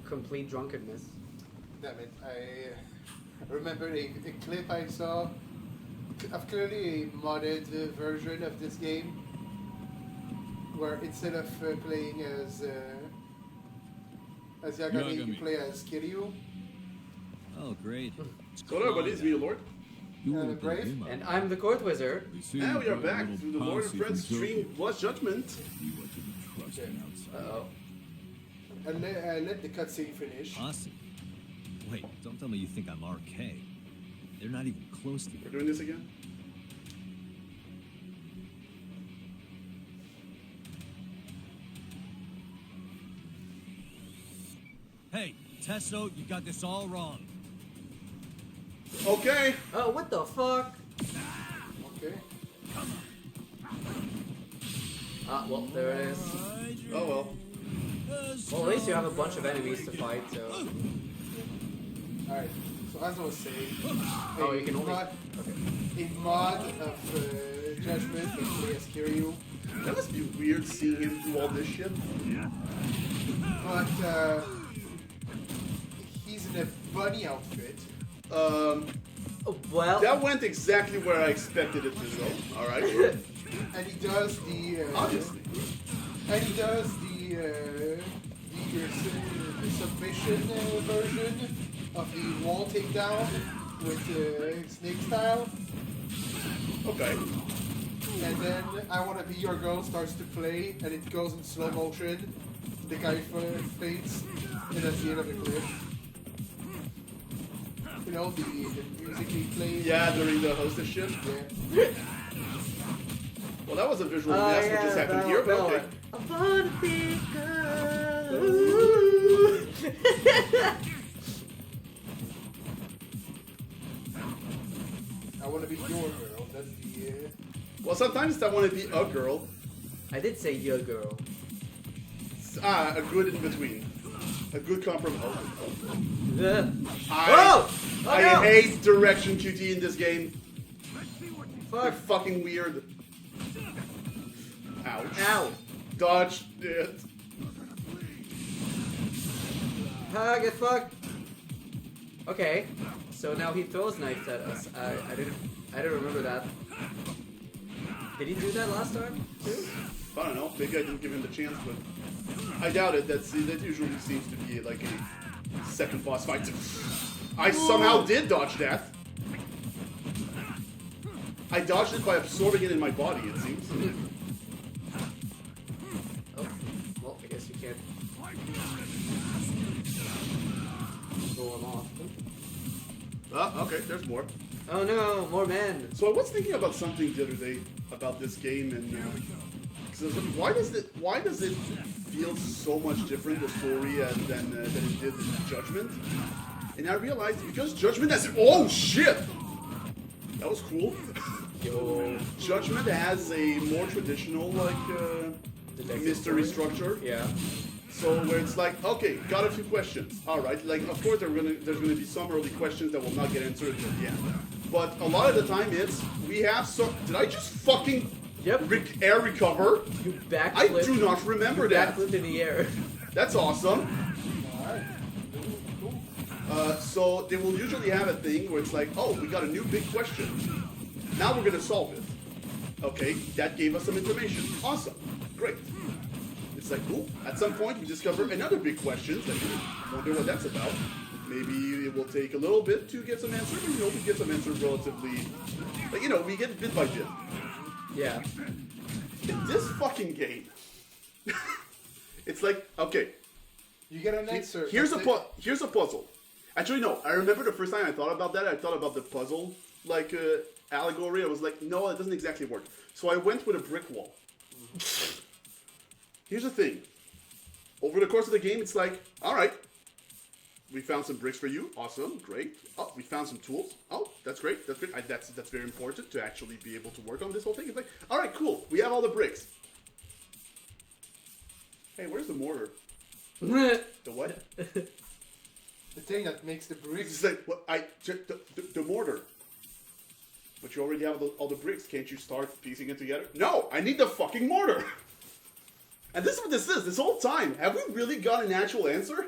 complete drunkenness. Damn it! I remember a clip I saw of clearly a modded version of this game, where instead of playing as Yagami, you play as Kiryu. Oh, great. So hello, buddies, me, Lord. Brave. And I'm the court wizard. And we are back to the Lord and Friends stream plus Judgment. Uh-oh. And let the cutscene finish. Posse? Wait, don't tell me you think I'm RK. They're not even close to We're you. doing this again? Hey, Testo, you got this all wrong. Okay. Oh, what the fuck? Okay. Ah, well, there it is. Oh well. Well, at least you have a bunch of enemies to fight, so... Alright. So as I was saying, Oh, you can only... a mod of Judgment that play as Kiryu. That must be weird seeing him do all this shit. But he's in a bunny outfit. Well... That went exactly where I expected it to go. Alright. And he does the Obviously. and he does the submission version of the wall takedown with snake style. Okay. And then I Wanna Be Your Girl starts to play, and it goes in slow motion. The guy faints, and that's the end of the clip. You know, the music he plays. Yeah, during the hostess shit. Yeah. Well, that was a visual mess what just happened here, but okay. I wanna be good. I Wanna Be Your Girl. That's the. Well, sometimes I want to be a girl. I did say your girl. A good in between. A good compromise. Oh! I no! hate direction QT in this game. They're Fuck. fucking weird. Ouch. Ow. Dodge it. Ah, get fucked. Okay. So now he throws knives at us. I didn't remember that. Did he do that last time too? I don't know. Maybe I didn't give him the chance, but I doubt it. That usually seems to be like a second boss fight. I somehow did dodge that. I dodged it by absorbing it in my body, it seems. Oh, well, I guess you can't roll him off. Ah, okay, there's more. Oh no, more men. So I was thinking about something the other day about this game, and why does it feel so much different, the story, than it did in Judgment? And I realized because Judgment has oh shit, that was cool. Yo. Judgment has a more traditional mystery structure. Yeah. So where it's like, okay, got a few questions. All right, like of course there's gonna be some early questions that will not get answered until the end. But a lot of the time it's we have some. Did I just fucking air recover? You backflipped. I do not remember that. Backflipped in the air. That's awesome. So they will usually have a thing where it's like, oh, we got a new big question. Now we're gonna solve it. Okay, that gave us some information. Awesome, great. It's like, ooh, at some point we discover another big question. Like, wonder what that's about. Maybe it will take a little bit to get some answers. You know, we get some answers relatively. Like, you know, we get bit by bit. Yeah. In this fucking game, it's like, okay, You get an answer. here's a puzzle. Actually, no. I remember the first time I thought about that. I thought about the puzzle allegory. I was like, no, it doesn't exactly work. So I went with a brick wall. Here's the thing. Over the course of the game, it's like, all right, we found some bricks for you. Awesome, great. Oh, we found some tools. Oh, that's great. That's great. That's very important to actually be able to work on this whole thing. It's like, all right, cool. We have all the bricks. Hey, where's the mortar? The what? The thing that makes the bricks. It's like, what? The mortar. But you already have all the bricks. Can't you start piecing it together? No, I need the fucking mortar. And this is what this is. This whole time, have we really got an actual answer?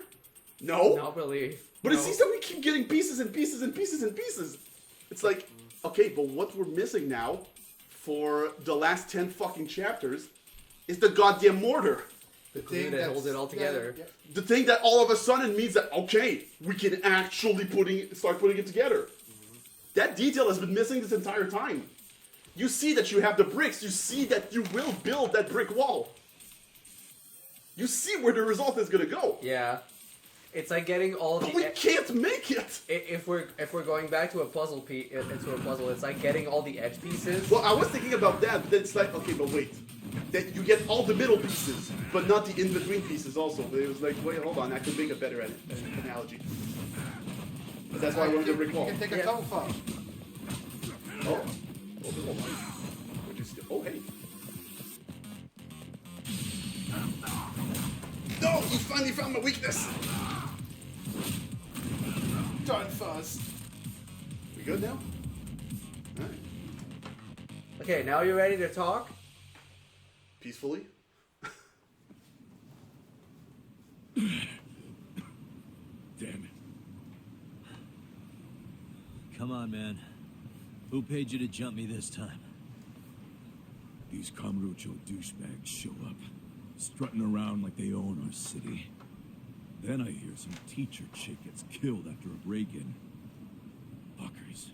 No? Not really. But No. it seems that we keep getting pieces and pieces and pieces and pieces. It's like, okay, but what we're missing now for the last 10 fucking chapters is the goddamn mortar. The glue that holds it all together. Yeah. The thing that all of a sudden means that, okay, we can actually start putting it together. That detail has been missing this entire time. You see that you have the bricks. You see that you will build that brick wall. You see where the result is going to go. Yeah. It's like getting all But the... we can't make it. If we're going back to a puzzle into a puzzle, it's like getting all the edge pieces. Well, I was thinking about that, but then it's like, okay, but wait. That you get all the middle pieces, but not the in-between pieces also. But it was like, wait, hold on, I could make a better analogy. But that's why I wanted the brick wall. You can take a Yeah. couple from. Oh. Hold on. We're just... Oh, hey. No, you finally found my weakness. Done first. We good now? Alright. Okay, now you're ready to talk? Peacefully? Damn it. Come on, man. Who paid you to jump me this time? These Kamurocho douchebags show up, strutting around like they own our city. Then I hear some teacher chick gets killed after a break-in. Fuckers.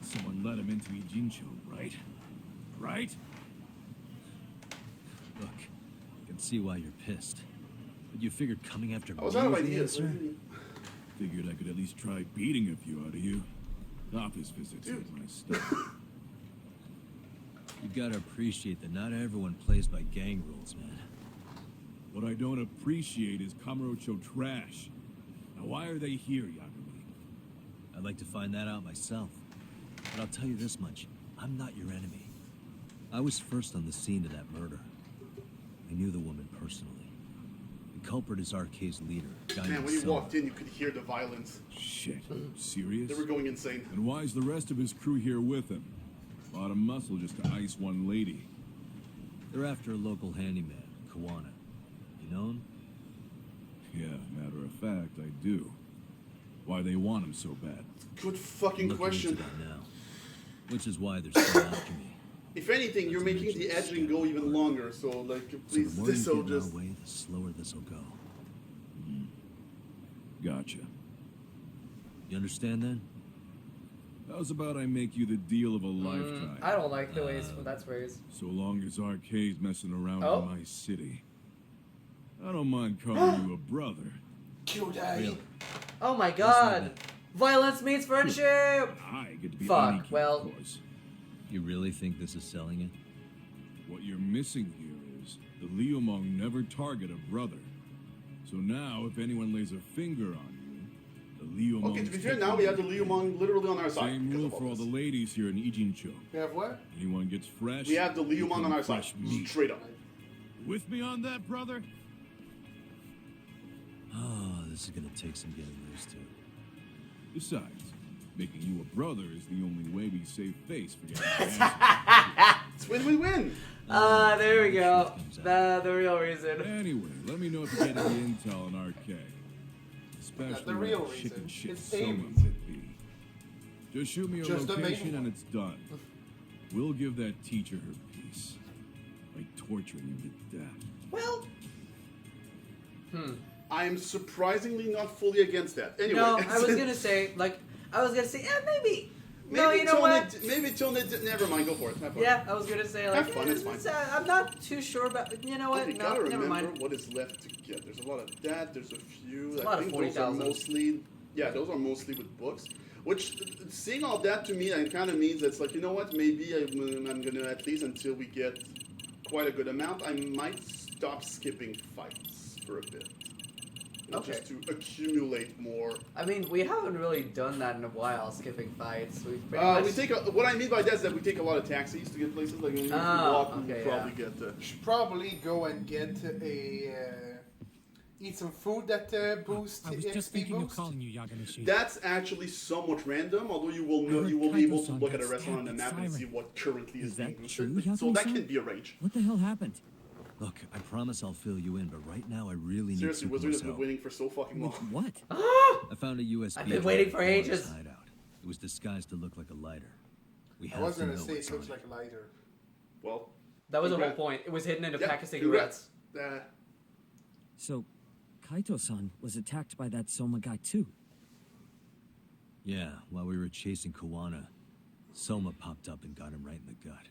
Someone let him into Ijincho, right? Right? Look, I can see why you're pissed. But you figured coming after me I was out of was the ideas. answer? Figured I could at least try beating a few out of you. Office visits is my stuff. You gotta appreciate that not everyone plays by gang rules, man. What I don't appreciate is Kamurocho trash. Now why are they here, Yagami? I'd like to find that out myself. But I'll tell you this much. I'm not your enemy. I was first on the scene of that murder. I knew the woman personally. The culprit is RK's leader, guy Man, named when you Selma. walked in, you could hear the violence. Shit. Serious? They were going insane. And why's the rest of his crew here with him? A lot of muscle just to ice one lady. They're after a local handyman, Kawana. You know him? Yeah, matter of fact, I do. Why they want him so bad? Good fucking Looking question. into that now. Which is why they're still after me. If anything, you're making the edging go even longer, so like, So please, the more you this will get in just... our way, the slower this'll go. Gotcha. You understand then? How's about I make you the deal of a lifetime? I don't like the way that's phrased. So long as RK's messing around Oh. in my city. I don't mind calling you a brother. Kyodai. Really? Oh my god! Violence means friendship! I get to be Fuck, Aniki, well- of course. You really think this is selling it? What you're missing here is the Liumong never target a brother. So now, if anyone lays a finger on you, the Liumong... Okay, to be fair, now we have the Liumong literally on our side. Same because rule of for all this. the ladies here in Ijincho. You have what? Anyone gets fresh... We have the you Liumong on become our side. fresh meat. Straight up. With me on that, brother? Oh, this is gonna take some getting used to. Besides, making you a brother is the only way we save face for getting answers. It's win-win-win. Ah, there we go. The real reason. Anyway, let me know if you get any intel on RK. Especially the real where chicken reason. shit It's Soma Amy's. might be. Just shoot me a Just the main location and one. it's done. We'll give that teacher her piece. By torturing him to death. Well, I'm surprisingly not fully against that. Anyway, no, I was gonna say, maybe. No, maybe you know what? Maybe till never mind. Go for it. Have fun. Yeah, I was gonna say, like, Have fun, it's fine. I'm not too sure about. You know what? You No, gotta never remember mind. what is left to get. There's a lot of that. There's a few. a lot I of think those are 40,000. mostly. Yeah, those are mostly with books. Which, seeing all that to me, that kind of means it's like, you know what? Maybe I'm gonna, at least until we get quite a good amount, I might stop skipping fights for a bit. You know, Okay. Just to accumulate more. I mean, we haven't really done that in a while, skipping fights. We've pretty We much... take what I mean by that is that we take a lot of taxis to get places. Like, if we walk, we okay, probably get. Should probably go and get eat some food that boosts I was XP just thinking of boost. calling you Yagamishi. That's actually somewhat random, although you will I know heard you will be able to Kaito-san look at a got restaurant on the stabbed map at and see Siren. what currently is Is being that boosted. true, So that Yagami-san? can be arranged. What the hell happened? Look, I promise I'll fill you in, but right now I really need Seriously, Tsukumo's Wizard has been help. waiting for so fucking With long. what? I found a USB. I've been waiting for drive in Kuwana's ages. hideout. It was disguised to look like a lighter. We I have was to gonna know say what's it looks on like a lighter. Well, That was the whole Congrats. point. It was hidden in a yeah, pack of congrats. cigarettes. So, Kaito-san was attacked by that Soma guy too. Yeah, while we were chasing Kuwana, Soma popped up and got him right in the gut.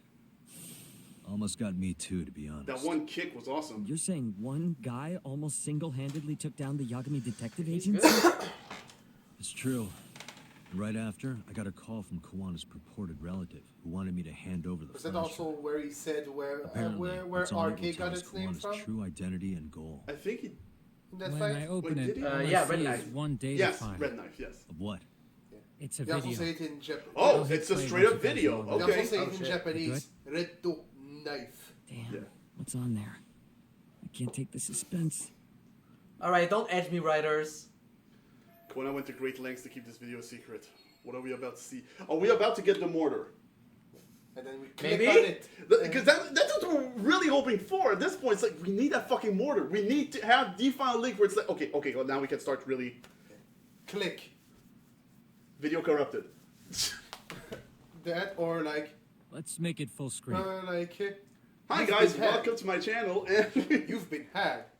Almost got me too, to be honest. That one kick was awesome. You're saying one guy almost single-handedly took down the Yagami detective agents? It's true. Right after, I got a call from Kuwana's purported relative who wanted me to hand over the Was that flash also drive. where he said where Apparently, it's all RK able to tell got us its name Kuwana's from? true identity and goal. I think he. That When fight? I open Wait, it, did he? all I Yeah, see Red is Knife. one data Yes, file. Red Knife, yes. Of what? It's a They also video. say it in Japanese. Oh, hit it's a play straight up once you guys video. log They in. also Okay. say Oh, it in shit. Japanese. Reto knife. Damn. Yeah. What's on there? I can't take the suspense. Alright, don't edge me, writers. Kuwana went to great lengths to keep this video a secret. What are we about to see? Are we about to get the mortar? And then we click Maybe? on it. Because that's what we're really hoping for at this point. It's like, we need that fucking mortar. We need to have the final link where it's like, okay, well, now we can start really... Click. Video corrupted. That or like... Let's make it full screen. Hi You've guys, been hacked. welcome to my channel, and... You've been hacked.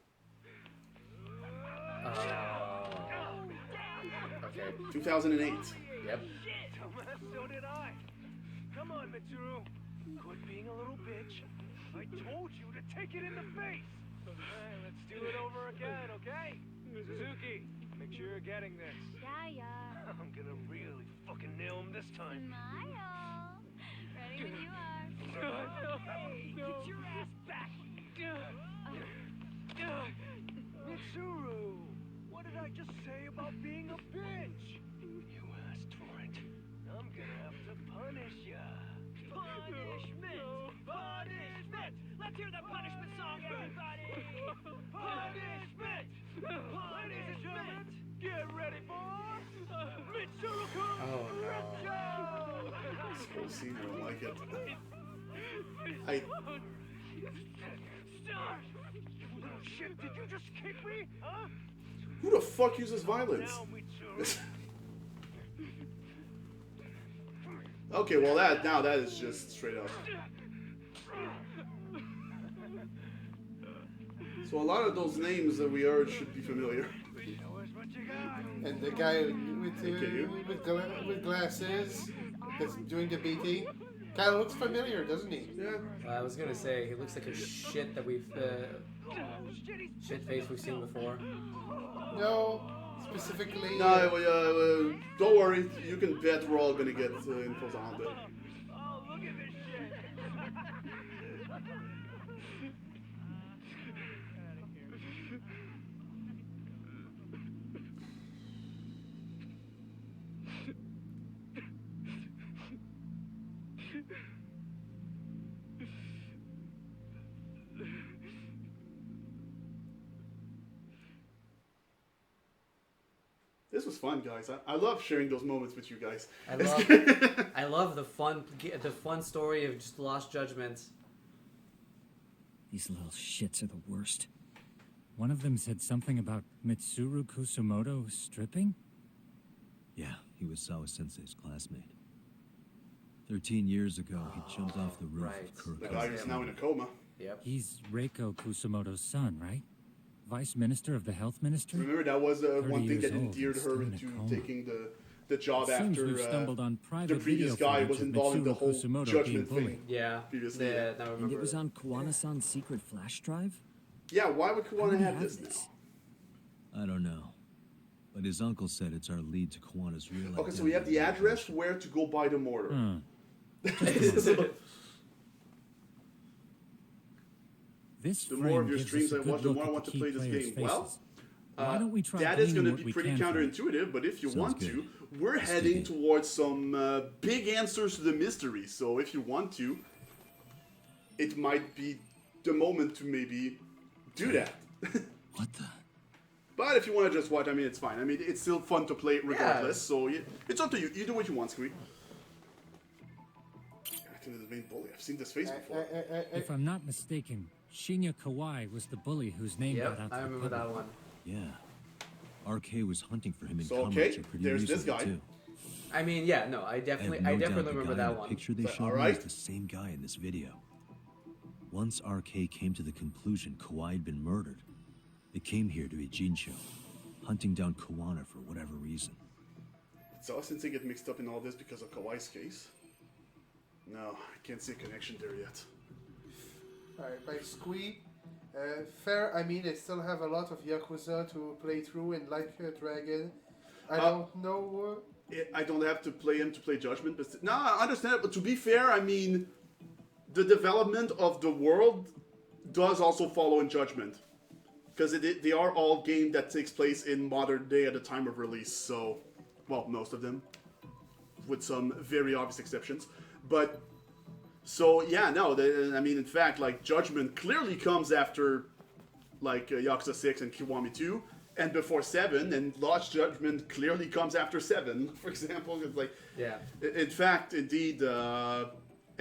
Okay. 2008. Yep. So did I. Come on, Mitsuru. Quit being a little bitch. I told you to take it in the face. Hey, let's do it over again, okay? Suzuki, make sure you're getting this. Yeah. I'm gonna really fucking nail him this time. Smile. Ready when you are. Hey, get your ass back. Mitsuru, what did I just say about being a bitch? You asked for it. I'm gonna have to punish ya. Punishment! Punishment! Let's hear the punishment song, everybody! Punishment! Punishment! Get ready for Mitsuru-kun Oh, Retro! This whole scene, I don't like it. I... Start! You little shit, did you just kick me? Huh? Who the fuck uses violence? Now, Mitsuru. Okay, well that is just straight up. So a lot of those names that we heard should be familiar. Show us what you got. And the guy Okay. with glasses that's doing the beating kind of looks familiar, doesn't he? Yeah. I was gonna say, he looks like a shit that we've... shit face we've seen before. No, specifically. No, don't worry. You can bet we're all gonna get infos on it. Oh, look at this shit. This was fun, guys. I love sharing those moments with you guys. I love the fun story of just lost judgments. These little shits are the worst. One of them said something about Mitsuru Kusumoto stripping? Yeah, he was Sawa Sensei's classmate. 13 years ago, he jumped off the roof right. of The Kurokawa. guy who's now in a coma. Yep. He's Reiko Kusumoto's son, right? Vice Minister of the Health Ministry? Remember, that was 30 one thing years that old endeared and her still in a into coma. taking the job Seems after we've stumbled on private the previous video guy footage was of involved in the Mitsuru whole Kusumoto being judgment bullied. thing. Yeah. Previously, Yeah, yeah. now I And remember it was it. on Kuwana-san's secret flash drive? Yeah, why would How do Kuwana we have this now? I don't know. But his uncle said it's our lead to Kuwana's real Okay, so we have the address where to go buy the mortar. Hmm. This The frame more of your gives streams us I a good watch, the look more I at want the to key play this players' game. Well, faces. Why don't we try that is going to gleaning be what we pretty can from it? counterintuitive, but if you Sounds want good. to, we're Let's heading begin. towards some big answers to the mystery. So if you want to, it might be the moment to maybe do that. What the? But if you want to just watch, I mean, it's fine. I mean, it's still fun to play regardless. So it's up to you. You do what you want, Squeak. Back to the main bully. I've seen this face before. If I'm not mistaken, Shinya Kawai was the bully whose name got Yep, out to I the remember public. that one. Yeah. RK was hunting for him in So, okay, Kamurocho pretty there's this recently, guy. too. I mean, yeah, no, I I have definitely, no I doubt definitely the remember guy in that the one. picture they But, showed me alright. is the same guy in this video. Once RK came to the conclusion Kawhi had been murdered, they came here to Ijincho, hunting down Kawana for whatever reason. So Sensei get mixed up in all this because of Kawaii's case? No, I can't see a connection there yet. Alright, by Squee. Fair, I mean, I still have a lot of Yakuza to play through and like Dragon. I don't know. I don't have to play him to play Judgment, but no, I understand it. But to be fair, I mean, the development of the world does also follow in Judgment, because they are all games that takes place in modern day at the time of release. So, well, most of them, with some very obvious exceptions. But so yeah, no, I mean, in fact, like Judgment clearly comes after like Yakuza 6 and Kiwami 2. And before 7, and Lost Judgment clearly comes after 7, for example. It's like, Yeah. in fact, indeed, an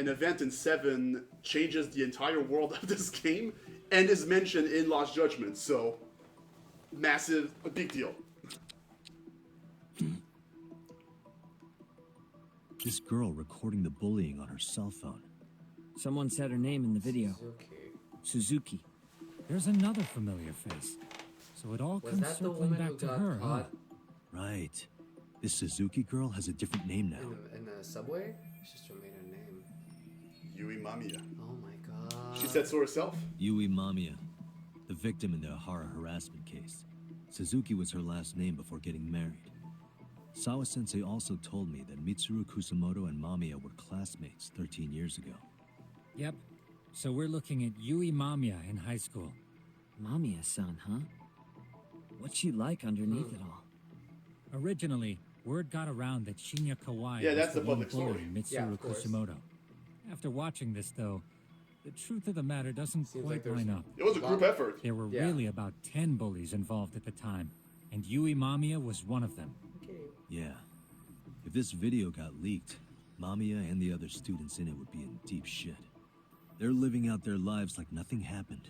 event in 7 changes the entire world of this game and is mentioned in Lost Judgment. So, massive, a big deal. This girl recording the bullying on her cell phone. Someone said her name in the video. Okay. Suzuki. There's another familiar face. So it all Was comes that the circling woman who back to got her, huh? caught Right. This Suzuki girl has a different name now. in the subway? She just made her name. Yui Mamiya. Oh my god. She said so herself. Yui Mamiya, the victim in the Ahara harassment case. Suzuki was her last name before getting married. Sawa-sensei also told me that Mitsuru Kusamoto and Mamiya were classmates 13 years ago. Yep. So we're looking at Yui Mamiya in high school. Mamiya-san, huh? What's she like underneath it all? Originally, word got around that Shinya Kawai Yeah, was that's the the one public story. bullying Mitsuru Yeah, of course. Kusumoto. After watching this, though, the truth of the matter doesn't Seems quite like there's line up. It was a group effort. There were Yeah. really about 10 bullies involved at the time, and Yui Mamiya was one of them. Okay. Yeah. If this video got leaked, Mamiya and the other students in it would be in deep shit. They're living out their lives like nothing happened,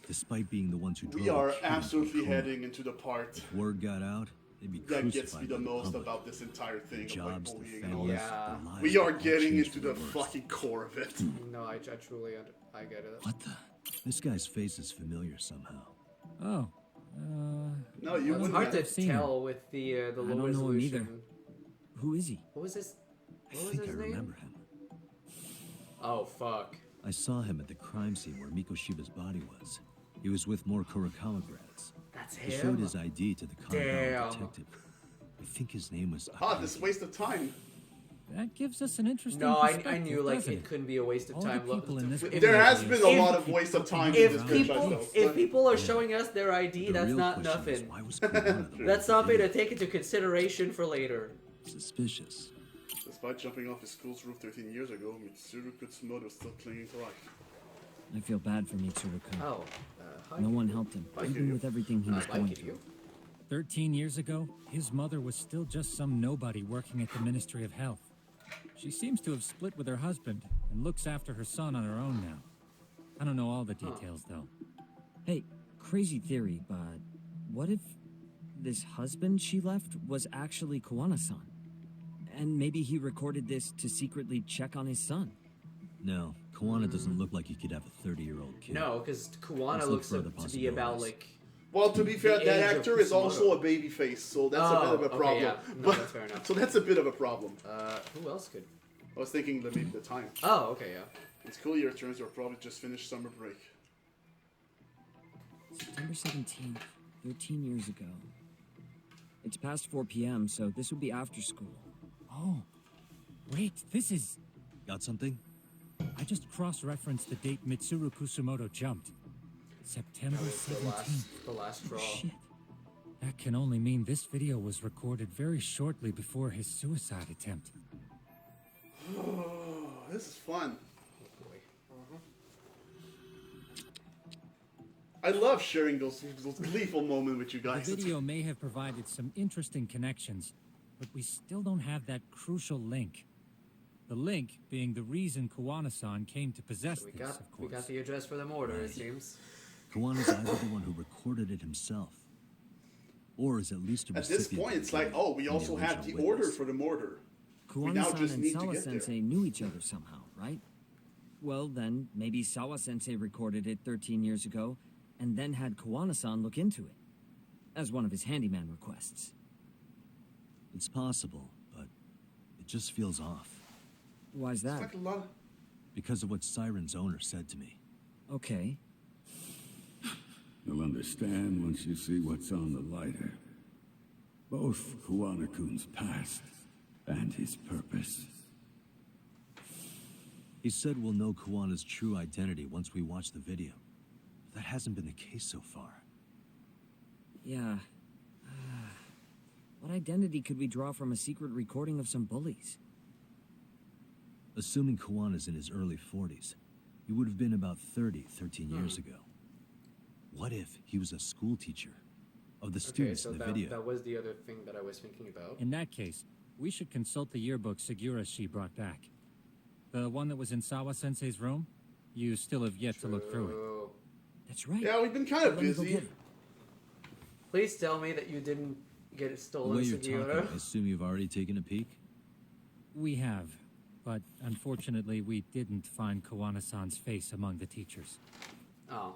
despite being the ones who drove We are the kid into absolutely a coma. heading into the part If word got out, they'd be that gets crucified me the by most public. about this entire thing Their of like jobs, their bullying and all families, that. Yeah. their lives We are all getting changed into for the worse. fucking core of it. No, I truly, I get it. What the? This guy's face is familiar somehow. Oh, No, you It's wouldn't hard have. to I've seen him. tell with the low don't know him resolution. either. Who is he? What was his? I What was think I his name? remember him. Oh fuck. I saw him at the crime scene where Mikoshiba's body was. He was with more Kurokawa grads. That's He showed him. his ID to the Damn. compound detective. I think his name was Ah, this waste of time. that gives us an interesting No, I perspective, knew like doesn't it couldn't be a waste of All the time. people in this If- video There has been a If- lot of waste of time in this If franchise, people, though. if people are showing us their ID, The that's real not question is, nothing. why was Kurokawa the That's one something with to take into consideration for later. the Suspicious. Despite jumping off his school's roof 13 years ago, Mitsuru Kusumoto is still clinging to life. I feel bad for Mitsuru-kun. Oh, hi. No one helped him, Thank even you. with everything he was going Like through. you. 13 years ago, his mother was still just some nobody working at the Ministry of Health. She seems to have split with her husband and looks after her son on her own now. I don't know all the details, though. Hey, crazy theory, but what if this husband she left was actually Kawana-san? And maybe he recorded this to secretly check on his son. No, Kawana doesn't look like he could have a 30-year-old kid. No, because Let's Kuwana look looks further to be about possibilities. like. Well, to be fair, The that age of actor is also Kusumoto. a baby face, so that's Oh, a bit of a okay, problem. yeah. No, that's fair enough. So that's a bit of a problem. Who else could? I was thinking that maybe the time. Oh, okay, yeah. When school year turns, you'll probably just finish summer break. September 17th, 13 years ago. It's past 4 p.m., so this would be after school. Oh, wait, this is... Got something? I just cross-referenced the date Mitsuru Kusumoto jumped. September That was 17th. the last straw. Shit. That can only mean this video was recorded very shortly before his suicide attempt. Oh, this is fun. Boy. I love sharing those gleeful moments with you The guys. video may have provided some interesting connections, but we still don't have that crucial link. The link being the reason Kawana-san came to possess We this, got of course. we got the address for the mortar, it seems. Kawana's either the one who recorded it himself, or is at least a At this recipient point, of it's the like, video oh, we and the also have original the order witness. for the mortar. We now Kawana-san just and need to Sawa get there. Sensei knew each other somehow, right? Well, then, maybe Sawa Sensei recorded it 13 years ago, and then had Kawana-san look into it, as one of his handyman requests. It's possible, but it just feels off. Why's It's that? like a lot. Because of what Siren's owner said to me. Okay. You'll understand once you see what's on the lighter. Both Kawana-kun's past and his purpose. He said we'll know Kawana's true identity once we watch the video. That hasn't been the case so far. Yeah. What identity could we draw from a secret recording of some bullies? Assuming Kawana's in his early 40s, he would have been about 13 years ago. What if he was a school teacher of the Okay, students so in the that, video? that was the other thing that I was thinking about. In that case, we should consult the yearbook Segura-shi brought back. The one that was in Sawa Sensei's room? You still have yet to look through it. True. That's right. Yeah, we've been kind of Let me go busy. get it. Please tell me that you didn't get it The stolen, way you're Sugiura. talking, I assume you've already taken a peek? We have, but unfortunately we didn't find Kawana-san's face among the teachers. Oh.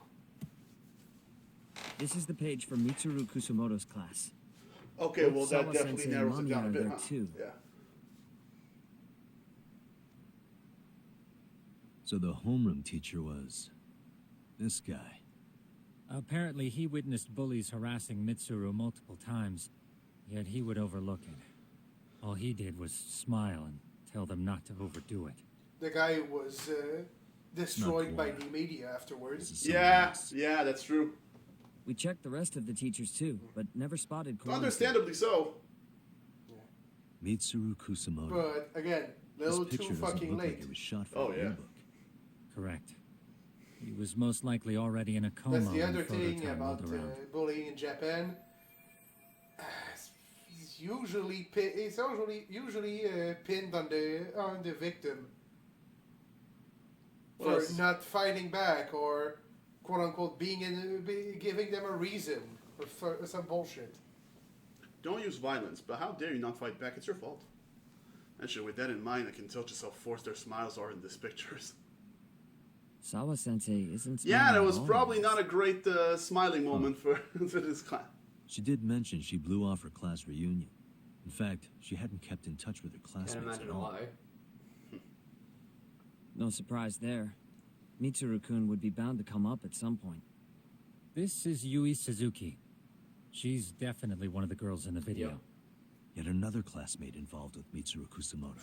This is the page for Mitsuru Kusumoto's class. Okay, well, that Sawa definitely Sensei and narrows it Mommy down a are bit, there huh? too. Yeah. So the homeroom teacher was this guy. Apparently he witnessed bullies harassing Mitsuru multiple times, yet he would overlook it. All he did was smile and tell them not to overdo it. The guy was destroyed by Kawana. the media This afterwards. is someone Yeah, else. yeah, that's true. We checked the rest of the teachers too, but never spotted Kawana. Understandably so. Mitsuru Kusumoto. But again, This little picture too doesn't fucking look late. like it was shot for Oh, the yeah. yearbook. Correct. He was most likely already in a coma That's the when other thing Photo Time about rolled around. bullying in Japan. He's usually pinned on the victim Well, for it's- not fighting back or quote unquote giving them a reason or for some bullshit. Don't use violence, but how dare you not fight back? It's your fault. Actually, with that in mind, I can tell just how forced their smiles are in these pictures. Sawa Sensei isn't. Yeah, smiling that at was all. probably not a great smiling moment for this class. She did mention she blew off her class reunion. In fact, she hadn't kept in touch with her Can't classmates at imagine all. why. No surprise there. Mitsuru-kun would be bound to come up at some point. This is Yui Suzuki. She's definitely one of the girls in the video. Yep. Yet another classmate involved with Mitsuru Kusumoto.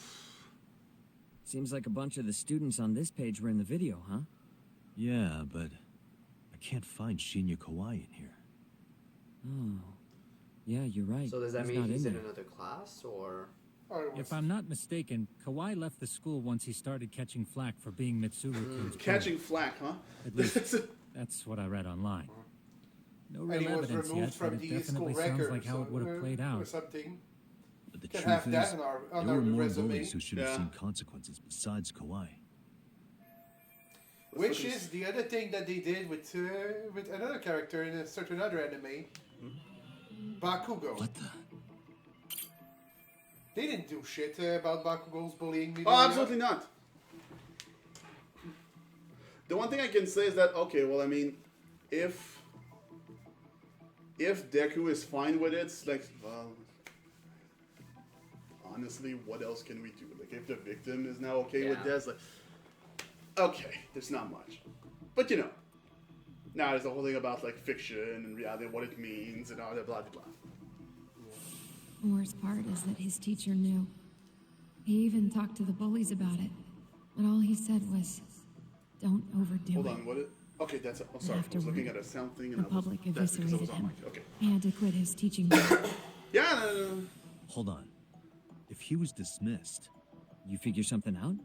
Seems like a bunch of the students on this page were in the video, huh? Yeah, but I can't find Shinya Kawai in here. Oh. Yeah, you're right. So does that He's mean not he's in there. another class, or? Or it was, If I'm not mistaken, Kawai left the school once he started catching flack for being Mitsuru-kun's Catching flack, huh? At least that's what I read online. No and real he was evidence removed yet, but from it the school definitely sounds record like how it would have played or out. something. But the Can truth have that is, on our there were more resume. bullies who should have Yeah. seen consequences besides Kawai. Which is the other thing that they did with another character in a certain other anime, Bakugo. What the? They didn't do shit about Bakugo's bullying Midoriya. Oh, absolutely not. The one thing I can say is that, okay, well, I mean, if Deku is fine with it, it's like, well, honestly, what else can we do? Like, if the victim is now okay with Yeah. this, like, okay, there's not much. But, you know, now there's the whole thing about, like, fiction and reality, what it means, and all that, blah, blah, blah. The worst part is that his teacher knew. He even talked to the bullies about it. But all he said was, don't overdo Hold it. on, what? Oh, sorry, I was Afterward, looking at a sound thing, and The public that's because I was eviscerated on him. mic. Okay. He had to quit his teaching job. Yeah, no. Hold on. If he was dismissed, You figure something out?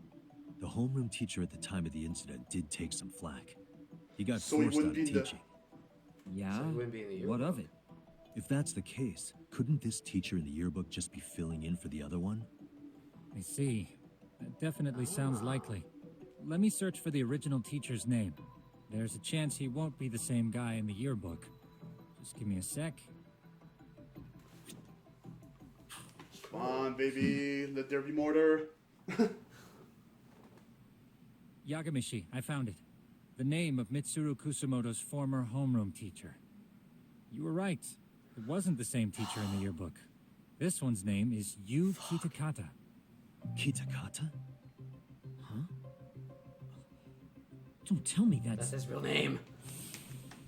the homeroom teacher at the time of the incident did take some flack. He got So he forced out wouldn't of be the- teaching. Yeah. So he wouldn't be in the What yearbook. of it? If that's the case, couldn't this teacher in the yearbook just be filling in for the other one? I see. That definitely sounds likely. Let me search for the original teacher's name. There's a chance he won't be the same guy in the yearbook. Just give me a sec. Come on, baby. Let there be mortar. Yagamishi, I found it. The name of Mitsuru Kusumoto's former homeroom teacher. You were right. It wasn't the same teacher in the yearbook. This one's name is Yu Kitakata. Kitakata? Huh? Don't tell me That's his real name.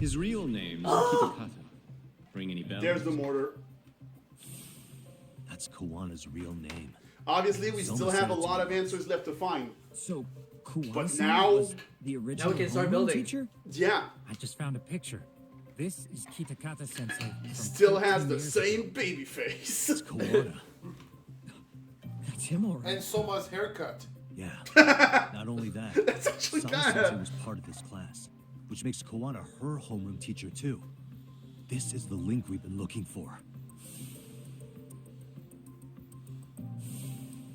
His real name's Kitakata. Ring any bells? There's the mortar. That's Kawana's real name. Obviously, we Someone still said have a it to lot me. of answers left to find. So, But Kuwana now- was the original Now we can start homeroom building. teacher? Yeah, I just found a picture. This is Kitakata Sensei. from still has 13 the years same ago. baby face. It's Kawana. That's him already. And Soma's haircut. Yeah. Not only that, That's actually Sama kind Sensei of. was part of this class, which makes Kawana her homeroom teacher too. This is the link we've been looking for.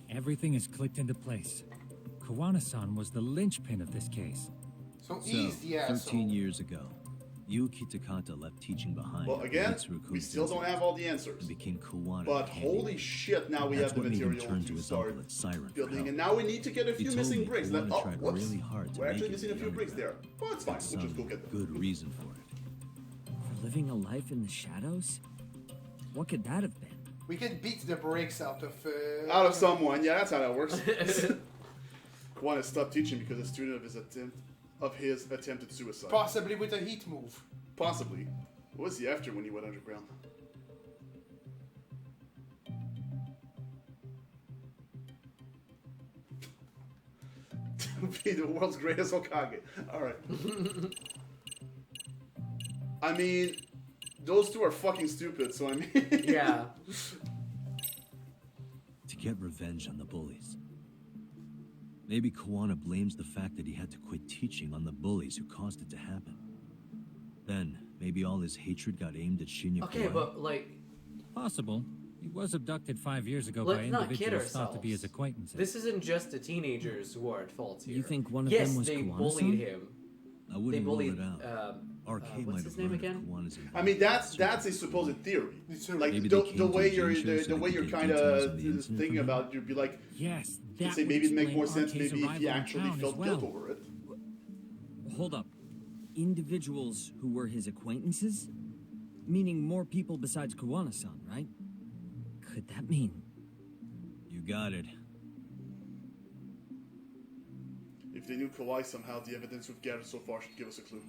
Everything is clicked into place. Kawana-san was the linchpin of this case. So So, he's the 13 asshole. years ago, Yu Kitakata left teaching behind. Well, at again, Mitsuru we still don't Sensei have all the answers. and became Kawana. But the handyman. holy shit, now we That's have the what made him material turn to to his start uncle at Siren for building. help. And now we need to get a He few told missing me bricks. Kawana Oh, tried whoops. really hard to We're make actually it missing a the few bricks there. underground. Well, it's fine. There's We'll just some go get them. good reason for it. For living a life in the shadows? What could that have been? We can beat the brakes out of... Out of someone. Yeah, that's how that works. Kawana stopped teaching because a student of his attempted suicide. Possibly with a heat move. Possibly. What was he after when he went underground? To be the world's greatest Hokage. Alright. I mean, those two are fucking stupid, so I mean... Yeah. To get revenge on the bullies. Maybe Kawana blames the fact that he had to quit teaching on the bullies who caused it to happen. Then, maybe all his hatred got aimed at Shinya Okay, Kawai. but like, Possible. He was abducted 5 years ago by let's not kid individuals thought to be ourselves. his acquaintances. This isn't just the teenagers who are at fault here. You think one of yes, them was they Kawano-san? bullied him. I They wouldn't rule bullied. it out. Arcade what's might his have name learned again? of Kawana's I mean, that's a supposed theory. Like Maybe the, they came the to way the you're game show so the they way could you're get kind details of on the incident thinking from him? about, you'd be like, Yes, you'd that say would maybe it'd make explain more sense Arcade's maybe if he arrival in actually town felt as well. guilt over it. Hold up. Individuals who were his acquaintances? Meaning more people besides Kawana-san, right? Could that mean? You got it. If they knew Kawhi somehow, the evidence we've gathered so far should give us a clue.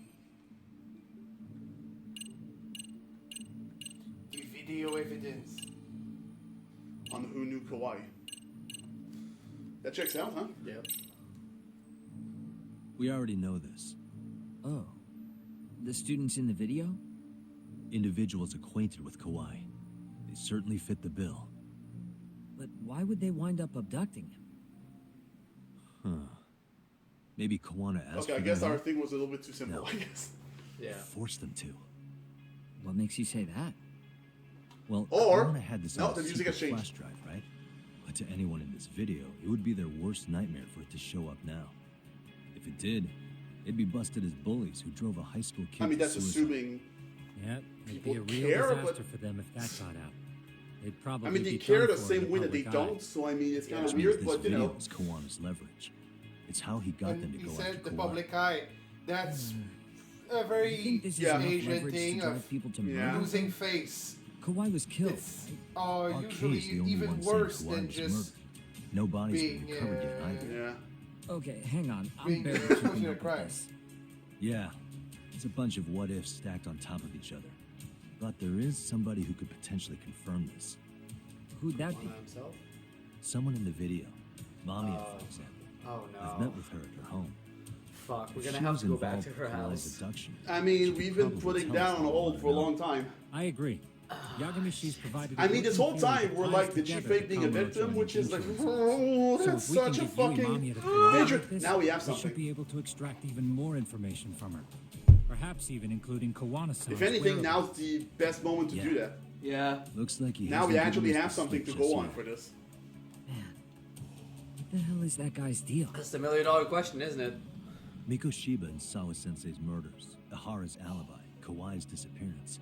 The video evidence. On who knew Kawhi. That checks out, huh? Yep. We already know this. Oh. The students in the video? Individuals acquainted with Kawhi. They certainly fit the bill. But why would they wind up abducting him? Huh. Maybe Kawana asked Okay, I for guess their our help? thing was a little bit too simple, No. I guess. Yeah. Forced them to. What makes you say that? Well, Or- Kawana had this no, on a the music secret has changed. flash drive, right? But to anyone in this video, it would be their worst nightmare for it to show up now. If it did, they'd be busted as bullies who drove a high school kid I mean, to that's suicide. assuming... Yeah, it'd People be a real care, disaster but- for them if that got out. They'd probably I mean, they be care done the for in same way that they public eye. don't, so I mean, it's kind Which of means weird, this but you video know... is Kawana's leverage. It's how he got them And to he go said after the Kawhi. public eye. That's a You think very this is Yeah. enough Asian leverage thing to drive of people to Yeah. murder? losing face. Kawhi was killed. It's Arcade's usually the only even one saying worse Kawhi than was just murdered. No body's been being, recovered yet either. Yeah. Okay, hang on. I'm being barely accused keeping of up with crime. this. Yeah, it's a bunch of what ifs stacked on top of each other. But there is somebody who could potentially confirm this. Who'd that be? Kawano himself? Someone in the video. Mamiya, Oh. for example. Oh I've no. met with her at her home. Fuck, we're If gonna she have was to go back involved to with her Kawhi's house. abduction, I she mean, could we've been probably putting tell us down what a we hold wanna for a know. long time. I agree. Yagamishi's provided. I mean, this whole time we're like, did she fake being a victim? Which is like, oh, that's such a fucking major. Now we have We should something. be able to extract even more information from her. Perhaps even including Kawana-san. If anything, now's the best moment to do Yeah. that. Yeah. Looks like he Now hasn't we given actually us the have something slip to just go on yet. for this. Man, the hell is that guy's deal? That's the million-dollar question, isn't it? Mikoshiba and Sawa-sensei's murders, Ihara's alibi, Kawai's disappearance.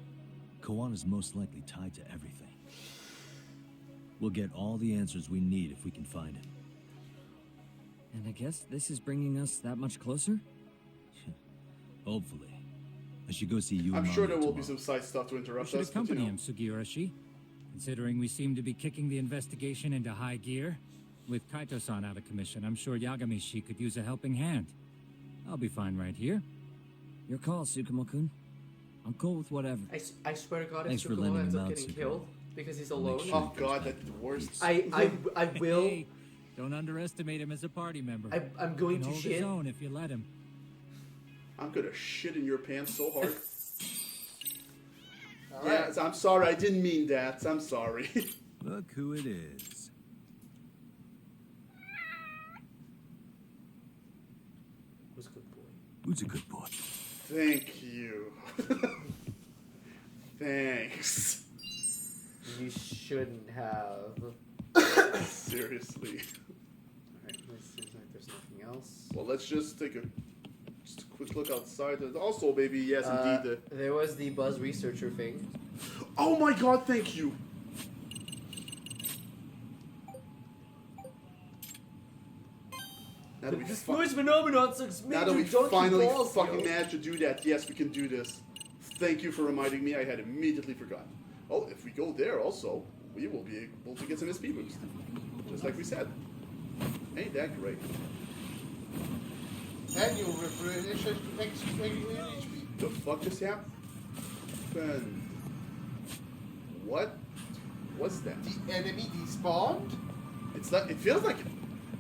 Kawana's most likely tied to everything. We'll get all the answers we need if we can find him. And I guess this is bringing us that much closer? Hopefully. I should go see you I'm and sure Mommy there will be tomorrow. some side stuff to We interrupt should us. but, you accompany know. him, Sugiurashi. Considering we seem to be kicking the investigation into high gear. With Kaito-san out of commission, I'm sure Yagami-shi could use a helping hand. I'll be fine right here. Your call, Tsukumo-kun. I'm cool with whatever. I swear to God, if Thanks for Tsukumo lending ends him up out, getting Tsukumo. killed because he's I'll make alone, sure Oh god, that's the worst. I will. Hey, don't underestimate him as a party member. I'm going He to can hold shit. his own if you let him. I'm gonna shit in your pants so hard. All Yeah, right. I'm sorry, I didn't mean that. I'm sorry. Look who it is. Who's a good boy? Who's a good boy? Thank you. Thanks. You shouldn't have. Seriously. Alright, this seems like there's nothing else. Well, let's just take a quick look outside. And also, baby, yes, indeed. There was the Buzz researcher thing. Oh my god, thank you. Now that we phenomenon sucks now that we finally fucking managed to do that, yes, we can do this. Thank you for reminding me. I had immediately forgotten. Oh, if we go there also, we will be able to get some SP boost. Just like we said. Ain't that great? And you'll replenish HP. The fuck just happened? What was that? The enemy despawned? It's like, it feels like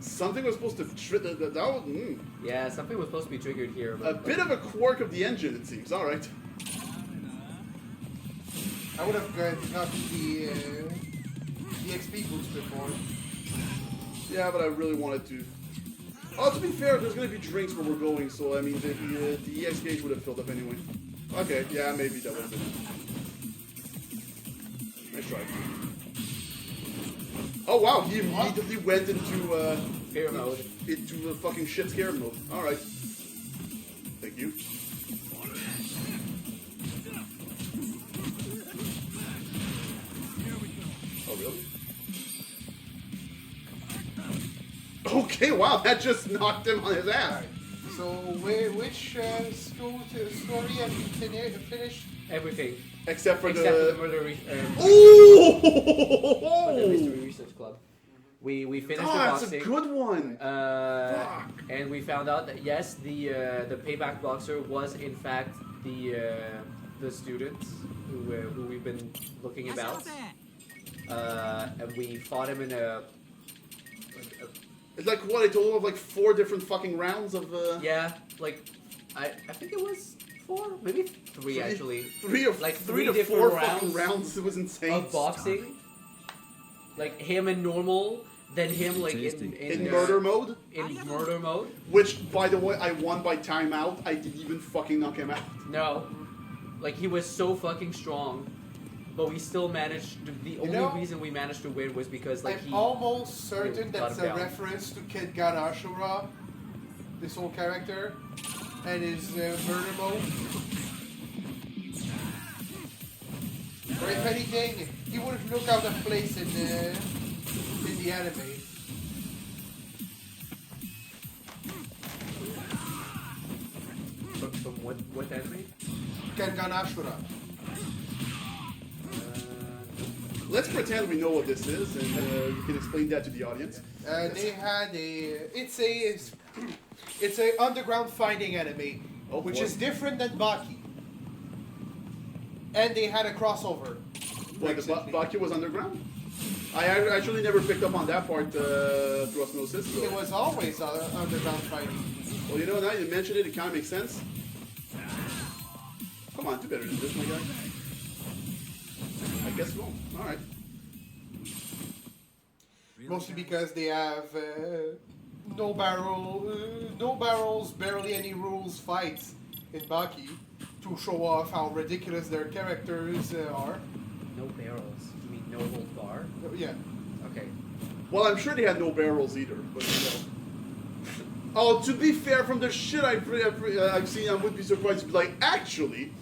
something was supposed to Yeah, something was supposed to be triggered here. a bit of a quirk of the engine, it seems. All right. I would have got the XP boost before. Yeah, but I really wanted to. Oh, to be fair, there's going to be drinks where we're going, so I mean, the EX gauge would have filled up anyway. Okay, yeah, maybe that would have been it. Nice try. Oh wow, he immediately went into fear mode. Into fucking shit scared mode. All right. Thank you. Oh really? Okay, wow, that just knocked him on his ass. Alright. So, which story have you finished? Everything. Except for Except for the the. murder Ooh! the Mystery Research Club. We finished the Oh, it's boxing. a good one. Fuck. And we found out that yes, the payback boxer was in fact the student who we've been looking about. And we fought him in a It's like what I told him of like 4 different fucking rounds of. yeah, like I think it was 4, maybe 3 actually. 3 of like three 3 to different 4 fucking rounds. It was insane. of boxing. Like him in normal, then him like in murder mode. In murder mode. Which, by the way, I won by timeout. I didn't even fucking knock him out. No, like he was so fucking strong, but we still managed. The only reason we managed to win was because like I'm almost certain got that's him a down. reference to Kid God Ashura, this whole character, and his murder mode. Or if anything, he wouldn't look out of place in the anime. From what anime? Kengan Ashura. Let's pretend we know what this is, and you can explain that to the audience. They had it's a underground fighting anime, which boy. is different than Baki. And they had a crossover. What, the Baki was underground? I actually never picked up on that part through osmosis. So. It was always underground fighting. Well, you know, now you mentioned it, it kind of makes sense. Come on, do better than this, my guy. I guess we won't. Alright. Mostly because they have no barrels, barely any rules fights in Baki to show off how ridiculous their characters are. No barrels. You mean no hold bar? Yeah. Okay. Well, I'm sure they had no barrels either, but Oh, to be fair, from the shit I've seen, I would be surprised to be like, actually.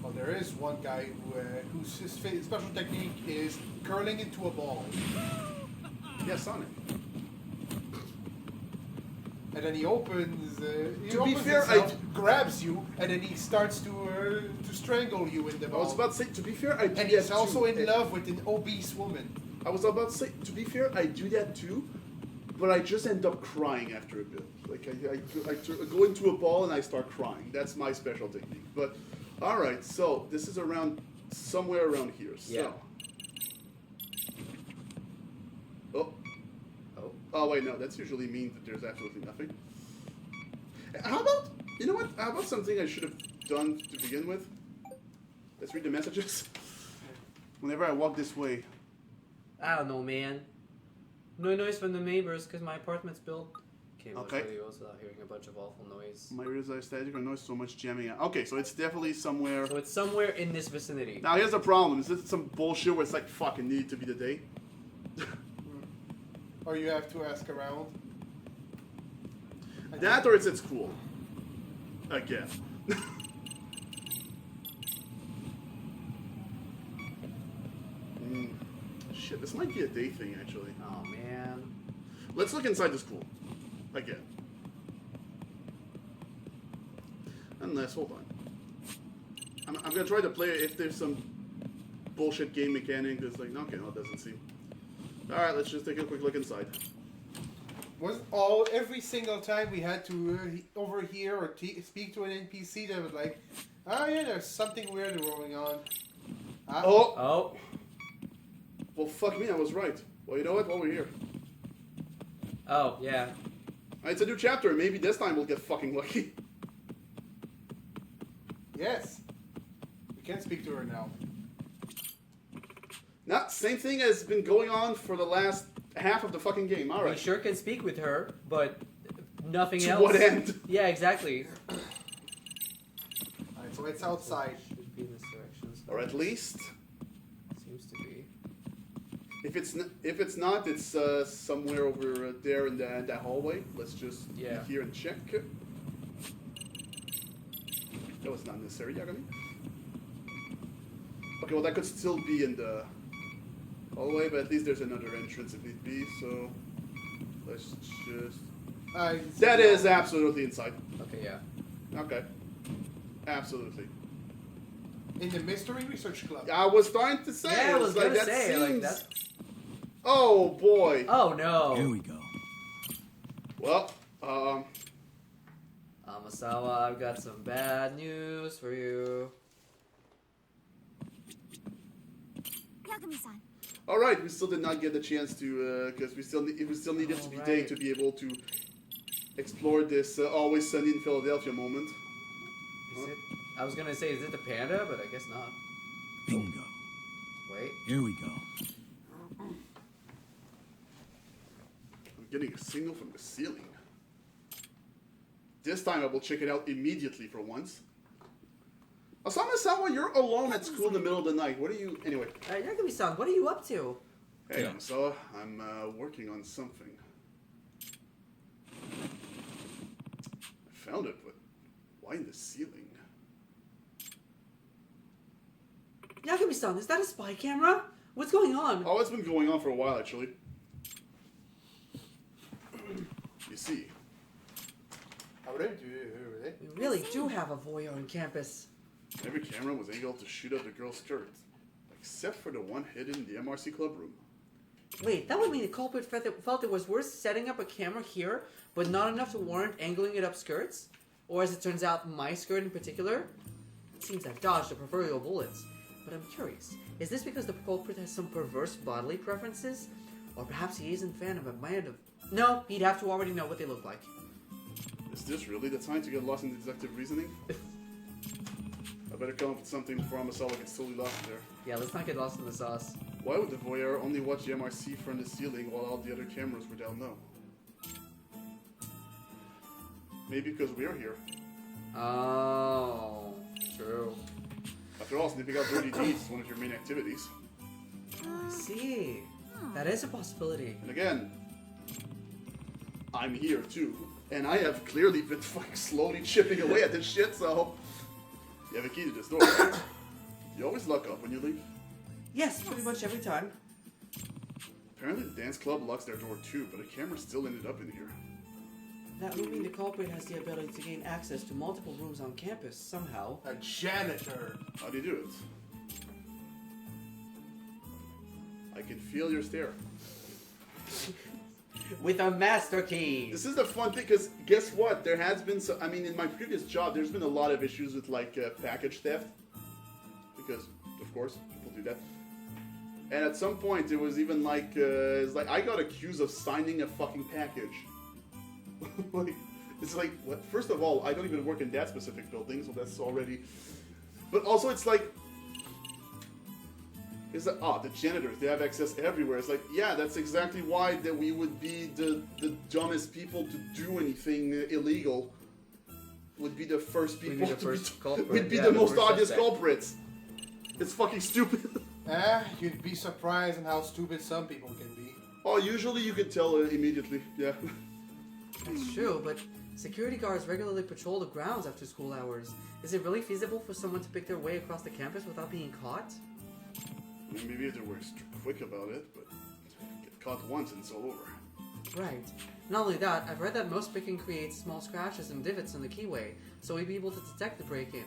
Well, there is one guy whose special technique is curling into a ball. Yeah, Sonic. And then he opens. To be fair, grabs you, and then he starts to strangle you in the ball. I was about to say, to be fair, I do And that he's also too. in love with an obese woman. I was about to say, to be fair, I do that too, but I just end up crying after a bit. Like, I go into a ball and I start crying. That's my special technique. But, alright, so this is around, somewhere around here. So. Yeah. Oh, wait, no, that's usually means that there's absolutely nothing. How about, you know what? How about something I should have done to begin with? Let's read the messages. Whenever I walk this way. I don't know, man. No noise from the neighbors because my apartment's built. Okay, watch videos without hearing a bunch of awful noise. My ears are static or noise so much jamming out. Okay, so it's definitely somewhere. So it's somewhere in this vicinity. Now here's the problem. Is this some bullshit where it's like, fucking need to be the day? Or you have to ask around. That or it's at school. Again. Shit, this might be a day thing, actually. Oh, man. Let's look inside the school. Again. Unless, hold on. I'm gonna try to play it if there's some bullshit game mechanic that's like, okay, no, it doesn't seem. Alright, let's just take a quick look inside. Was every single time we had to overhear or speak to an NPC that was like, oh yeah, there's something weird going on. Oh! Well, fuck me, I was right. Well, you know what? While we're here. Oh, yeah. It's a new chapter, and maybe this time we'll get fucking lucky. Yes. We can speak to her now. Nah, same thing has been going on for the last half of the fucking game. Alright. We sure can speak with her, but nothing To else. what end? Yeah, exactly. Alright, so it's outside. Should be in this direction. Or at least. Seems to be. If it's not, it's somewhere over there in that hallway. Let's just be here and check. That was not necessary, Yagami. Okay, well that could still be in the hallway, but at least there's another entrance if need be, so let's just... that is absolutely inside. Okay, yeah. Okay. Absolutely. In the Mystery Research Club. I was starting to say. Yeah, I was like, gonna that say, seems... like, that's... Oh, boy. Oh, no. Here we go. Well, Amasawa, I've got some bad news for you. Yagami-san. all right, we still did not get the chance to, because we still needed to be day to be able to explore this Always Sunny in Philadelphia moment. Is it? I was gonna say, is it the panda? But I guess not. Bingo. Wait. Here we go. I'm getting a signal from the ceiling. This time I will check it out immediately for once. Asama-sama, you're alone at school in the middle of the night. What are you... Anyway. Yagami-san, what are you up to? Hey, Amasawa, I'm working on something. I found it, but why in the ceiling? Yagami-san, is that a spy camera? What's going on? Oh, it's been going on for a while, actually. You see. We really do have a voyeur on campus. Every camera was able to shoot up the girl's skirt, except for the one hidden in the MRC club room. Wait, that would mean the culprit felt it was worth setting up a camera here, but not enough to warrant angling it up skirts? Or as it turns out, my skirt in particular? It seems I've dodged the proverbial bullets. But I'm curious, is this because the culprit has some perverse bodily preferences? Or perhaps he isn't a fan of a man of... No, he'd have to already know what they look like. Is this really the time to get lost in deductive reasoning? I better come up with something before Amasawa gets totally lost there. Yeah, let's not get lost in the sauce. Why would the voyeur only watch the MRC from the ceiling while all the other cameras were down low? Maybe because we're here. Oh, true. After all, sniffing out dirty deeds is one of your main activities. I see. That is a possibility. And again, I'm here too. And I have clearly been fucking slowly chipping away at this shit, so... You have a key to this door, right? You always lock up when you leave? Yes, pretty much every time. Apparently the dance club locks their door too, but a camera still ended up in here. That would mean the culprit has the ability to gain access to multiple rooms on campus somehow. A janitor. How do you do it? I can feel your stare. With a master key! This is the fun thing, because guess what? There has been so... I mean, in my previous job, there's been a lot of issues with, like, package theft. Because, of course, people do that. And at some point, it was even like... it's like, I got accused of signing a fucking package. Like, it's like, what? First of all, I don't even work in that specific building, so that's already... But also, it's like... It's like, oh, the janitors, they have access everywhere. It's like, yeah, that's exactly why that we would be the dumbest people to do anything illegal. Would be the first people We'd be the first culprit. We'd be Yeah, the the most first obvious suspect. culprits. It's fucking stupid. You'd be surprised at how stupid some people can be. Oh, usually you can tell immediately, yeah. That's true, but security guards regularly patrol the grounds after school hours. Is it really feasible for someone to pick their way across the campus without being caught? Maybe if they were quick about it, but get caught once and it's all over. Right. Not only that, I've read that most picking creates small scratches and divots in the keyway, so we'd be able to detect the break-in.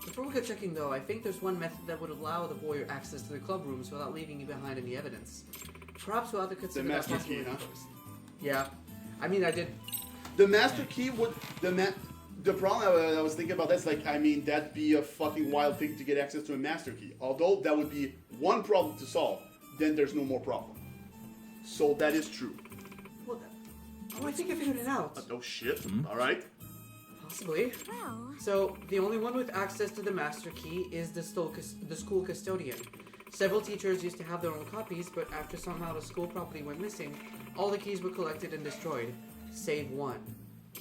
Before we go checking though, I think there's one method that would allow the voyeur access to the club rooms without leaving behind any evidence. Perhaps we'll have to consider that master key, possibility huh? first. Yeah. I mean, I did... The master key would... The problem I was thinking about that's like, I mean, that'd be a fucking wild thing to get access to a master key. Although that would be one problem to solve, then there's no more problem. So that is true. Well, I think I figured it out. Oh shit, alright. Possibly. So, the only one with access to the master key is the school custodian. Several teachers used to have their own copies, but after somehow the school property went missing, all the keys were collected and destroyed, save one.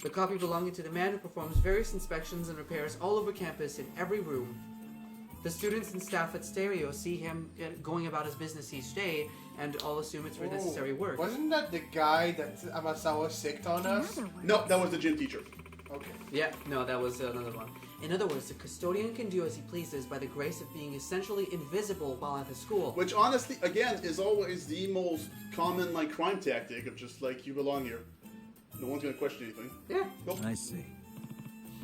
The copy belonging to the man who performs various inspections and repairs all over campus in every room. The students and staff at Stereo see him going about his business each day, and all assume it's for necessary work. Wasn't that the guy that Amasawa sicked on us? No, that was the gym teacher. Okay. Yeah, no, that was another one. In other words, the custodian can do as he pleases by the grace of being essentially invisible while at the school. Which honestly, again, is always the most common like crime tactic of just like, you belong here. No one's gonna question anything. Yeah. Nope. I see.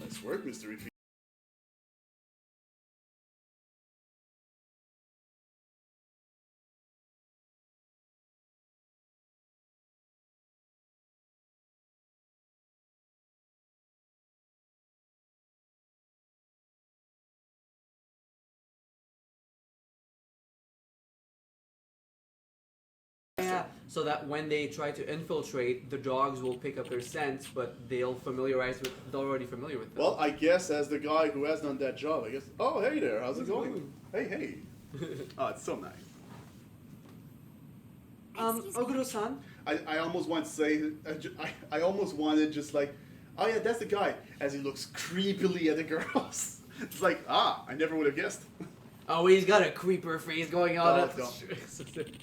Nice work, Mystery Feet. Yeah, so that when they try to infiltrate, the dogs will pick up their scent, but they're already familiar with them. Well, I guess as the guy who has done that job, I guess. Oh, hey there, how's it going? Hey. Oh, it's so nice. Oguro-san? I almost want to say, I almost wanted just like, oh yeah, that's the guy, as he looks creepily at the girls. It's like, I never would have guessed. Oh, he's got a creeper face going on. No.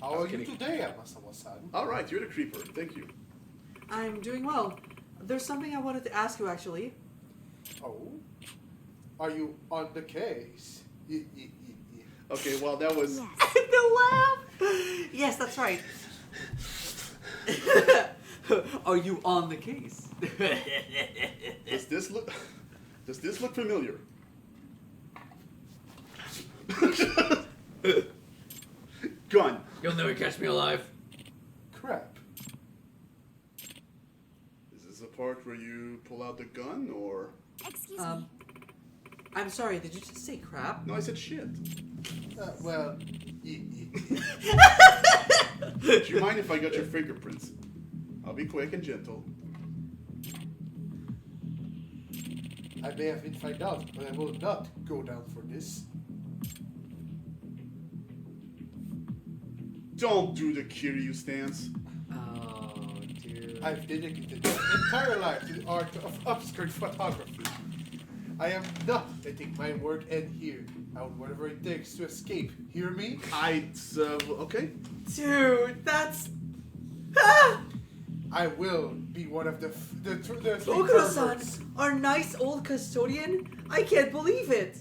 How are you today, Amasawa-san? Alright, you're the creeper, thank you. I'm doing well. There's something I wanted to ask you, actually. Oh? Are you on the case? Okay, well that was... The laugh! Yes, that's right. Are you on the case? Does this look familiar? Gun. You'll never catch me alive. Crap. Is this the part where you pull out the gun, or...? Excuse me. I'm sorry, did you just say crap? No, I said shit. Well... Do you mind if I got your fingerprints? I'll be quick and gentle. I may have been found out, but I will not go down for this. Don't do the Kiryu stance. Oh, dear. I've dedicated my entire life to the art of upskirt photography. I am not letting my work end here. I will whatever it takes to escape. Hear me? Okay. Dude, that's... Ah! I will be one of the three Okura-san, perverts. our nice old custodian? I can't believe it.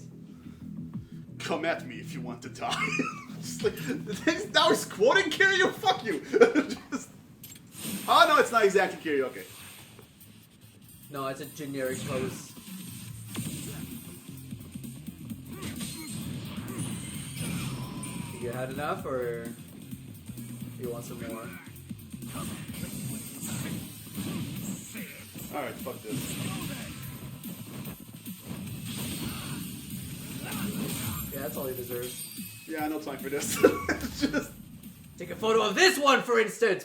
Come at me if you want to die. Just like, now he's quoting Kiryu. Fuck you. Just, oh no, it's not exactly Kiryu. Okay. No, it's a generic pose. You had enough, or you want some more? All right, fuck this. Yeah, that's all he deserves. Yeah, no time for this. Just take a photo of this one, for instance.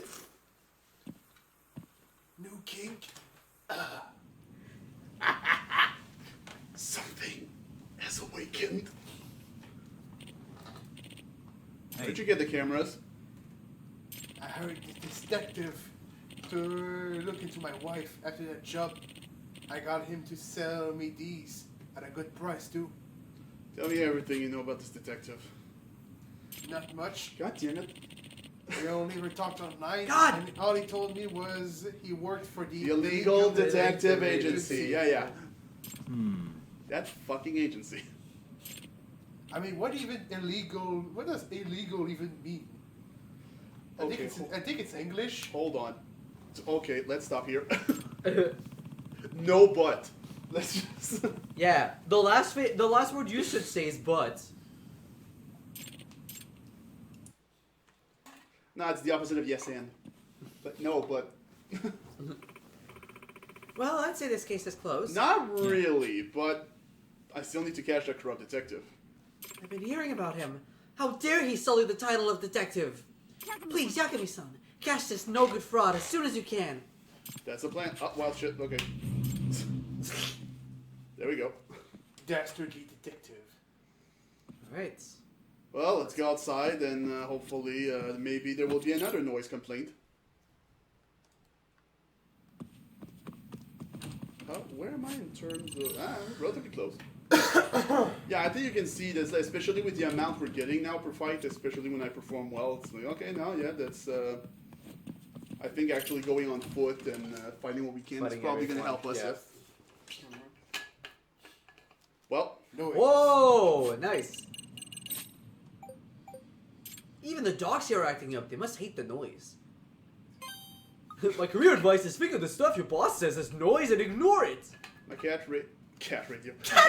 New kink. something has awakened. Hey. Where'd you get the cameras? I hired the detective to look into my wife after that job. I got him to sell me these at a good price too. Tell me everything you know about this detective. Not much. God damn it. We only ever talked online. God! And all he told me was he worked for the Illegal Detective Agency. Yeah. That fucking agency. I mean, what does illegal even mean? I think it's English. Hold on. Okay, let's stop here. No but. Let's just... Yeah, the last word you should say is but. No, it's the opposite of yes and. But no, but... Well, I'd say this case is closed. Not really, but I still need to catch that corrupt detective. I've been hearing about him. How dare he sully the title of detective? Please, Yakami-san, catch this no-good fraud as soon as you can. That's the plan. Oh, wild shit. Okay. There we go. Dastardly detective. Alright. Well, let's go outside and hopefully maybe there will be another noise complaint. Where am I in terms of... relatively close. Yeah, I think you can see this, especially with the amount we're getting now per fight, especially when I perform well. It's like, okay, now, yeah, that's... I think actually going on foot and fighting what we can is probably going to help us. Yeah. Well. Noise. Whoa! Nice. Even the dogs here are acting up. They must hate the noise. My career advice is think of the stuff your boss says as noise and ignore it. My cat radio.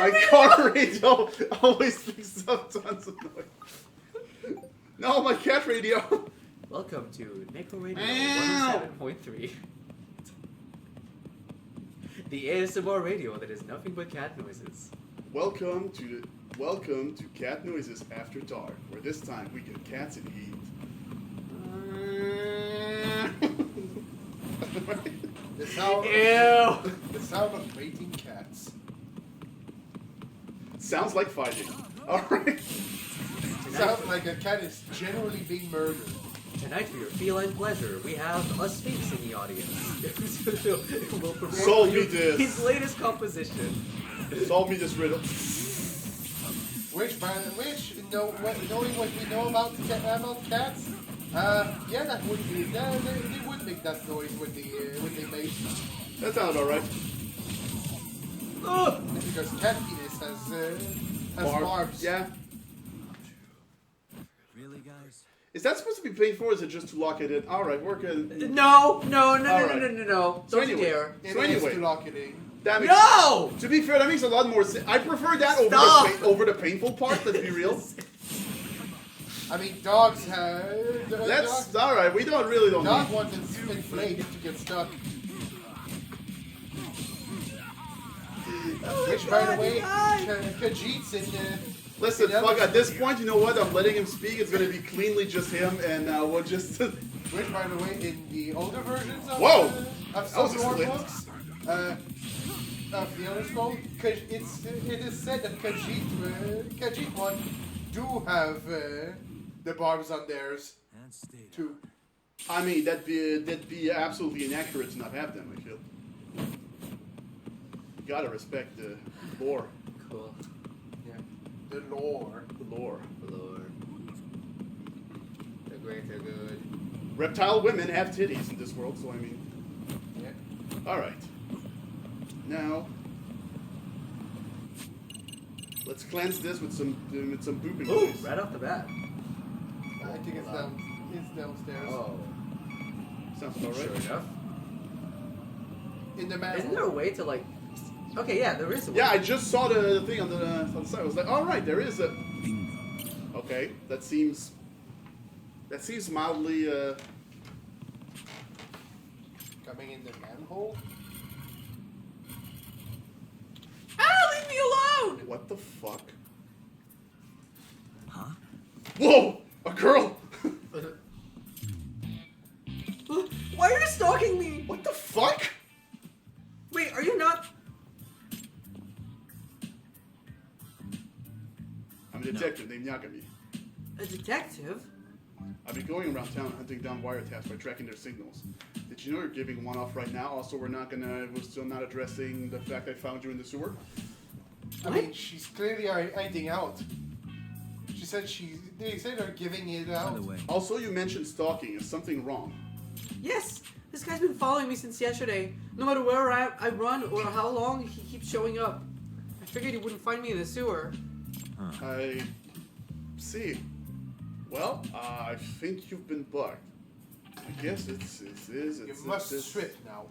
My car radio always picks up tons of noise. No, my cat radio. Welcome to Neko Radio 107.3. The ASMR radio that is nothing but cat noises. Welcome to Cat Noises After Dark, where this time we get cats in heat. The sound. Ew. The sound of mating cats. Sounds like fighting. Alright. Sounds like a cat is generally being murdered. Tonight for your feline pleasure, we have a Sphinx in the audience. We'll perform Solve me you this. his latest composition. Solve me this riddle. Knowing what we know about cats, yeah, that would be. They would make that noise when they mate. That sounds alright. Because cat penis has barbs. Yeah. Really, guys? Is that supposed to be paid for, or is it just to lock it in? Alright, we're good. No. So Don't anyway, dare. It So is anyway. to lock it in. That makes, No! To be fair, that makes a lot more sense. I prefer that over the painful part, let's be real. I mean, dogs have. That's alright, we don't really Dog need. wants to inflate to get stuck. Which, by the way, Khajiit's in. Listen, fuck, at this point, you know what? I'm letting him speak. It's gonna be cleanly just him, and we'll just... Which, by the way, in the older versions of Whoa! Of That was some lore a split. books, of the Elder Scrolls, it is said that Khajiit one do have the barbs on theirs And stay too. I mean, that'd be absolutely inaccurate to not have them, I feel. You gotta respect the lore. Cool. Yeah. The lore. The lore. Lord. They're great, they're good. Reptile women have titties in this world, so I mean... All right. Now, let's cleanse this with some booping Ooh, noise. right off the bat. I think it's down. It's downstairs. Oh, Sounds about right. sure enough. In the manhole. Isn't there a way to like? Okay, yeah, there is a way. Yeah, I just saw the thing on the side. I was like, all right, there is a. Bingo. Okay, that seems mildly. Coming in the manhole? Ah, leave me alone! What the fuck? Huh? Whoa! A girl! Why are you stalking me? What the fuck? Wait, are you not? I'm a detective named Yakami. A detective? I've been going around town hunting down wiretaps by tracking their signals. Did you know you're giving one off right now? Also, we're still not addressing the fact I found you in the sewer. I mean, she's clearly hiding out. She said they said they're giving it By out. the way, Also, you mentioned stalking. Is something wrong? Yes, this guy's been following me since yesterday. No matter where I run or how long, he keeps showing up. I figured he wouldn't find me in the sewer. I see. Well, I think you've been bugged. I guess it's You must strip now.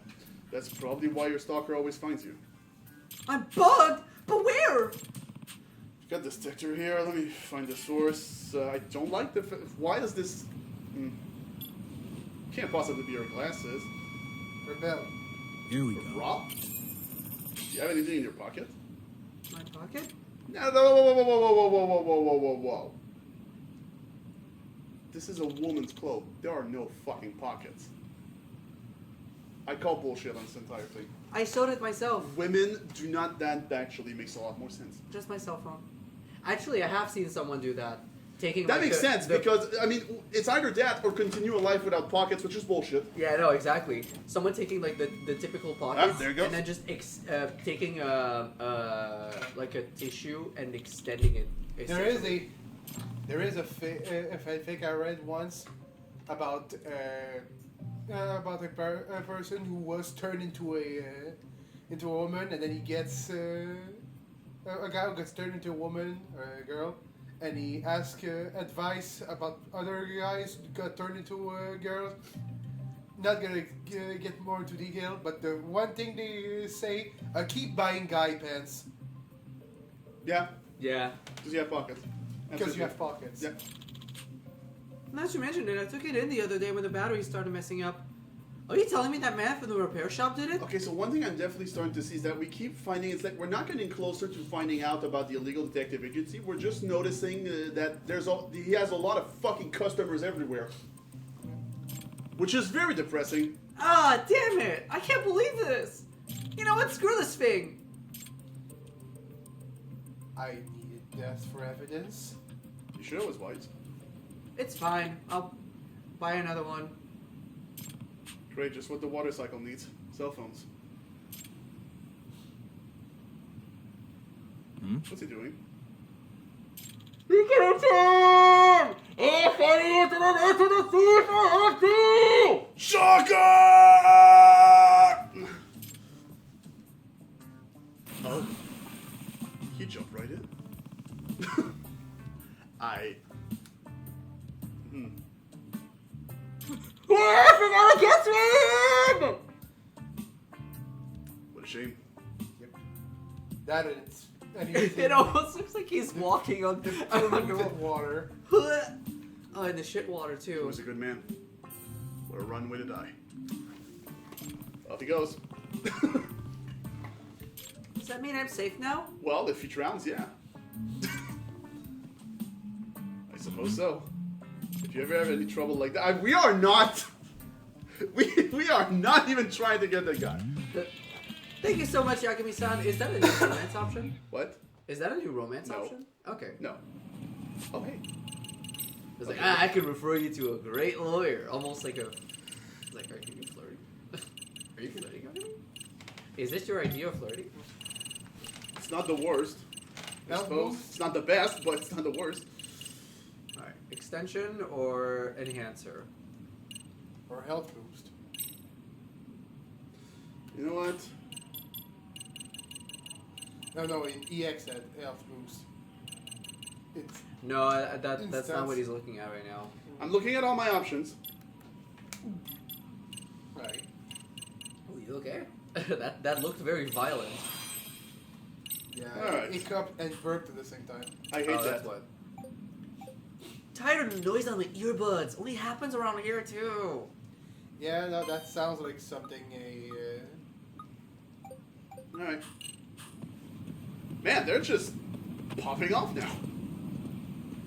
That's probably why your stalker always finds you. I'm bugged, but where? Got this detector here. Let me find the source. I don't like the. Why is this? Can't possibly be your glasses. Rebel. here we go. Rob? Do you have anything in your pocket? My pocket? No, whoa, whoa, whoa, whoa, whoa, whoa, whoa, whoa, whoa, whoa. This is a woman's clothes. There are no fucking pockets. I call bullshit on this entire thing. I sewed it myself. Women do not. That actually makes a lot more sense. Just my cell phone. Actually, I have seen someone do that. Taking That like, makes sense because I mean it's either that or continue a life without pockets, which is bullshit. Yeah, no, exactly. Someone taking like the typical pockets there you go. and then just taking like a tissue and extending it. There is a fanfic I read once about a person who was turned into a woman, and then he gets a guy who gets turned into a woman or a girl, and he asks advice about other guys who got turned into girls. Not gonna get more into detail, but the one thing they say: keep buying guy pants Yeah, Yeah. because you have pockets. because you have pockets. Yeah. Now that you mentioned it, I took it in the other day when the battery started messing up. Are you telling me that man from the repair shop did it? Okay, so one thing I'm definitely starting to see is that we keep finding it's like we're not getting closer to finding out about the illegal detective agency. We're just noticing that he has a lot of fucking customers everywhere, which is very depressing. Ah, damn it! I can't believe this. You know what? Screw this thing. I needed death for evidence. You sure it was white? It's fine. I'll buy another one. Great, just what the water cycle needs. Cell phones. What's he doing? You can't turn! If I need to run to the thief, I have to! Shocker! Oh. He jumped right in. You're gonna get me! What a shame. That is. And he's It almost looks like he's walking on polluted water. Oh, and the shit water He too. was a good man. What a runway to die. Off he goes. Does that mean I'm safe now? Well, if he drowns, yeah. I suppose so. If you ever have any trouble like that, we are not. We are not even trying to get that guy. Thank you so much, Yakami-san. Is that a new romance option? What? Is that a new romance No. option? Okay. No. Oh hey. It's like, I could refer you to a great lawyer. Almost like a... It's like, are you flirting? Are you flirting, Yakami? Is this your idea of flirting? It's not the worst. I No, suppose. no. It's not the best, but it's not the worst. Alright. Extension or enhancer? Or health boost. You know what? No, in EX at health boost. It's No, that's not Instance. what he's looking at right now. I'm looking at all my options. right. Oh, you okay? that looked very violent. Yeah. Alright. Hiccup and burped at the same time. I hate Oh, that. that's what. Tired of the noise on the earbuds. Only happens around here too. Yeah, no, that sounds like something Alright. Man, they're just popping off now.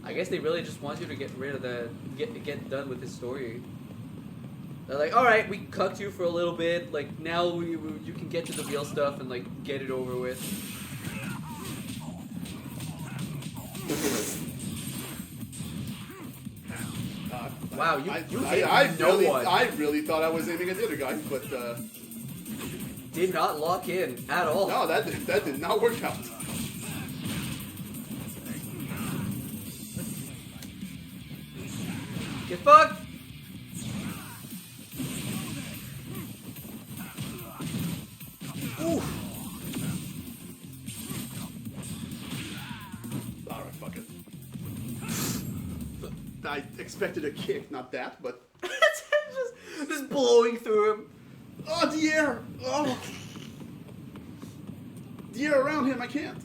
I guess they really just want you to get rid of get done with this story. They're like, all right, we cucked you for a little bit. Like now you can get to the real stuff and like get it over with. Wow, you hit no one. I really thought I was aiming at the other guy, but Did not lock in at all. no, that did not work out. Get fucked! Ooh. Alright, fuck it. I expected a kick, not that, but just blowing through him. oh, the air! Oh, the air around him, I can't.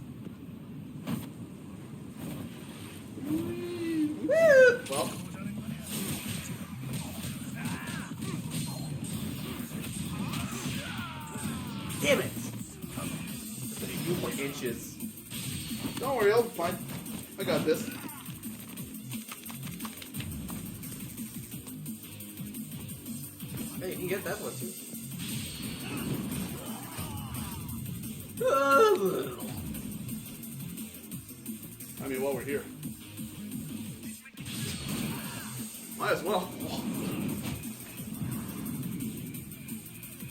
Well, Damn it! Just a few more inches. don't worry, I'll be fine. I got this. Hey, you can get that one too. I mean, while we're here. Might as well.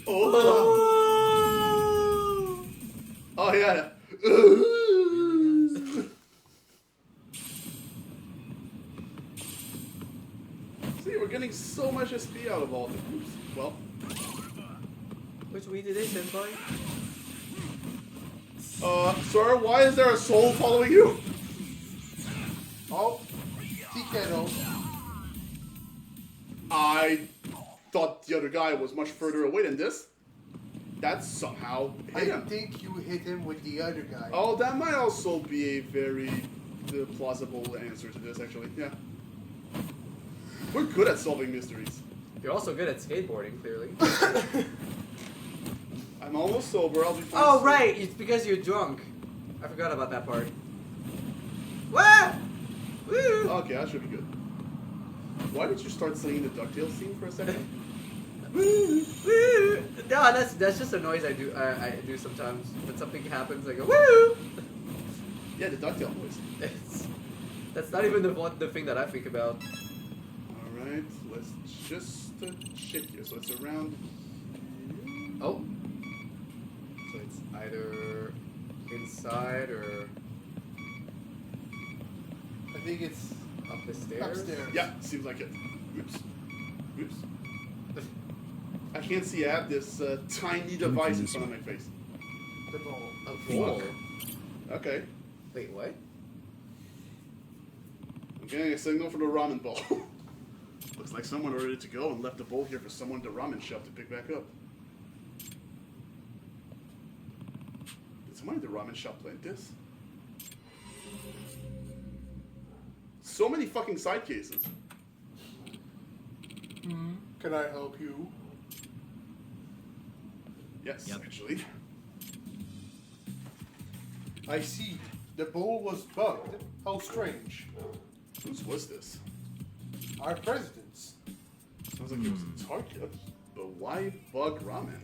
Oh! Oh, yeah. See, we're getting so much SP out of all the groups. Well, Which way did it, Senpai? sir, why is there a soul following you? Oh, T-Kettle. I thought the other guy was much further away than this. That somehow I hit him. think you hit him with the other guy. Oh, that might also be a very plausible answer to this, actually. Yeah. We're good at solving mysteries. You're also good at skateboarding, clearly. I'm almost sober, I'll be fine. Oh, soon. right! It's because you're drunk. I forgot about that part. What? Woo! Okay, that should be good. Why did you start singing the DuckTales theme for a second? Woo! Woo! No, that's just a noise I do sometimes. When something happens, I go woo! Yeah, the DuckTale voice. That's not even the thing that I think about. Alright, let's just check here. So it's around... Oh. So it's either inside or I think it's up the stairs. upstairs. Yeah, seems like it. Oops. Oops. I can't see. I have this tiny device in front of my face. The ball. A bowl. Okay. Wait, what? I'm getting a signal for the ramen bowl. Looks like someone ordered it to go and left the bowl here for someone at the ramen shop to pick back up. Did someone at the ramen shop plant this? So many fucking side cases. Can I help you? Yes, Yep. actually. I see. The bowl was bugged. How strange. Whose was this? Our president's. Sounds like it was a Target, but why bug ramen?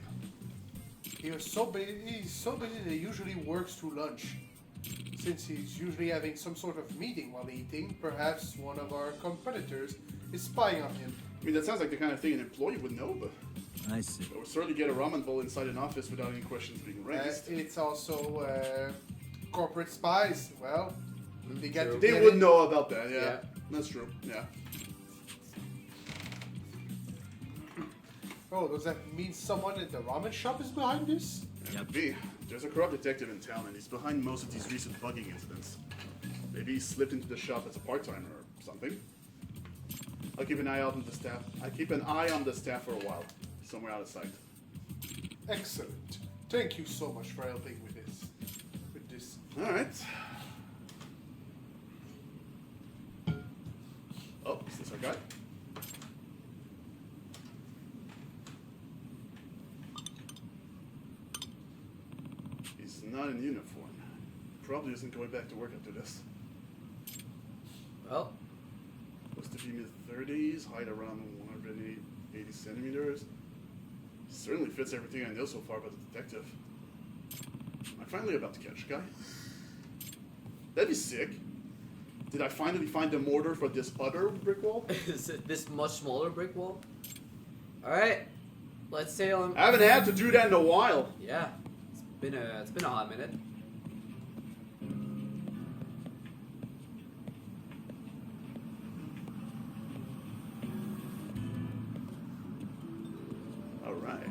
He's so busy that he usually works through lunch. Since he's usually having some sort of meeting while eating, perhaps one of our competitors is spying on him. I mean, that sounds like the kind of thing an employee would know, but I see. I would certainly get a ramen bowl inside an office without any questions being raised. It's also corporate spies. Well, they get to They get would in. know about that, yeah. Yeah. That's true, yeah. Oh, does that mean someone in the ramen shop is behind this? Could be. There's a corrupt detective in town, and he's behind most of these recent bugging incidents. Maybe he slipped into the shop as a part-timer or something. I'll keep an eye out on the staff. I keep an eye on the staff for a while, somewhere out of sight. Excellent. Thank you so much for helping with this. All right. Oh, is this our guy? He's not in uniform. Probably isn't going back to work after this. Well, Looks to be mid-30s, height around 180 centimeters. Certainly fits everything I know so far about the detective. Am I finally about to catch a guy? That'd be sick. Did I finally find the mortar for this other brick wall? is it this much smaller brick wall? Alright. Let's sail him. I haven't had to do that in a while. Yeah. It's been a hot minute. Alright.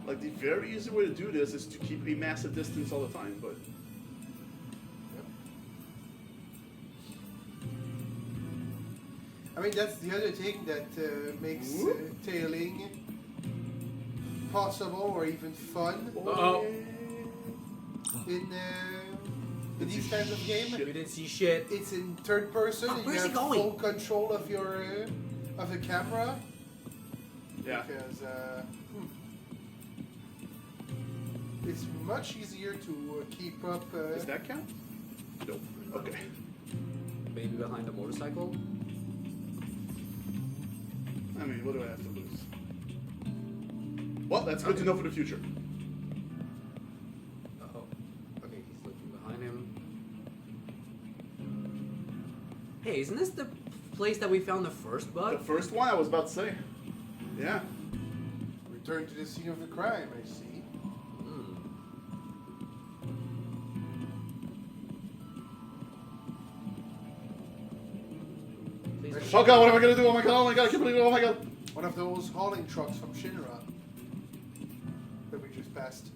Like, the very easy way to do this is to keep a massive distance all the time, but... I mean, that's the other thing that makes tailing possible or even fun Uh-oh. in these kinds of games. We didn't see shit. It's in third person. Oh, And where's you he have going? full control of your of the camera. Yeah. Because it's much easier to keep up. Does that count? Nope. Okay. Maybe behind the motorcycle? I mean, what do I have to lose? Well, that's good to know for the future. Oh. Okay, he's looking behind him. Hey, isn't this the place that we found the first bug? The first one I was about to say. Yeah. Return to the scene of the crime. I see. Please. Oh god, what am I gonna do? Oh my god, I can't believe it, oh my god. One of those hauling trucks from Shinra that we just passed.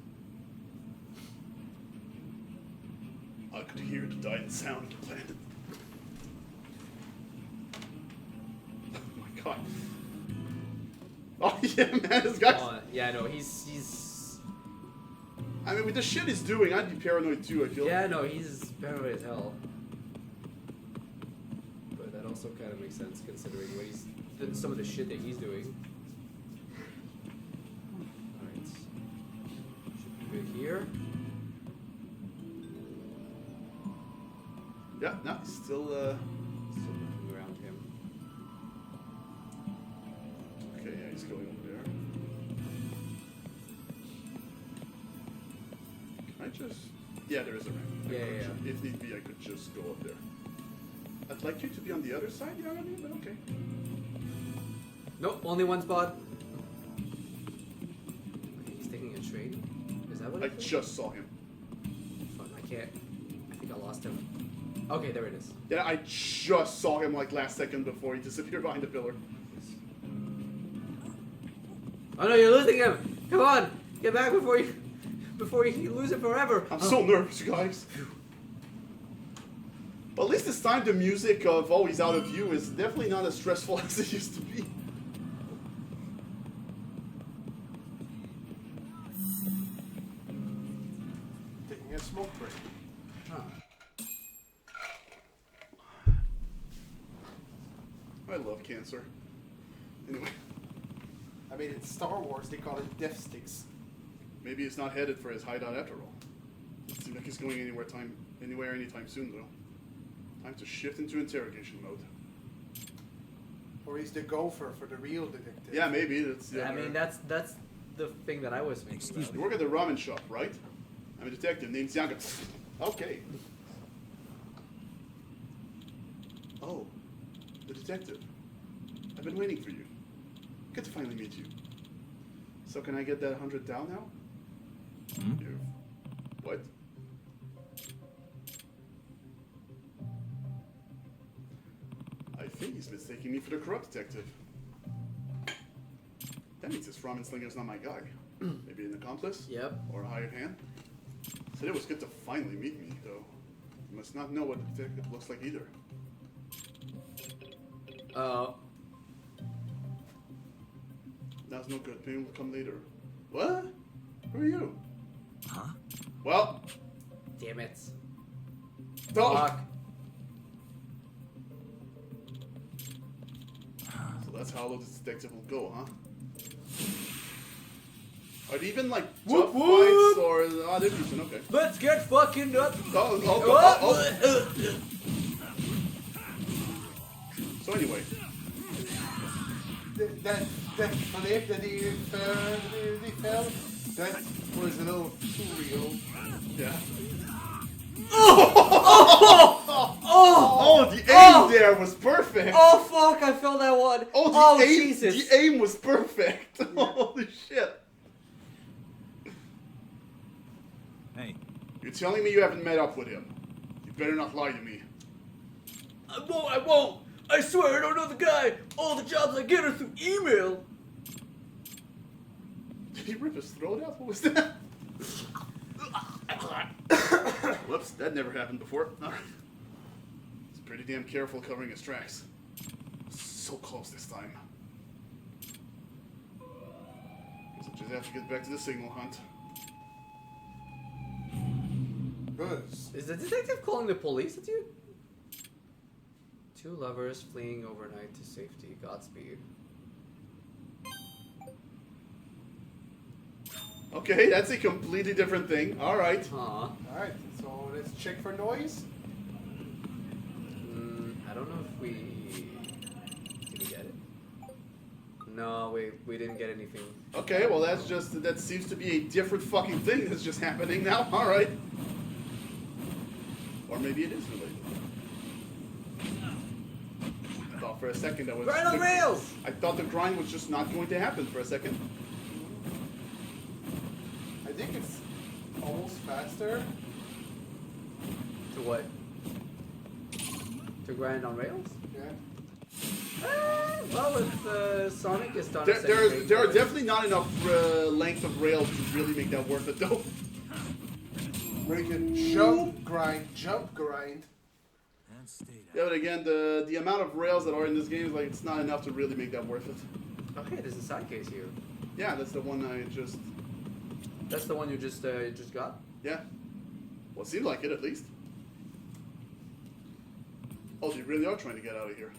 I could hear the dying sound of the planet. Oh my god. Oh yeah, man, this guy. Yeah, no, he's. I mean, with the shit he's doing, I'd be paranoid too, I feel. Yeah, no, he's paranoid as hell. But that also kind of makes sense considering what some of the shit that he's doing. Alright. Should be good here. Yeah, no, he's still looking around him. Okay, yeah, he's going over there. Can I just... Yeah, there is a ramp. Yeah. If need be, I could just go up there. I'd like you to be on the other side, you know what I mean? But okay. Nope, only one spot. He's taking a train? Is that what I it is? just saw him. Fuck, I can't. I think I lost him. Okay, there it is. Yeah, I just saw him like last second before he disappeared behind the pillar. Oh no, you're losing him! Come on! Get back before you lose it forever! I'm so nervous, you guys. But at least this time the music of "Oh, he's out of view" is definitely not as stressful as it used to be. Taking a smoke break. I love cancer. Anyway. I mean, in Star Wars, they call it death sticks. Maybe he's not headed for his hideout after all. Doesn't seem like he's going anywhere anytime soon, though. Time to shift into interrogation mode. Or he's the gopher for the real detective. Yeah, maybe. That's the I other- mean, that's the thing that I was thinking. Excuse about. You work at the ramen shop, right? I'm a detective named Xianga. Okay. Oh, the detective. I've been waiting for you. Good to finally meet you. So can I get that 100 down now? You- What? think he's mistaking me for the corrupt detective. That means this ramen slinger's not my guy. Maybe an accomplice? Yep. Or a hired hand? Said it was good to finally meet me, though. You must not know what the detective looks like either. That's no good. Maybe we'll come later. What? Who are you? Huh? Well. Damn it. Oh. Fuck. So that's how low this detective will go, huh? Are they even like tough fights or they're decent? Okay. Let's get fucking up. So anyway, that flip that he fell, that was a little too real. yeah. Oh, the aim there was perfect. Oh fuck! I felt that one. Oh, the aim, Jesus! The aim was perfect. Holy shit! Hey, You're telling me you haven't met up with him? You better not lie to me. I won't! I swear I don't know the guy! All the jobs I get are through email! Did he rip his throat out? What was that? Whoops, that never happened before. Alright. He's pretty damn careful covering his tracks. So close this time. Guess I'll just have to get back to the signal hunt. Buzz. Is the detective calling the police at you? Two lovers fleeing overnight to safety. Godspeed. Okay, that's a completely different thing. Alright. Huh. Alright, so let's check for noise. I don't know if we... Did we get it? No, we didn't get anything. Okay, well that seems to be a different fucking thing that's just happening now. Alright. Or maybe it is related. I thought for a second that was... Grind on rails! I thought the grind was just not going to happen for a second. I think it's almost faster. To what? To grind on rails? Yeah. Well, if Sonic is done... There are definitely not enough length of rails to really make that worth it, though. Where you can jump grind. Yeah, but again, the amount of rails that are in this game is like it's not enough to really make that worth it. Okay, there's a side case here. Yeah, that's the one I just... That's the one you just got? Yeah. Well, it seemed like it, at least. Oh, they really are trying to get out of here.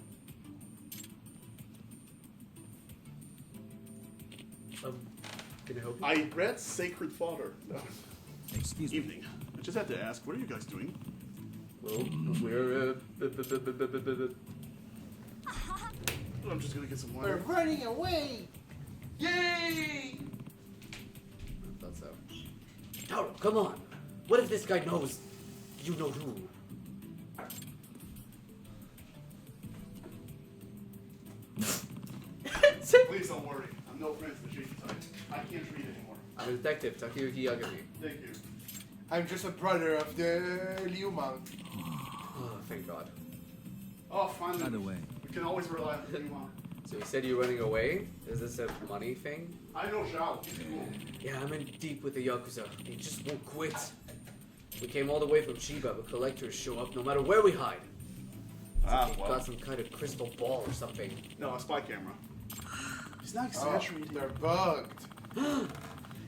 Can I help you? I read Sacred Father. excuse me. Evening. I just had to ask, what are you guys doing? Well, we're... I'm just gonna get some We're water. running away! Yay! I thought so. Taro, come on! What if this guy knows you know who? Please don't worry. I'm no friends to the shaky type. I can't read anymore. I'm a detective, Takayuki Yagami. Thank you. I'm just a brother of the Liu Monk. Oh, thank God. Oh, finally. By the way, We can always rely on the Mom. So you said you're running away? Is this a money thing? I know Zhao. He's cool. Yeah, I'm in deep with the Yakuza. They just won't quit. We came all the way from Chiba, but collectors show up no matter where we hide. Ah, They've well. got some kind of crystal ball or something. No, a spy camera. He's not Oh, exaggerating. they're bugged.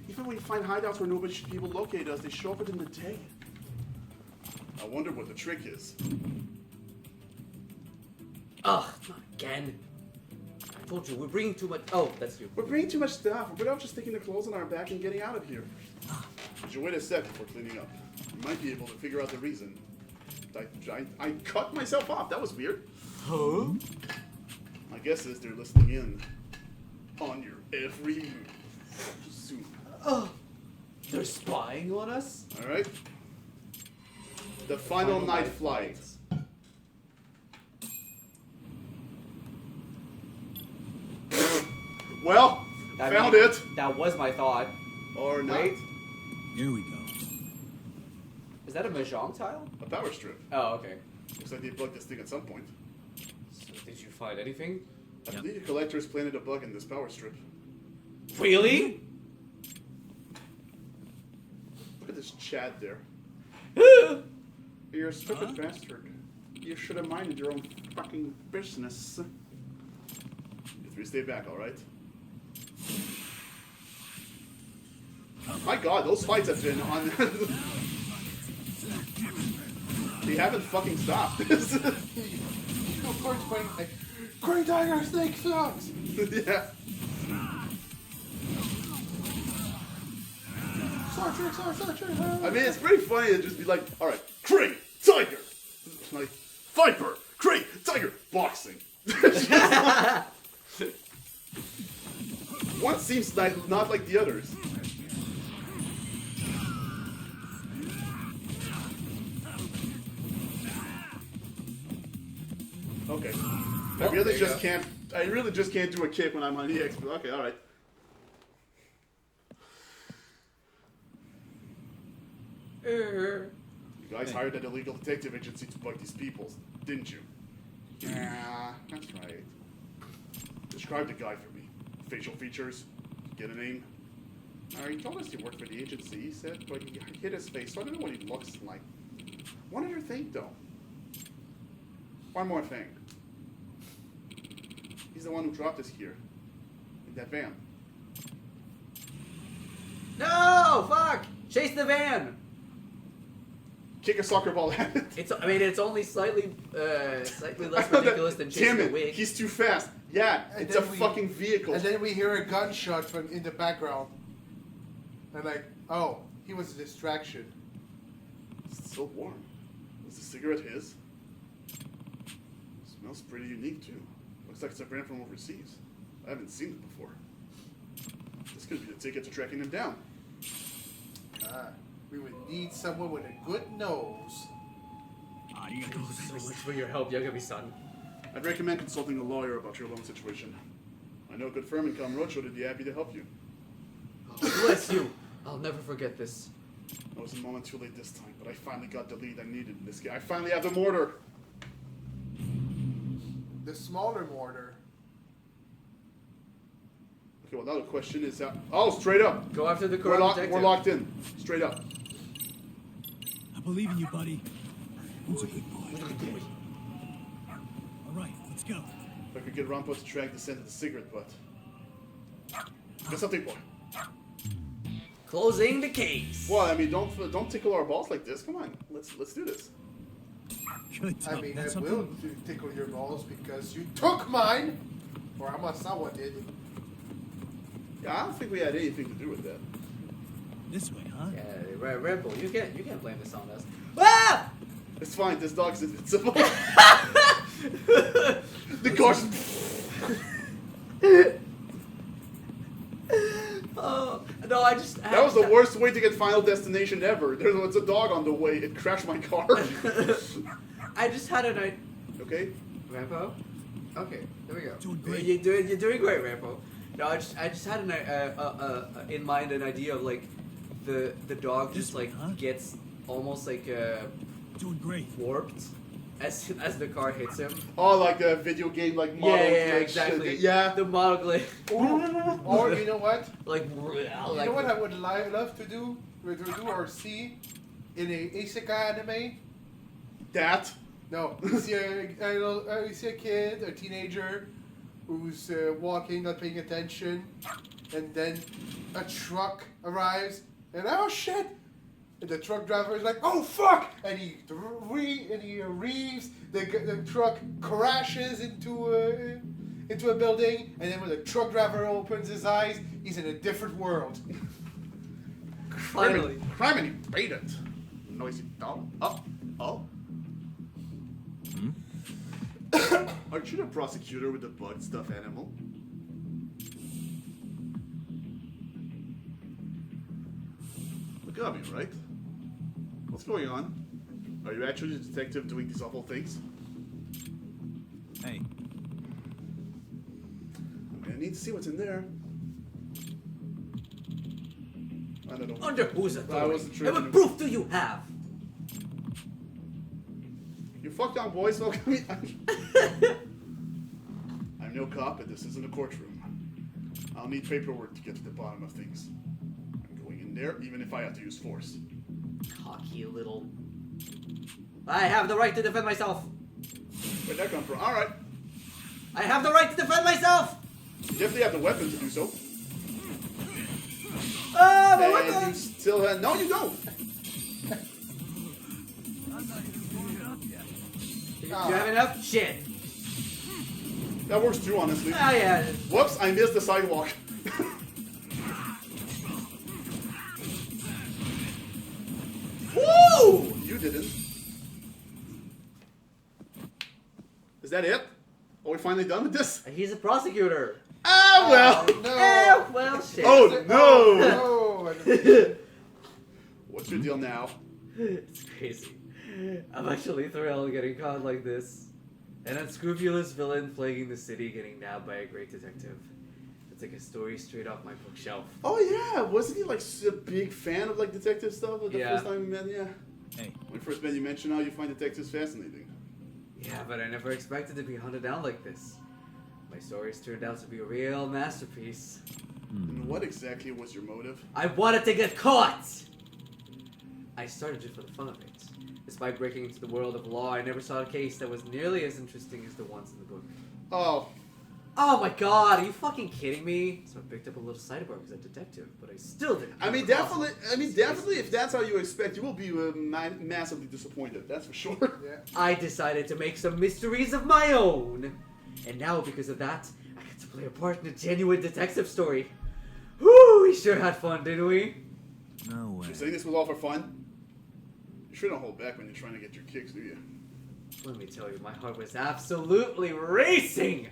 Even when you find hideouts where nobody should people locate us, they show up within the day. I wonder what the trick is. Ugh, not again. I told you, we're bringing too much... Oh, that's you. We're bringing too much stuff. We're better off just taking the clothes on our back and getting out of here. Would you wait a sec before cleaning up? You might be able to figure out the reason. I cut myself off. That was weird. Huh? My guess is they're listening in on your every move. Soon. Oh, they're spying on us? All right. The final night flight. Well, found it. That was my thought. Or not. Wait, here we go. is that a mahjong tile? A power strip. Oh, okay. Looks like they plugged this thing at some point. So Did you find anything? I believe the collectors planted a bug in this power strip. Really? Look at this Chad there. You're a stupid bastard. You should have minded your own fucking business. You three stay back, alright? My god, those fights have been on... They haven't fucking stopped. Of course, playing like, Grey Tiger Snake sucks! Yeah. I mean, it's pretty funny to just be like, alright, Grey Tiger! Like, Viper! Grey Tiger! Boxing! One seems like, not like the others. Okay. I really just can't do a kick when I'm on EX, but okay, alright. You guys hired an illegal detective agency to bug these people, didn't you? Yeah, that's right. Describe the guy for me. Facial features? Get a name? He told us he worked for the agency, he said, but he hid his face, so I don't know what he looks like. One other thing, though. One more thing. He's the one who dropped us here. In that van. No! Fuck! Chase the van! Kick a soccer ball at it. It's only slightly less ridiculous than chasing a wig. He's too fast. Yeah, it's a fucking vehicle. And then we hear a gunshot from in the background. And like, oh, he was a distraction. It's so warm. Was the cigarette his? Smells pretty unique too. Looks like it's a brand from overseas. I haven't seen it before. This could be the ticket to tracking him down. We would need someone with a good nose. So much for your help, Yagami-san. I'd recommend consulting a lawyer about your loan situation. I know a good firm in Kamurocho that'd be happy to help you. Oh, bless you. I'll never forget this. I was a moment too late this time, but I finally got the lead I needed in this guy. I finally have the mortar. The smaller mortar. Okay, well now the question is, oh, straight up. Go after the We're corrupt detective. we're locked in. Straight up. I believe in you, buddy. Who's a good boy? All right, let's go. If I could get Rampo to track the scent of the cigarette butt. Got something, boy. Closing the case. Well, I mean, don't tickle our balls like this. Come on, let's do this. Good. I mean, I will tickle your balls because you took mine! Or Amasawa did. Yeah, I don't think we had anything to do with that. This way, huh? Yeah, Red Bull, you can't blame this on us. Ah! It's fine. This dog's invincible. The car's. Oh no! That was the worst way to get Final Destination ever. There was a dog on the way. It crashed my car. I just had an idea. Okay. Rampo? Okay, there we go. Doing great. You're doing great, Rampo. No, I just had in mind an idea of like the dog just like gets almost like Doing great. warped as the car hits him. Oh, like a video game, like model. Yeah, glitch. exactly. Yeah. The model glitch. Or you know what? Like, You know what I would love to do or see in a isekai anime? That. No, you see a kid, a teenager, who's walking, not paying attention, and then a truck arrives, and oh shit! And the truck driver is like, oh fuck! And he reaves, the truck crashes into a building, and then when the truck driver opens his eyes, he's in a different world. Finally. Criminy, beat it. Noisy dog. Oh. Aren't you the prosecutor with the bug stuffed animal? Look at me, right? What's going on? Are you actually the detective doing these awful things? Hey. I need to see what's in there. I don't know. Under whose I authority? wasn't sure. And what proof do you have? You fuck down boys, welcome me. know, cop, but this isn't a courtroom. I'll need paperwork to get to the bottom of things. I'm going in there, even if I have to use force. Cocky little... I have the right to defend myself! Where'd that come from? Alright. I have the right to defend myself! You definitely have the weapon to do so. Ah, my And weapon! you still have... No, you don't! Do you have enough? Shit. That works too, honestly. Ah, yeah. Whoops, I missed the sidewalk. Woo! You didn't. Is that it? Are we finally done with this? He's a prosecutor. Ah, well! No. Well, shit. Oh, no! No. What's your deal now? It's crazy. I'm actually thrilled getting caught like this. An unscrupulous villain plaguing the city getting nabbed by a great detective. It's like a story straight off my bookshelf. Oh yeah, wasn't he like a big fan of like detective stuff? Like, the Yeah. first time we met, yeah. Hey. When first met, you mentioned how you find detectives fascinating. Yeah, but I never expected to be hunted down like this. My stories turned out to be a real masterpiece. And what exactly was your motive? I wanted to get caught! I started it for the fun of it. Despite breaking into the world of law, I never saw a case that was nearly as interesting as the ones in the book. Oh, Oh my god, are you fucking kidding me? So I picked up a little sidebar as a detective, but I still didn't. I mean, definitely, if that's how you expect, you will be massively disappointed. That's for sure. Yeah. I decided to make some mysteries of my own. And now, because of that, I get to play a part in a genuine detective story. Whew, we sure had fun, didn't we? No way. You're saying this was all for fun? You shouldn't hold back when you're trying to get your kicks, do you? Let me tell you, my heart was absolutely racing.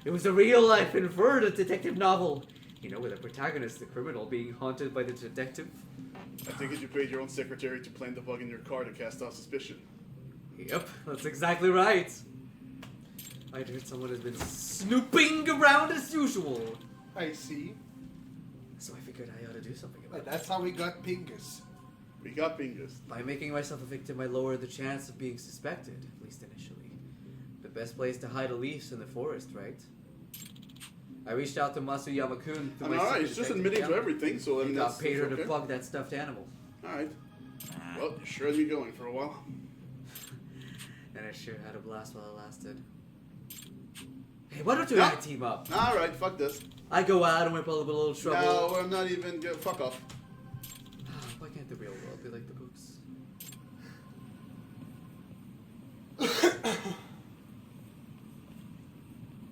It was a real-life inverted detective novel. You know, with the protagonist, the criminal, being haunted by the detective. I think you paid your own secretary to plant the bug in your car to cast off suspicion. Yep, that's exactly right. I heard someone has been snooping around as usual. I see. So I figured I ought to do something about But it. that's how we got Pingus. We got Bingus. By making myself a victim, I lower the chance of being suspected, at least initially. The best place to hide a leaf's in the forest, right? I reached out to Masu Yamakun. I mean, alright, he's just admitting to everything, so I He mean, got that's paid her okay. to plug that stuffed animal. Alright. Well, you sure had me going for a while. And I sure had a blast while it lasted. Hey, why don't you No. and I team up? Alright, fuck this. I go out and whip up a little trouble. No, I'm not even good. Fuck off. Why can't the real world be like the books?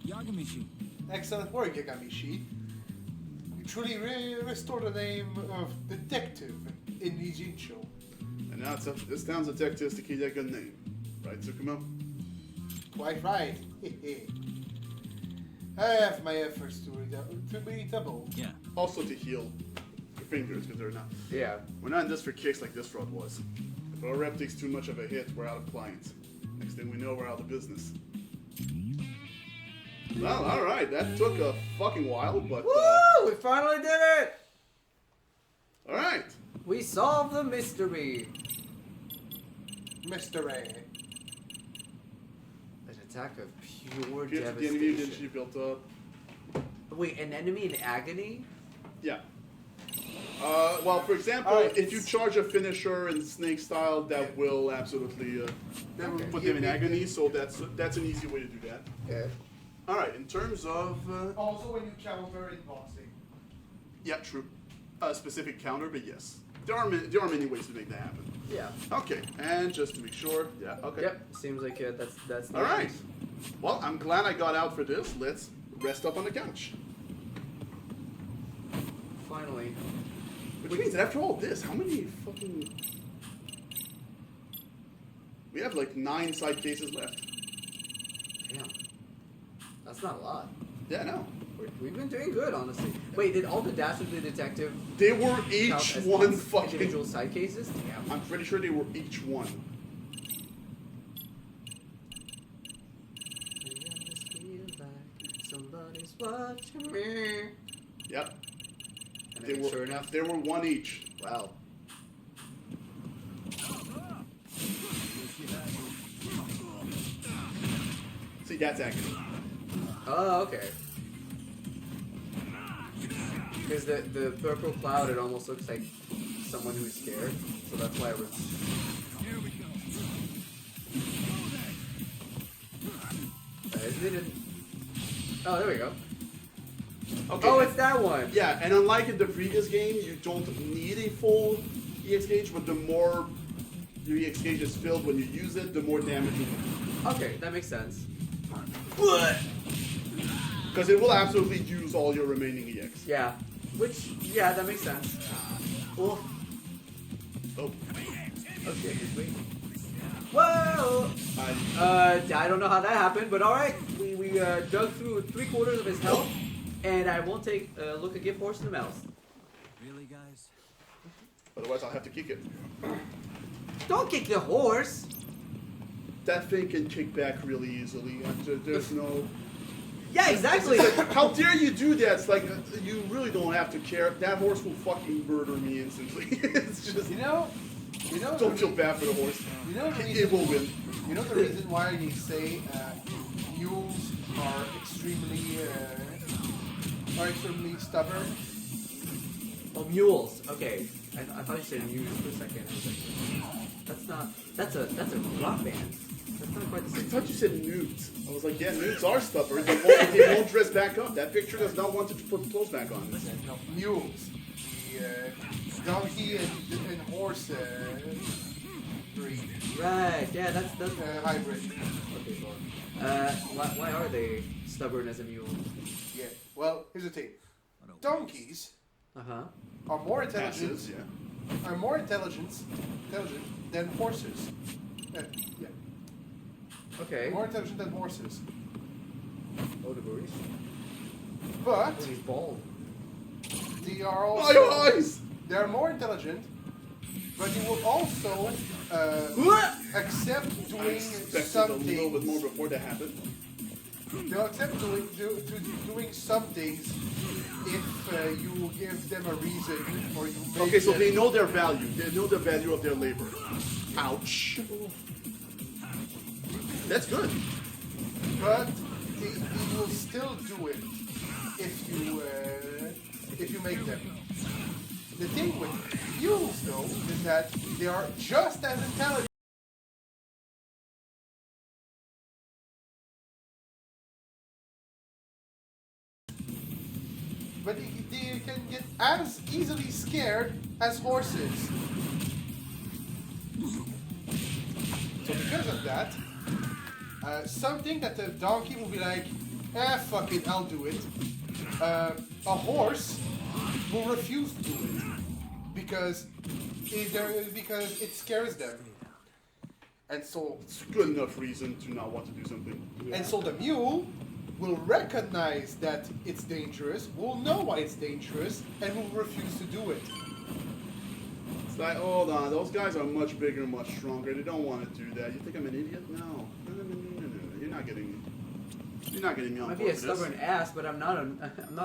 Yagamishi. Excellent work, Yagamishi. You truly restored the name of detective in Nijincho. And now it's up to this town's detectives to keep that good name. Right, Tsukumo? Quite right. I have my efforts to be double. Yeah. Also to heal your fingers, because they're not. Yeah. We're not in this for kicks like this fraud was. If our rep takes too much of a hit, we're out of clients. Next thing we know, we're out of business. Well, alright, that took a fucking while, but. Woo! We finally did it! Alright. We solved the mystery. Mr. A. An attack of pure Here's the enemy devastation. that she built up. Wait, an enemy in agony? Yeah. Well, for example, Alright, if you it's- charge a finisher in snake style, that will absolutely That will put give them in me agony. So that's an easy way to do that. Yeah. All right. In terms of Also, when you counter in boxing. yeah, true. A specific counter, but yes, there are many ways to make that happen. Yeah. Okay, and just to make sure, yeah, okay. Yep. Seems like that's. The All right. end. Well, I'm glad I got out for this. Let's rest up on the couch. Finally. Which means that after all this, how many fucking... We have like 9 side cases left. Damn. That's not a lot. Yeah, no. We've been doing good, honestly. Wait, did all the Dastardly Detective They were count each as one individual fucking... side cases? Damn. I'm pretty sure they were each one. I just feel like somebody's watching me. Yep. And They then were, sure enough, they were one each. wow. See, that's agony. Oh, okay. Because the purple cloud, it almost looks like someone who's scared, so that's why I was. Here we go. Isn't it? Oh, there we go. Okay. Oh, it's that one. Yeah, and unlike in the previous game, you don't need a full EX gauge, but the more your EX gauge is filled when you use it, the more damage you do. Okay, that makes sense. Because it will absolutely use all your remaining EX. Yeah. Which, yeah, that makes sense. Oh. Okay, wait. Whoa! I don't know how that happened, but alright. We dug through 3/4 of his health, and I won't take a look at give horse in the mouth. Really, guys? Otherwise, I'll have to kick it. Don't kick the horse! That thing can kick back really easily. There's no... Yeah, exactly! It's like, how dare you do that? It's like, you really don't have to care. That horse will fucking murder me instantly. It's just... You know, don't feel bad for the horse. You know the It will win. You know the reason why they say mules are extremely stubborn? Oh, mules. Okay. I thought you said mules for a second. I was like, that's not... That's a rock band. That's not quite the I same. thought you said newts. I was like, yeah, newts are stubborn. They won't dress back up. That picture does not want to put clothes back on. Mules. The donkey and horse breed. Right, yeah, that's hybrid. Okay, so, why are they stubborn as a mule? Yeah. Well, here's the thing. Donkeys Uh-huh. are more intelligent. Asses, yeah. Are more intelligent than horses. Yeah. Okay. More intelligent than horses. Oh, the buoys. But Oh, he's bald. they are My also eyes! they are more intelligent, but they will also accept doing Expected some a little bit more things. before that happened. They'll accept doing some things if you give them a reason or you make Okay, so them. they know their value. They know the value of their labor. Ouch. That's good. But they will still do it if you make them. The thing with mules, though, is that they are just as intelligent. But they can get as easily scared as horses. So because of that, something that a donkey will be like, fuck it, I'll do it. A horse will refuse to do it because it scares them. And so, It's good enough reason to not want to do something. and so the mule will recognize that it's dangerous, will know why it's dangerous, and will refuse to do it. It's like, hold on, those guys are much bigger and much stronger. They don't want to do that. You think I'm an idiot? No. You're not getting me. You're not getting me on Might board be a for this. stubborn ass, but I'm not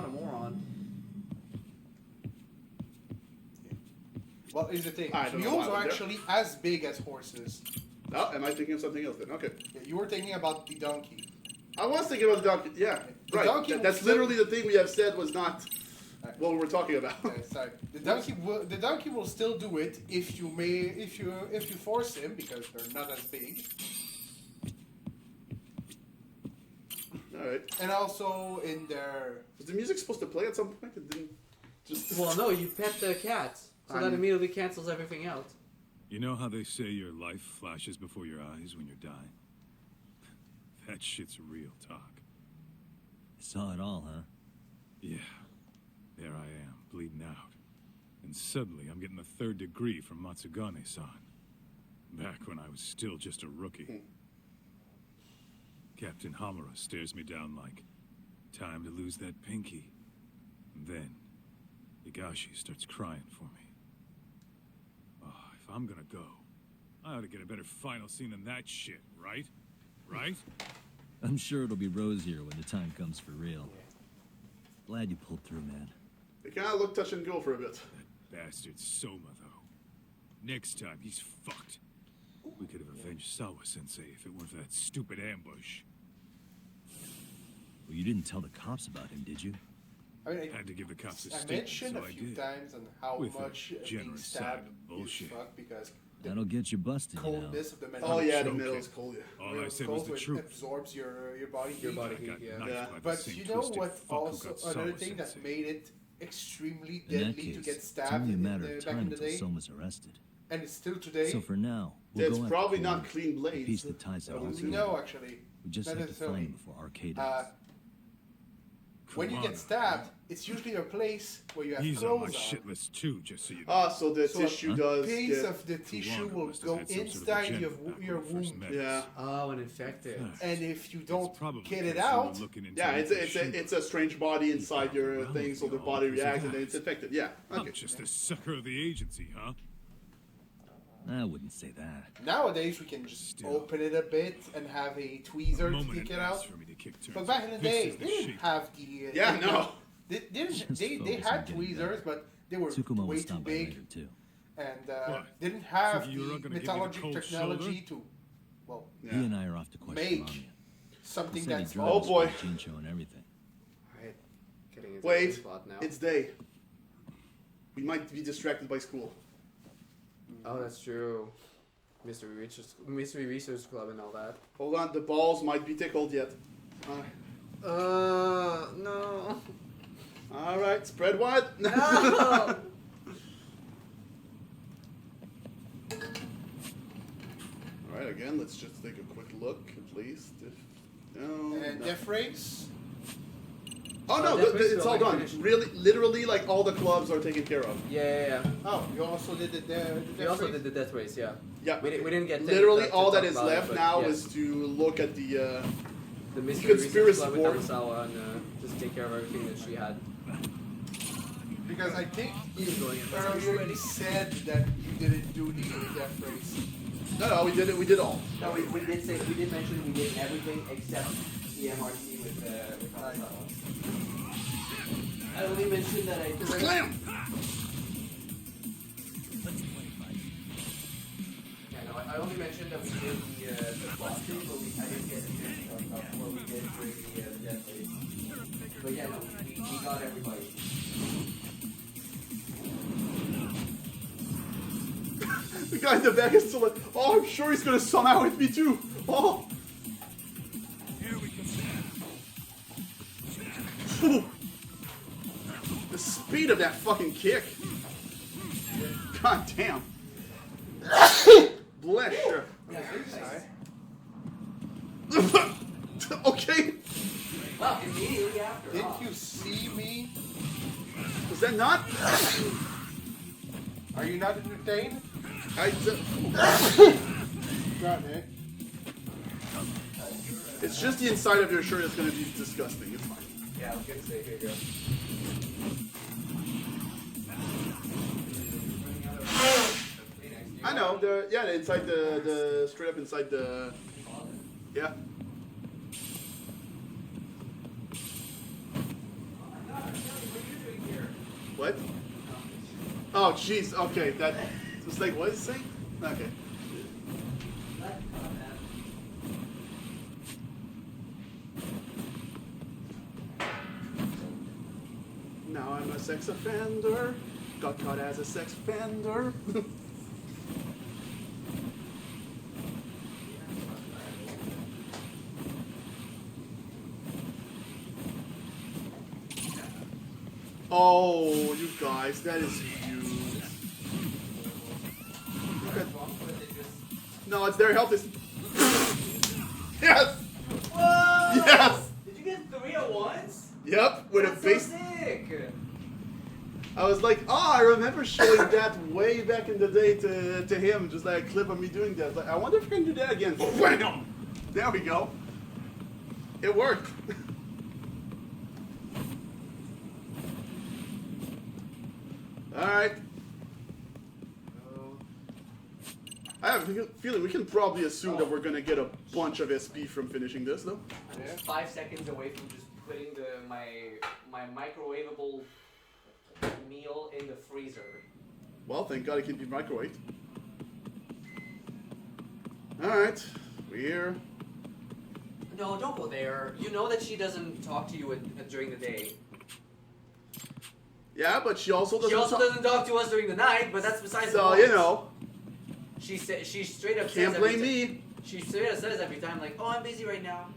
a moron. Well, here's the thing. I don't know Mules why are they're- actually as big as horses. Oh, am I thinking of something else then? Okay. Yeah, you were thinking about the donkey. I was thinking about the donkey. Yeah, The right. donkey That's will literally the thing we have said was not what we were talking about. Sorry. The donkey will still do it if you force him because they're not as big. All right. And also in their Was the music supposed to play at some point? It didn't. Just. Well, no, you pet the cat, so that immediately cancels everything out. You know how they say your life flashes before your eyes when you're dying? That shit's real talk. Saw it all, huh? Yeah. There I am, bleeding out. And suddenly I'm getting the 3rd degree from Matsugane-san. Back when I was still just a rookie. Captain Hamura stares me down like, time to lose that pinky. And then, Higashi starts crying for me. Oh, if I'm gonna go, I ought to get a better final scene than that shit, right? Right? I'm sure it'll be rosier when the time comes for real. Glad you pulled through, man. They kind of look touch and go for a bit. That bastard Soma, though. Next time, he's fucked. We could have avenged Sawa-sensei if it weren't for that stupid ambush. Well, you didn't tell the cops about him, did you? I mean, Had to give the cops a I statement, mentioned so a I few did. times on how With a much being generous side stabbed of bullshit. is fucked because the That'll get you busted, you know. coldness of the metal. Oh yeah, the joking. middle is cold. Yeah. All I said was the Cold, truth. absorbs your body Your heat. body I heat, got yeah. knifed Yeah. by the But same you know twisted what? fuck who Also, got another Soma thing that sensei. made it extremely In that deadly to case, get it's stabbed only a in matter the, of back time in the until day, Soma's arrested. and it's still today. So for now, we'll That's go after probably Kuwana, not clean the blades. piece that ties it all together. No, actually, We just not have to find necessarily. him before Arcade Uh, ends. when you get Kuwana. stabbed, it's usually a place where you have He's on my clothes on. shit list too, just so you know. Ah, so the So tissue a does piece get... of the tissue Kuwana will must have go had some sort of inside agenda your, back when your we first womb, met. Yeah. Oh, an infected. and if you don't Probably get it because you were out, looking into Yeah, me it's for it's a strange body inside your Around thing, with so the you all body because of reacts and then that. it's infected. Yeah. I'm Okay. just a sucker of the agency, huh? I wouldn't say that. nowadays we can just Still. open it a bit and have a tweezer to Moment take it it out. lasts for me to kick turns. But back in the This day, is the they didn't shape. have the. Yeah, no. They didn't. Just They focus had on getting tweezers, better. but they were Tsukuma will way too stop by later, big too. and What? didn't have Think you're the not gonna give me the metallurgic cold technology shoulder? to, well, He Yeah. and I are off to question make Ramya. He something said he that's drove Oh, us boy. for the Jincho and everything. Alright. Getting into the Wait, spot now. it's day. We might be distracted by school. Oh, that's true. Mystery Research Club and all that. Hold on, the balls might be tickled yet. No. All right, spread wide. No! All right, again, let's just take a quick look, at least. No, and no. death race. Oh no, Death Race it's all is done. finished. Really, literally, like all the clubs are taken care of. Yeah. Oh, you also did the We death also race? did the death race, yeah. Yeah. We didn't get Literally, to all that talk is about it, left but now yeah. is to look at the. The Mystery Research conspiracy Club with board. Arisawa and just take care of everything that she had. Because I think Going in. earlier you said that you didn't do the death race. No, we did it. We did all. No, we did mention we did everything except the MRT with Arisawa. I only mentioned that Slam! Yeah, no, I only mentioned that we did the boss thing, but I didn't get to talk about what we did during the death race. But yeah, no, we got everybody. The guy in the back is still like, oh, I'm sure he's gonna somehow hit me too. Oh. The speed of that fucking kick. God damn. Bless you. Okay. Well, immediately after. Didn't you see me? Was that not? Are you not entertained? God, eh? It's just the inside of your shirt that's gonna be disgusting. It's fine. Yeah, I was gonna say, here you go. I know. The inside the straight up inside the. Yeah. What? Oh, jeez. Okay, that was like, what is it saying? Okay. Now I'm a sex offender. Got caught as a sex offender. Oh, you guys, that is huge. No, it's their health is. Yes! Whoa! Yes! Did you get 3 at once? Yep, with That's a base. so sick! I was like, oh, I remember showing that way back in the day to him, just like a clip of me doing that. Like, I wonder if I can do that again. Bam! There we go. It worked. Alright. I have a feeling we can probably assume that we're gonna get a bunch of SP from finishing this, though. I'm just 5 seconds away from just putting my microwavable meal in the freezer. Well, thank God it can be microwaved. Alright. We're here. No, don't go there. You know that she doesn't talk to you during the day. Yeah, but she also doesn't. She also doesn't talk to us during the night, but that's besides the So point. you know. She straight up Can't says blame me. She straight up says every time, like, "Oh, I'm busy right now."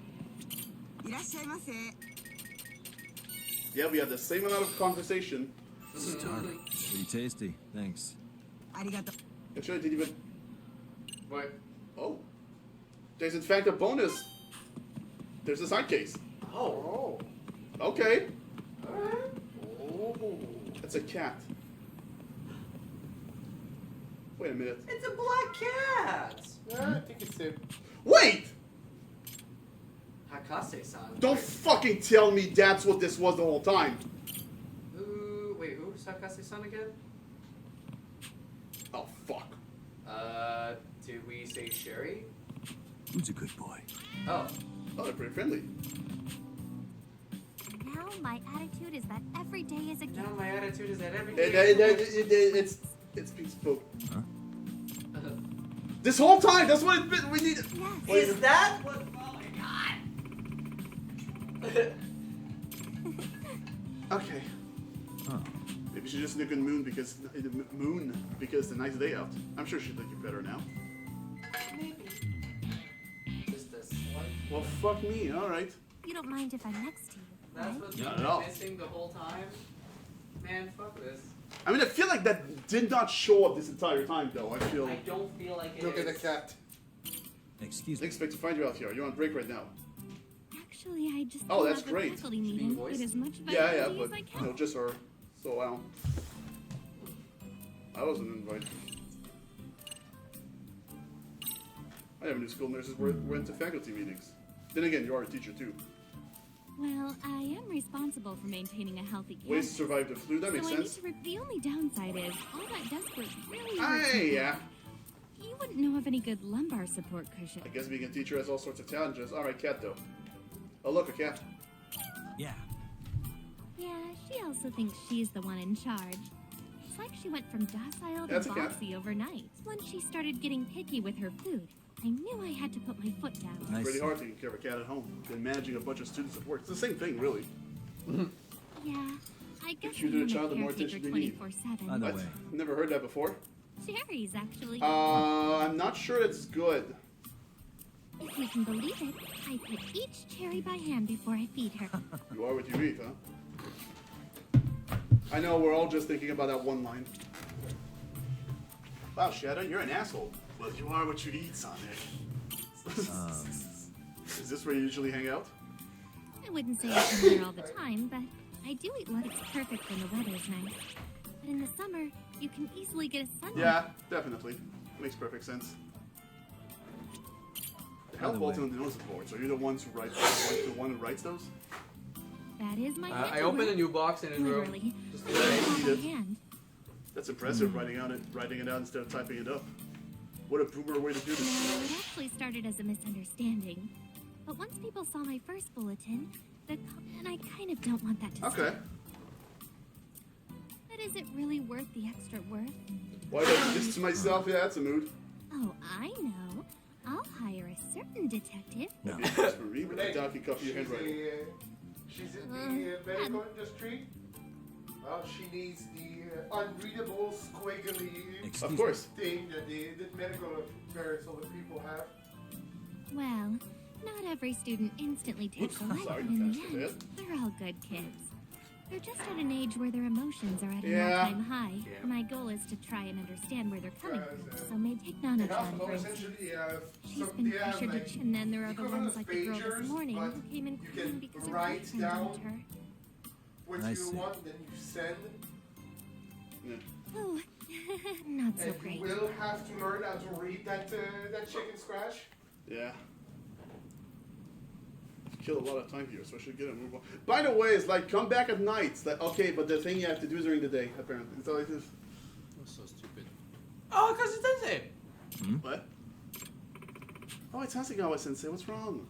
Yeah, we had the same amount of conversation. Pretty tasty. Thanks. Actually, I didn't even. What? Oh. There's in fact a bonus. There's a side case. Oh. Okay. Alright. Oh. That's a cat. Wait a minute. It's a black cat. Yeah, I think it's him. Wait! Hakase-san. Don't fucking tell me that's what this was the whole time. Wait, who's Hakase-san again? Oh, fuck. Did we say Sherry? Who's a good boy? Oh. Oh, they're pretty friendly. Now my attitude is that every day is a gift. Now my attitude is that every day It's being spoken. Huh? This whole time, that's what it's been. We need. Is that what? Oh my god. Okay. Huh. Maybe she's just in a good because the nice day out. I'm sure she'd like you better now. Maybe. Just a slight. Well, fuck me. All right. You don't mind if I'm next to you, That's right? what's Not been at all. missing the whole time. Man, fuck this. I mean, I feel like that did not show up this entire time, though. I feel. I don't feel like it Look at the is. cat. Excuse I me. expect to find you out here. You're on break right now. Actually, I just Oh, came that's out of great. a faculty meeting voice? with as much Yeah, vitality but as I you can. know, just her. So I wasn't invited. I never knew school nurses were into faculty meetings. Then again, you are a teacher too. Well, I am responsible for maintaining a healthy campus. Ways to survive the flu. That makes so sense. the only downside is all that desk work really hurts. Hey, yeah. You wouldn't know of any good lumbar support cushion. I guess being a teacher has all sorts of challenges. All right, cat though. Oh look, a cat. Yeah. Yeah, she also thinks she's the one in charge. It's like she went from docile to That's a cat. bossy overnight. Once she started getting picky with her food, I knew I had to put my foot down. Nice. Pretty hard taking care of a cat at home than managing a bunch of students at work. It's the same thing, really. Yeah, I guess you do I'm the child, the more caretaker attention they need. 24/7. By the What? way. Never heard that before. Cherries, actually. I'm not sure it's good. If you can believe it, I pick each cherry by hand before I feed her. You are what you eat, huh? I know we're all just thinking about that one line. Wow, Shadow, you're an asshole. Well, you are what you eat, Sonic. Is this where you usually hang out? I wouldn't say I come here all the time, but I do eat what it's perfect when the weather's nice. But in the summer, you can easily get a sunburn. Yeah, definitely. Makes perfect sense. The health By the bulletin way. on the notice boards. Are you the ones who write the one who writes those? That is my I handiwork. opened a new box in his room. Literally. Just All today. by hand. That's impressive, writing it out instead of typing it up. What a boomer way to do No, this. it actually started as a misunderstanding. But once people saw my first bulletin, and I kind of don't want that to Okay. stop. But is it really worth the extra work? Why did I do this to myself? Yeah, that's a mood. Oh, I know. I'll hire a certain detective. No. Maybe it's for me, but I doubt you copy your She's handwriting. she's in the medical industry. Well, she needs the unreadable, squiggly Excuse Of me. course. thing that the medical parents or the people have. Well, not every student instantly takes Oops, a light, sorry, but in the that's end, it. they're all good kids. They're just at an age where their emotions are at an Yeah. all-time high. Yeah. My goal is to try and understand where they're coming Because, from. So maybe take The Nana-chan, hospital for instance. essentially have She's some, been they have pressured like to and then there are the equivalent ones of like the girl pagers, this morning but who came in you crying can because her write boyfriend down dumped her. what I you see. want, then you send. Yeah. Oh, not so And you great. will have to learn how to read that chicken scratch. Yeah. Kill a lot of time here, so I should get a move on. By the way, it's like come back at night. It's like okay, but the thing you have to do is during the day, apparently. It's always this. That's so stupid. Oh, because it's Sensei. What? Oh, it's Hasegawa Sensei. What's wrong?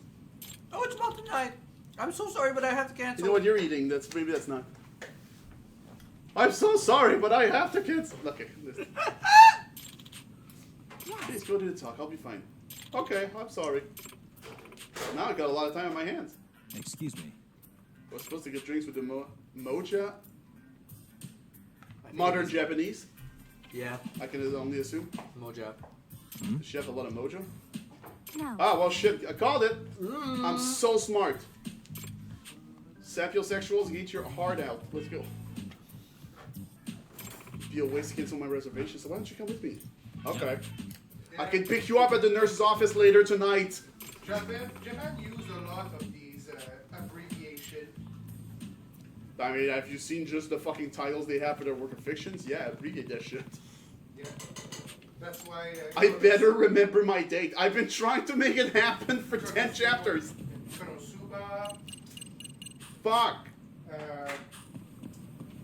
Oh, it's about tonight. I'm so sorry, but I have to cancel. You know what you're eating? Maybe that's not. I'm so sorry, but I have to cancel. Okay. Please go do the talk. I'll be fine. Okay, I'm sorry. Now I got a lot of time on my hands. Excuse me. I was supposed to get drinks with the mocha. Modern Japanese. Yeah, I can only assume. mojo. Does she have a lot of mojo? No. Ah, well, shit. I called it. I'm so smart. Sapiosexuals, eat your heart out. Let's go. Be a waste to cancel my reservation, so why don't you come with me? Okay. I can pick you up at the nurse's office later tonight. Japan used a lot of these abbreviations. I mean, have you seen just the fucking titles they have for their work of fictions? Yeah, abbreviate that shit. Yeah. That's why... I better remember my date. I've been trying to make it happen for 10 chapters. Konosuba. Fuck.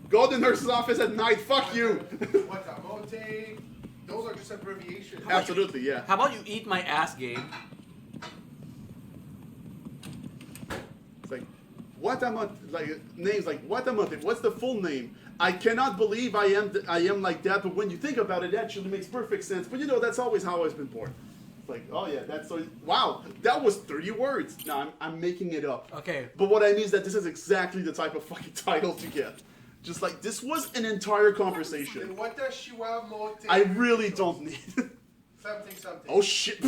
Go to the nurse's office at night. Fuck you. Watamote. Those are just abbreviations. Absolutely, yeah. How about you eat my ass, game? It's like, what a month, like names like what a month. What's the full name? I cannot believe I am like that. But when you think about it, it actually makes perfect sense. But you know, that's always how I've been born. It's like, oh yeah, that's so. Wow, that was 30 words. No, I'm making it up. Okay. But what I mean is that this is exactly the type of fucking titles you get. Just like this was an entire conversation. What does Shiwamote? I really don't need. Something. Oh shit.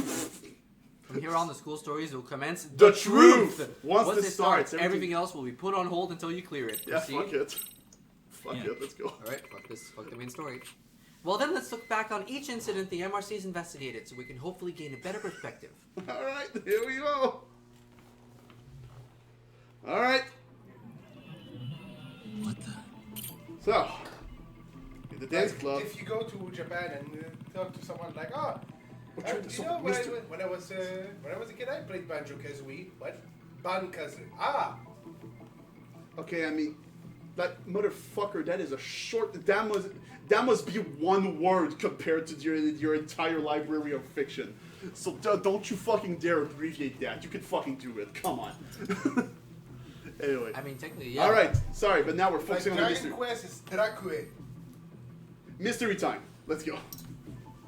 From here on, the school stories will commence The truth! Once Once this it starts, starts, everything else will be put on hold until you clear it. Yeah, See? fuck it. Fuck Yeah. it, let's go. Alright, fuck the main story. Well then, let's look back on each incident the MRC's investigated so we can hopefully gain a better perspective. Alright, here we go. Alright. What the? So, in the dance club. If you go to Japan and talk to someone like, oh, So, you know, when Mr. I was a kid, I played Banjo-Kazooie. What? Ban-Kazooie. Ah! Okay, I mean, that motherfucker, that is a short. That must be one word compared to your entire library of fiction. So don't you fucking dare abbreviate that. You can fucking do it. Come on. Anyway. I mean, technically, yeah. All right. Sorry, but now we're Like focusing on the Dragon mystery. Quest is Dracue. Mystery time. Let's go.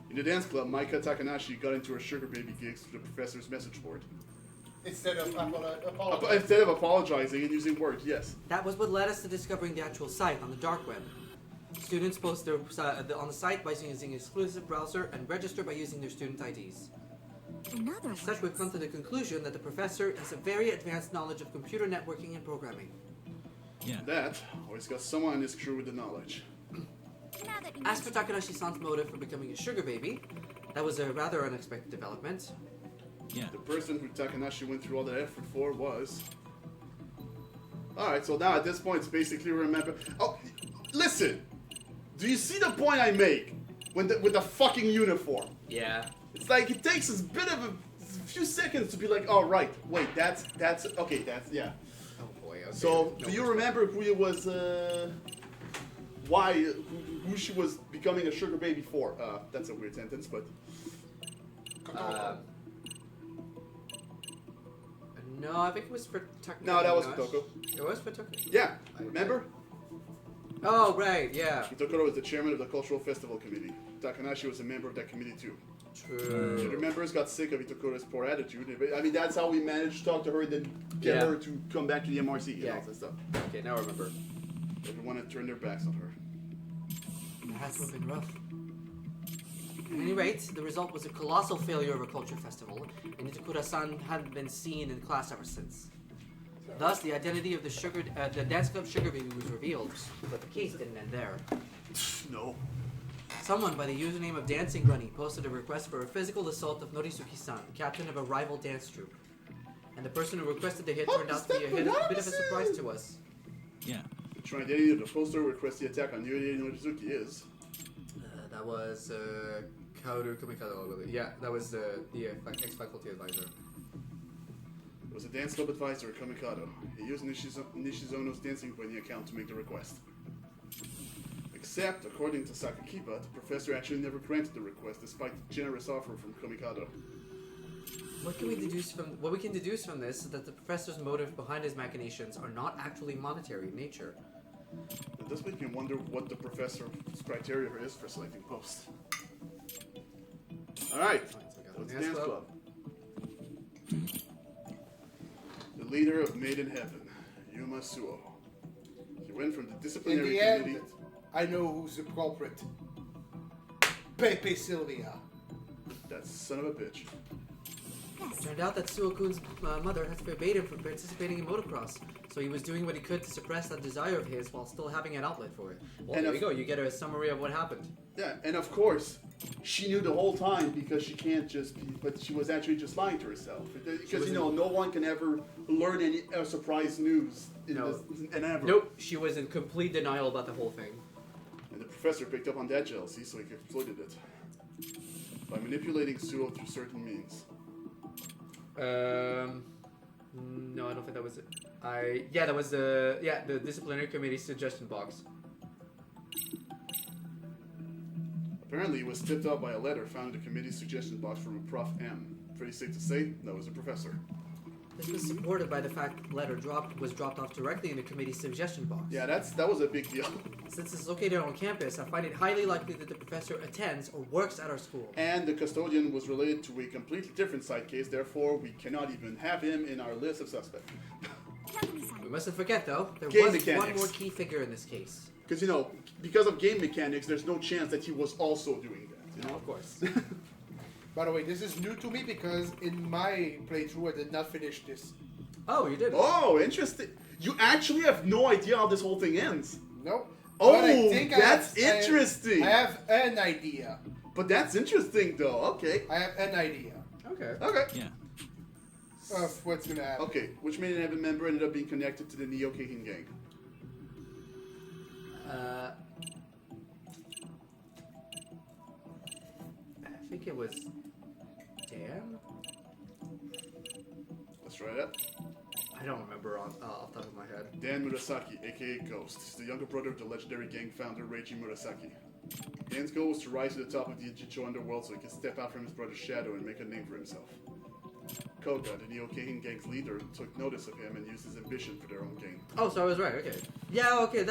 In the dance club, Maika Takanashi got into her sugar baby gigs through the professor's message board. Instead of apologize. Instead of apologizing and using words, yes. That was what led us to discovering the actual site on the dark web. Students post their on the site by using an exclusive browser and register by using their student IDs. In other As such, we've come to the conclusion that the professor has a very advanced knowledge of computer networking and programming. Yeah. That, or he's got someone in his crew with the knowledge. Now that you As for Takanashi-san's motive for becoming a sugar baby, that was a rather unexpected development. Yeah. The person who Takanashi went through all that effort for was... Alright, so now at this point it's basically remember... Oh, listen! Do you see the point I make? With the fucking uniform? Yeah. It's like, it takes us a bit of a few seconds to be like, oh right, wait, that's, okay, that's, yeah. Oh boy, okay. So, No do you worries. remember who it was, who she was becoming a sugar baby for? That's a weird sentence, but... No, I think it was for Takanashi. No, that was for Toko. It was for Takanashi. Yeah, remember? Oh, right, yeah. Hitokoro was the chairman of the Cultural Festival Committee. Takanashi was a member of that committee too. True. The members got sick of Hitokoro's poor attitude. I mean, that's how we managed to talk to her and then get Yeah. her to come back to the MRC and Yeah. all that stuff. Okay, now I remember. Everyone had turned their backs on her. That has to have been rough. At any rate, the result was a colossal failure of a culture festival, and Itakura-san hadn't been seen in class ever since. Thus, the identity of the dance club sugar baby was revealed, but the case didn't end there. No. Someone by the username of Dancing Bunny posted a request for a physical assault of Norisuki-san, captain of a rival dance troupe. And the person who requested the hit turned out to be a bit of a surprise to us. Yeah. The true identity of the poster who requests the attack on Yuri Norizuki is... That was Kaoru Kumikado. Yeah, that was the ex-faculty advisor. It was a dance club advisor, Kamikado. He used Nishizono's Dancing Bunny account to make the request. Except, according to Sakakiba, the professor actually never granted the request, despite the generous offer from Kamikado. What we can deduce from this is that the professor's motive behind his machinations are not actually monetary in nature. It does make me wonder what the professor's criteria is for selecting posts. Alright, so it's a dance club. leader of Made in Heaven, Yuma Suo. He went from the In disciplinary the committee. end, I know who's the culprit. Pepe Sylvia. That son of a bitch. It turned out that Suo-kun's mother had forbade him from participating in motocross, so he was doing what he could to suppress that desire of his while still having an outlet for it. Well, And there you go. You get a summary of what happened. Yeah, and of course, she knew the whole time because she can't just be, but she was actually just lying to herself. Because, you know, no one can ever learn any surprise news in this, and ever. Nope, she was in complete denial about the whole thing. And the professor picked up on that jealousy, so he exploited it. By manipulating Suo through certain means. No, I don't think that was it. That was the disciplinary committee suggestion box. Apparently, he was tipped off by a letter found in the committee's suggestion box from a Prof. M. Pretty safe to say, that was a professor. This was supported by the fact the letter was dropped off directly in the committee's suggestion box. Yeah, that was a big deal. Since it's located on campus, I find it highly likely that the professor attends or works at our school. And the custodian was related to a completely different side case, therefore we cannot even have him in our list of suspects. We mustn't forget, though, there Game was mechanics. one more key figure in this case. Because, you know, because of game mechanics, there's no chance that he was also doing that. You know? Of course. By the way, this is new to me because in my playthrough I did not finish this. Oh, you did? Oh, interesting. You actually have no idea how this whole thing ends. Nope. Oh, But I think that's interesting. I have an idea. But that's interesting, though. Okay. I have an idea Okay. Okay. Yeah. of what's gonna happen. Okay, which Made in Heaven member ended up being connected to the Neo-Keihin gang? I think it was Dan? Let's try that. I don't remember off the top of my head. Dan Murasaki, aka Ghost. He's the younger brother of the legendary gang founder Reiji Murasaki. Dan's goal was to rise to the top of the Ichicho underworld so he could step out from his brother's shadow and make a name for himself. Koga, the Neo-Keihin gang's leader, took notice of him and used his ambition for their own gain. Oh, so I was right. Okay. Yeah. Okay.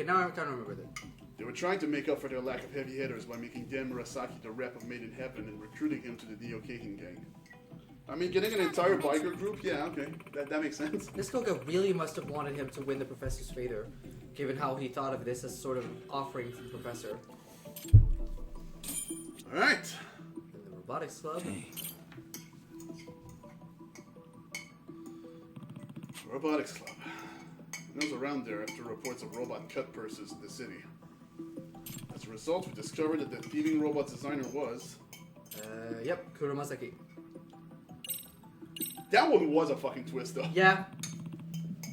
Now I kind of remember that. They were trying to make up for their lack of heavy hitters by making Dan Murasaki the rep of Made in Heaven and recruiting him to the Neo-Keihin gang. I mean, getting an entire biker group? Yeah, okay. That makes sense. This Koga really must have wanted him to win the professor's favor, given how he thought of this as sort of offering to the professor. Alright. In the robotics club. Robotics Club. It was around there after reports of robot cut purses in the city. As a result, we discovered that the thieving robot's designer was... Yep, Kuromasaki. That one was a fucking twist, though. Yeah,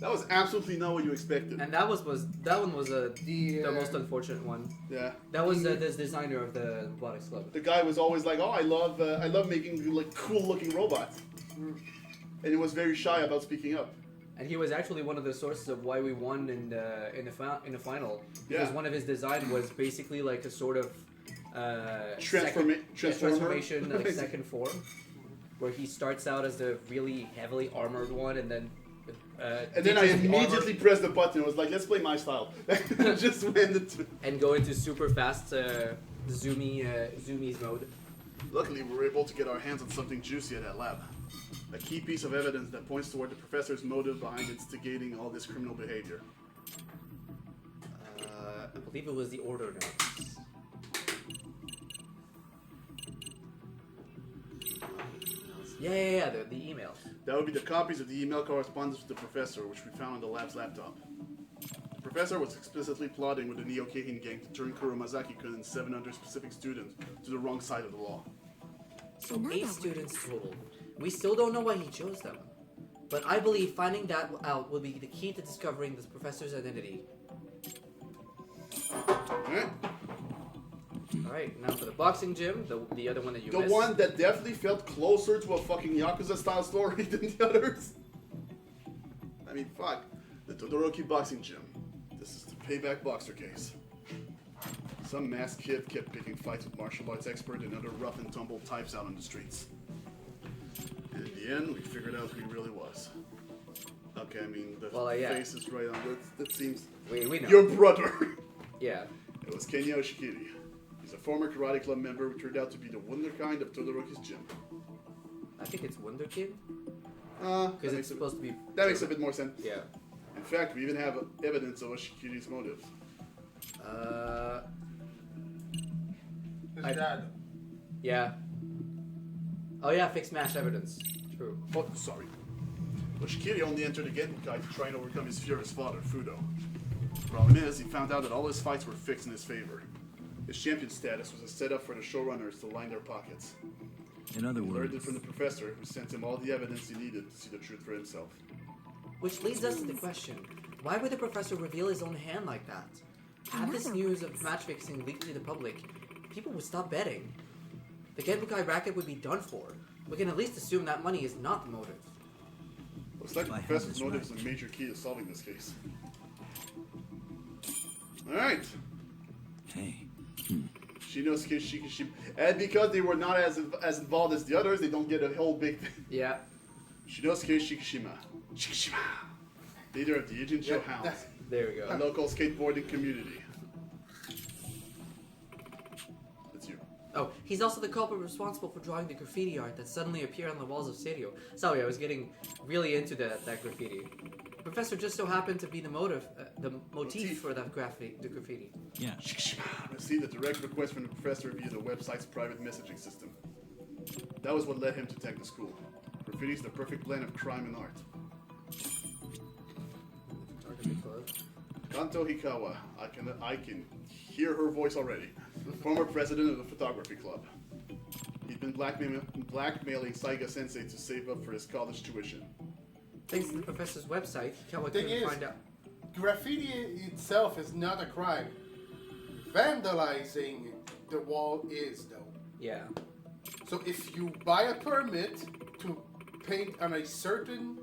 That was absolutely not what you expected. and that one was the most unfortunate one. Yeah. That was this designer of the robotics club. The guy was always like, "Oh, I love making like cool-looking robots," and he was very shy about speaking up. And he was actually one of the sources of why we won in the final. Because Yeah. one of his design was basically like a sort of transformation, like second form, where he starts out as the really heavily armored one, and then And then I immediately pressed the button. It was like, let's play my style. Just went into... and go into super fast zoomies mode. Luckily, we were able to get our hands on something juicy at that lab. A key piece of evidence that points toward the professor's motive behind instigating all this criminal behavior. I believe it was the order notes. Yeah, the emails. That would be the copies of the email correspondence with the professor, which we found on the lab's laptop. The professor was explicitly plotting with the Neo-Keihin gang to turn Kuromazaki-kun and 700 specific students to the wrong side of the law. So 8 students total. We still don't know why he chose them. But I believe finding that out will be the key to discovering this professor's identity. Alright? Alright, now for the boxing gym, the other one that you The missed. one that definitely felt closer to a fucking Yakuza-style story than the others. I mean, fuck. The Todoroki boxing gym. This is the payback boxer case. Some masked kid kept picking fights with martial arts expert and other rough and tumble types out on the streets. And in the end, we figured out who he really was. Okay, I mean, the yeah. face is right on. That seems... We know. Your brother! Yeah. It was Kenya Oshikiri. He's a former karate club member who turned out to be the wunderkind of Todoroki's gym. I think it's Wonder Kid. Because it's supposed to be. That makes a bit more sense. Yeah. In fact, we even have evidence of Oshikiri's motives. His dad. Yeah. Oh yeah, fixed match evidence. True. Oh, sorry. Oshikiri only entered the Genkai to try and overcome his fear of his father, Fudo. Problem is, he found out that all his fights were fixed in his favor. His champion status was a setup for the showrunners to line their pockets. In other He learned it words, from the professor, who sent him all the evidence he needed to see the truth for himself. Which leads us to the question: why would the professor reveal his own hand like that? Had this news of match fixing leaked to the public, people would stop betting. The Genbukai racket would be done for. We can at least assume that money is not the motive. Looks like the I have professor's this motive is right. a major key to solving this case. Alright. hey, Shinosuke Shikishima. And because they were not as involved as the others, they don't get a whole big thing. Yeah. Shinosuke Shikishima. Shikishima. Leader of the Ijincho Hounds, There we a go. local skateboarding community. That's you. Oh, he's also the culprit responsible for drawing the graffiti art that suddenly appeared on the walls of Serio. Sorry, I was getting really into that graffiti. The professor just so happened to be the motif for that the graffiti. yeah. Shikishima received a direct request from the professor via the website's private messaging system. That was what led him to tag the school. Graffiti is the perfect blend of crime and art. Kanto Hikawa, I can hear her voice already. Former president of the photography club. He'd been blackmailing Saiga Sensei to save up for his college tuition. Thanks to the professor's website, Hikawa Thing couldn't is- find out. Graffiti itself is not a crime. Vandalizing the wall is, though. Yeah. So if you buy a permit to paint on a certain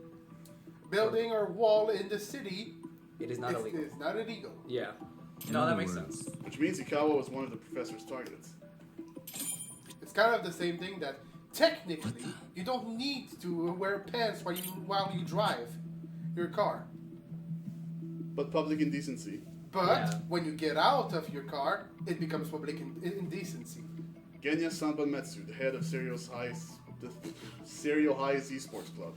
building or wall in the city, It is not illegal. it's not illegal. Yeah. In No, other that makes words, sense. Which means Hikawa was one of the professor's targets. It's kind of the same thing that technically you don't need to wear pants while you drive your car. But public indecency. But Yeah. when you get out of your car, it becomes public indecency. Genya Sanbametsu, the head of Serial High's esports club.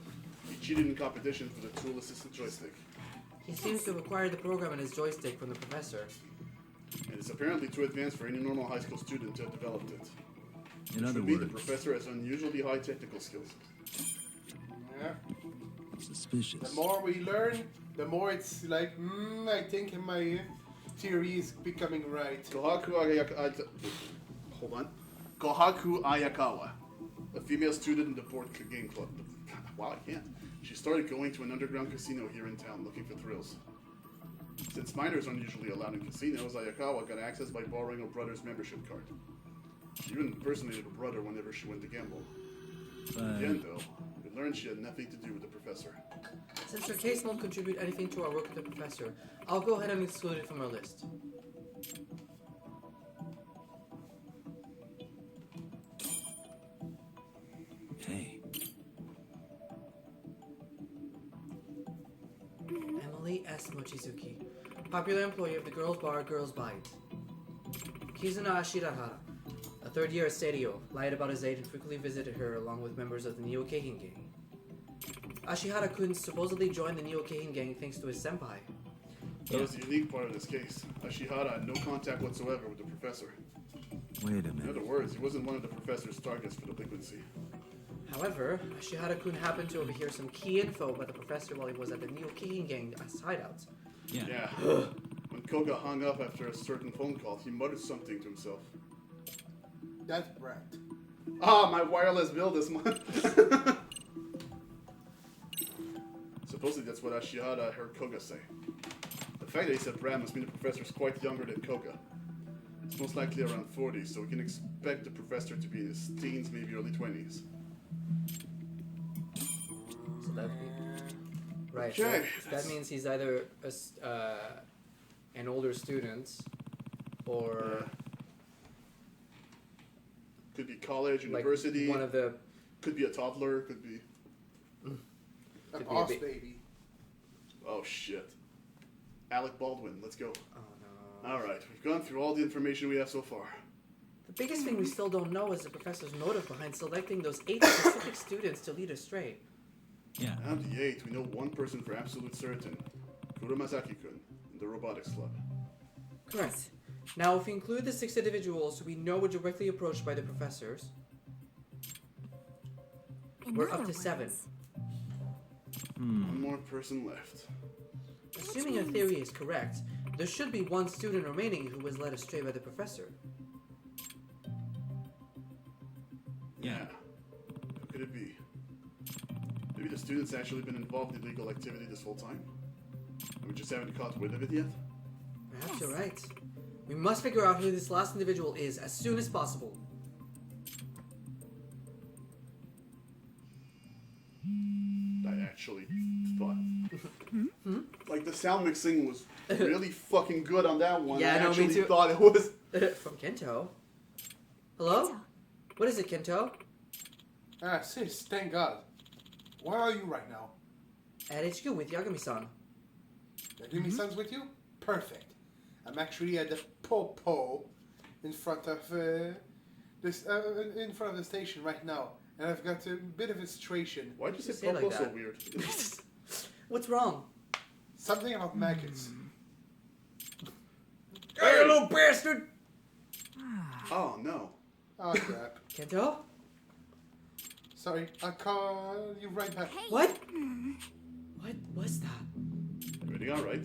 He cheated in competition for the tool-assisted joystick. He seems to have acquired the program and his joystick from the professor. And it's apparently too advanced for any normal high school student to have developed it. in other To me, the words, professor has unusually high technical skills. Yeah. suspicious. The more we learn, the more it's like, I think my theory is becoming right. Kohaku Ayakawa, a female student in the board game club. Wow, I can't. She started going to an underground casino here in town looking for thrills. Since minors aren't usually allowed in casinos, Ayakawa got access by borrowing her brother's membership card. She even impersonated her brother whenever she went to gamble. In the end, though, we learned she had nothing to do with the professor. Since her case won't contribute anything to our work with the professor, I'll go ahead and exclude it from our list. Hey, Emily S. Mochizuki, popular employee of the girls' bar Girls Bite. Kizuna Ashirahara, a third year at Serio, lied about his age and frequently visited her along with members of the Neo Keihin gang. Ashihara-kun supposedly joined the Neo Keihin gang thanks to his senpai. That was the unique part of this case. Ashihara had no contact whatsoever with the professor. wait a In minute. other words, he wasn't one of the professor's targets for delinquency. However, Ashihara-kun happened to overhear some key info about the professor while he was at the Neo Keihin gang hideout. Yeah. Yeah. When Koga hung up after a certain phone call, he muttered something to himself. That's brat. Ah, my wireless bill this month. Supposedly that's what Ashihara heard Koga say. The fact that he said Brad must mean the professor's quite younger than Koga. He's most likely around 40, so we can expect the professor to be in his teens, maybe early 20s. So that would be... Right, so Okay, that means he's either an older student or Could be college, like university, one of the... could be a toddler, could be... A Could be a boss bit- baby. Oh shit. Alec Baldwin, let's go. Oh no. Alright, we've gone through all the information we have so far. The biggest thing we still don't know is the professor's motive behind selecting those 8 specific students to lead astray. Yeah. Out of the 8, we know one person for absolute certain. Kuromasaki-kun, in the robotics club. Correct. Now, if we include the 6 individuals we know were directly approached by the professors, we're up to 7. One more person left. Assuming our theory is correct, there should be 1 student remaining who was led astray by the professor. Yeah. Who could it be? Maybe the student's actually been involved in illegal activity this whole time? And we just haven't caught wind of it yet? Perhaps you're right. We must figure out who this last individual is as soon as possible. I actually thought. Like, the sound mixing was really fucking good on that one. Yeah, I no, me actually too. thought it was. From Kento. Hello? Kento. What is it, Kento? Ah, sis, thank God. Where are you right now? At HQ with Yagami-san. Yagami-san's with you? Perfect. I'm actually at the Popo in front of in front of the station right now, and I've got a bit of a situation. Why'd you say Say it Popo like so that. weird? What's wrong? Something about maggots. Hey, you little bastard! Oh, no. Oh crap. Kento? Sorry, I'll call you right back. What? What was that? Everything alright?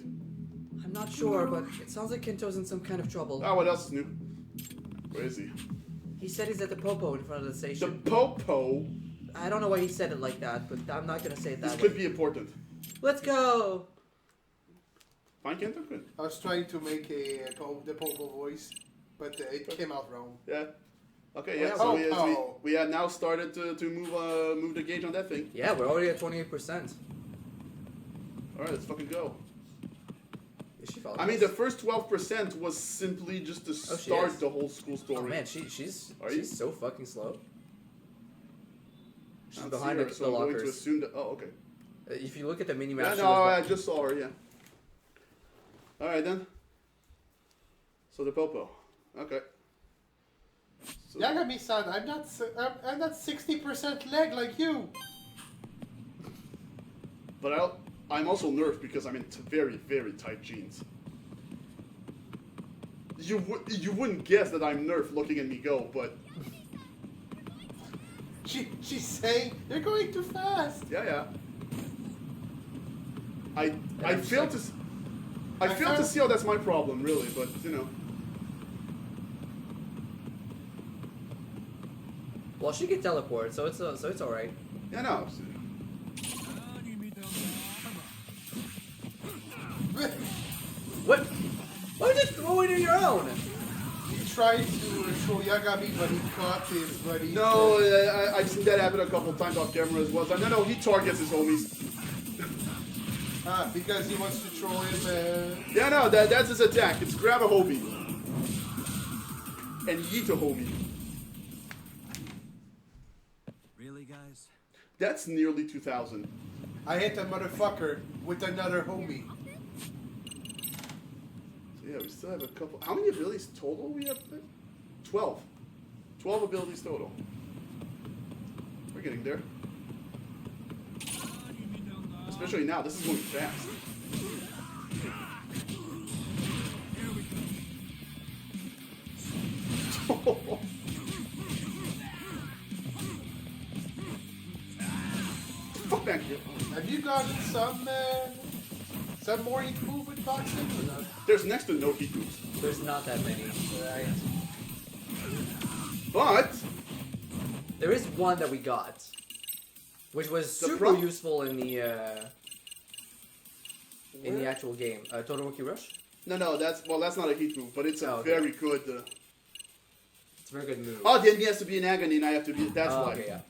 I'm not sure, but it sounds like Kento's in some kind of trouble. Ah, what else is new? Where is he? He said he's at the Popo in front of the The station. Popo? I don't know why he said it like that, but I'm not gonna say it This that could way. be important. Let's go! Fine, Kento? Good. I was trying to make the Popo voice, but it came out wrong. Yeah. Okay, Oh, yeah, yeah, so Popo. we have now started to move the gauge on that thing. Yeah, we're already at 28%. Alright, let's fucking go. Is she following I mean, us? the first 12% was simply just to Oh, she start is. the whole school story. Oh man, she's Are you? so fucking slow. She's Not behind see the her, so I'm going to lockers. assume that. Oh, okay. If you look at the mini Yeah, map, no, I just saw her. Yeah. All right then. So the Popo. Okay. So, Yagami-san, I'm not 60% leg like you. but I'm also nerfed because I'm in very, very tight jeans. You wouldn't guess that I'm nerfed looking at me go, but She's saying you're going too fast. yeah. I I'm fail like- to I fail to see how that's my problem really, but you know. Well, she can teleport, so it's all right. Yeah, no. What? Why would you throw it in your own? He tried to throw Yagami, but he caught his buddy. No, I've seen that happen a couple of times off camera as well. So no, he targets his homies. Because he wants to troll him. Yeah, no, that's his attack. It's grab a homie. And yeet a homie. Really, guys? That's nearly 2,000. I hit a motherfucker with another homie. So yeah, we still have a couple. How many abilities total we have? 12. 12 abilities total. We're getting there. Especially now, this is going fast. Fuck back here. Have you gotten some more heat move with boxing or not? There's next to no heat moves. There's not that many. Right. But There is one that we got, which was The super prompt? useful in the actual game. Todoroki Rush. no, that's not a heat move, but it's a Oh, okay. very good. It's a very good move. Oh, then he has to be in agony, and I have to be. That's why. Okay, yeah.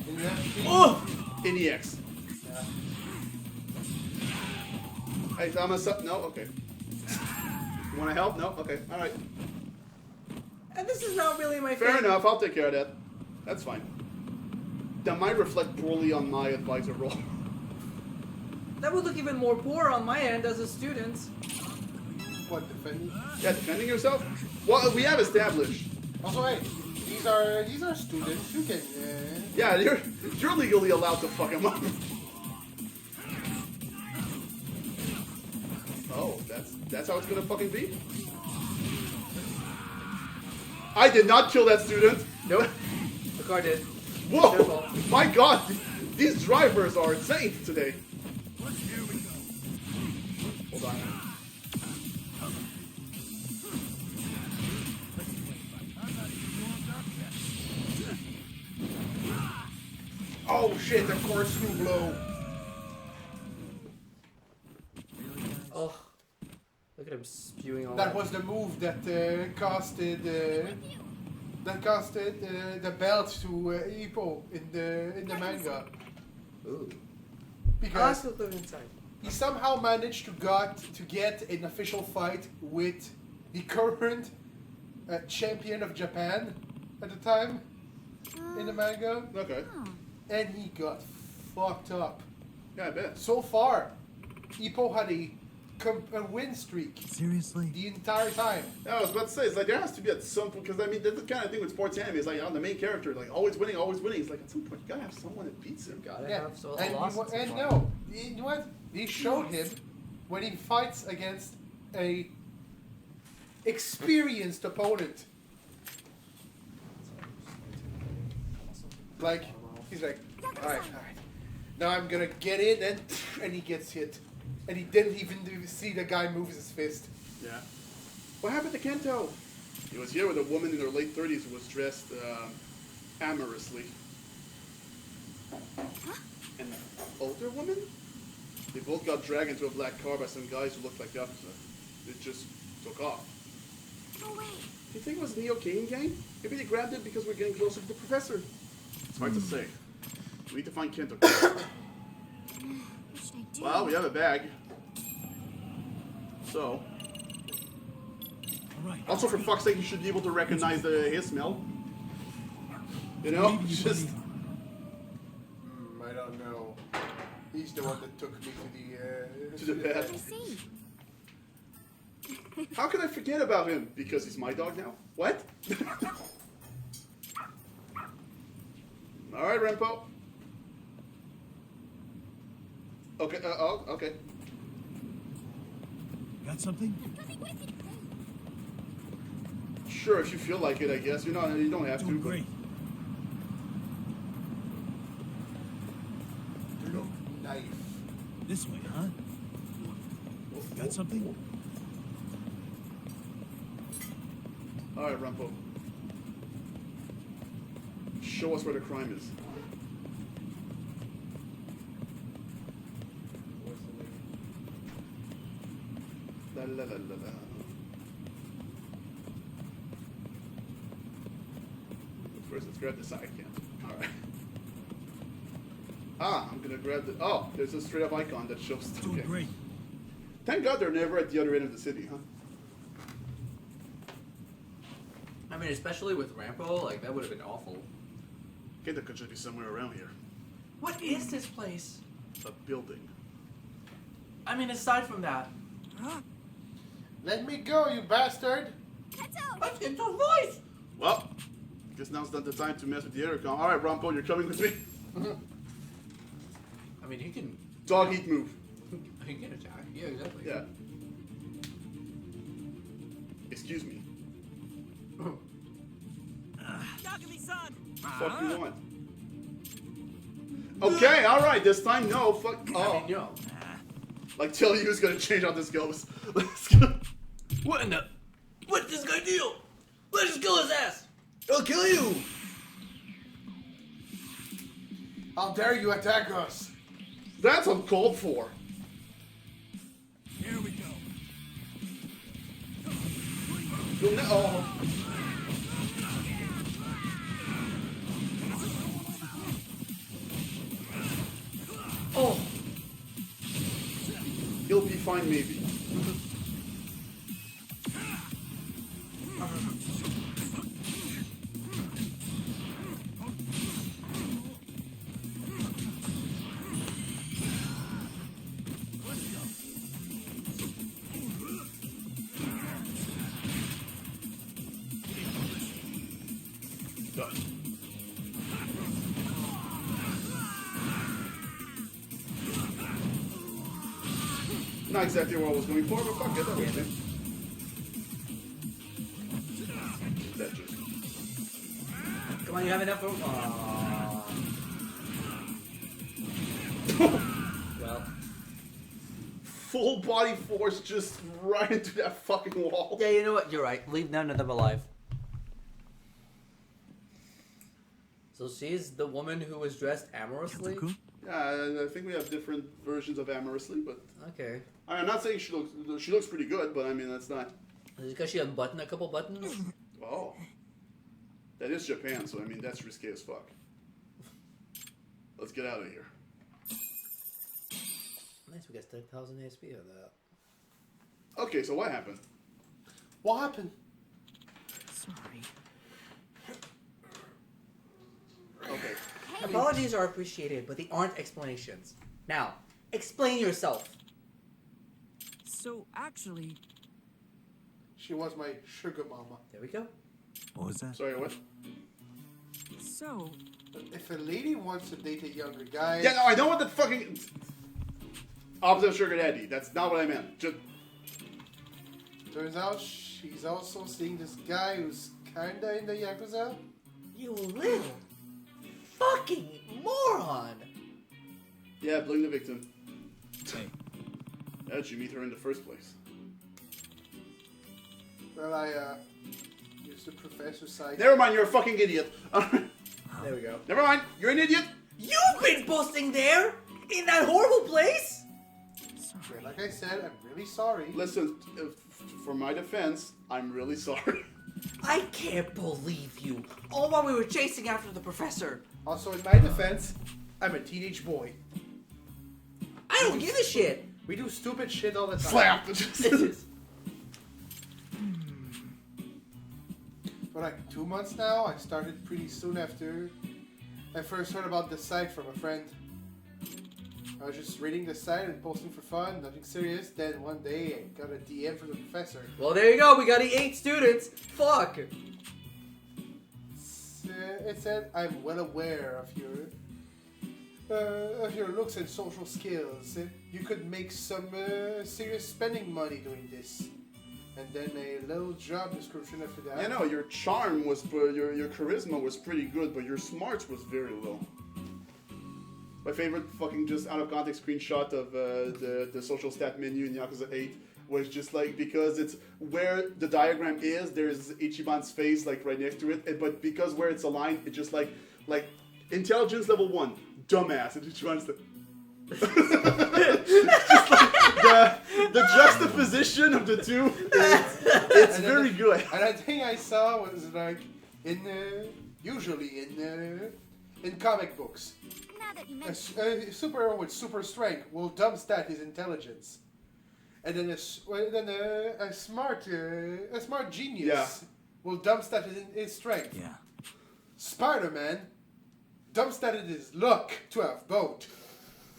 And you have to Oh! In EX. Hey, Thomas, no, okay. You want to help? No, okay, all right. And this is not really my Fair favorite. enough. I'll take care of that. That's fine. That might reflect poorly on my advisor role. That would look even more poor on my end as a student. what defending? Yeah, defending yourself. Well, we have established. Also, hey, These are students. You can. Yeah, you're legally allowed to fuck him up. Oh, that's how it's gonna fucking be? I did not kill that student. Nope. The car did. Whoa! My god! These drivers are insane today. Hold on. Oh shit! Of course, you blow. Oh, look at him spewing all That was the move that costed the belt to Ippo in the manga. Ooh. Because Let's look inside. he somehow managed to get an official fight with the current champion of Japan at the time in the manga, Okay. and he got fucked up. Yeah, I bet. So far, Ippo had a win streak Seriously? the entire time. Yeah, I was about to say, it's like there has to be at some point, because I mean, that's the kind of thing with sports anime. It's like, the main character, like always winning, always winning. It's like at some point you gotta have someone that beats him. Gotta Yeah, have so and, lost and some no, you know what? They showed him when he fights against a experienced opponent. Like he's like, all right. Now I'm gonna get in and he gets hit, and he didn't even see the guy move his fist. Yeah. What happened to Kento? He was here with a woman in her late 30s who was dressed amorously. An older woman? They both got dragged into a black car by some guys who looked like Yakuza. It just took off. No way. Do you think it was Neo Kane gang? Maybe they grabbed it because we're getting closer to the professor. It's hard to say. We need to find Kento. What should I do? Well, we have a bag. So. All right. Also, for fuck's sake, you should be able to recognize his smell. You know? Just. I don't know. He's the one that took me To the bed. I see. How could I forget about him? Because he's my dog now? What? Alright, Rempo. Okay, okay. Got something? Sure, if you feel like it, I guess. You don't have to. Doing but- great. knife. This way, huh? Got something? Alright, Rempo. Show us where the crime is. La la la la la. First, let's grab the side cam. Alright. I'm gonna grab the. Oh, there's a straight up icon that shows. Doing Okay. great. Thank God they're never at the other end of the city, huh? I mean, especially with Rampo, like that would have been awful. Kenta could just be somewhere around here. What is this place? A building. I mean, aside from that. Let me go, you bastard! What's in your voice? Well, guess now's not the time to mess with the intercom. Alright, Rampo, you're coming with me. I mean, he can. Dog eat move. He can attack. Yeah, exactly. Yeah. Excuse me. Fuck you want? Okay, alright, this time no. Fuck. I Oh. mean, yo. Like, tell you who's gonna change how this goes. Let's go. What in the? What's this guy deal? Let's just kill his ass. He'll kill you. How dare you attack us? That's uncalled for. Here we go. You'll oh. Oh. He'll be fine, maybe. Not exactly what I was going for, but fuck it, that works. That just... Come on, you have enough room. Well. Full body force just right into that fucking wall. Yeah, you know what? You're right. Leave none of them alive. So she's the woman who was dressed amorously? Yeah, I think we have different versions of amorously, but... Okay. I'm not saying she looks pretty good, but I mean, that's not... Is it because she unbuttoned a couple buttons? Oh. That is Japan, so I mean, that's risky as fuck. Let's get out of here. Nice, we got 10,000 ASP of that. Okay, so what happened? What happened? Sorry. Okay. Apologies are appreciated, but they aren't explanations. Now, explain yourself. So, actually... She was my sugar mama. There we go. What was that? Sorry, what? So... If a lady wants to date a younger guy... Yeah, no, I know what the fucking... Opposite of sugar daddy. That's not what I meant. Just... Turns out she's also seeing this guy who's kinda in the Yakuza. You little fucking moron! Yeah, blame the victim. Hey. How'd you meet her in the first place? Well, I used the professor's side. Never mind, you're a fucking idiot. There we go. Never mind, you're an idiot. You've been posting there! In that horrible place! Sorry. Like I said, I'm really sorry. Listen, for my defense, I'm really sorry. I can't believe you. All while we were chasing after the professor. Also, in my defense, I'm a teenage boy. I don't give a shit. We do stupid shit all the time. Slap! For like 2 months now, I started pretty soon after I first heard about the site from a friend. I was just reading the site and posting for fun, nothing serious. Then one day I got a DM from the professor. Well, there you go. We got 8 students. Fuck. It said, "I'm well aware of your looks and social skills. You could make some serious spending money doing this." And then a little job description after that. You know, your charm was, your charisma was pretty good, but your smarts was very low. My favorite fucking just out of context screenshot of the social stat menu in Yakuza 8 was just like, because it's where the diagram is, there's Ichiban's face like right next to it, but because where it's aligned, it's just like intelligence level 1, dumbass, and Ichiban's like... It's just like the juxtaposition of the two, it's very good. And the thing I saw was like, usually in comic books, a superhero with super strength will dump stat his intelligence, and then a smart genius will dump stat his strength. Yeah. Spider-Man dump statted his luck to have both.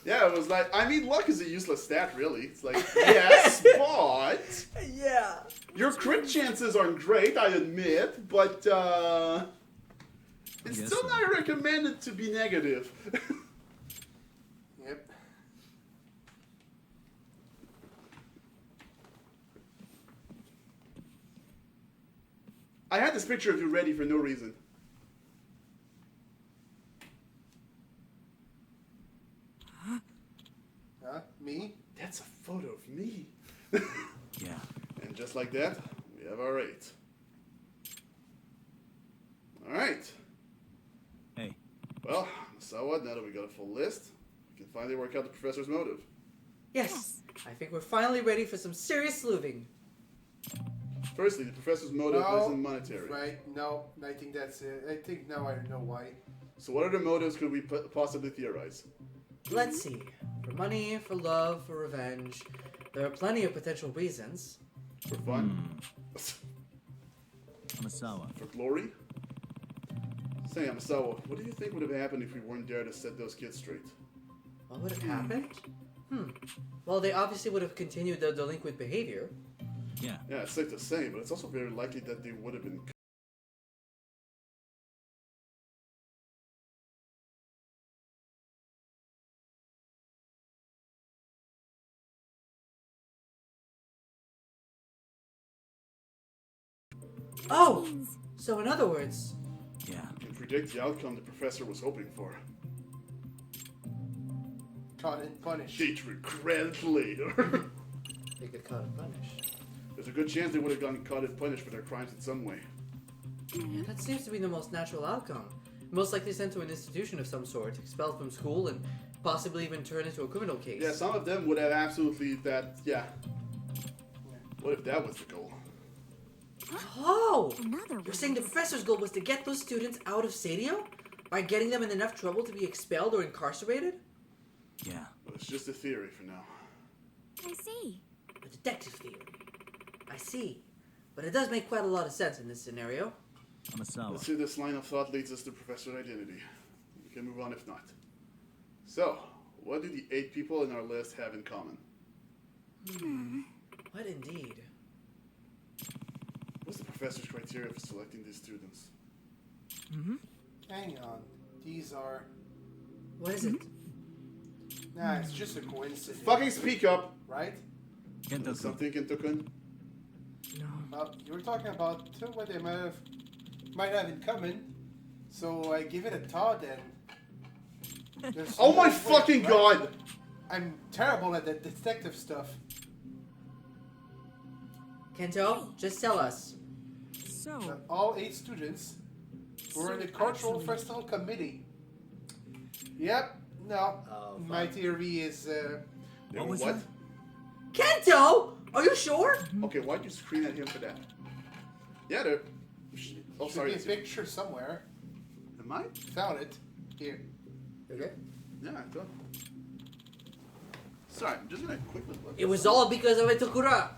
Yeah, it was like, I mean, luck is a useless stat, really. It's like, yes, but... Yeah. Your crit chances aren't great, I admit, but, it's still not recommended to be negative. Yep. I had this picture of you ready for no reason. Me? That's a photo of me. Yeah. And just like that, we have our 8. Alright. Hey. Well, so what? Now that we got a full list, we can finally work out the professor's motive. Yes. I think we're finally ready for some serious sleuthing. Firstly, the professor's motive isn't monetary. Right, no, I think that's it. I think now I know why. So what other motives could we possibly theorize? Let's see. For money, for love, for revenge. There are plenty of potential reasons. For fun? Amasawa. For glory? Say, Amasawa, what do you think would have happened if we weren't there to set those kids straight? What would have happened? Well, they obviously would have continued their delinquent behavior. Yeah. Yeah, it's safe to say, but it's also very likely that they would have been Oh! So in other words... Yeah. You can predict the outcome the professor was hoping for. Caught and punished. She'd regret it later. They get caught and punished. There's a good chance they would have gotten caught and punished for their crimes in some way. Yeah, that seems to be the most natural outcome. Most likely sent to an institution of some sort, expelled from school, and possibly even turned into a criminal case. Yeah, some of them would have absolutely that, yeah. What if that was the goal? Oh! Another You're saying the professor's goal was to get those students out of Sadio? By getting them in enough trouble to be expelled or incarcerated? Yeah. Well, it's just a theory for now. I see. A detective theory. I see. But it does make quite a lot of sense in this scenario. Amasawa. Let's see if this line of thought leads us to Professor Identity. We can move on if not. So, what do the 8 people in our list have in common? What indeed? What's the professor's criteria for selecting these students? Hang on. These are... What is it? Nah, it's just a coincidence. Fucking speak up! Right? Kento-kun. Something, Kento-kun? You were talking about what they might have in common, so I give it a thought and... There's Oh my no way, fucking right? god! I'm terrible at the detective stuff. Kento, just tell us. So, All 8 students were in the cultural festival committee. Yep. No. Oh, My fuck. theory is... They What were was what? that? Kento! Are you sure? Okay, why'd you scream at him for that? Yeah, they're... Oh, should sorry. be a picture somewhere. Am I? Found it. Here. Okay. Yeah, I thought. Sorry, I'm just gonna quickly look. It was all because of Itokura.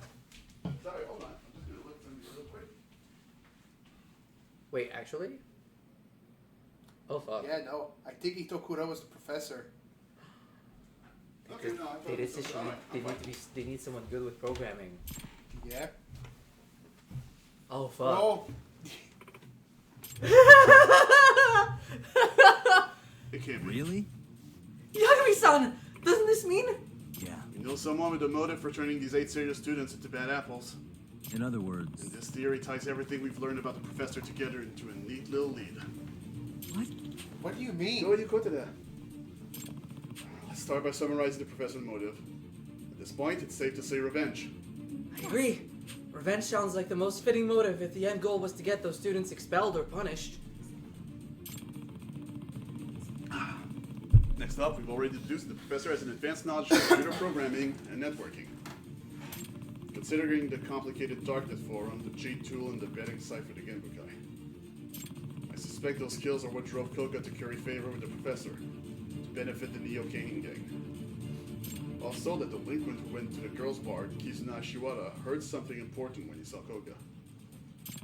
Sorry, hold on. I'm just gonna look for you real quick. Wait, actually? Oh, fuck. Yeah, no. I think Itokura was the professor. Okay, no, I thought They, it was just, alright, they, I'm need fine. to be, they need someone good with programming. Yeah. Oh, fuck. No. It can't be. Really? Yagami-san! Doesn't this mean... Yeah. You know someone with a motive for turning these 8 serious students into bad apples. In other words, And this theory ties everything we've learned about the professor together into a neat little lead. what? What do you mean? Go ahead, you go to that. Let's start by summarizing the professor's motive. At this point, it's safe to say revenge. I agree. Revenge sounds like the most fitting motive if the end goal was to get those students expelled or punished. Next up, we've already deduced the professor has an advanced knowledge of computer programming and networking. Considering the complicated Darknet forum, the cheat tool, and the betting site for the Genbukai. I suspect those skills are what drove Koga to curry favor with the professor, to benefit the Neo Kanin gang. Also, the delinquent who went to the girls' bar, Kizuna Shiwara, heard something important when he saw Koga.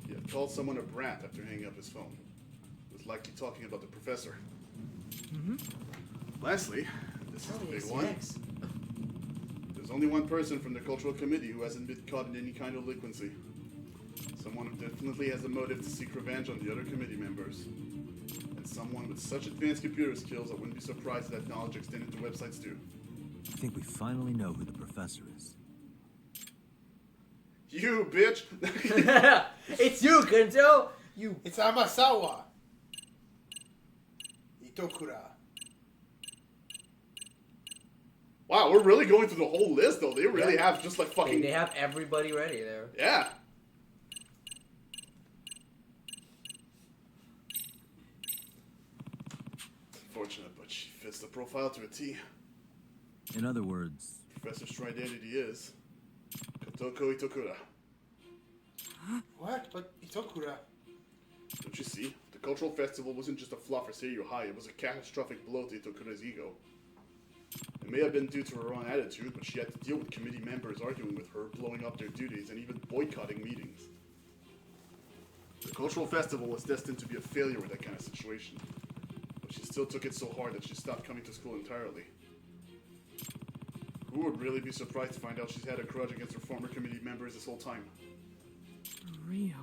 He had called someone a brat after hanging up his phone. He was likely talking about the professor. Lastly, this is the big one. ACX. There's only one person from the cultural committee who hasn't been caught in any kind of delinquency. Someone who definitely has a motive to seek revenge on the other committee members. And someone with such advanced computer skills I wouldn't be surprised if that knowledge extended to websites too. I think we finally know who the professor is. You bitch! It's you, Kento! You... It's Amasawa. Itokura. Wow, we're really going through the whole list though. They really have just like fucking... They have everybody ready there. Yeah. Unfortunate, but she fits the profile to a T. In other words, Professor's true identity is Kotoko Itokura. What? But Itokura. Don't you see? The cultural festival wasn't just a flop for Seiyu High, it was a catastrophic blow to Itokura's ego. It may have been due to her own attitude, but she had to deal with committee members arguing with her, blowing up their duties, and even boycotting meetings. The cultural festival was destined to be a failure with that kind of situation, but she still took it so hard that she stopped coming to school entirely. Who would really be surprised to find out she's had a grudge against her former committee members this whole time? Rio.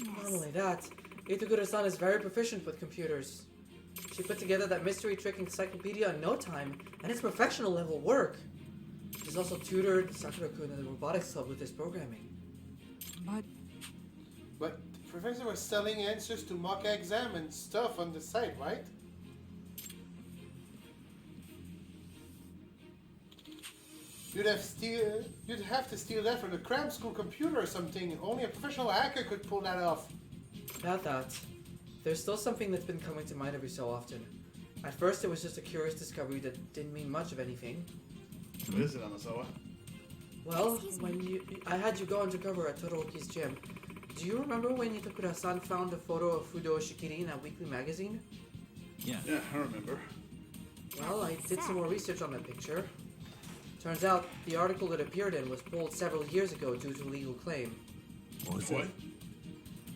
Not only that, Itokura-san is very proficient with computers. She put together that mystery trick encyclopedia in no time, and it's professional level work. She's also tutored Sakura-kun in the robotics club with his programming. But But the professor was selling answers to mock exam and stuff on the side, right? You'd have to steal that from the cram school computer or something. Only a professional hacker could pull that off. About that, there's still something that's been coming to mind every so often. At first, it was just a curious discovery that didn't mean much of anything. What is it, Amasawa? Well, when I had you go undercover at Todoroki's gym. Do you remember when Itakura-san found a photo of Fudo Shikiri in that weekly magazine? Yeah. Yeah, I remember. Well, I did some more research on that picture. Turns out, the article it appeared in was pulled several years ago due to a legal claim. What was it?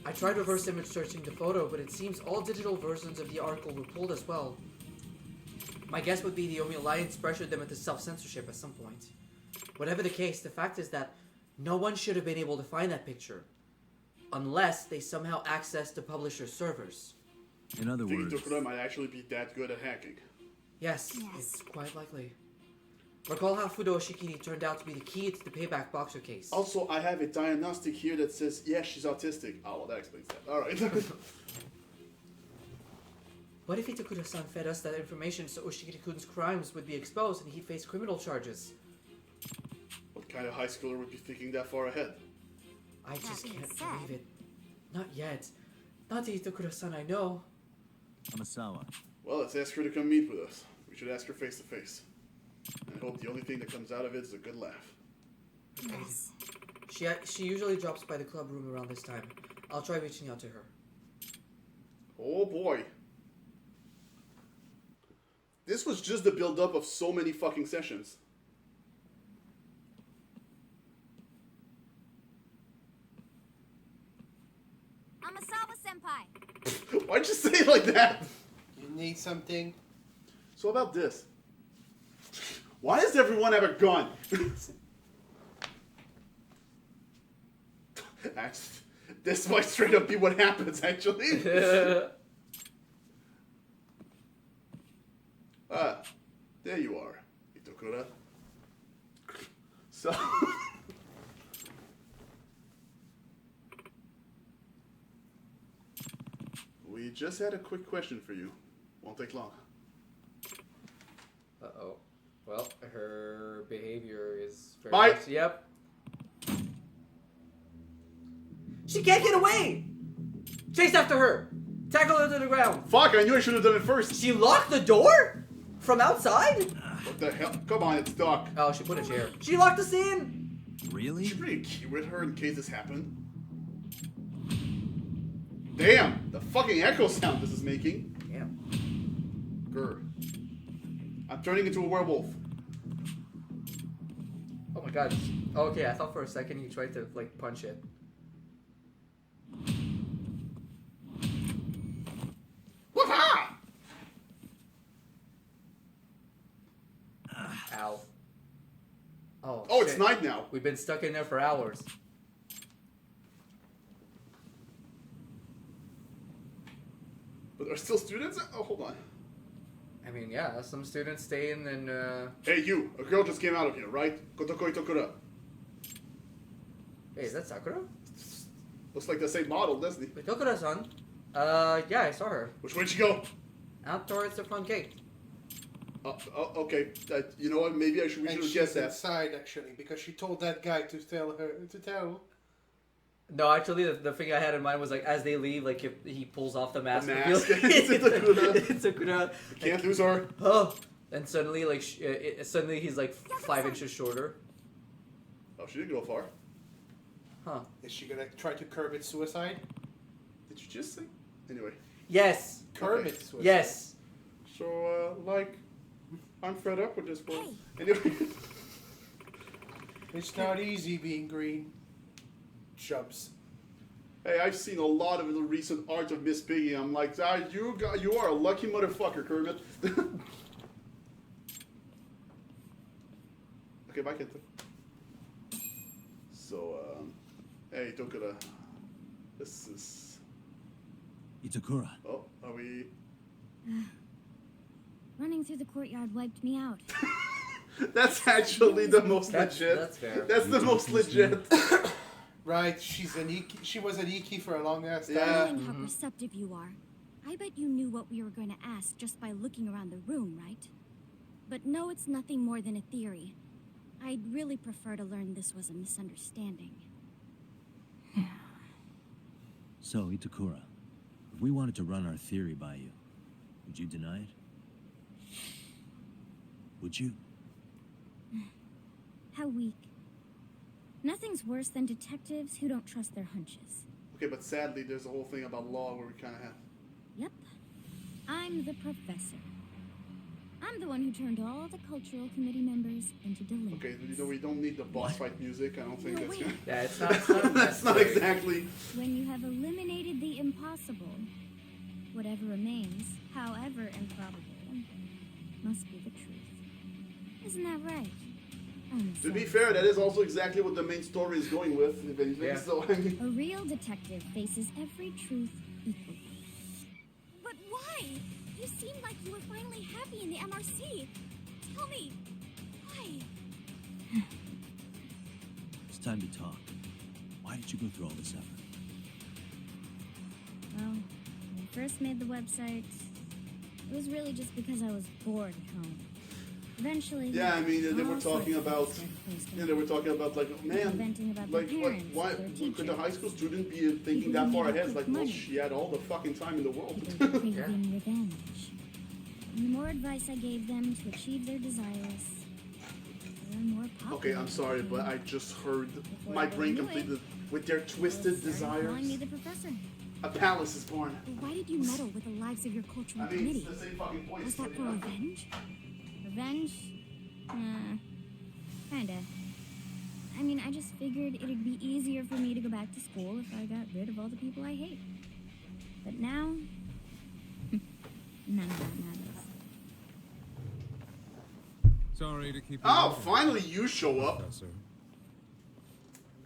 I tried reverse image searching the photo, but it seems all digital versions of the article were pulled as well. My guess would be the Omi Alliance pressured them into self-censorship at some point. Whatever the case, the fact is that no one should have been able to find that picture. Unless they somehow accessed the publisher's servers. In other Thinking words, Tokura might actually be that good at hacking. Yes, it's quite likely. Recall how Fudo Shikiri turned out to be the key to the Payback Boxer case. Also, I have a diagnostic here that says, yeah, she's autistic. Oh, well, that explains that. Alright. What if Itakura-san fed us that information so Ushikiri-kun's crimes would be exposed and he'd face criminal charges? What kind of high schooler would be thinking that far ahead? I just can't believe it. Not yet. Not the Itakura-san I know. Amasawa. Well, let's ask her to come meet with us. We should ask her face to face. And I hope the only thing that comes out of it is a good laugh. Yes. She usually drops by the club room around this time. I'll try reaching out to her. Oh boy. This was just the build-up of so many fucking sessions. Amasawa-senpai! Why'd you say it like that? You need something? So about this. Why does everyone have a gun? This might straight up be what happens, actually. There you are, Itokura. So... we just had a quick question for you. Won't take long. Uh-oh. Well, her behavior is very Bye. much... Yep. She can't get away! Chase after her! Tackle her to the ground! Fuck, I knew I should have done it first! She locked the door? From outside? What the hell? Come on, it's Doc. Oh, she put a chair. She locked us in! Really? Should bring a key with her in case this happened. Damn! The fucking echo sound this is making. Damn. Grr. I'm turning into a werewolf. Oh my god. Okay, I thought for a second you tried to, like, punch it. Wha-ha! Ow. Oh, Oh, shit. it's night now. We've been stuck in there for hours. But there are still students? Oh, hold on. I mean, yeah, some students stay in and, Hey, you. A girl just came out of here, right? Kotoko Itokura. Hey, is that Sakura? Looks like the same model, doesn't he? Wait, Tokura-san? Yeah, I saw her. Which way'd she go? Out towards the front gate. Okay. You know what? Maybe I should And have she's guessed that. inside, actually, because she told that guy to tell her to tell. No, actually, the thing I had in mind was, like, as they leave, like, if he pulls off the mask. The and mask. feels- It's Itakura. It's Sakura. Can't lose her. Oh! And suddenly, like, suddenly he's, like, 5 inches shorter. Oh, she didn't go far. Huh. Is she gonna try to curb its suicide? Did you just say? Anyway. Yes! Curb Okay. its suicide. Yes! So, I'm fed up with this one. Anyway. It's not easy being green. Chubs. Hey, I've seen a lot of the recent art of Miss Piggy. I'm like, you are a lucky motherfucker, Kermit. Okay, bye, Kenta. So, hey, Tokura. This is... Itakura. Oh, are we... Running through the courtyard wiped me out. That's actually the most legit. That's fair. That's the most legit. Right, she's an Iki. She was an Iki for a long ass time. Knowing how perceptive you are, I bet you knew what we were going to ask just by looking around the room, right? But no, it's nothing more than a theory. I'd really prefer to learn this was a misunderstanding. So, Itakura, if we wanted to run our theory by you, would you deny it? Would you? How weak. Nothing's worse than detectives who don't trust their hunches. Okay, but sadly, there's a whole thing about law where we kind of have. Yep. I'm the professor. I'm the one who turned all the cultural committee members into delinquents. Okay, you know, we don't need the boss fight music. I don't think No, that's wait. gonna. Yeah, it's not That's not exactly. When you have eliminated the impossible, whatever remains, however improbable, must be the truth. Isn't that right? To be fair, that is also exactly what the main story is going with, if anything. Yeah. So I mean, A real detective faces every truth equally. But why? You seem like you were finally happy in the MRC. Tell me, why? It's time to talk. Why did you go through all this effort? Well, when I first made the website, it was really just because I was bored at home. Eventually, yeah, I mean, they were all talking sorts of about. stuff posted. Yeah, they were talking about like, oh, man, Venting about like their what? parents, Why their could the high teachers. school student be thinking People that who far needed ahead? It's quick like, well, money. she had all the fucking time in the world. People craving revenge. And the more advice I gave them to achieve their desires, the more popular. Okay, I'm sorry, but I just heard Before my I brain knew it, completed with their twisted they started calling me desires. the professor. A palace is born. But why did you meddle with the lives of your cultural I mean, committee? it's the same fucking point. Was that so, for yeah. revenge? Revenge? Kinda. I mean, I just figured it'd be easier for me to go back to school if I got rid of all the people I hate. But now, none of that matters. Sorry to keep you Oh, waiting, finally you show up, Professor.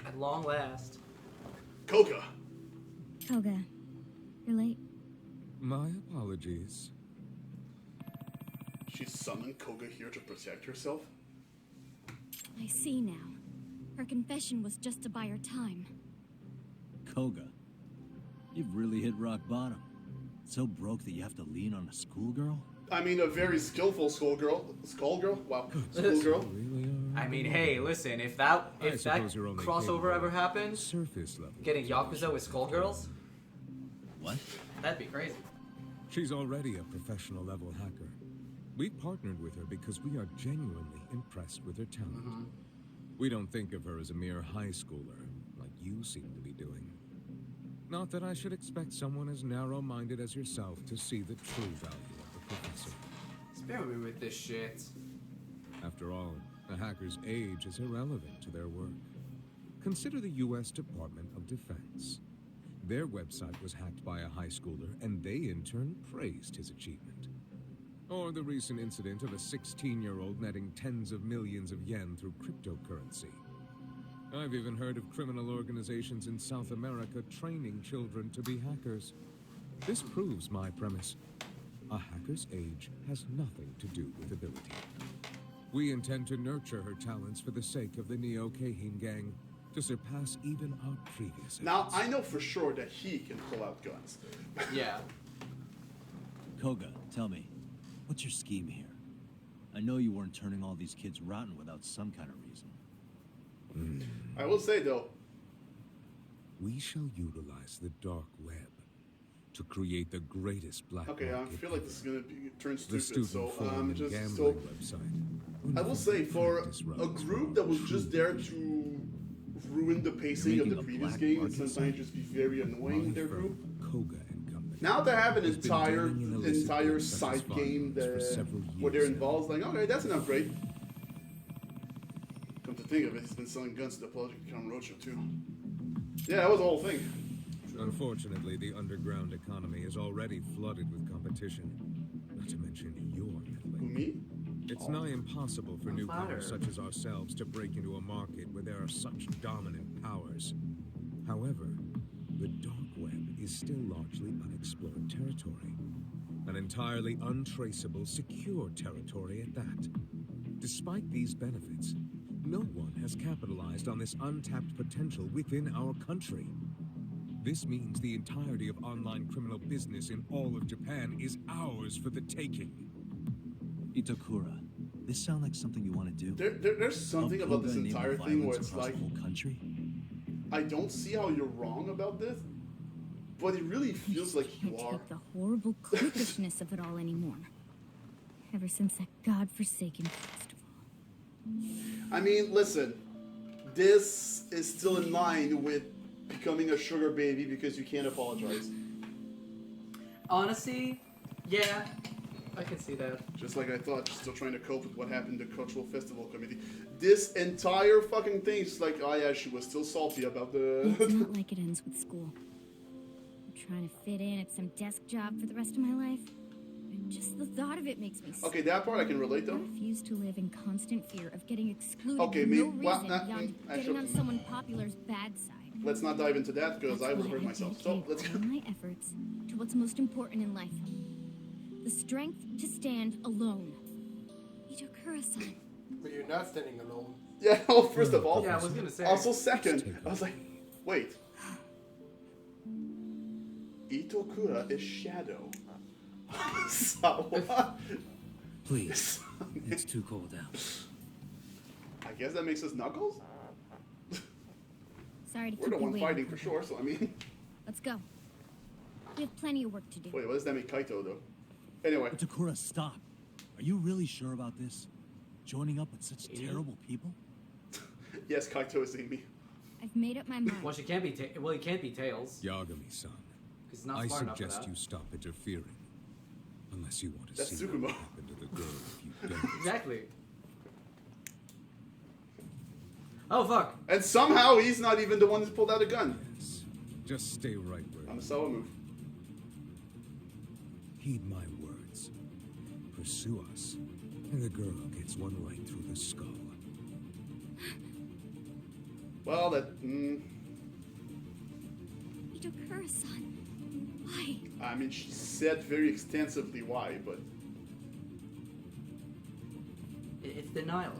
At long last. Koga. Koga, you're late. My apologies. She summoned Koga here to protect herself. I see now. Her confession was just to buy her time. Koga, you've really hit rock bottom. So broke that you have to lean on a schoolgirl? I mean, a very skillful schoolgirl. Skullgirl? Wow. Schoolgirl. I mean, hey, listen, if that suppose you're only crossover capable ever of happens, Surface level. getting Yakuza with Skullgirls, What? that'd be crazy. She's already a professional level hacker. We partnered with her because we are genuinely impressed with her talent. We don't think of her as a mere high schooler, like you seem to be doing. Not that I should expect someone as narrow-minded as yourself to see the true value of the professor. Spare me with this shit. After all, a hacker's age is irrelevant to their work. Consider the U.S. Department of Defense. Their website was hacked by a high schooler, and they in turn praised his achievement. Or the recent incident of a 16-year-old netting tens of millions of yen through cryptocurrency. I've even heard of criminal organizations in South America training children to be hackers. This proves my premise. A hacker's age has nothing to do with ability. We intend to nurture her talents for the sake of the Neo Keihin gang, to surpass even our previous Now, efforts. I know for sure that he can pull out guns. Yeah. Koga, tell me, what's your scheme here? I know you weren't turning all these kids rotten without some kind of reason. I will say, though, We shall utilize the dark web to create the greatest black okay, I market feel like this is going to turn the stupid, student so forum and just gambling so website. I will say for Practice a runs group for that was true just there to ruin the pacing of making the a previous black game and market sometimes site? just be very annoying My with their firm, group. Koga and Company, Now they have an has been entire dealing in illicit entire goods such as side game firearms for that several where they're years now. involved. Like, okay, that's an upgrade. Come to think of it, he's been selling guns to the Project Kamurocho too. Yeah, that was the whole thing. Unfortunately, the underground economy is already flooded with competition. Not to mention your Who, meddling. me? It's nigh impossible for I'm newcomers flattered. such as ourselves to break into a market where there are such dominant powers. However, the dark web is still largely unexplored territory. An entirely untraceable, secure territory at that. Despite these benefits, No one has capitalized on this untapped potential within our country. This means the entirety of online criminal business in all of Japan is ours for the taking. Itakura, this sound like something you want to do? There's something about this entire thing where it's across like, the whole country. I don't see how you're wrong about this, but it really feels like you are. Take the horrible cliquishness of it all anymore. Ever since that godforsaken festival. I mean, listen, this is still in line with becoming a sugar baby because you can't apologize. Honestly, yeah, I can see that. Just like I thought, still trying to cope with what happened to Cultural Festival Committee. This entire fucking thing is like, oh yeah, she was still salty about the... It's not like it ends with school. I'm trying to fit in at some desk job for the rest of my life. Just the thought of it makes me sick. Okay, that part I can relate though. I refuse to live in constant fear of getting excluded Okay, for me, no reason beyond I getting on someone popular's bad side. Let's not dive into that because I would hurt myself. So let's go. All my efforts to what's most important in life. The strength to stand alone. Itakura-san. But you're not standing alone. Yeah, well, first of all, Yeah, I was gonna say. also second, I was like, wait. Itokura is Shadow. So, Please, it's too cold out. I guess that makes us Knuckles? Sorry to We're keep the you one waiting. fighting for sure, so I mean... Let's go. We have plenty of work to do. Wait, what does that mean, Kaito, though? Anyway. Itakura, stop. Are you really sure about this? Joining up with such terrible people? Yes, Kaito is seeing me. I've made up my mind. Well, she can't be. Well, he can't be Tails. Yagami-san, He's not I smart enough for suggest that. you stop interfering. Unless you want to That's see Tsukumo. what happened to the girl if you don't. Exactly. Oh fuck! And somehow he's not even the one who pulled out a gun. Yes. Just stay right where On the Sawa move. Heed my words. Pursue us, and the girl gets one right through the skull. Well, that... Itakura-san, why? I mean, she said very extensively why, but... It's denial.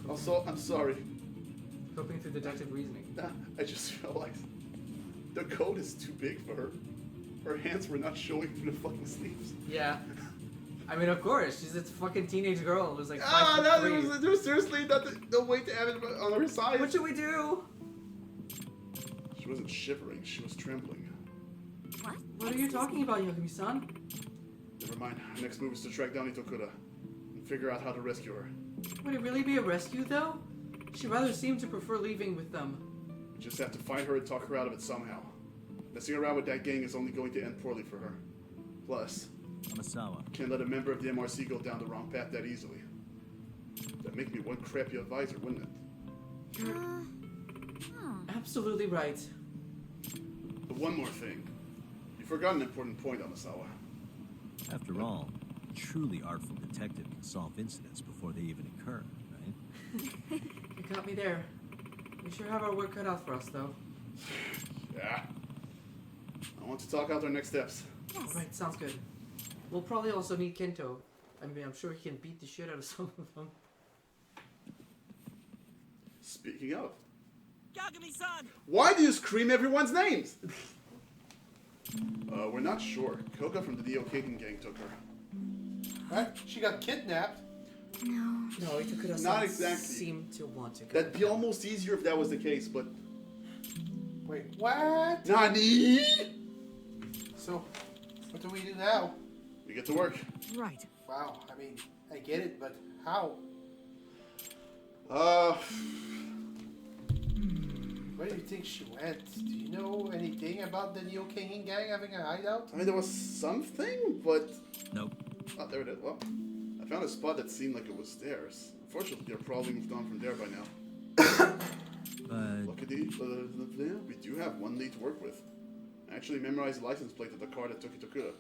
Also, I'm sorry. Coping through deductive reasoning. I just realized the coat is too big for her. Her hands were not showing through the fucking sleeves. Yeah. I mean, of course, she's a fucking teenage girl who's like 5'3". Ah, there was seriously no way to have it on her side. What should we do? She wasn't shivering, she was trembling. What? What are you talking about, Yagami-san? Never mind, our next move is to track down Itokura and figure out how to rescue her. Would it really be a rescue, though? She rather seemed to prefer leaving with them. We just have to find her and talk her out of it somehow. Messing around with that gang is only going to end poorly for her. Plus, Amasawa. can't let a member of the MRC go down the wrong path that easily. That'd make me one crappy advisor, wouldn't it? Absolutely right. But one more thing. You forgot an important point, Amasawa. After all, a truly artful detective can solve incidents before they even occur, right? You got me there. We sure have our work cut out for us, though. Yeah. I want to talk out our next steps. Alright, sounds good. We'll probably also need Kento. I mean, I'm sure he can beat the shit out of some of them. Speaking of, Yagami-san! why do you scream everyone's names? We're not sure. Koka from the Dio Kaken gang took her. Right? She got kidnapped. No. No, Itakura Not exactly. seem to want to go. That'd be almost easier if that was the case, but... Wait, what? Nani? So, what do we do now? We get to work. Right. Wow, I mean, I get it, but how? Where do you think she went? Do you know anything about the Neo King gang having a hideout? I mean, there was something, but... Nope. Oh, there it is. Well, I found a spot that seemed like it was theirs. Unfortunately, they're probably moved on from there by now. Luckily, we do have one lead to work with. I actually memorized the license plate of the car that took Itakura.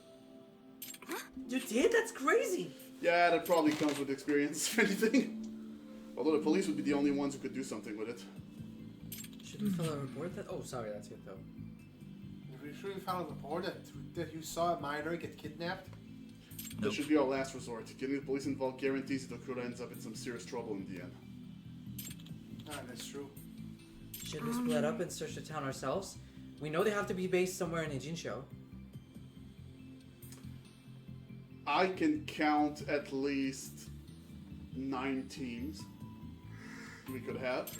You did? That's crazy! Yeah, that probably comes with experience, if anything. Although the police would be the only ones who could do something with it. Should we file a report that? Oh, sorry, that's it, though. We should have found a report that you saw a minor get kidnapped. That should be our last resort. Getting the police involved guarantees that Itakura ends up in some serious trouble in the end. Ah, that's true. Should we split up and search the town ourselves? We know they have to be based somewhere in Ejinsho. I can count at least 9 teams we could have.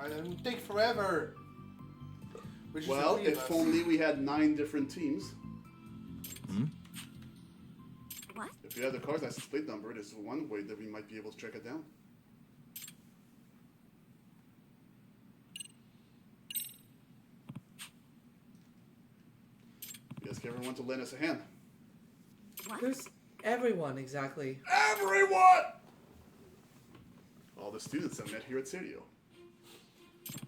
It would take forever. Which is the Well, three of if us. only we had 9 different teams. What? If we had the car's license plate number, there's one way that we might be able to track it down. We ask everyone to lend us a hand. What? Who's everyone exactly? Everyone! All the students I met here at Serio.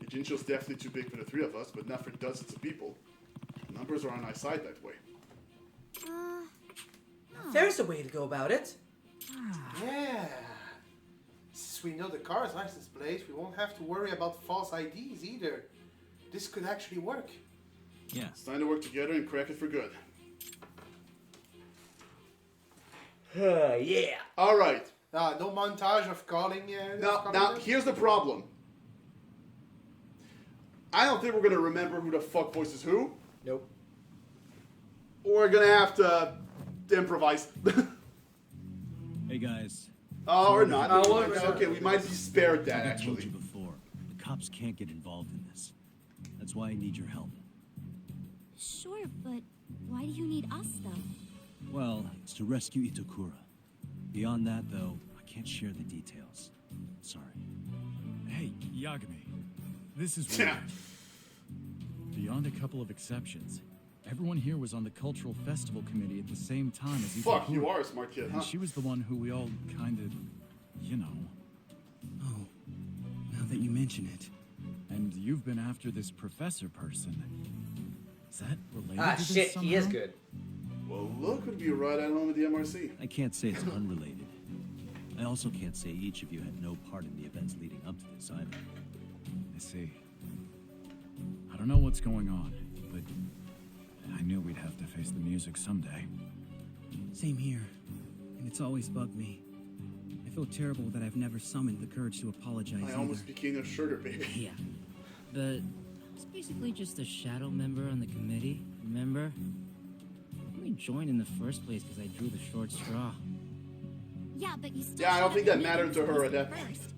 Ejinsho's definitely too big for the 3 of us, but not for dozens of people. Numbers are on our side that way. There's a way to go about it. Yeah. Since we know the car's license plate, we won't have to worry about false IDs either. This could actually work. Yeah. It's time to work together and crack it for good. Yeah. All right. No montage of calling. Now, them? here's the problem. I don't think we're gonna remember who the fuck voices who. Nope. We're gonna have to improvise. Hey guys. Oh, or not. Oh, Okay, we might be spared that Like I told actually. you before, the cops can't get involved in this. That's why I need your help. Sure, but why do you need us, though? Well, it's to rescue Itakura. Beyond that, though, I can't share the details. Sorry. Hey, Yagami. This is weird. Beyond a couple of exceptions, everyone here was on the cultural festival committee at the same time as Fuck, Itakura. you are a smart kid, huh? And she was the one who we all kind of, you know. Oh, now that you mention it. And you've been after this professor person. Is that related Ah, to this shit, he is somehow? good. Well, look, would be right at home with the MRC. I can't say it's unrelated. I also can't say each of you had no part in the events leading up to this either. I see. I don't know what's going on, but I knew we'd have to face the music someday. Same here. And it's always bugged me. I feel terrible that I've never summoned the courage to apologize I almost became a sugar baby. Yeah. But it's basically just a shadow member on the committee, remember? I only joined in the first place because I drew the short straw. Yeah, but you still Yeah, I don't showed think up that to mattered to meetings her at that first,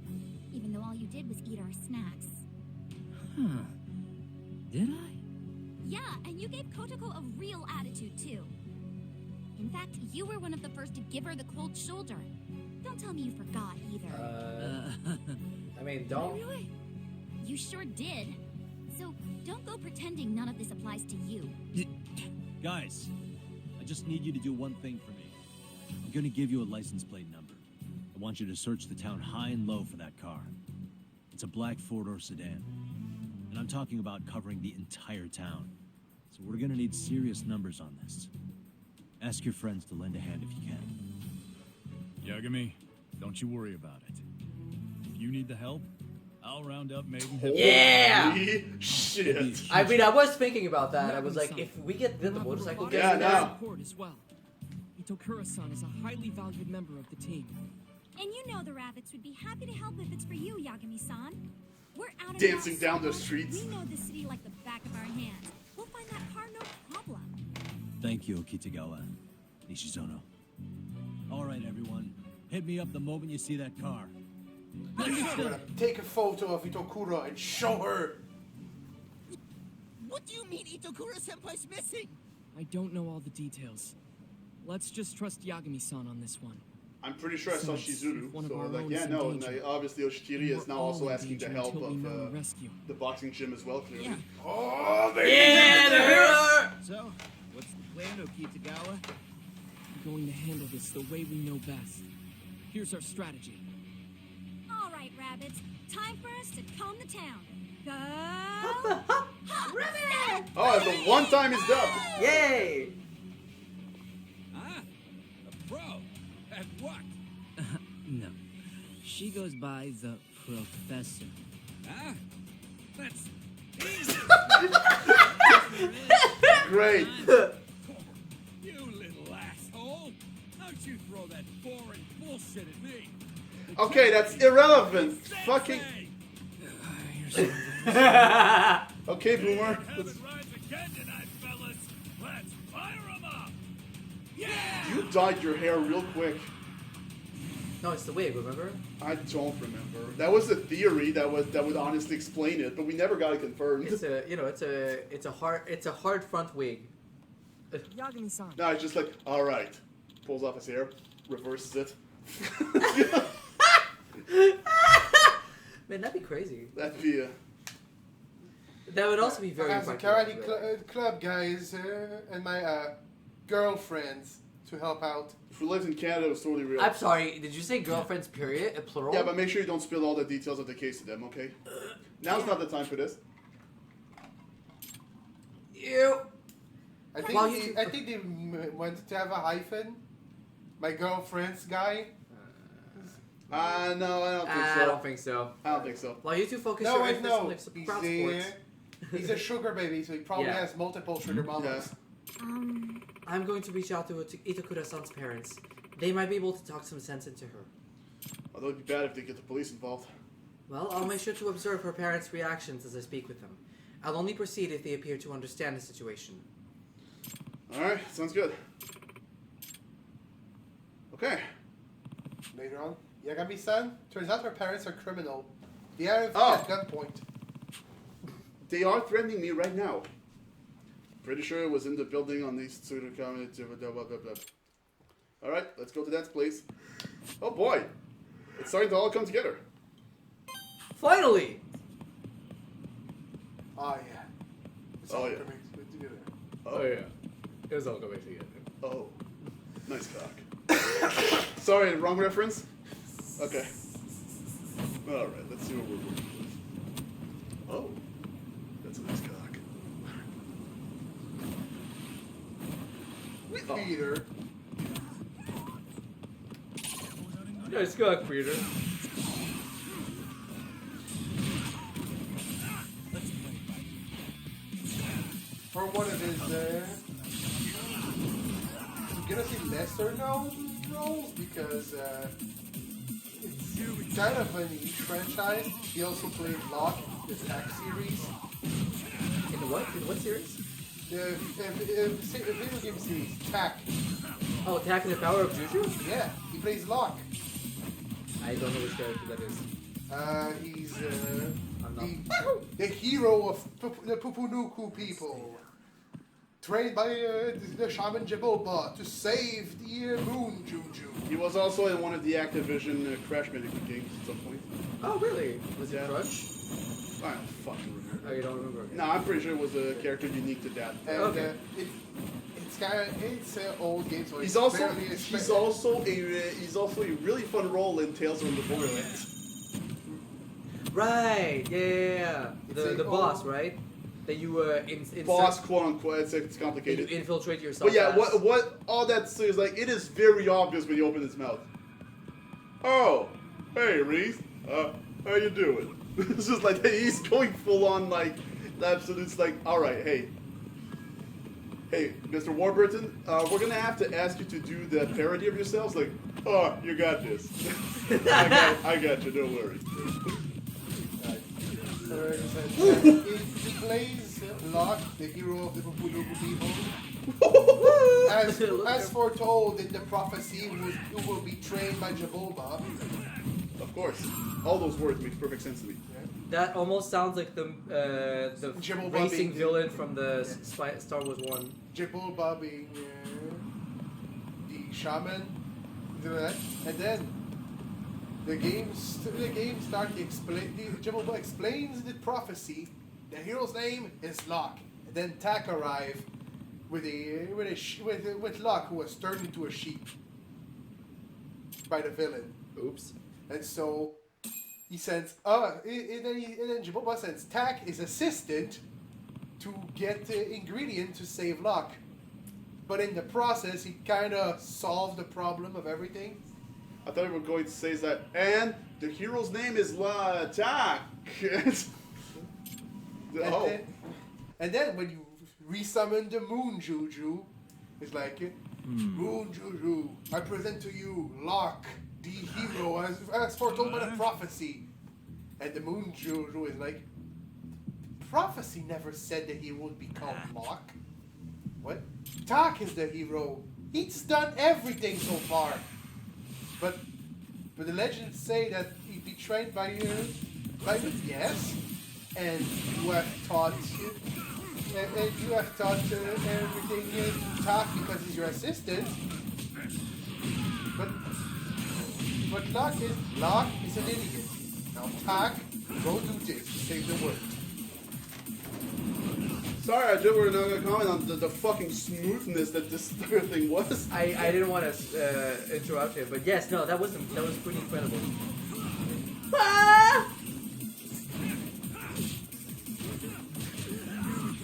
even though all you did was eat our snacks. Huh. Did I? Yeah, and you gave Kotoko a real attitude, too. In fact, you were one of the first to give her the cold shoulder. Don't tell me you forgot, either. I mean, don't. Really? You sure did. So, don't go pretending none of this applies to you. Guys, I just need you to do one thing for me. I'm gonna give you a license plate number. I want you to search the town high and low for that car. It's a black four-door sedan. And I'm talking about covering the entire town. So we're gonna need serious numbers on this. Ask your friends to lend a hand if you can. Yagami, don't you worry about it. If you need the help, I'll round up Maidenhead. Yeah! Shit. I mean, I was thinking about that. I was like, if we get the motorcycle gang there, Report as well. Itokura-san is a highly valued member of the team. And you know the rabbits would be happy to help if it's for you, Yagami-san. We're out and Dancing about down the so streets. We know the city like the back of our hands. We'll find that car no problem. Thank you, Kitagawa. Nishizono. All right, everyone. Hit me up the moment you see that car. Take a photo of Itokura and show her. What do you mean Itokura-senpai's missing? I don't know all the details. Let's just trust Yagami-san on this one. I'm pretty sure I saw Since Shizuru, one of so our like, own yeah, is in no, and danger, obviously Oshikiri is we're now all also in asking the danger help until we of know a rescue. the boxing gym as well, clearly. Yeah. Oh, baby! Yeah, the hero! So, what's the plan, Okitagawa? We're going to handle this the way we know best. Here's our strategy. All right, rabbits. Time for us to comb the town. Go! Rabbit! Oh, the one time is dubbed. Yay! Ah, a pro. At what? No. She goes by the Professor. Ah, that's easy. Great. You little asshole. How'd you throw that boring bullshit at me? Okay, that's irrelevant. Fucking. Okay, Boomer. You dyed your hair real quick. No, it's the wig. Remember? I don't remember. That was a theory that would honestly explain it, but we never got it confirmed. It's a hard front wig. Yagami-san. No, it's just like, all right, pulls off his hair, reverses it. Man, that'd be crazy. That'd be That would also be very. As a karate club, guys, and my girlfriends to help out. If we lived in Canada, it was totally real. I'm sorry. Did you say girlfriends? Period. A plural. Yeah, but make sure you don't spill all the details of the case to them, okay? Now's not the time for this. Ew. I think they wanted to have a hyphen. My girlfriend's guy. No, I don't think so. I don't think so. I don't think so. Well, you two focus No, your wait, efforts no. on like some crowd sports. He's a sugar baby, so he probably Yeah. has multiple sugar mamas. I'm going to reach out to Itakura-san's parents. They might be able to talk some sense into her. Although it'd be bad if they get the police involved. Well, I'll make sure to observe her parents' reactions as I speak with them. I'll only proceed if they appear to understand the situation. Alright, sounds good. Okay. Later on, Yagami-san, turns out her parents are criminal. They are Oh. at gunpoint. They are threatening me right now. Pretty sure it was in the building on these pseudo comments. Alright, let's go to that place. Oh boy! It's starting to all come together. Finally! Oh yeah. It's all coming together. Oh yeah. It was all coming together. Oh. Nice cock. Sorry, wrong reference? Okay. Alright, let's see what we're working with. Oh. That's a nice cock. With Peter. Nice cock, Peter. For one of his, I'm gonna say lesser known roles because it's kind of a niche franchise. He also played Locke, the Attack series. In the what? In what series? The video game series, Attack. Oh, Attack and the Power of Juju? Yeah, he plays Locke. I don't know which character that is. He's I'm not. the hero of the Pupunuku people. Trained by the shaman Jiboba to save the moon Juju. He was also in one of the Activision Crash Bandicoot games at some point. Oh, really? Was it Yeah. Crunch? I don't fucking remember. Oh, you don't remember? No, I'm pretty sure it was a character unique to that. And Okay. It's an old game, so He's it's also barely he's also a really fun role in Tales from the Borderlands. Right. Yeah. The boss, right? That you Boss, quote unquote. It's that complicated. you infiltrate yourself. But yeah, as. what all that is like, it is very obvious when you open his mouth. Oh, hey Reese, how you doing? It's just like he's going full on like absolute like, all right, hey, Mr. Warburton, we're gonna have to ask you to do the parody of yourselves. Like, oh, you got this. I got you. Don't worry. He plays Locke, the hero of the Pupunuku people. As foretold in the prophecy, who will be trained by Jaboba. Of course, all those words make perfect sense to me. That almost sounds like the Jibble racing Bobby. villain from the Star Wars 1. Jaboba being the shaman, and then the game starts to explain. Jaboba explains the prophecy. The hero's name is Locke. And then Tak arrive with Locke, who was turned into a sheep by the villain. Oops. And so he sends, and then Jaboba sends Tak, his assistant, to get the ingredient to save Locke. But in the process, he kind of solved the problem of everything. I thought we were going to say that, and the hero's name is La Tak. And then when you resummon the Moon Juju, it's like, Moon Juju, I present to you Locke, the hero as foretold by the prophecy. And the Moon Juru is like, prophecy never said that he would become Locke. What? Tak is the hero. He's done everything so far. But the legends say that he'd be trained by you. Yes. And you have taught everything to Tak because he's your assistant. But Locke is an idiot. Now Tak, go do this to save the world. Sorry, I just were not going to comment on the fucking smoothness that this thing was. I didn't want to interrupt you, but yes, no, that was pretty incredible. Ah!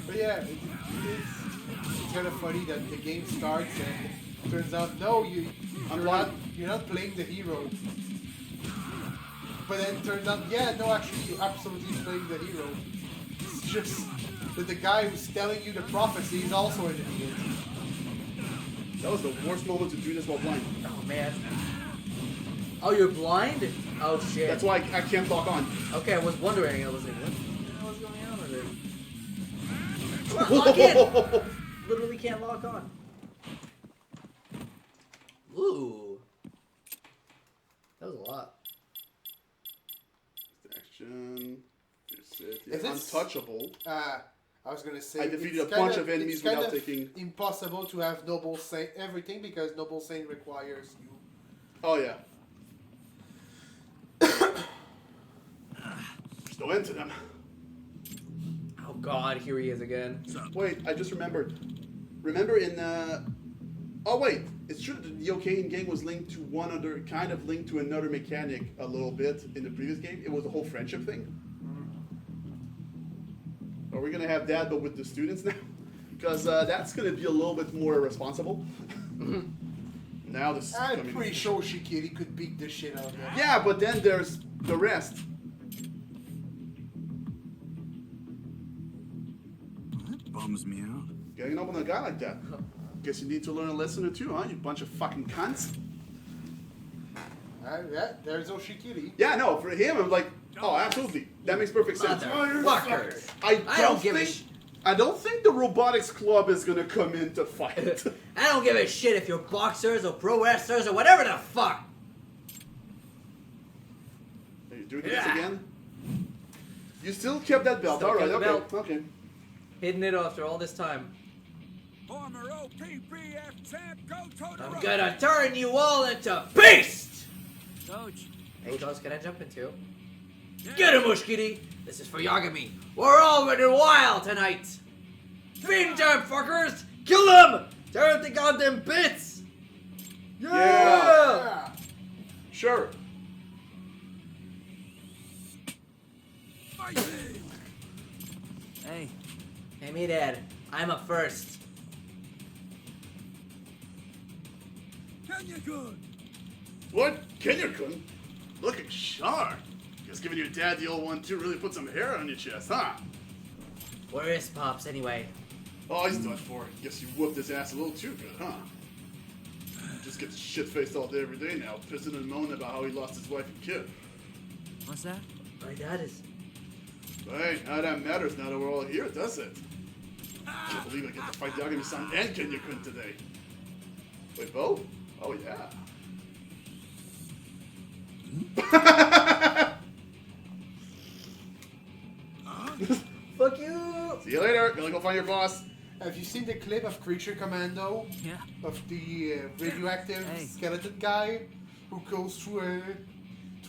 But yeah, it's kind of funny that the game starts and turns out you're not playing the hero. But then it turns out, yeah, no, actually, you're absolutely playing the hero. It's just that the guy who's telling you the prophecy is also an idiot. That was the worst moment to do this while blind. Oh, man. Oh, you're blind? Oh, shit. That's why I can't lock on. Okay, I was wondering. I was like, what the hell is going on with it? Come on, lock in! Literally can't lock on. Ooh. That was a lot. Action. Is this untouchable? I was gonna say I defeated a bunch of enemies without taking. Impossible to have Noble Saint everything because Noble Saint requires you. Oh yeah. Still into them. Oh god, here he is again. Wait, I just remembered. Remember in oh wait, it's true that the Yokain gang was linked to linked to another mechanic a little bit in the previous game. It was the whole friendship thing. Are we gonna have that but with the students now? Because that's gonna be a little bit more responsible. Now this is I'm pretty sure Shikiri could beat the shit out of them. Yeah, but then there's the rest. That bums me out. Getting up on a guy like that. Guess you need to learn a lesson or two, huh? You bunch of fucking cunts. There's Oshikiri. Yeah, no, for him, I'm like, oh, absolutely. That makes perfect sense. Motherfuckers. I don't give a shit. I don't think the robotics club is gonna come in to fight. I don't give a shit if you're boxers or pro wrestlers or whatever the fuck. Are you doing this again? You still kept that belt. All right, okay. Belt. Okay. Hidden it after all this time. Former OPBF champ, go I'm gonna turn you all into beasts! Coach. Hey, Coach, can I jump in too? Get him, Mushkitty! This is for Yagami. We're all running wild tonight! Fiend time, fuckers! Kill them! Tear them to goddamn bits! Yeah! Sure. Hey. Hey, me, Dad. I'm up first. Kenya-kun! What? Kenya-kun? Looking sharp. Guess giving your dad the old 1-2 really put some hair on your chest, huh? Where is Pops, anyway? Oh, he's done for. Guess you whooped his ass a little too good, huh? Just gets shit-faced all day every day now, pissing and moaning about how he lost his wife and kid. What's that? My dad is... Hey, now that matters now that we're all here, does it? Can't believe I get to fight Yagami-san and Kenya-kun today. Wait, both? Oh, yeah. Fuck you! See you later. Gonna go find your boss. Have you seen the clip of Creature Commando? Yeah. Of the radioactive skeleton guy who goes through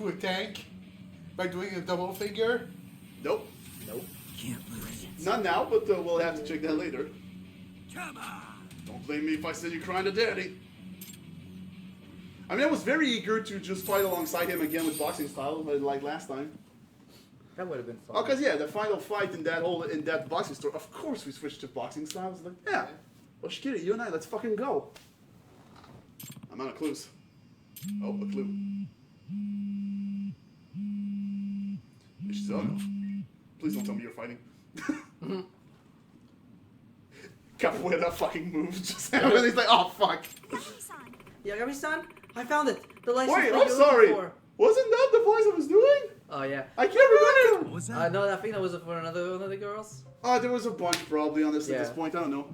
a tank by doing a double figure? Nope. Nope. Can't lose it. Not now, but we'll have to check that later. Come on! Don't blame me if I said you're crying to daddy. I mean, I was very eager to just fight alongside him again with boxing style, like last time. That would have been fun. Oh, because yeah, the final fight in that boxing store, of course we switched to boxing styles. Like, yeah, well, Shikiri, you and I, let's fucking go. I'm out of clues. Oh, a clue. Please don't tell me you're fighting. Capoeira fucking moves just happened. He's like, oh fuck. Yagami-san, I found it. The license Wait, plate I'm you're sorry. looking for. Wasn't that the voice I was doing? Oh yeah. I can't remember. What was that? No, I think that was for another girls. There was a bunch probably on this at this Yeah. point. I don't know.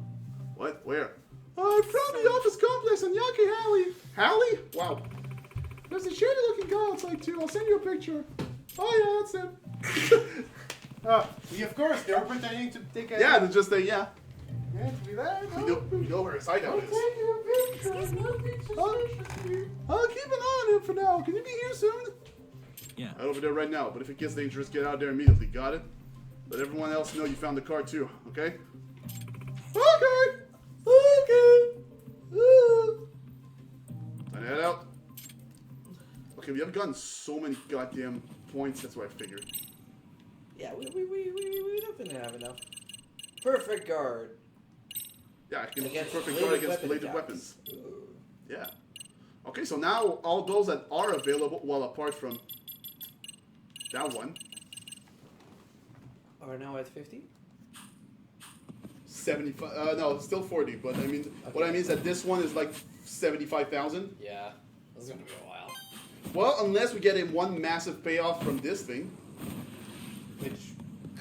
What? Where? I found the office complex on Yankee Alley. Alley? Wow. There's a shady looking guy outside too. I'll send you a picture. Oh yeah, that's him. Of course, they were pretending to take a... Yeah, they're just yeah. Yeah, to be there. We know where his hideout is. Excuse me. I'll keep an eye on him for now. Can you be here soon? Yeah. Right over there right now. But if it gets dangerous, get out there immediately. Got it? Let everyone else know you found the car too. Okay? Okay. Time to head out. Okay, we have gotten so many goddamn points. That's what I figured. Yeah, we definitely have enough. Perfect guard. Yeah, I can Against perfect bladed guard against weapon bladed attacks. weapons. Yeah. Okay, so now all those that are available, well, apart from that one, Are now at 50? 75. No, it's still 40. But I mean, what I mean is that this one is like 75,000. Yeah, this is gonna be a while. Well, unless we get a one massive payoff from this thing. Which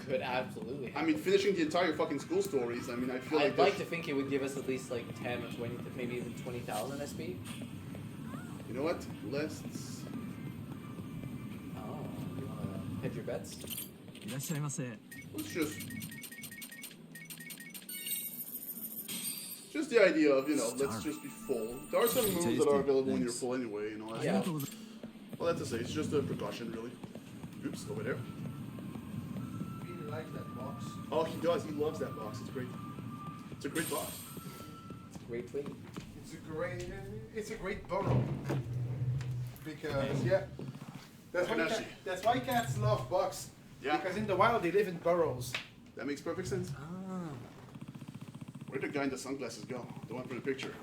could absolutely happen. I mean, finishing the entire fucking school stories. I mean, I feel I'd like like to think it would give us at least like 10 or 20, maybe even 20,000 SP. You know what? Let's. Oh, you wanna hedge your bets? Let's just the idea of, let's just be full. There are some moves that are available when you're full anyway, Yeah. Well, that's to say, it's just a precaution, really. Oops, over there. Really like that box. Oh, he does. He loves that box. It's great. It's a great box. Great thing. It's a great burrow. Because that's why cats love bugs. Yeah. Because in the wild they live in burrows. That makes perfect sense. Where'd the guy in the sunglasses go? The one for the picture.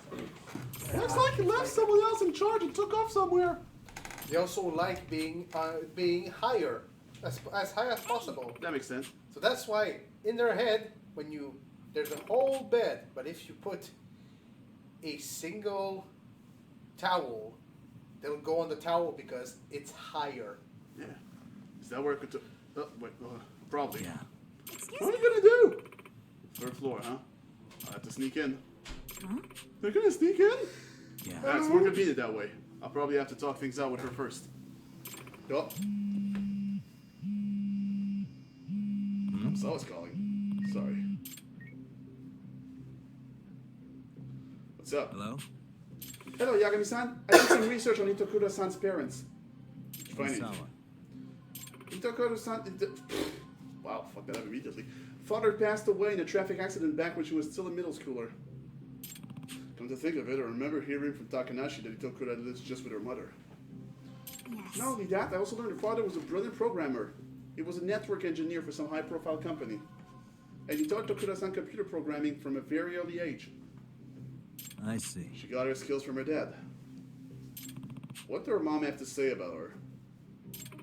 Looks like he left someone else in charge and took off somewhere. They also like being higher, as high as possible. That makes sense. So that's why in their head, there's a whole bed, but if you put a single towel, they'll go on the towel because it's higher. Yeah. Is that where it could? Probably. Yeah. What are you gonna do? Third floor, huh? I have to sneak in. Huh? They're gonna sneak in? Yeah. It's more convenient that way. I'll probably have to talk things out with her first. Yup. Sawa's calling. Sorry. What's up? Hello? Hello, Yagami-san. I did some research on Itokura-san's parents. Did you find anything? Sawa. Itokura-san... Wow, fuck that up immediately. Father passed away in a traffic accident back when she was still a middle schooler. Come to think of it, I remember hearing from Takanashi that Itokura lives just with her mother. Yes. Not only that, I also learned her father was a brilliant programmer. He was a network engineer for some high-profile company. And he taught Itokura-san computer programming from a very early age. I see. She got her skills from her dad. What did her mom have to say about her?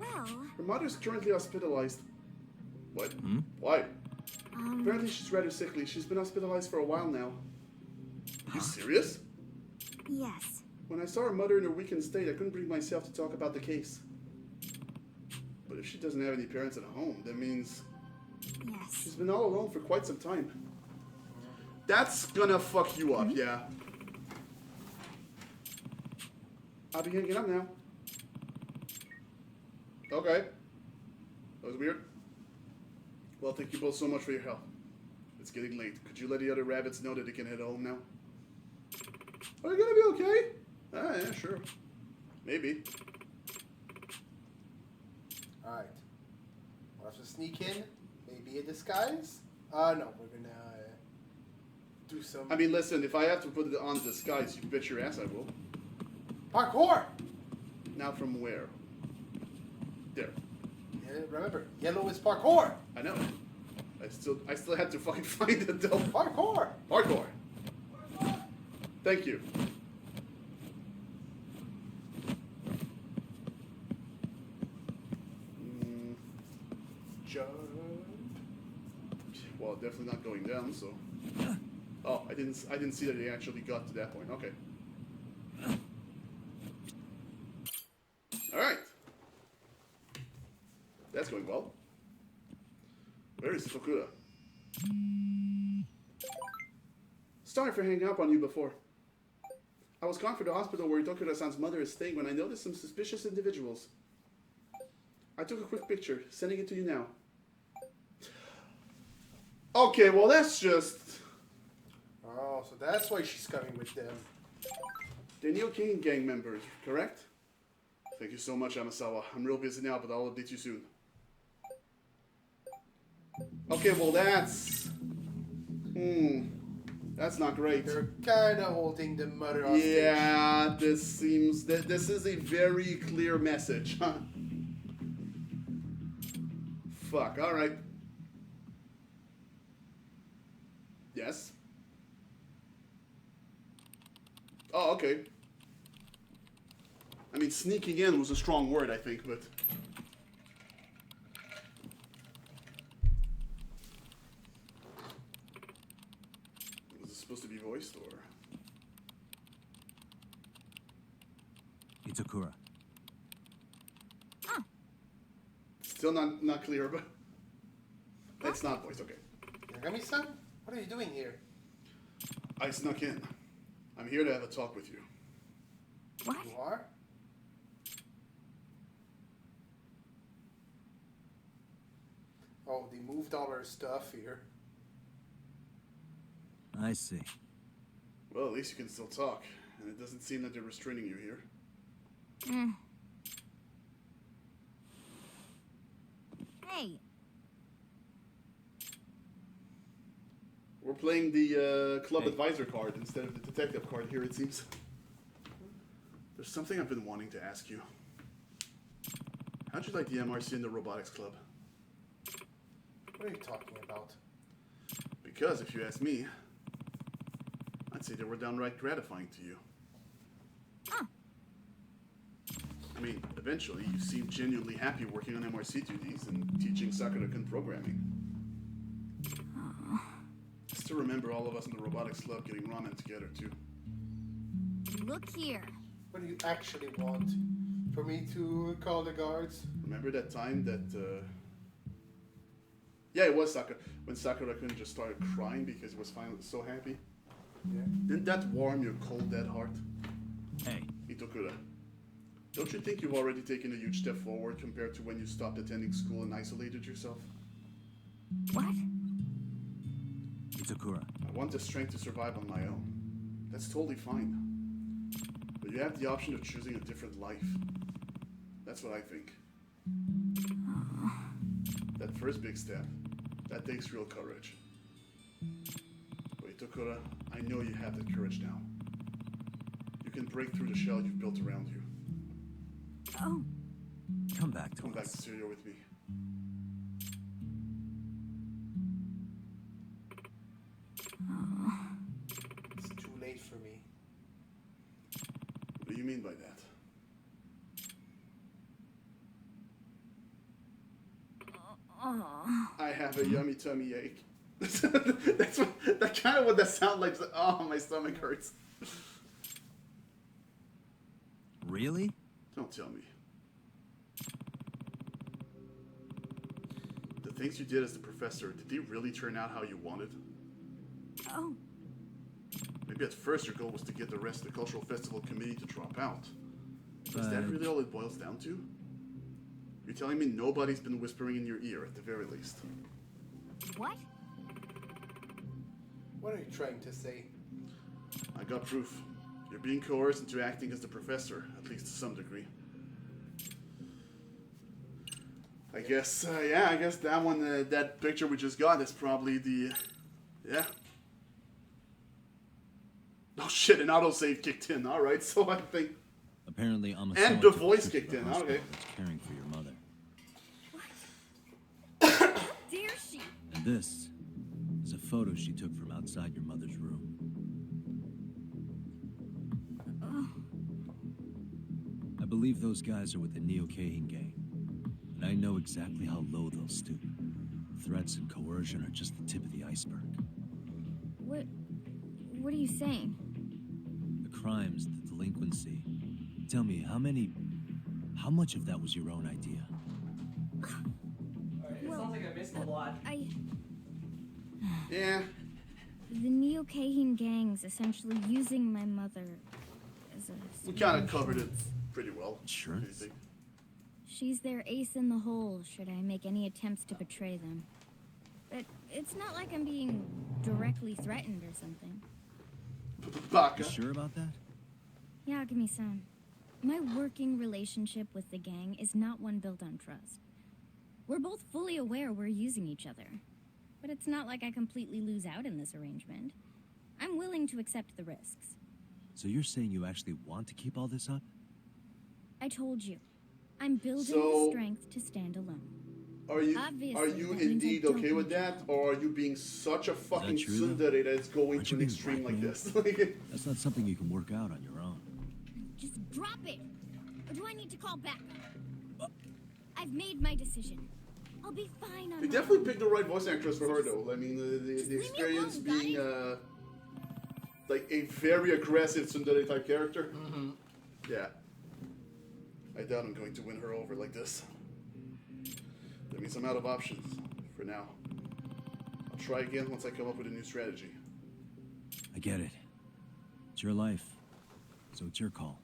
Well, Her mother's currently hospitalized. What? Hmm? Why? Apparently she's rather sickly. She's been hospitalized for a while now. You serious? yes. When I saw her mother in her weakened state, I couldn't bring myself to talk about the case. But if she doesn't have any parents at home, that means Yes. she's been all alone for quite some time. That's gonna fuck you up, yeah. I'll be hanging up now. Okay. That was weird. Well, thank you both so much for your help. It's getting late. Could you let the other rabbits know that they can head home now? Are you gonna be okay? Yeah, sure. Maybe. Alright. We'll have to sneak in. Maybe a disguise? No, we're gonna do some... I mean, listen, if I have to put it on disguise, you bet your ass I will. Parkour! Now from where? There. Yeah, remember, yellow is parkour! I know. I still had to fucking find it though. Parkour! Parkour. Thank you. Jump. Well, definitely not going down, so. Oh, I didn't see that they actually got to that point. Okay. That's going well. Where is Tokura? Sorry for hanging up on you before. I was gone for the hospital where Tokura-san's mother is staying when I noticed some suspicious individuals. I took a quick picture, sending it to you now. Okay, well that's just... Oh, so that's why she's coming with them. The Neo-King gang members, correct? Thank you so much, Amasawa. I'm real busy now, but I'll update you soon. Okay, well that's... That's not great. They're kind of holding the mother hostage. Yeah, this seems... This is a very clear message, huh? Fuck, alright. Yes? Oh, okay. I mean, sneaking in was a strong word, I think, but... Was it supposed to be voiced, or...? Itakura. Still not clear, but... It's not voiced, okay. Yagami-san? What are you doing here? I snuck in. I'm here to have a talk with you. What? You are? Oh, they moved all our stuff here. I see. Well, at least you can still talk, and it doesn't seem that they're restraining you here. Hey. We're playing the club advisor card instead of the detective card here, it seems. There's something I've been wanting to ask you. How'd you like the MRC and the robotics club? What are you talking about? Because, if you ask me, I'd say they were downright gratifying to you. I mean, eventually, you seemed genuinely happy working on MRC duties and teaching Sakura-kun programming. I still remember all of us in the robotics club getting ramen together, too. Look here. What do you actually want? For me to call the guards? Remember that time that, Yeah, it was Sakura. When Sakura-kun just started crying because he was finally so happy. Yeah. Didn't that warm your cold, dead heart? Hey. Itokura, don't you think you've already taken a huge step forward compared to when you stopped attending school and isolated yourself? What? Itakura. I want the strength to survive on my own. That's totally fine. But you have the option of choosing a different life. That's what I think. That first big step, that takes real courage. But Itokura, I know you have that courage now. You can break through the shell you've built around you. Oh. Come back to Come us. back to studio with me. It's too late for me. What do you mean by that? I have a yummy tummy ache. That's kind of what that sounds like. Oh, my stomach hurts. Really? Don't tell me. The things you did as the professor, did they really turn out how you wanted? Oh. Maybe at first your goal was to get the rest of the cultural festival committee to drop out. Is that really all it boils down to? You're telling me nobody's been whispering in your ear at the very least? What? What are you trying to say? I got proof. You're being coerced into acting as the professor, at least to some degree. I guess, yeah, I guess that one, that picture we just got is probably the, yeah. Oh shit, an autosave kicked in, alright, so I think... Apparently, I'm a and the voice kicked in, okay. Caring for your mother. Dare she? And this is a photo she took from outside your mother's room. I believe those guys are with the Neo-Keihin gang. And I know exactly how low they'll stoop. Threats and coercion are just the tip of the iceberg. What are you saying? The crimes, the delinquency. Tell me, how much of that was your own idea? a lot. Yeah. The Neo-Kahin gang's essentially using my mother as a... We kind of covered it pretty well. Sure. She's their ace in the hole, should I make any attempts to betray them. But it's not like I'm being directly threatened or something. You sure about that? Yagami-san, my working relationship with the gang is not one built on trust. We're both fully aware we're using each other. But it's not like I completely lose out in this arrangement. I'm willing to accept the risks. So you're saying you actually want to keep all this up? I told you. I'm building the strength to stand alone. Are you Obviously, that indeed means I okay don't with need that, or are you being such a fucking true, though? tsundere that it's going Aren't to you an being extreme like this? blackmailed? That's not something you can work out on your own. Just drop it! Or do I need to call back? I've made my decision. I'll be fine on They my definitely own. picked the right voice actress for her, though. I mean, the experience being like a very aggressive tsundere type character. Mm-hmm. Yeah. I doubt I'm going to win her over like this. That means I'm out of options for now. I'll try again once I come up with a new strategy. I get it. It's your life, so it's your call.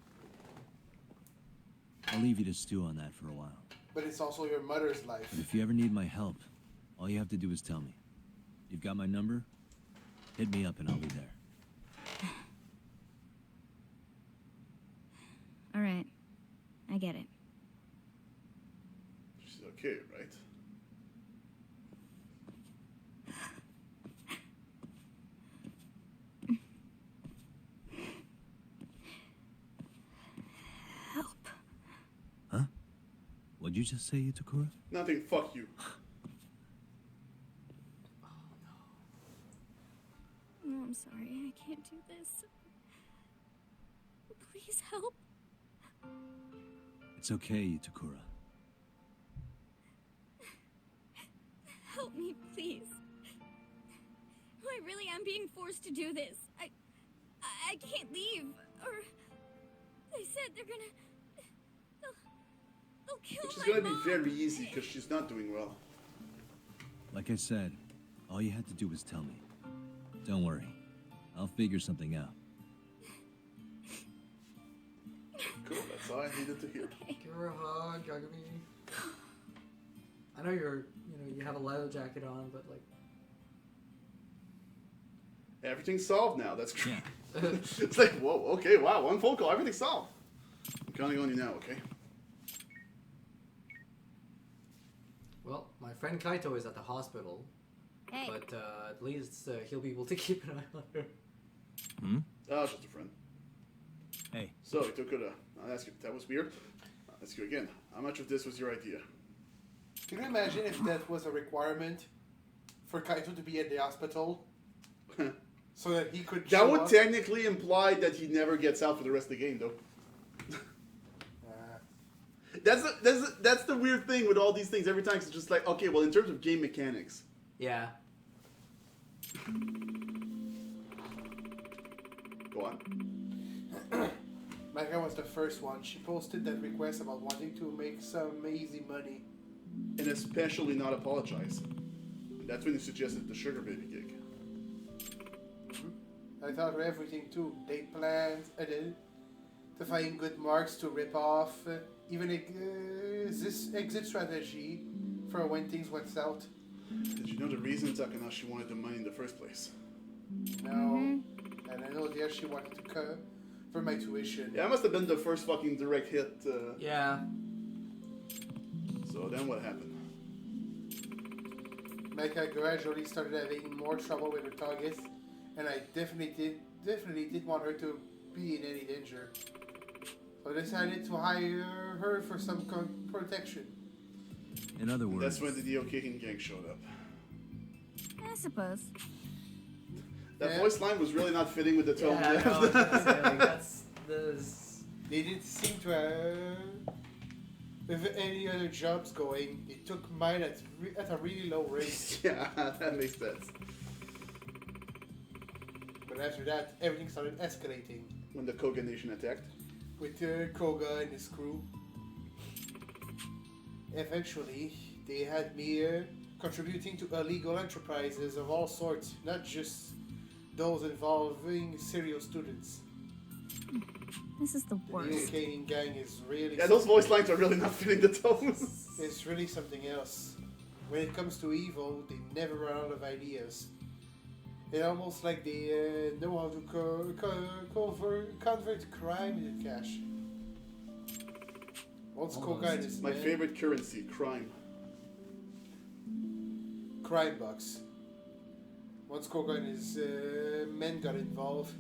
I'll leave you to stew on that for a while. But it's also your mother's life. But if you ever need my help, all you have to do is tell me. You've got my number? Hit me up and I'll be there. All right. I get it. She's okay, right? Help. Huh? What'd you just say, Itakura? Nothing, fuck you. No, I'm sorry. I can't do this. Please help. It's okay, Itakura. Help me, please. I really am being forced to do this. I can't leave. Or they said they're gonna... They'll kill Which is my going to mom. be very easy because she's not doing well. Like I said, all you had to do was tell me. Don't worry. I'll figure something out. Cool, that's all I needed to hear. Give her a hug, Yagami. I know you have a leather jacket on, but like... Everything's solved now. That's great. It's like, whoa, okay, wow, one phone call, everything's solved. I'm counting on you now, okay? Well, my friend Kaito is at the hospital. Hey. But at least he'll be able to keep an eye on her. Hmm? Oh, just a friend. Hey. So, Itakura, I'll ask you, that was weird. I'll ask you again, how much of this was your idea? Can you imagine if that was a requirement for Kaito to be at the hospital? So that he could That show would up? technically imply that he never gets out for the rest of the game, though. That's the weird thing with all these things. Every time it's just like, okay, well, in terms of game mechanics. Yeah. Go on. Micah was the first one. She posted that request about wanting to make some easy money. And especially not apologize. And that's when you suggested the sugar baby gig. I thought of everything too. Date plans, to find good marks to rip off, even this exit strategy for when things went south. Did you know the reason Takanashi wanted the money in the first place? No. And I know there she wanted to cover my tuition. Yeah, that must have been the first fucking direct hit. Yeah. So then what happened? Micah gradually started having more trouble with her targets, and I definitely did want her to be in any danger. So I decided to hire her for some protection. In other words... That's when the Neo-Kahin gang showed up. I suppose. That voice line was really not fitting with the tone. Yeah, no, I was gonna say, like, that's this. They didn't seem to have with any other jobs going. They took mine at a really low rate. Yeah, that makes sense. But after that, everything started escalating. When the Koga Nation attacked? With Koga and his crew. Eventually, they had me contributing to illegal enterprises of all sorts, not just those involving serial students. This is the The worst. Neocaine gang is really... Yeah, those voice lines are really not fitting the tones. It's really something else. When it comes to evil, they never run out of ideas. It's almost like they know how to convert crime into cash. Once cocaine is My favorite currency, crime. Crime bucks. Once cocaine is men got involved,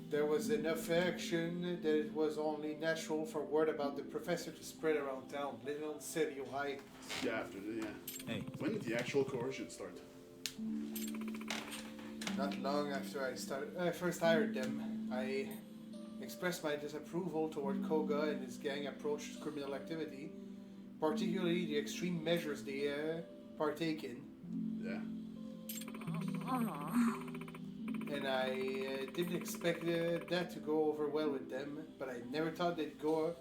there was enough action that it was only natural for word about the professor to spread around town. Little city high. Yeah, after the, yeah. Hey. When did the actual coercion start? Not long after I first hired them, I expressed my disapproval toward Koga and his gang approach to criminal activity, particularly the extreme measures they partake in. Yeah. And I didn't expect that to go over well with them, but I never thought they'd do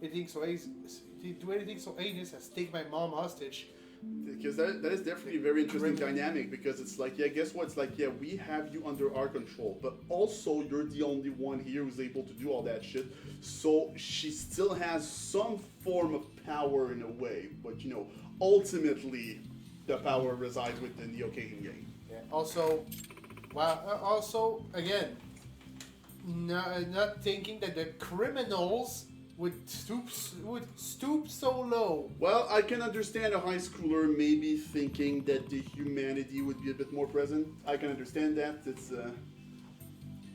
anything so heinous as take my mom hostage. Because that is definitely a very interesting dynamic, because it's like, yeah, guess what? It's like, yeah, we have you under our control, but also you're the only one here who's able to do all that shit. So she still has some form of power in a way, but you know, ultimately the power resides with the Neocaine gang. Yeah. Also, again, not thinking that the criminals would stoop so low. Well, I can understand a high schooler maybe thinking that the humanity would be a bit more present. I can understand that. It's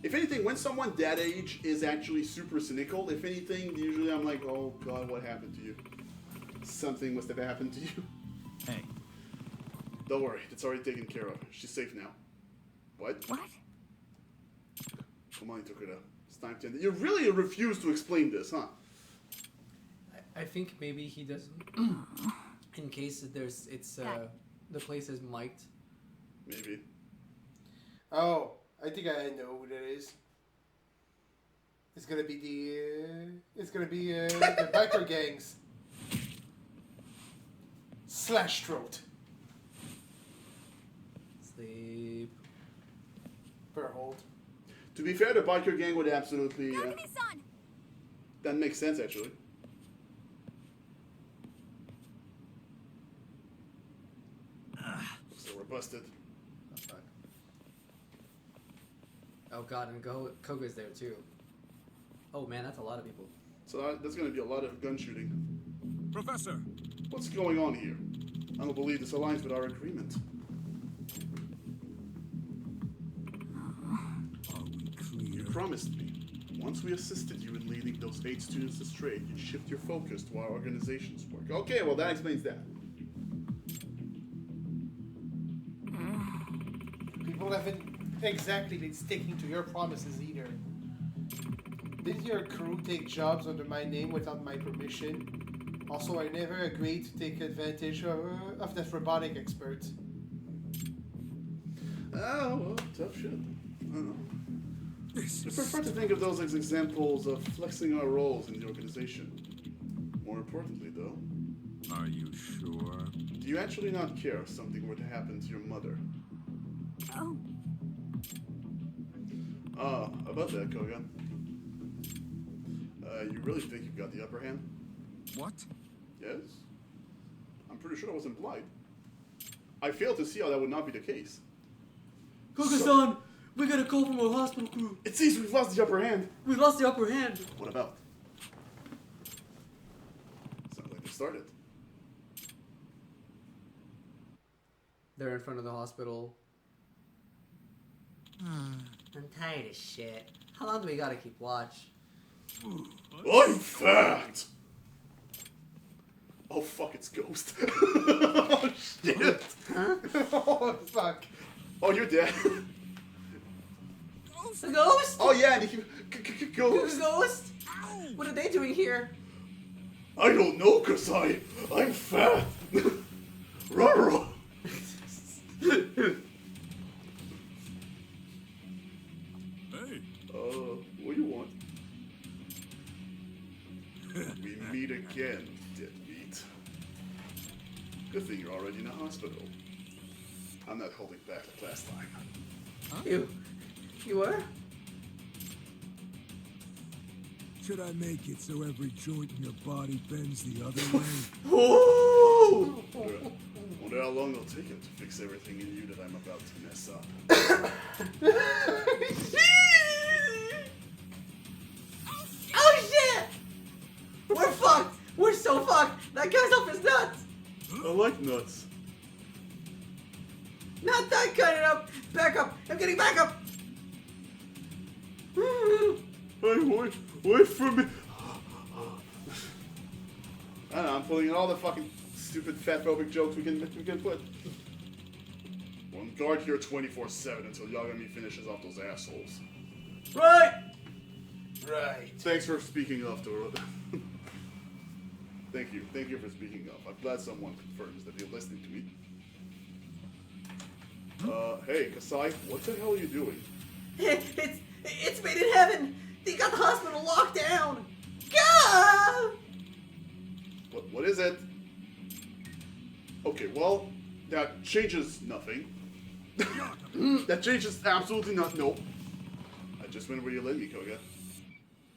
if anything, when someone that age is actually super cynical, if anything, usually I'm like, oh god, what happened to you? Something must have happened to you. Hey. Don't worry, it's already taken care of. She's safe now. What? What? Come on, you took it up. It's time to end it. You really refuse to explain this, huh? I think maybe he doesn't. In case the place is mic'd. Maybe. Oh, I think I know who that is. It's gonna be the biker gangs. Slash throat. Sleep. Per hold. To be fair, the biker gang would absolutely. That makes sense, actually. So we're busted. Oh god, and Koga's there too. Oh man, that's a lot of people. So there's going to be a lot of gun shooting. Professor! What's going on here? I don't believe this aligns with our agreement. Are we clear? You promised me, once we assisted you in leading those 8 students astray, you'd shift your focus to our organization's work. Okay, well that explains that. People haven't exactly been sticking to your promises either. Didn't your crew take jobs under my name without my permission? Also, I never agreed to take advantage of that robotic expert. Oh, well, tough shit. I don't know. I prefer to think of those as examples of flexing our roles in the organization. More importantly, though. Are you sure? Do you actually not care if something were to happen to your mother? Oh. About that, Koga. You really think you've got the upper hand? What? Yes? I'm pretty sure I wasn't blind. I fail to see how that would not be the case. Koga-san! We got a call from our hospital crew! It seems we've lost the upper hand! We lost the upper hand! What about? Sounds like they started. They're in front of the hospital. I'm tired of shit. How long do we gotta keep watch? I'm fat! Oh fuck, it's Ghost. Oh shit! Huh? Oh fuck. Oh, you're dead. The ghost? Oh yeah, Ghost. Ghost? What are they doing here? I don't know, cause I'm fat. Ruh-roh. Hey. What do you want? We meet again, deadbeat. Good thing you're already in a hospital. I'm not holding back like last time. You were? Should I make it so every joint in your body bends the other way? Ooh! Wonder how long it'll take him to fix everything in you that I'm about to mess up. Oh shit! We're fucked! We're so fucked! That guy's off his nuts! I like nuts. Not that kind of back up! I'm getting back up! Hey, wait for me. I don't know, I'm pulling in all the fucking stupid fatphobic jokes we can put. We're on guard here 24/7 until Yagami finishes off those assholes. Right! Right. Thanks for speaking up, Doro. Thank you for speaking up. I'm glad someone confirms that you're listening to me. Hey, Kasai, what the hell are you doing? It's made in heaven! They got the hospital locked down! Gah! What is it? Okay, well, that changes nothing. That changes absolutely nothing. No. I just went where you led me, Koga.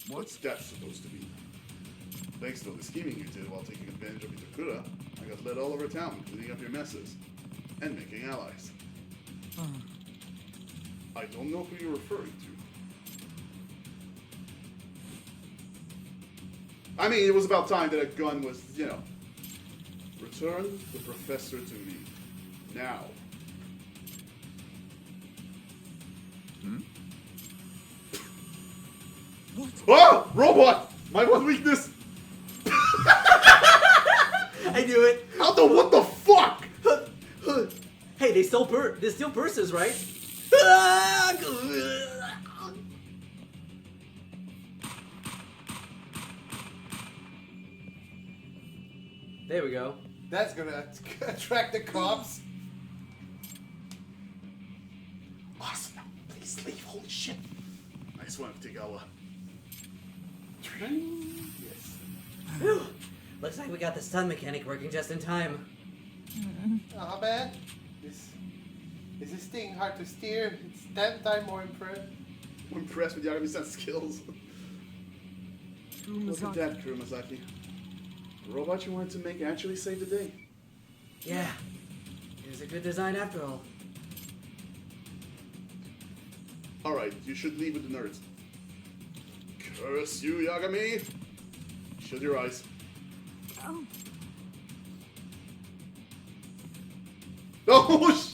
What's that supposed to be? Thanks to all the scheming you did while taking advantage of Itakura, I got led all over town, cleaning up your messes. And making allies. I don't know who you're referring to. I mean, it was about time that a gun was, you know. Return the professor to me. Now. What? Ah! Robot! My one weakness! I knew it! What the fuck? Hey, they steal purses, right? There we go. That's gonna attract the cops. Awesome. Please leave. Holy shit. Nice one, Tigawa. Yes. Whew. Looks like we got the stun mechanic working just in time. Oh man, is this thing hard to steer? It's 10 times more impressed. I'm impressed with Yagami-san's skills. Look at that, Kurumazaki. The robot you wanted to make actually saved the day. Yeah, it was a good design after all. Alright, you should leave with the nerds. Curse you, Yagami! Shut your eyes. Oh. Oh,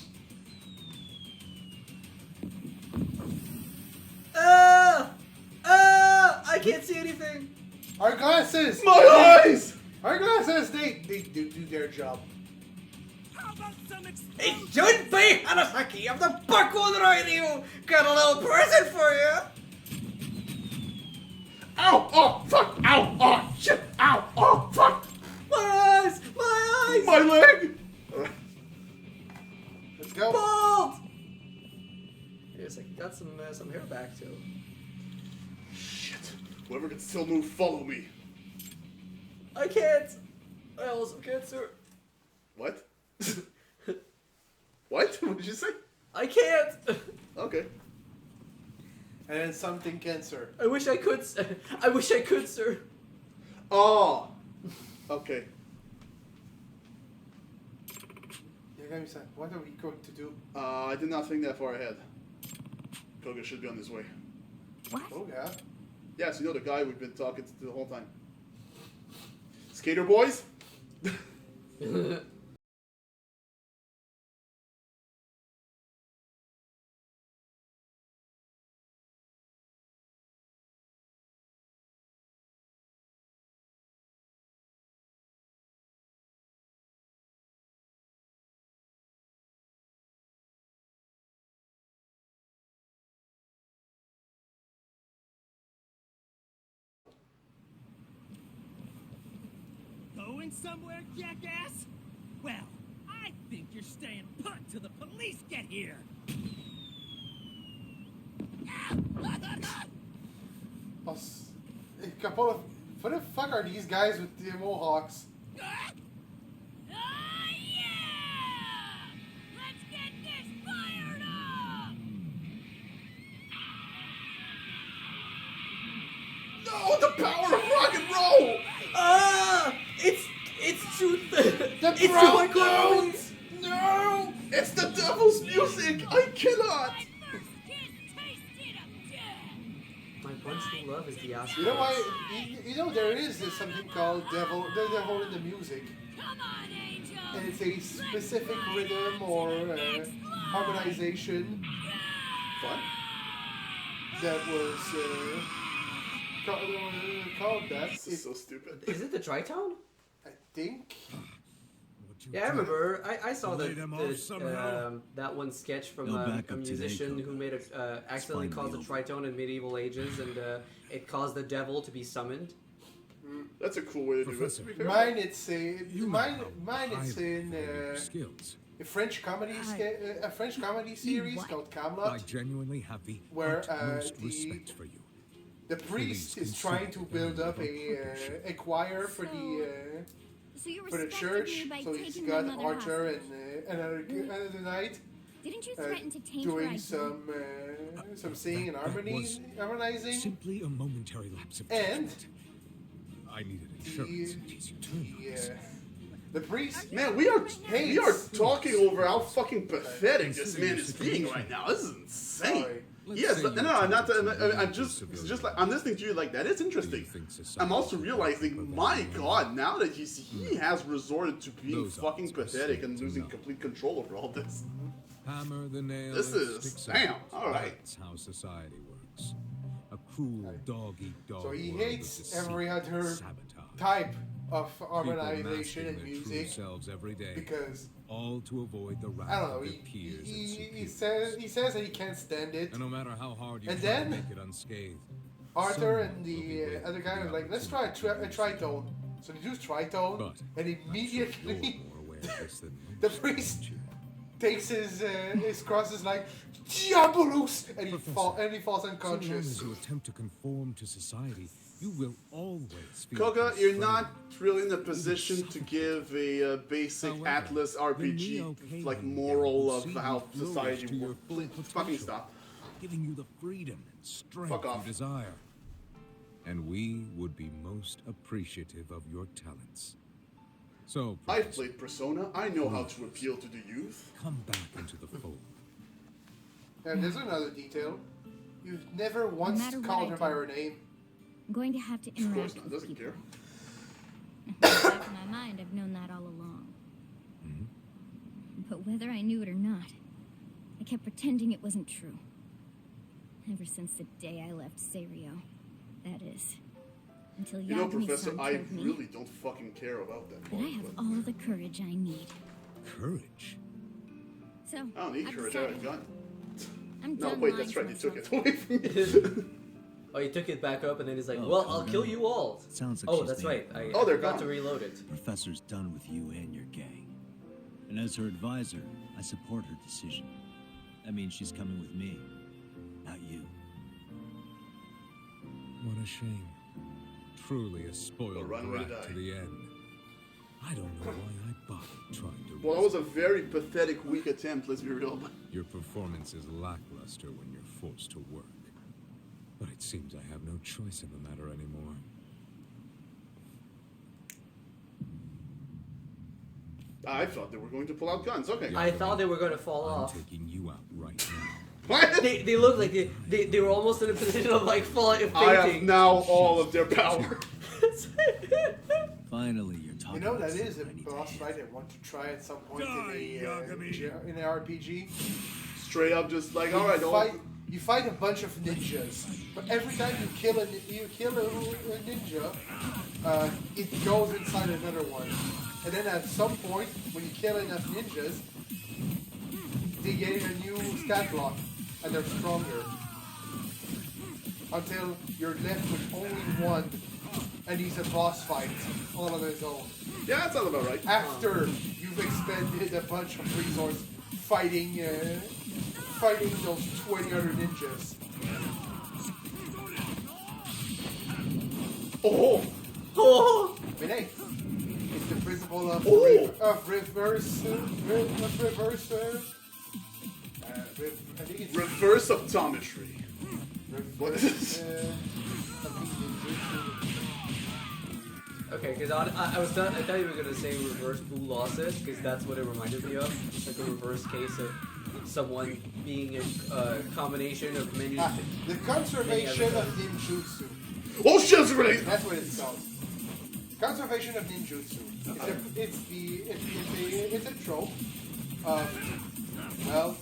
I can't see anything! Our glasses! My eyes! Our glasses, they do their job. Hey, Junpei Hanasaki of the Buckle Radio! Got a little present for you! Ow! Oh, fuck! Ow! Oh, shit! Ow! Oh, fuck! My eyes! My eyes! My leg! Let's go. Bald! Yes, I got some hair back too. Shit. Whoever can still move, follow me. I can't! I also can't, sir. What? What? What did you say? I can't! Okay. And then something cancer. I wish I could, I wish I could, sir. Oh! Okay. Yagami-san, what are we going to do? I did not think that far ahead. Koga should be on his way. What? Oh, yeah. Yes, you know the guy we've been talking to the whole time. Skater boys? Going somewhere, jackass? Well, I think you're staying put till the police get here. A couple of... What the fuck are these guys with the mohawks? Oh, the power of rock and roll! Ah! It's too The it's brown too note! No! It's the devil's music! I cannot! My one true love is the ass. You know why? You know there is something called the devil in the music, and it's a specific rhythm or harmonization What? that was called that. This is so stupid. Is it the tritone? I think. Yeah, I remember. I saw Lay them off somehow. that one sketch from No a backup today, musician who Coco. made a accidentally caused a tritone in medieval ages, and it caused the devil to be summoned. That's a cool way to do it. Professor. To be fair. Mine, it's a You mine. know Mine, it's highly in your skills. a French comedy a French comedy series called I Camelot. genuinely have the Where, utmost the- respect for you. The priest is trying to build up a choir for the So you for the respected church. me by So he's taking got my mother Archer hostage. and another knight Didn't you threaten to taint her doing identity? some singing and harmonizing. Simply a momentary lapse of And judgment. I needed insurance in case you turned on us. The priest. Man, we are talking over how fucking pathetic this man is being right now. This is insane. Sorry. Yes, no, not that. I'm just, it's just like I'm listening to you like that. It's interesting. I'm also realizing, my God, now that he has resorted to being fucking pathetic and losing complete control over all this. Hammer the nail. This and is sticks damn. out. All right. That's how society works. A cruel dog-eat-dog. So he world of hates deceit, every other sabotage. type of People harmonization masking and their music true selves every day, because all to avoid the wrath I don't know. of their peers and He superiors. says that he can't stand it. And no matter how hard you And try to then make it unscathed, Arthur someone and will be the waiting other for guy the was like, let's try a tritone. So they do tritone, But and I'm sure immediately you're more aware of this than the most, priest aren't you? takes his crosses like Diabolus, and he falls So long unconscious. as you attempt to conform to society, you will always feel Koga, you're constrained. not really in a position to give a basic However, Atlas the RPG Neo-Pagan like will moral of see how you flourish society to your works. full Fucking potential, stop. giving you the freedom and strength Fuck off. you desire. And we would be most appreciative of your talents. So, I've Professor, played Persona. I know how to appeal to the youth. come back into the fold. And there's another detail. You've never once matter what called I her by do. her name. I'm going to have to Of course interact not. with Doesn't people. care. In the back of my mind, I've known that all along. Hmm? But whether I knew it or not, I kept pretending it wasn't true. Ever since the day I left Serio. That is. Until You know, Yagami-san Professor, I told me really don't fucking care about that that part. I have but all the courage I need. Courage? So, I don't need I've courage. I have a decided gun. I'm No, done wait, lying that's to right. You took myself. it away from me. Oh, he took it back up, and then he's like, Oh, "Well, I'll Koga. kill you all." Sounds like Oh, she's that's leaving. right. Oh, I they're forgot gone. to reload it. The professor's done with you and your gang. And as her advisor, I support her decision. That means she's coming with me, not you. What a shame. Truly a spoiled run way to brat to die. the end. I don't know why I bothered trying to Well, that was a very pathetic, weak attempt, let's be real. But Your performance is lackluster when you're forced to work. But it seems I have no choice in the matter anymore. I thought they were going to pull out guns. Okay. I thought they were going to fall I'm off. taking you out right now. What? They looked like they were almost in a position of like falling, I have fainting. now all of their power. Finally, you're talking You know about that is a something I need to boss hit. fight I want to try at some point Die, Yagami. in an RPG. Straight up, just like, Where all right, you fight a bunch of ninjas, but every time you kill a ninja, it goes inside another one, and then at some point, when you kill enough ninjas, they get a new stat block, and they're stronger. Until you're left with only one, and he's a boss fight all on his own. Yeah, that sounds about right. After you've expended a bunch of resources fighting those 20 other ninjas. Oh! Oh! But hey, it's the principle of, Oh! reverse. I think it's Reverse optometry. What is this? Okay, because I thought you were gonna say reverse Boo losses, because that's what it reminded me of. It's like a reverse case of someone being a combination of many. The conservation of ninjutsu. Oh shit! It's really. That's what it's called. Conservation of ninjutsu. It's a trope of, well,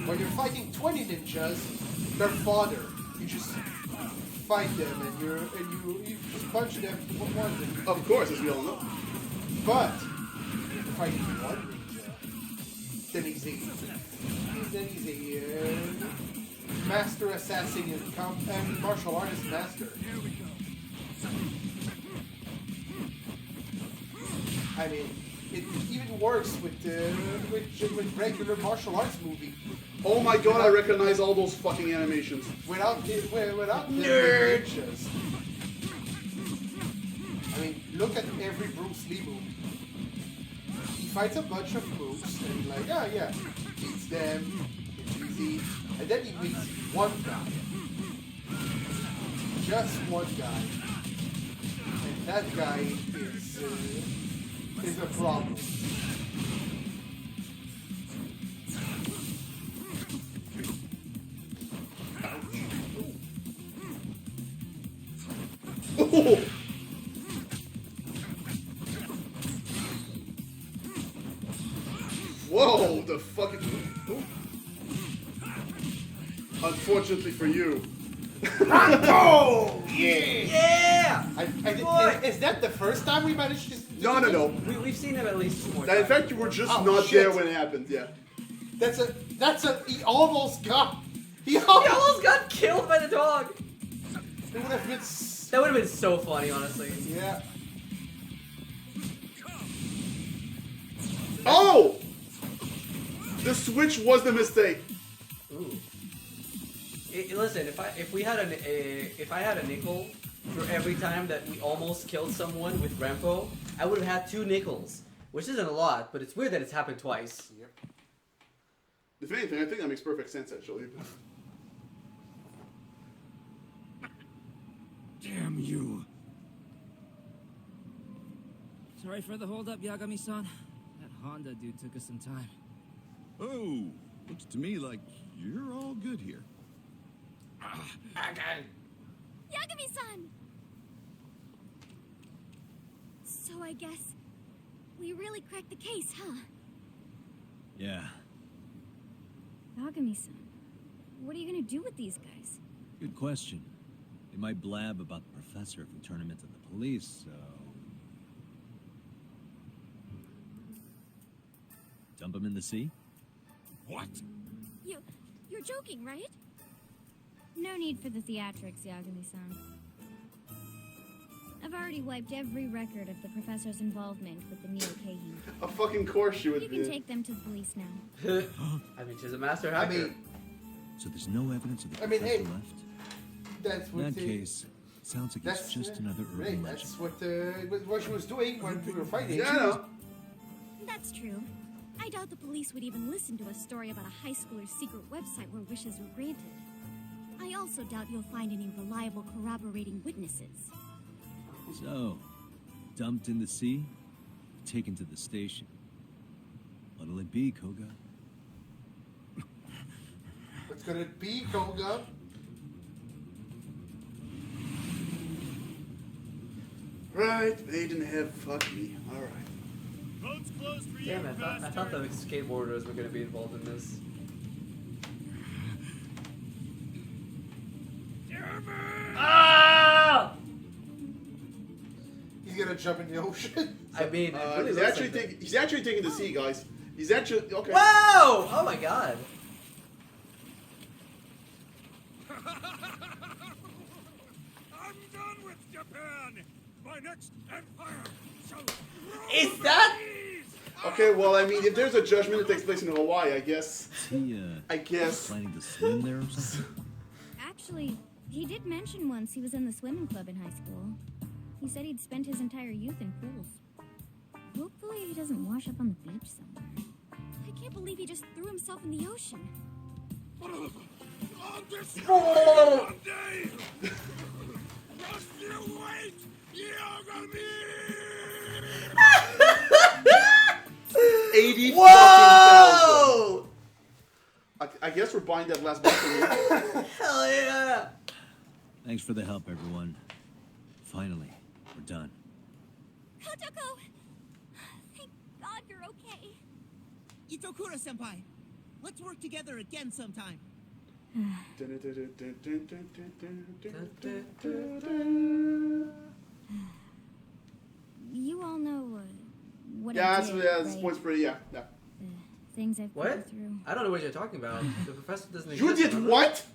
when you're fighting 20 ninjas, their fodder. You just fight them and you just punch them one ninja. Of course, as we all know. But if you're fighting one ninja, then he's a master assassin and martial artist master. I mean, it even works with regular martial arts movie. Oh my god, I recognize all those fucking animations. Without the Nerd! ninjas. I mean, look at every Bruce Lee movie. He fights a bunch of moves, and he's like, oh yeah, beats them, it's easy. And then he meets one guy. Just one guy. And that guy is a problem. Oh. Whoa, the fucking... Ooh. Unfortunately for you. Oh! Yeah! Is that the first time we managed to... No. We've seen him at least 2 more In times. fact, you were just not shit. there when it happened, yeah. He almost got... He almost got killed by the dog! It would have been... That would have been so funny, honestly. Yeah. Oh! The switch was the mistake. Ooh. Listen, if I had a nickel for every time that we almost killed someone with Rampo, I would have had 2 nickels, which isn't a lot, but it's weird that it's happened twice. Yep. If anything, I think that makes perfect sense, actually. Damn you. Sorry for the hold up, Yagami-san. That Honda dude took us some time. Oh, looks to me like you're all good here. Yagami-san! So I guess we really cracked the case, huh? Yeah. Yagami-san, what are you gonna do with these guys? Good question. They might blab about the professor if we turn him into the police, so... Dump him in the sea? What? You're joking, right? No need for the theatrics, Yagami-san. I've already wiped every record of the professor's involvement with the Neo-Keihin. A fucking course you would You be. can take them to the police now. I mean, she's a master hacker. So there's no evidence of the I mean, professor hey, left? that's what In that case, it sounds like it's just another urban legend. That's what she was doing when we were fighting. Yeah, I know. That's true. I doubt the police would even listen to a story about a high schooler's secret website where wishes were granted. I also doubt you'll find any reliable corroborating witnesses. So, dumped in the sea, taken to the station. What'll it be, Koga? What's gonna be, Koga? Right, they didn't have fuck me. Alright. Damn, I thought the skateboarders were going to be involved in this. Ah! He's gonna jump in the ocean. I mean, it really he's looks actually like that. he's actually taking the sea, guys. He's actually okay. Whoa! Oh my god. I'm done with Japan. My next empire shall... Is that? Okay, well, I mean, if there's a judgment that takes place in Hawaii, I guess. Is he, I guess. planning to swim there or something? Actually, he did mention once he was in the swimming club in high school. He said he'd spent his entire youth in pools. Hopefully he doesn't wash up on the beach somewhere. I can't believe he just threw himself in the ocean. I'll destroy one day! Just you wait! Yagami! 80 Whoa! fucking thousand. I guess we're buying that last box. Hell yeah! Thanks for the help, everyone. Finally, we're done. Kotoko! Thank God you're okay. Itokura-senpai, let's work together again sometime. You all know what Yeah, I that's, did, yeah, this right? point's pretty, yeah. Things I've put you What? through. I don't know what you're talking about. The professor doesn't exist. You did remember? what?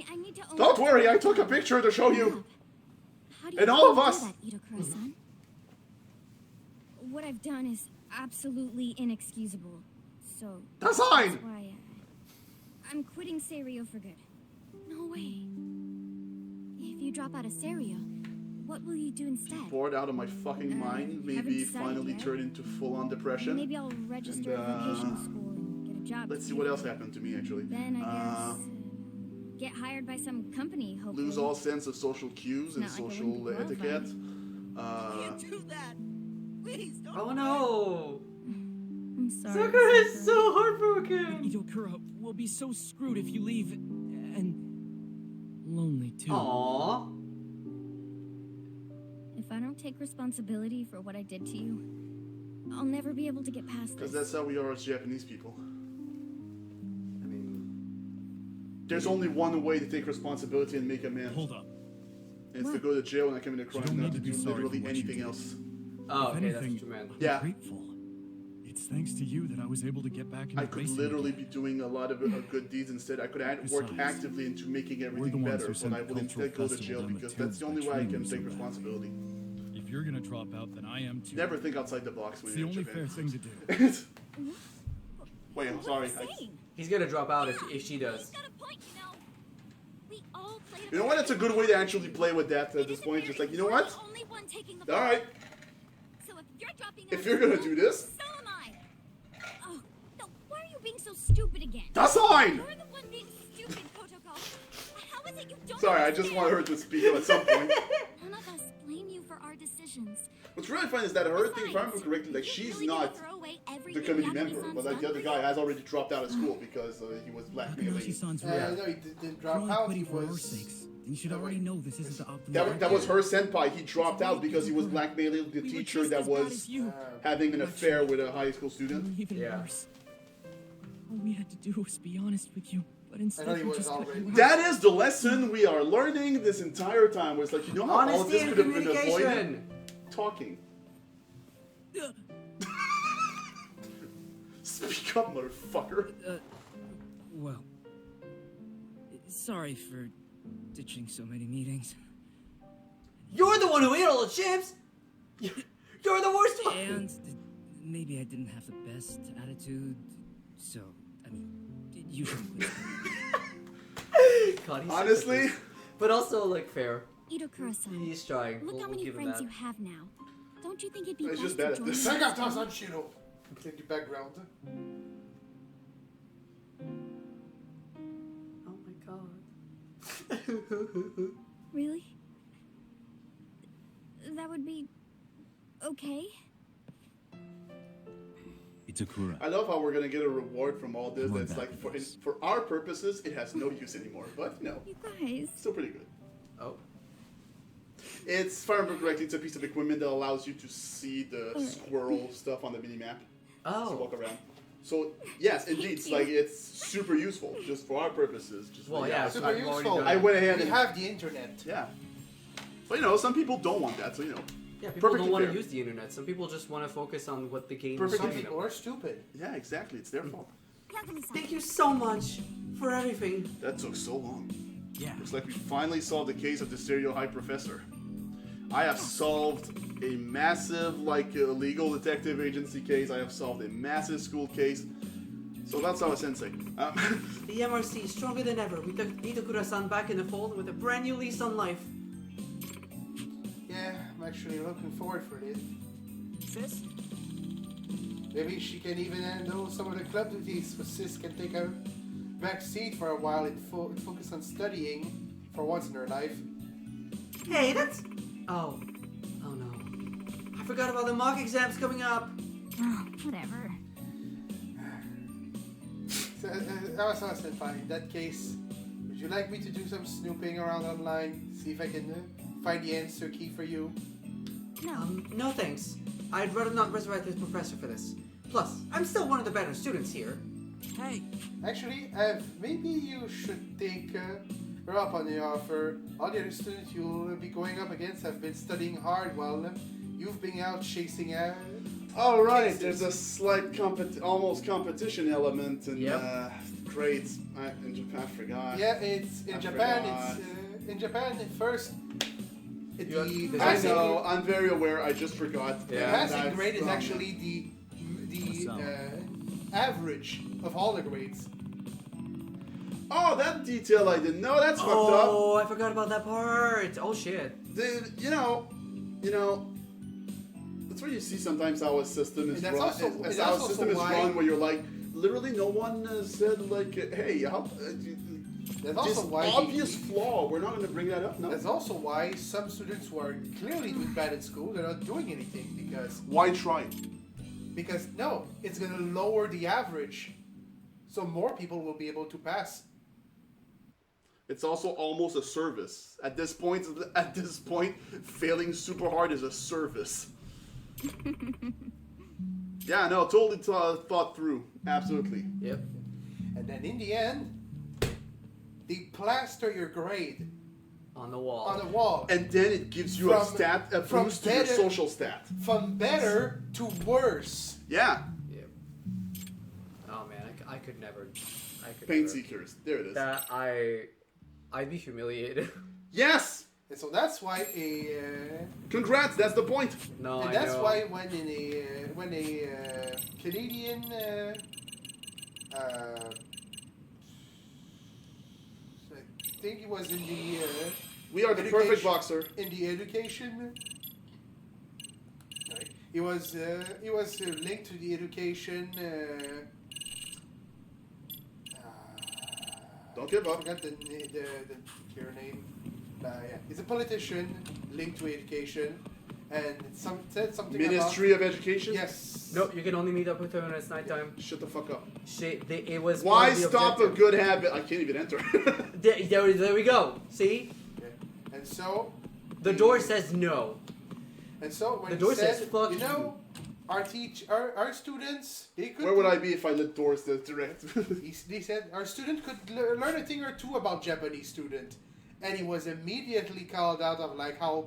I need to own Don't worry, I took a picture to show you. How do And all of do us. that, Itokura-san? What I've done is absolutely inexcusable. So That's fine. That's why I'm quitting Serio for good. No way. If you drop out of Serio, what will you do instead? Bored out of my fucking mind. haven't Maybe decided finally yet. turn into full-on depression. Maybe I'll register And, a vocational school and get a job. Let's see what else happened to me, actually. Then I guess get hired by some company. Hopefully. Lose all sense of social cues and Not like I social wouldn't be etiquette. Can't do that. Please don't. Oh no! I'm sorry. Sakura is so heartbroken. Itokura, we'll be so screwed if you leave, and lonely too. Aww. If I don't take responsibility for what I did to you, I'll never be able to get past Because this. that's how we are as Japanese people. I mean, there's only one way to take responsibility and make amends. Hold up. And it's to go to jail and I commit a crime, don't not need to to be do sorry literally for what you anything did. else. Oh, If okay, that's anything, what you meant. I'm Yeah. grateful. It's thanks to you that I was able to get back into I could racing literally again. be doing a lot of good deeds instead. I could work Besides, actively into making we're the everything ones better, who but sent I the will cultural instead go to festival jail down the because that's tubes the only by way I training can so take badly. responsibility. If you're gonna drop out, then I am too. Never think outside the box when It's the you're in only Japan. fair thing to do. Wait, I'm sorry. He's gonna drop out if she does. We all played You know what? That's a good way to actually play with that at this point. Just like, you know what? only one taking the All right. So if you're dropping If you're gonna do this, so am I. Oh, no, why are you being so stupid again? that's fine. You're the one being stupid, Kotoko. How is it you don't Sorry, I just want her to speak up at some point. None of us blame you for our decisions. What's really funny is that her thing, if I remember correctly, like she's not the committee member, but like the other guy has already dropped out of school because he was blackmailing. Takahashi-san's No, he didn't drop You're only out. quitting He for our was. sakes. You should already know this isn't the optimal. That was her senpai. He dropped out because he was blackmailing the teacher that was having an affair with a high school student. Even worse. All we had to do was be honest with you, but instead he we was just cut already- you out. That is the lesson we are learning this entire time. Where it's like, you know how all of Honesty this and could have been avoided? communication. Talking. Speak up, motherfucker. Well, sorry for ditching so many meetings. You're the one who ate all the chips. You're the worst one. And maybe I didn't have the best attitude, so I mean, you shouldn't. God, he's Honestly, but also like fair. Itokura-san, He's trying. look We'll how many give him friends that. you have now. Don't you think it'd be It's best just to bad at join this. us? Fais attention, Shiro. Take the background. Oh my god. Really? That would be okay? Itakura. I love how we're gonna get a reward from all this. Come on That's back like with for our purposes, it has no use anymore. But no, You guys. still pretty good. Oh. It's, if I remember correctly, it's a piece of equipment that allows you to see the squirrel stuff on the mini map. Oh. To walk around. So yes, indeed, it's like it's super useful just for our purposes. Just Well, for, yeah, Super I've already useful. done I it. went ahead We and have the internet. yeah. But you know, some people don't want that, so you know. Yeah, people Perfectly don't want fair. to use the internet. Some people just want to focus on what the game is Perfectly Some showing people them. are stupid. Yeah, exactly. It's their fault. Thank you so much for everything. That took so long. Yeah. Looks like we finally solved the case of the Stereo High Professor. I have solved a massive, like, legal detective agency case. I have solved a massive school case. So that's our sensei. The MRC is stronger than ever. We took Itokura-san back in the fold with a brand new lease on life. Yeah, I'm actually looking forward for this. Sis? Maybe she can even handle some of the club duties, so Sis can take a back seat for a while and focus on studying for once in her life. Hey, that's... Oh. Oh no. I forgot about the mock exams coming up. Oh, whatever. So, awesome, fine. In that case, would you like me to do some snooping around online? See if I can find the answer key for you? No. No thanks. I'd rather not resurrect this professor for this. Plus, I'm still one of the better students here. Hey. Actually, maybe you should take her up on the offer. All the other students you'll be going up against have been studying hard while you've been out chasing All right, cases. there's a slight almost competition element in grades. In Japan, I forgot. Yeah, it's in Japan. forgot. It's in Japan first. The I know. I'm very aware. I just forgot. The passing grade is actually the average of all the grades. Oh, that detail I didn't know. That's fucked up. Oh, I forgot about that part. Oh shit. You know, that's where you see sometimes how a system is And that's run. also- and how a that's system also is why- run, where you're like, literally, no one said like, hey, how? That's This also why obvious flaw. We're not going to bring that up. No. That's also why some students who are clearly doing bad at school, they're not doing anything because. Why try? Because no, it's gonna lower the average, so more people will be able to pass. It's also almost a service. At this point, failing super hard is a service. Yeah, no, totally thought through. Absolutely. Yep. And then in the end, they plaster your grade on the wall. On the wall. And then it gives you a boost to your social stat. From better to worse. Yeah. Yep. Oh man, I could never. Pain seekers. There it is. That I'd be humiliated. Yes. And so that's why Congrats. That's the point. No, and that's why when a Canadian I think he was in the we are the perfect boxer in the education. Right. He was linked to the education. Don't give up. I forgot the clear name. Yeah, he's a politician linked to education, and said something Ministry about, of Education. Yes. Nope, you can only meet up with her when it's nighttime. Shut the fuck up. It was. Why stop a good habit? I can't even enter. there we go. See? Yeah. And so the door says no. And so when the door he said, says fuck you know, our students, they could. Where would I be if I let doors direct? he said our student could learn a thing or two about Japanese student, and he was immediately called out of like how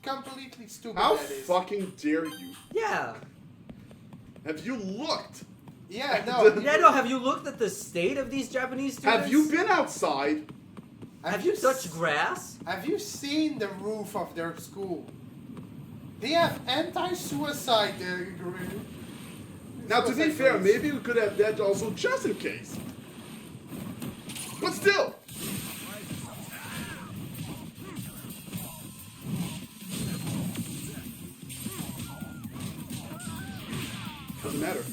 completely stupid How that is. fucking dare you? Yeah. Have you looked? Yeah, no. Yeah, no. Have you looked at the state of these Japanese students? Have you been outside? Have you touched grass? Have you seen the roof of their school? They have anti-suicide. Now, to be fair, maybe we could have that also just in case. But still. Doesn't matter.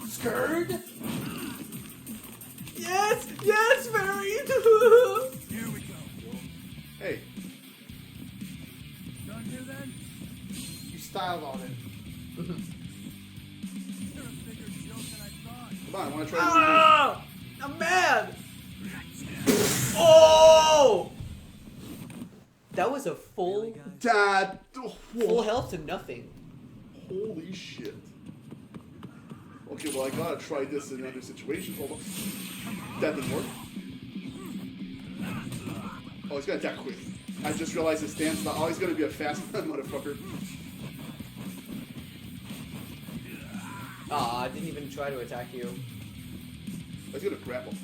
Scared? Yes, yes, very. Here we go. Hey. Done here then? You styled on it. You're a bigger joke than I thought. Come on, I want to try Ah! I'm mad. Oh! That was a full. Dad. Full health to nothing. Holy shit. Okay, well, I gotta try this in other situations. Hold on. That didn't work. Oh, he's gonna attack quick. I just realized his stance now. Oh, he's gonna be a fast motherfucker. Ah, I didn't even try to attack you. He's gonna grapple.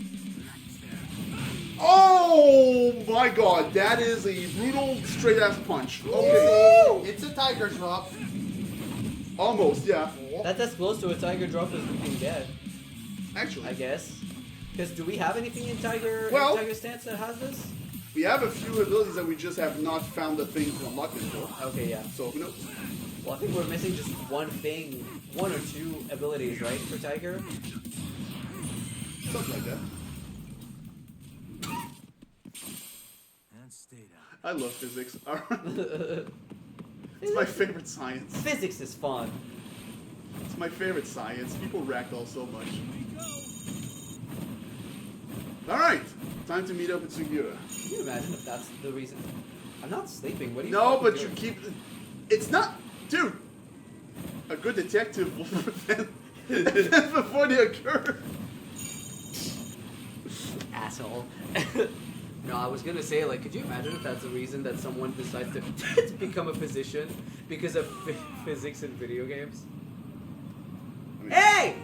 Oh my god, that is a brutal straight ass punch. Okay. It's a tiger drop. Almost, yeah. That's as close to a tiger drop as being dead. Actually. I guess. Because do we have anything in Tiger Stance that has this? We have a few abilities that we just have not found the thing to unlock it for. Okay, yeah. So, who knows? Well, I think we're missing just one thing, one or two abilities, right, for Tiger? Something like that. And stay down. I love physics. It's my favorite science. Physics is fun. It's my favorite science. People ragdoll so much. Alright, time to meet up with Sugiura. Can you imagine if that's the reason? I'm not sleeping. What are you No, fucking but doing? you keep... It's not... Dude! A good detective will prevent before they occur. Asshole. No, I was gonna say, like, could you imagine if that's the reason that someone decides to, to become a physician because of physics in video games? I mean, Hey!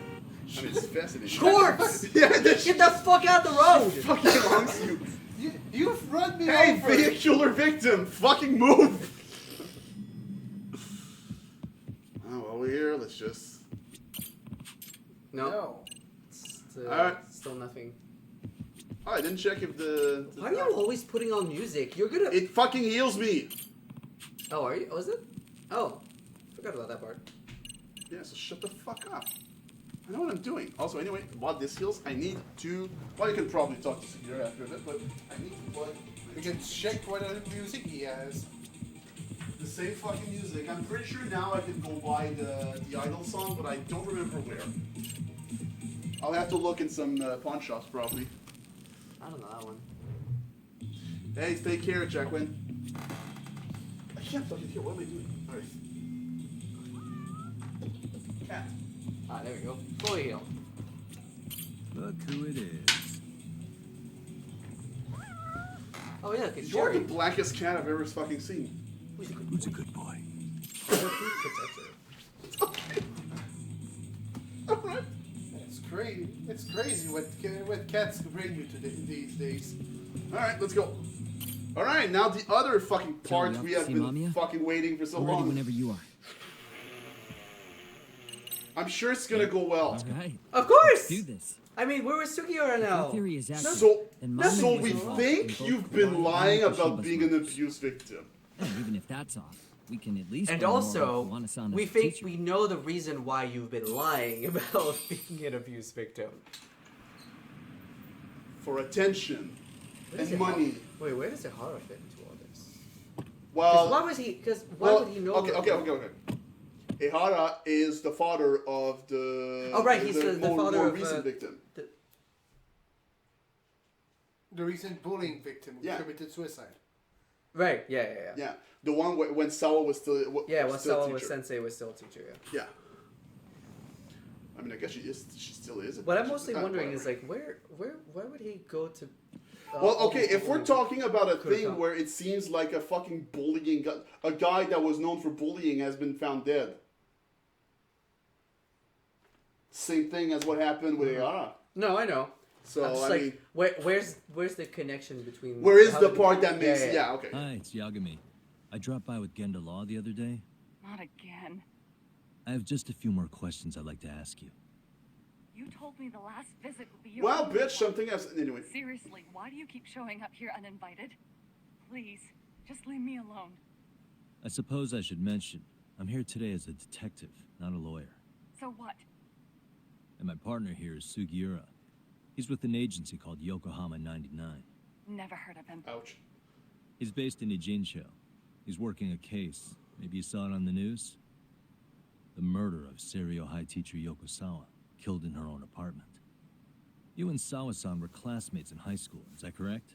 I mean, it's fascinating. Corpse! Yeah, Get the fuck out the road! fucking belongs to you. You've run me Hey, over. vehicular victim! Fucking move! Oh, while we're here, let's just... No. Alright. Still nothing. Oh, I didn't check if the... Why are you always putting on music? You're gonna... It fucking heals me! Oh, are you? Was it? Oh. Forgot about that part. Yeah, so shut the fuck up. I know what I'm doing. Also, anyway, while this heals, I need to... Well, you can probably talk to Sugiura after a bit, but I need to plug... We can check what other music he has. The same fucking music. I'm pretty sure now I can go buy the Idol song, but I don't remember where. I'll have to look in some pawn shops, probably. I don't know that one. Hey, take care, Jacqueline. I can't fucking hear. What am I doing? Alright. Cat. Ah, there we go. Fully healed. Look who it is. Oh yeah, it's You're the Jerry. blackest cat I've ever fucking seen. Who's a good boy? Okay. Alright. It's crazy. It's crazy what cats bring you to these days. Alright, let's go. Alright, now the other fucking part Shall we we have see been Mamiya? fucking waiting for so Ready long. whenever you are. I'm sure it's gonna go well. All right. Of course! Do this. I mean, we're with Sugiura Your now. theory is accurate. So, Then Mamiya so was we involved think in both you've been Kawaii lying and about Toshiba's being an murders. abused victim. And even if that's off, we can at least And learn more also, about Kawana-san we as a think teacher. we know the reason why you've been lying about being an abuse victim. For attention Where does and it- money. Wait, where does Ihara fit into all this? Well, why was he? Because why would he know? Okay. Ihara is the father of the. Oh, right, he's the more, father more of, recent victim. The recent bullying victim who Yeah. committed suicide. Right. Yeah. Yeah, the one when Sawa was still. Yeah, when still a Sawa was teacher. sensei was still a teacher. Yeah. Yeah. I mean, I guess she still is. What I'm mostly wondering is like, where would he go to? Well, okay, if we're bullying? talking about a Could've thing come. where it seems like a fucking bullying guy, a guy that was known for bullying has been found dead. Same thing as what happened with Ihara. No, I know. So, I'm just I like, mean- where's the connection between? Where is how the did- part that makes... Yeah, okay. Hi, it's Yagami. I dropped by with Genda Law the other day. Not again. I have just a few more questions I'd like to ask you. You told me the last visit would be your Well, only bitch, one. something else... Anyway. Seriously, why do you keep showing up here uninvited? Please, just leave me alone. I suppose I should mention, I'm here today as a detective, not a lawyer. So what? And my partner here is Sugiura. He's with an agency called Yokohama 99. Never heard of him. Ouch. He's based in Ijincho. He's working a case. Maybe you saw it on the news? The murder of Seiryo High teacher Yoko Sawa, killed in her own apartment. You and Sawa-san were classmates in high school, is that correct?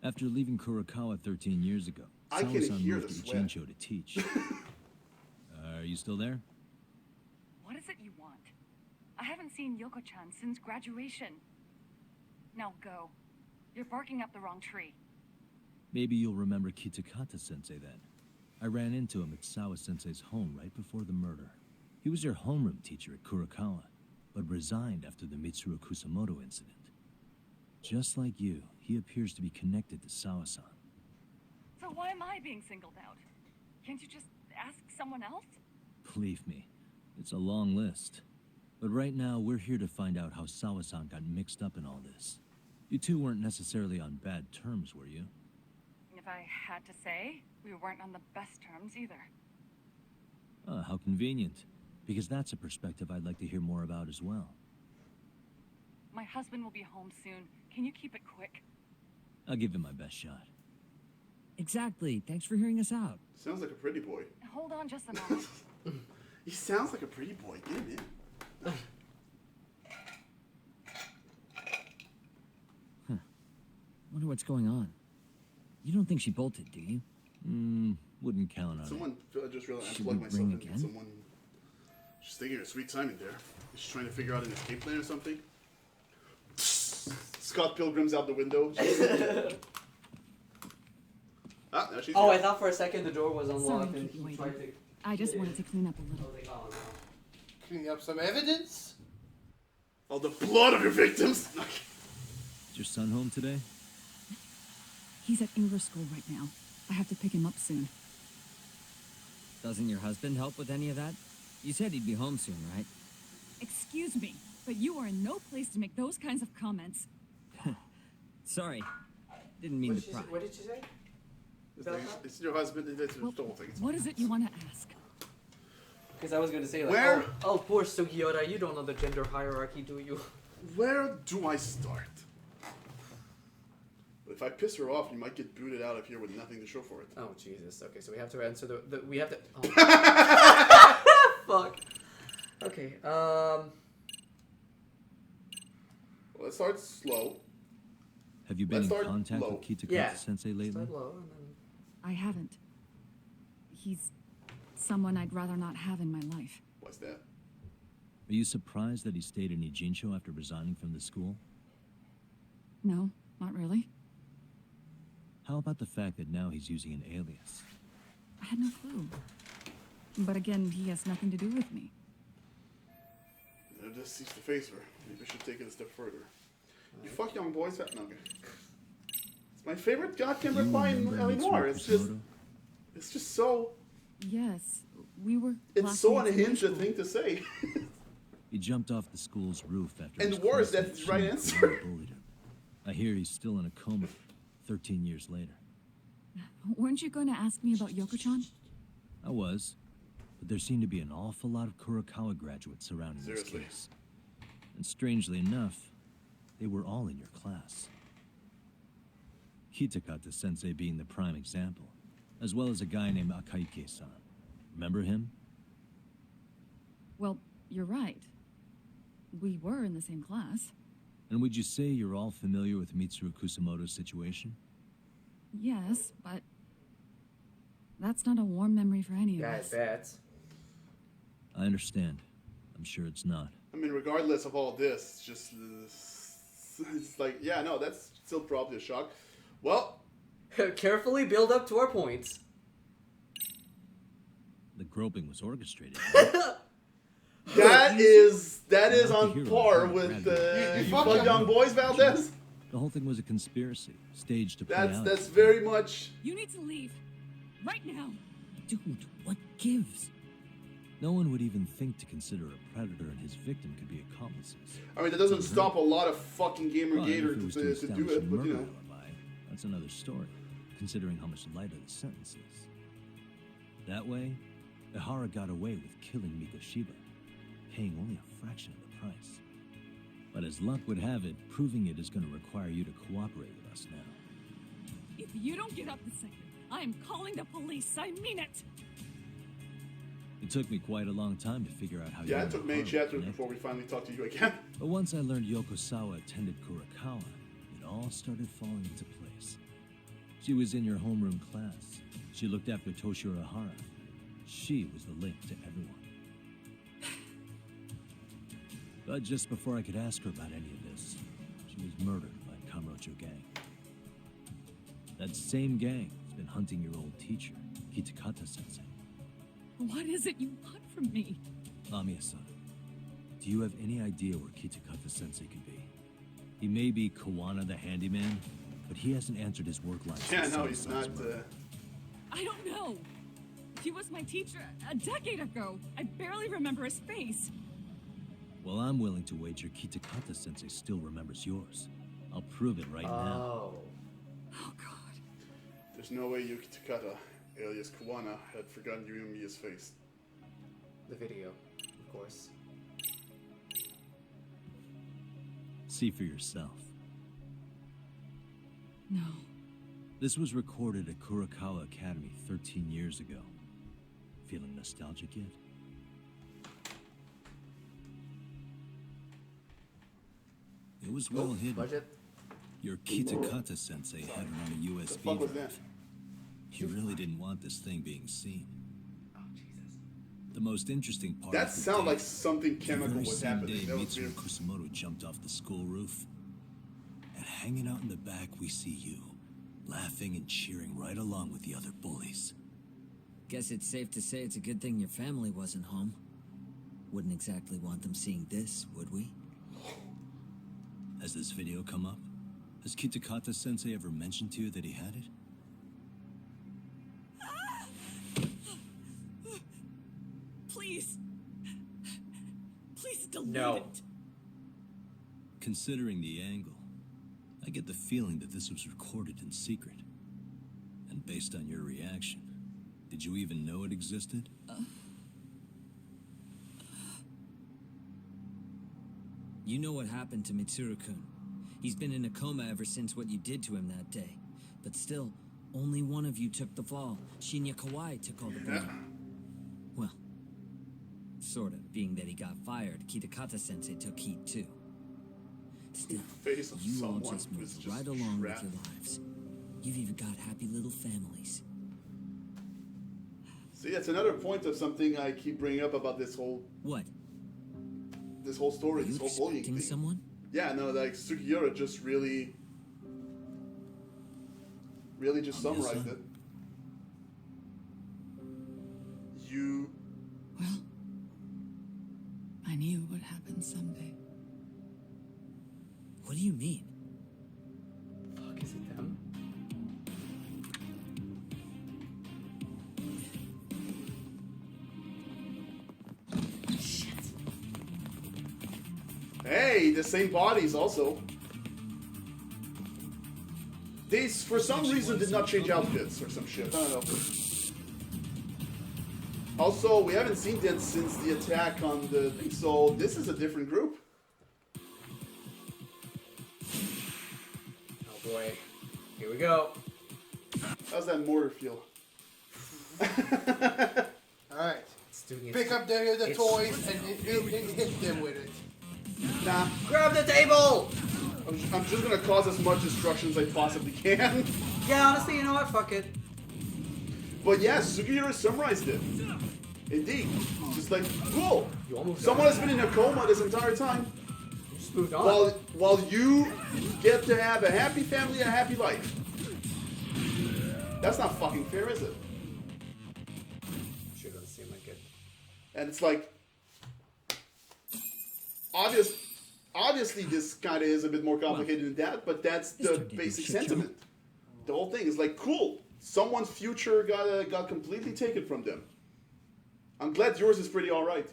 After leaving Kurokawa 13 years ago, I can Sawa-san hear moved the to sweat. Ijincho to teach. Are you still there? What is it you want? I haven't seen Yoko-chan since graduation. Now go. You're barking up the wrong tree. Maybe you'll remember Kitakata-sensei then. I ran into him at Sawa-sensei's home right before the murder. He was your homeroom teacher at Kurokawa, but resigned after the Mitsuru Kusamoto incident. Just like you, he appears to be connected to Sawa-san. So why am I being singled out? Can't you just ask someone else? Believe me, it's a long list. But right now, we're here to find out how Sawa-san got mixed up in all this. You two weren't necessarily on bad terms, were you? If I had to say, We weren't on the best terms either. How convenient. Because that's a perspective I'd like to hear more about as well. My husband will be home soon. Can you keep it quick? I'll give it my best shot. Exactly. Thanks for hearing us out. Sounds like a pretty boy. Hold on just a moment. He sounds like a pretty boy. Get him in. Wonder what's going on. You don't think she bolted, do you? Wouldn't count on Someone just realized I Should plugged we myself ring in. again? Someone just thinking of sweet timing there. Just trying to figure out an escape plan or something. Scott Pilgrim's out the window. Now she's Oh, here. I thought for a second the door was unlocked Sorry to and keep you he waiting. tried to. I just wanted to clean up a little. Oh no. Cleaning up some evidence? All the blood of your victims. Is your son home today? He's at English school right now. I have to pick him up soon. Doesn't your husband help with any of that? You said he'd be home soon, right? Excuse me, but you are in no place to make those kinds of comments. Sorry. Didn't mean to pry. What did she say? It's your husband. It's the whole thing. What is it you want to ask? Because I was going to say, like, Where? oh, poor Sugiura, you don't know the gender hierarchy, do you? Where do I start? If I piss her off, you might get booted out of here with nothing to show for it. Oh, Jesus. Okay, so we have to answer we have to... Oh. Fuck. Okay, Let's start slow. Have you been Let's in start contact low. with Kitakata Yeah. Sensei lately? Start low and then... I haven't. He's someone I'd rather not have in my life. What's that? Are you surprised that he stayed in Ijincho after resigning from the school? No, not really. How about the fact that now he's using an alias? I had no clue. But again, he has nothing to do with me. It just seems to face her. Maybe we should take it a step further. You fuck young boys. No, okay. It's my favorite goddamn reply anymore. It's just so. Yes, we were. It's so classmates in high unhinged a school. thing to say. He jumped off the school's roof after And his worse, classmate that's the right Shimako answer. bullied him. I hear he's still in a coma 13 years later. Weren't you going to ask me about Yoko-chan? I was, but there seemed to be an awful lot of Kurokawa graduates surrounding Seriously. this case. And strangely enough, they were all in your class. Kitakata Sensei being the prime example, as well as a guy named Akaike-san. Remember him? Well, you're right. We were in the same class. And would you say you're all familiar with Mitsuru Kusamoto's situation? Yes, but that's not a warm memory for any of Yeah, I us. bet. I understand. I'm sure it's not. I mean, regardless of all this, just it's like, yeah, no, that's still probably a shock. Well, Carefully build up to our points. The groping was orchestrated. that is Not the on hero par of with Brad. you fuck young boys, Valdez. The whole thing was a conspiracy, staged to play out. That's very much. You need to leave. Right now. Dude, what gives? No one would even think to consider a predator and his victim could be accomplices. I mean, that doesn't stop a lot of fucking Well, if gamer it was to to do establish a it, but you murder know. alibi, that's another story, considering how much lighter the sentence is. That way, Ihara got away with killing Mikoshiba, paying only a fraction of the price. But as luck would have it, proving it is going to require you to cooperate with us now. If you don't get up this second, I am calling the police. I mean it. It took me quite a long time to figure out how you Yeah, it and took many Ihara chapters connected. before we finally talked to you again. But once I learned Yokosawa attended Kurokawa, it all started falling into place. She was in your homeroom class. She looked after Toshiro Ihara. She was the link to everyone. But just before I could ask her about any of this, she was murdered by Kamurocho gang. That same gang has been hunting your old teacher, Kitakata Sensei. What is it you want from me? Amiya-san, do you have any idea where Kitakata Sensei could be? He may be Kawana the handyman, but he hasn't answered his work line. Yeah, since no, he's Sama-san's not. murder. I don't know. He was my teacher a decade ago. I barely remember his face. Well, I'm willing to wager Kitakata Sensei still remembers yours. I'll prove it right now. Oh. Oh, God. There's no way Yuki Takata alias Kuwana, had forgotten Yumiya's face. The video, of course. See for yourself. No. This was recorded at Kurakawa Academy 13 years ago. Feeling nostalgic yet? It was well hidden. Budget. Your Kitakata sensei had it on a USB fuck was drive. that? He really didn't want this thing being seen. The most interesting part That of the sounded day, like something the chemical very was same happening. day That was Mitsuru weird. Kusumoto jumped off the school roof. And hanging out in the back, we see you, laughing and cheering right along with the other bullies. Guess it's safe to say it's a good thing your family wasn't home. Wouldn't exactly want them seeing this, would we? Has this video come up? Has Kitakata sensei ever mentioned to you that he had it? Please. Please delete No. it. Considering the angle, I get the feeling that this was recorded in secret. And based on your reaction, did you even know it existed? You know what happened to Mitsuru-kun. He's been in a coma ever since what you did to him that day. But still, only one of you took the fall. Shinya Kawai took all the blame. Well, sort of, being that he got fired, Kitakata-sensei took heat too. Still, Face of you all someone just was moved just right along trapped. with your lives. You've even got happy little families. See, that's another point of something I keep bringing up about this whole What? this whole story, Are you this whole bullying expecting thing. someone? Yeah, no, like Sugiura just really just summarized it. You Well, I knew it would happen someday. What do you mean? Fuck, is it them? Hey, the same bodies also. These, for some reason, did not change outfits or some shit. I don't know. Also, we haven't seen them since the attack on the thing, so this is a different group. Oh boy. Here we go. How's that mortar feel? Alright. Doing Pick up the it's- toys and hit them with it. Nah. Grab the table! I'm just gonna cause as much destruction as I possibly can. Yeah, honestly, you know what? Fuck it. But yeah, Sugiura summarized it. Indeed. Just like, cool. You almost Someone got has been in a coma this entire time. Just moved on. While you get to have a happy family and a happy life. That's not fucking fair, is it? Sure doesn't seem like it. And it's like, obviously this kind of is a bit more complicated than that, but that's the basic sentiment. The whole thing is like, cool. Someone's future got completely taken from them. I'm glad yours is pretty alright.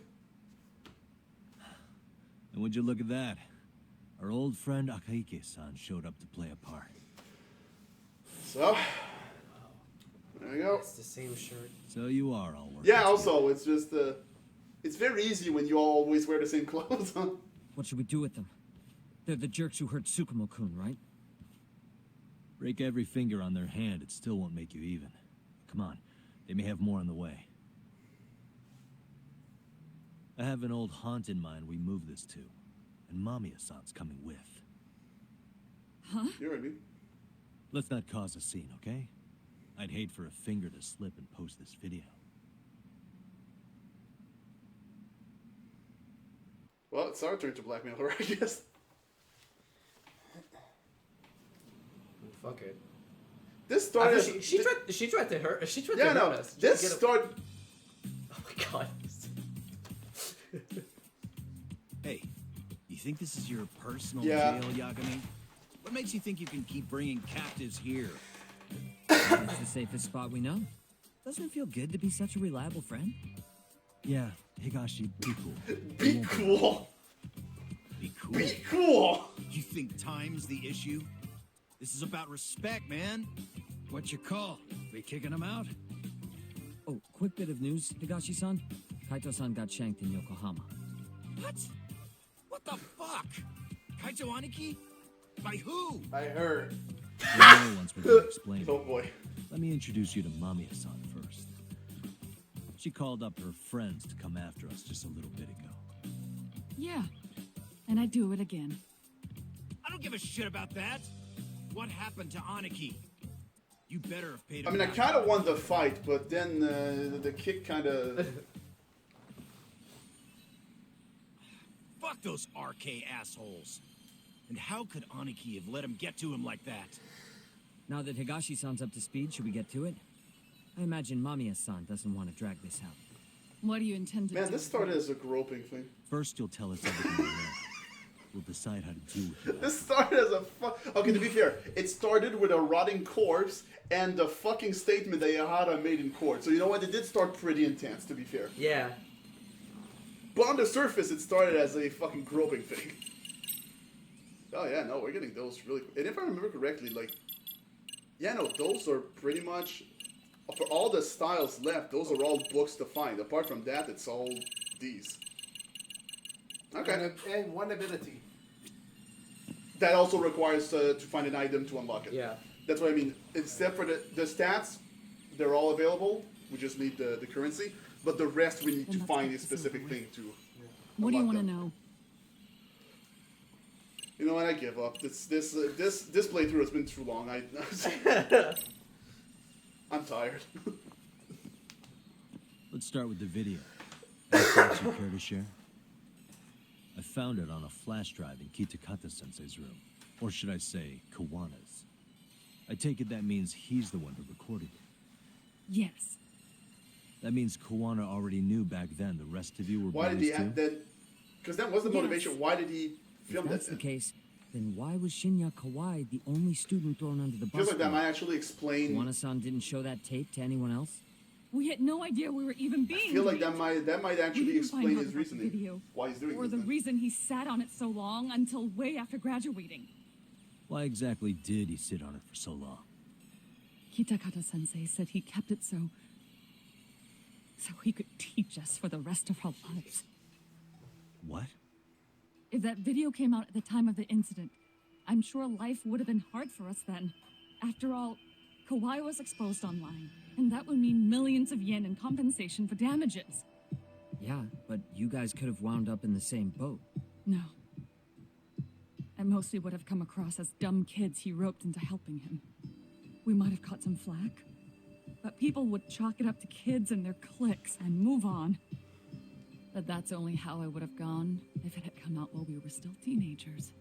And would you look at that? Our old friend Akaike-san showed up to play a part. So, there you go. It's the same shirt. So you are all working. Yeah, also, it's just, it's very easy when you always wear the same clothes, huh? What should we do with them? They're the jerks who hurt Tsukumo-kun, right? Break every finger on their hand, it still won't make you even. Come on, they may have more on the way. I have an old haunt in mind we move this to, and Mamiya-san's coming with. Huh? You heard me. Let's not cause a scene, okay? I'd hate for a finger to slip and post this video. Well, it's our turn to blackmail her, I guess. Fuck it. This started. After she tried to hurt. She tried to Yeah, hurt no. us. This Get a- started. Oh my god. Hey, you think this is your personal Yeah. jail, Yagami? What makes you think you can keep bringing captives here? It's the safest spot we know. Doesn't it feel good to be such a reliable friend? Yeah, Higashi, be cool. Be cool. Be cool. Be cool. You think time's the issue? This is about respect, man. What's your call? We kicking them out? Oh, quick bit of news, Higashi-san. Kaito-san got shanked in Yokohama. What? What the fuck? Kaito Aniki? By who? By her. You'll know once we're done explaining. Oh boy. Let me introduce you to Mamiya-san first. She called up her friends to come after us just a little bit ago. Yeah, and I do it again. I don't give a shit about that. What happened to Aniki? You better have paid I him mean, I back. kind of won the fight, but then the kick kind of... Fuck those RK assholes. And how could Aniki have let him get to him like that? Now that Higashi-san's up to speed, should we get to it? I imagine Mamiya-san doesn't want to drag this out. What do you intend to do? Man, this started as a groping thing. First, you'll tell us everything you know. We'll decide how to deal with it. This started as a Okay, to be fair, it started with a rotting corpse and the fucking statement that Yahara made in court. So you know what? It did start pretty intense, to be fair. Yeah. But on the surface, it started as a fucking groping thing. Oh yeah, no, we're getting those really... And if I remember correctly, like... Yeah, no, those are pretty much... For all the styles left, those are all books to find. Apart from that, it's all these. Okay. And one ability. That also requires to find an item to unlock it. Yeah. That's what I mean. Except for the stats, they're all available. We just need the currency. But the rest, we need to find a specific thing to What do you want to them. know? You know what? I give up. This playthrough has been too long. I'm tired. Let's start with the video. Any thoughts you care to share? I found it on a flash drive in Kitakata-sensei's room. Or should I say, Kawana's. I take it that means he's the one who recorded it. Yes. That means Kawana already knew back then the rest of you were Why did he bullies too? act then? Because that was the motivation. Why did he film If that's that? the case, then why was Shinya Kawai the only student thrown under the bus? Feels like that might actually explain. Kawana-san didn't show that tape to anyone else? We had no idea we were even being I feel like taped. that might We actually didn't find explain out his about the reasoning. video, Why he's doing or this. the then. reason he sat on it so long until way after graduating. Why exactly did he sit on it for so long? Kitakata-sensei said he kept it so he could teach us for the rest of our lives. What? If that video came out at the time of the incident, I'm sure life would have been hard for us then. After all, Kawai was exposed online, and that would mean millions of yen in compensation for damages. Yeah, but you guys could have wound up in the same boat. No. At most, we would have come across as dumb kids he roped into helping him. We might have caught some flack, but people would chalk it up to kids and their cliques and move on. But that's only how I would have gone if it had come out while we were still teenagers.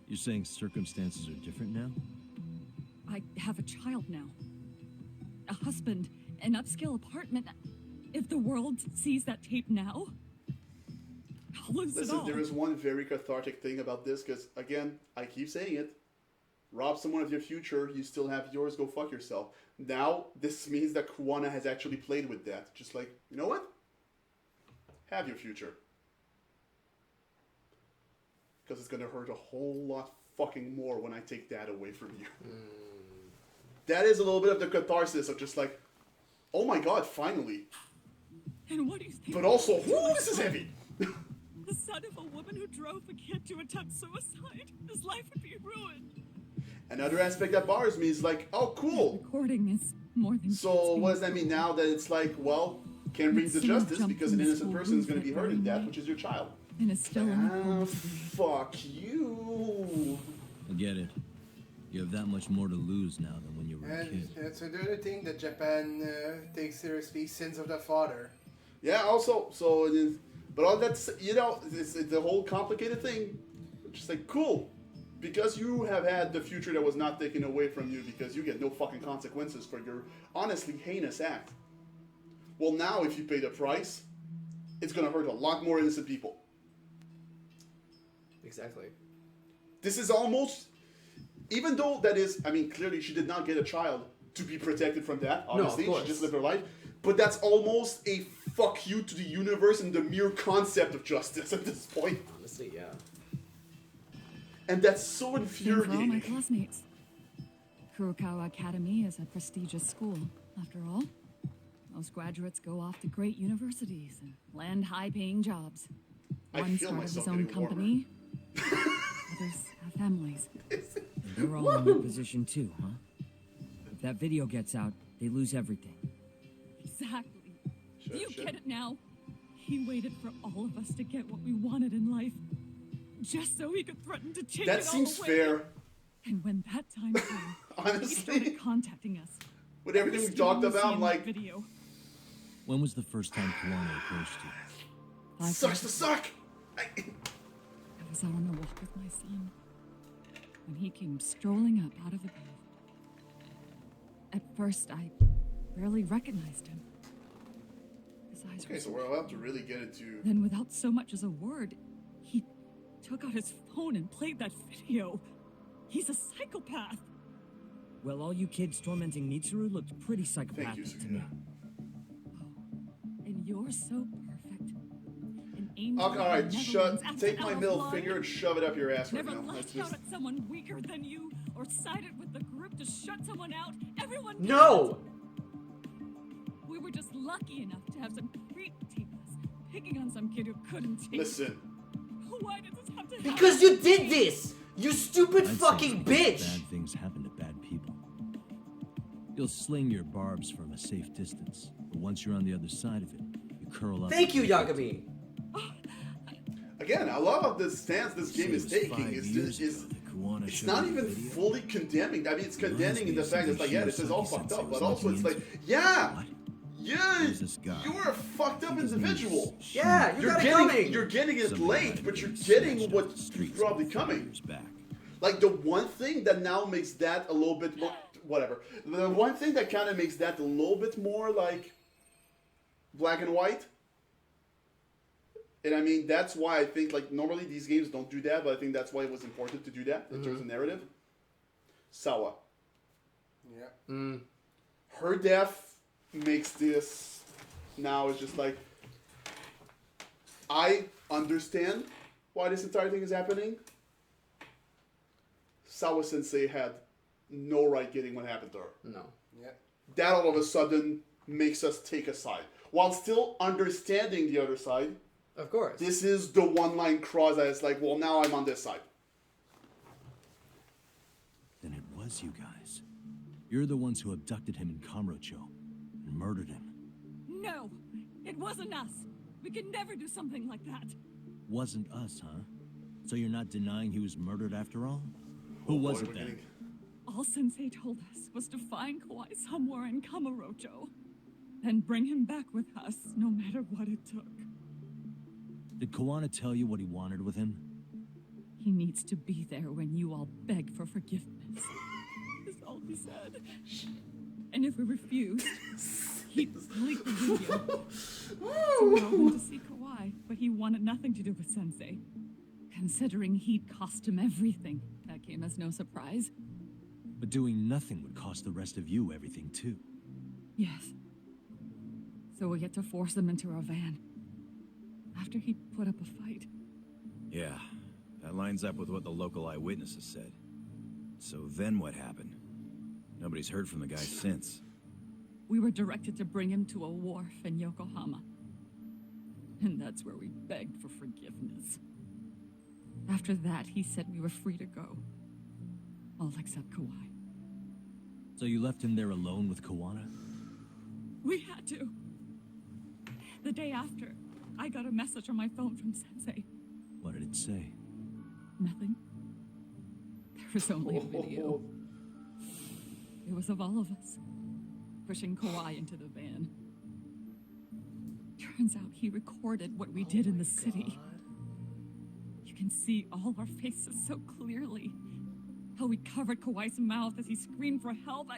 You're saying circumstances are different now? I have a child now. A husband, an upscale apartment. If the world sees that tape now, I'll lose it Listen, all. there is one very cathartic thing about this, because, again, I keep saying it. Rob someone of your future, you still have yours, go fuck yourself. Now, this means that Kawana has actually played with that. Just like, you know what? Have your future. Because it's going to hurt a whole lot fucking more when I take that away from you. That is a little bit of the catharsis of just like, oh my god, finally. And what do you think? But also, whoo, this is heavy. The son of a woman who drove a kid to attempt suicide. His life would be ruined. Another aspect that bothers me is like, oh, cool. Recording is more than. So what does that mean now that it's like, well, can't bring to justice because an innocent person is going to be hurt in that, which is your child. And it's still in Fuck you. I get it. You have that much more to lose now than when you were a kid. And it's another thing that Japan takes seriously, sins of the father. Yeah, also, so it is, but all that's, you know, it's the whole complicated thing. Just like, cool. Because you have had the future that was not taken away from you because you get no fucking consequences for your honestly heinous act. Well, now if you pay the price, it's going to hurt a lot more innocent people. Exactly. This is almost, even though that is, I mean, clearly she did not get a child to be protected from that, obviously. No, of course. She just lived her life. But that's almost a fuck you to the universe and the mere concept of justice at this point. Honestly, yeah. And that's so For all my infuriating. classmates. Kurokawa Academy is a prestigious school, after all. Most graduates go off to great universities and land high-paying jobs. I One feel started myself his own getting warmer. company. Others have families. They're all in your position too, huh? If that video gets out, they lose everything. Exactly. Do you get it now? He waited for all of us to get what we wanted in life, just so he could threaten to take That it all seems away. fair. And when that time came, Honestly. he started contacting us. With everything we talked about, I'm like, video. When was the first time Kawana approached you? sucks to suck. I was out on a walk with my son when he came strolling up out of the bed. At first, I barely recognized him. His eyes were Okay, so we're allowed to really get into. Then, without so much as a word, he took out his phone and played that video. He's a psychopath. Well, all you kids tormenting Mitsuru looked pretty psychopathic to me. And you're so perfect. An angel. Okay, all right, never shut. runs after Take my our middle blood. finger and shove it up your ass right Never now. That's lashed just. out at someone weaker than you, or sided with the group to shut someone out. Everyone. No! We were just lucky enough to have some creep tape us, picking on some kid who couldn't take. Listen. Why did this have to Because happen? you did this! You stupid I'd say fucking because bitch! Bad things happen to bad people. You'll sling your barbs from a safe distance, but once you're on the other side of it, you curl up. Thank you, Yagami! Again, I love how the stance this game is taking. It's just, it's not even fully condemning. I mean, it's condemning in the fact that it's like, yeah, this is all fucked up, but also it's like, yeah, you're a fucked up individual. Yeah, you you're got it getting, coming. You're getting it late, but you're getting what's probably coming. Like the one thing that now makes that a little bit more, whatever. The one thing that kind of makes that a little bit more like black and white. And I mean, that's why I think, like, normally these games don't do that, but I think that's why it was important to do that in terms of narrative. Sawa. Yeah. Her death makes this now is just like, I understand why this entire thing is happening. Sawa Sensei had no right getting what happened to her. No. Yeah. That all of a sudden makes us take a side. While still understanding the other side. Of course. This is the one-line cross that is like, well, now I'm on this side. Then it was you guys. You're the ones who abducted him in Kamurocho and murdered him. No, it wasn't us. We could never do something like that. Wasn't us, huh? So you're not denying he was murdered after all? Who was it then? All Sensei told us was to find Kawai somewhere in Kamurocho, then bring him back with us, no matter what it took. Did Kawana tell you what he wanted with him? He needs to be there when you all beg for forgiveness. That's all he said. And if we refused, he'd delete the video. So we all went to see Kawai, but he wanted nothing to do with Sensei. Considering he'd cost him everything, that came as no surprise. But doing nothing would cost the rest of you everything too. Yes. So we had to force him into our van. After he put up a fight. Yeah, that lines up with what the local eyewitnesses said. So then what happened? Nobody's heard from the guy since. We were directed to bring him to a wharf in Yokohama. And that's where we begged for forgiveness. After that, he said we were free to go. All except Kawai. So you left him there alone with Kawana? We had to. The day after, I got a message on my phone from Sensei. What did it say? Nothing. There was only a video. It was of all of us, pushing Kawhi into the van. Turns out he recorded what we did in the city. You can see all our faces so clearly. How we covered Kawhi's mouth as he screamed for help.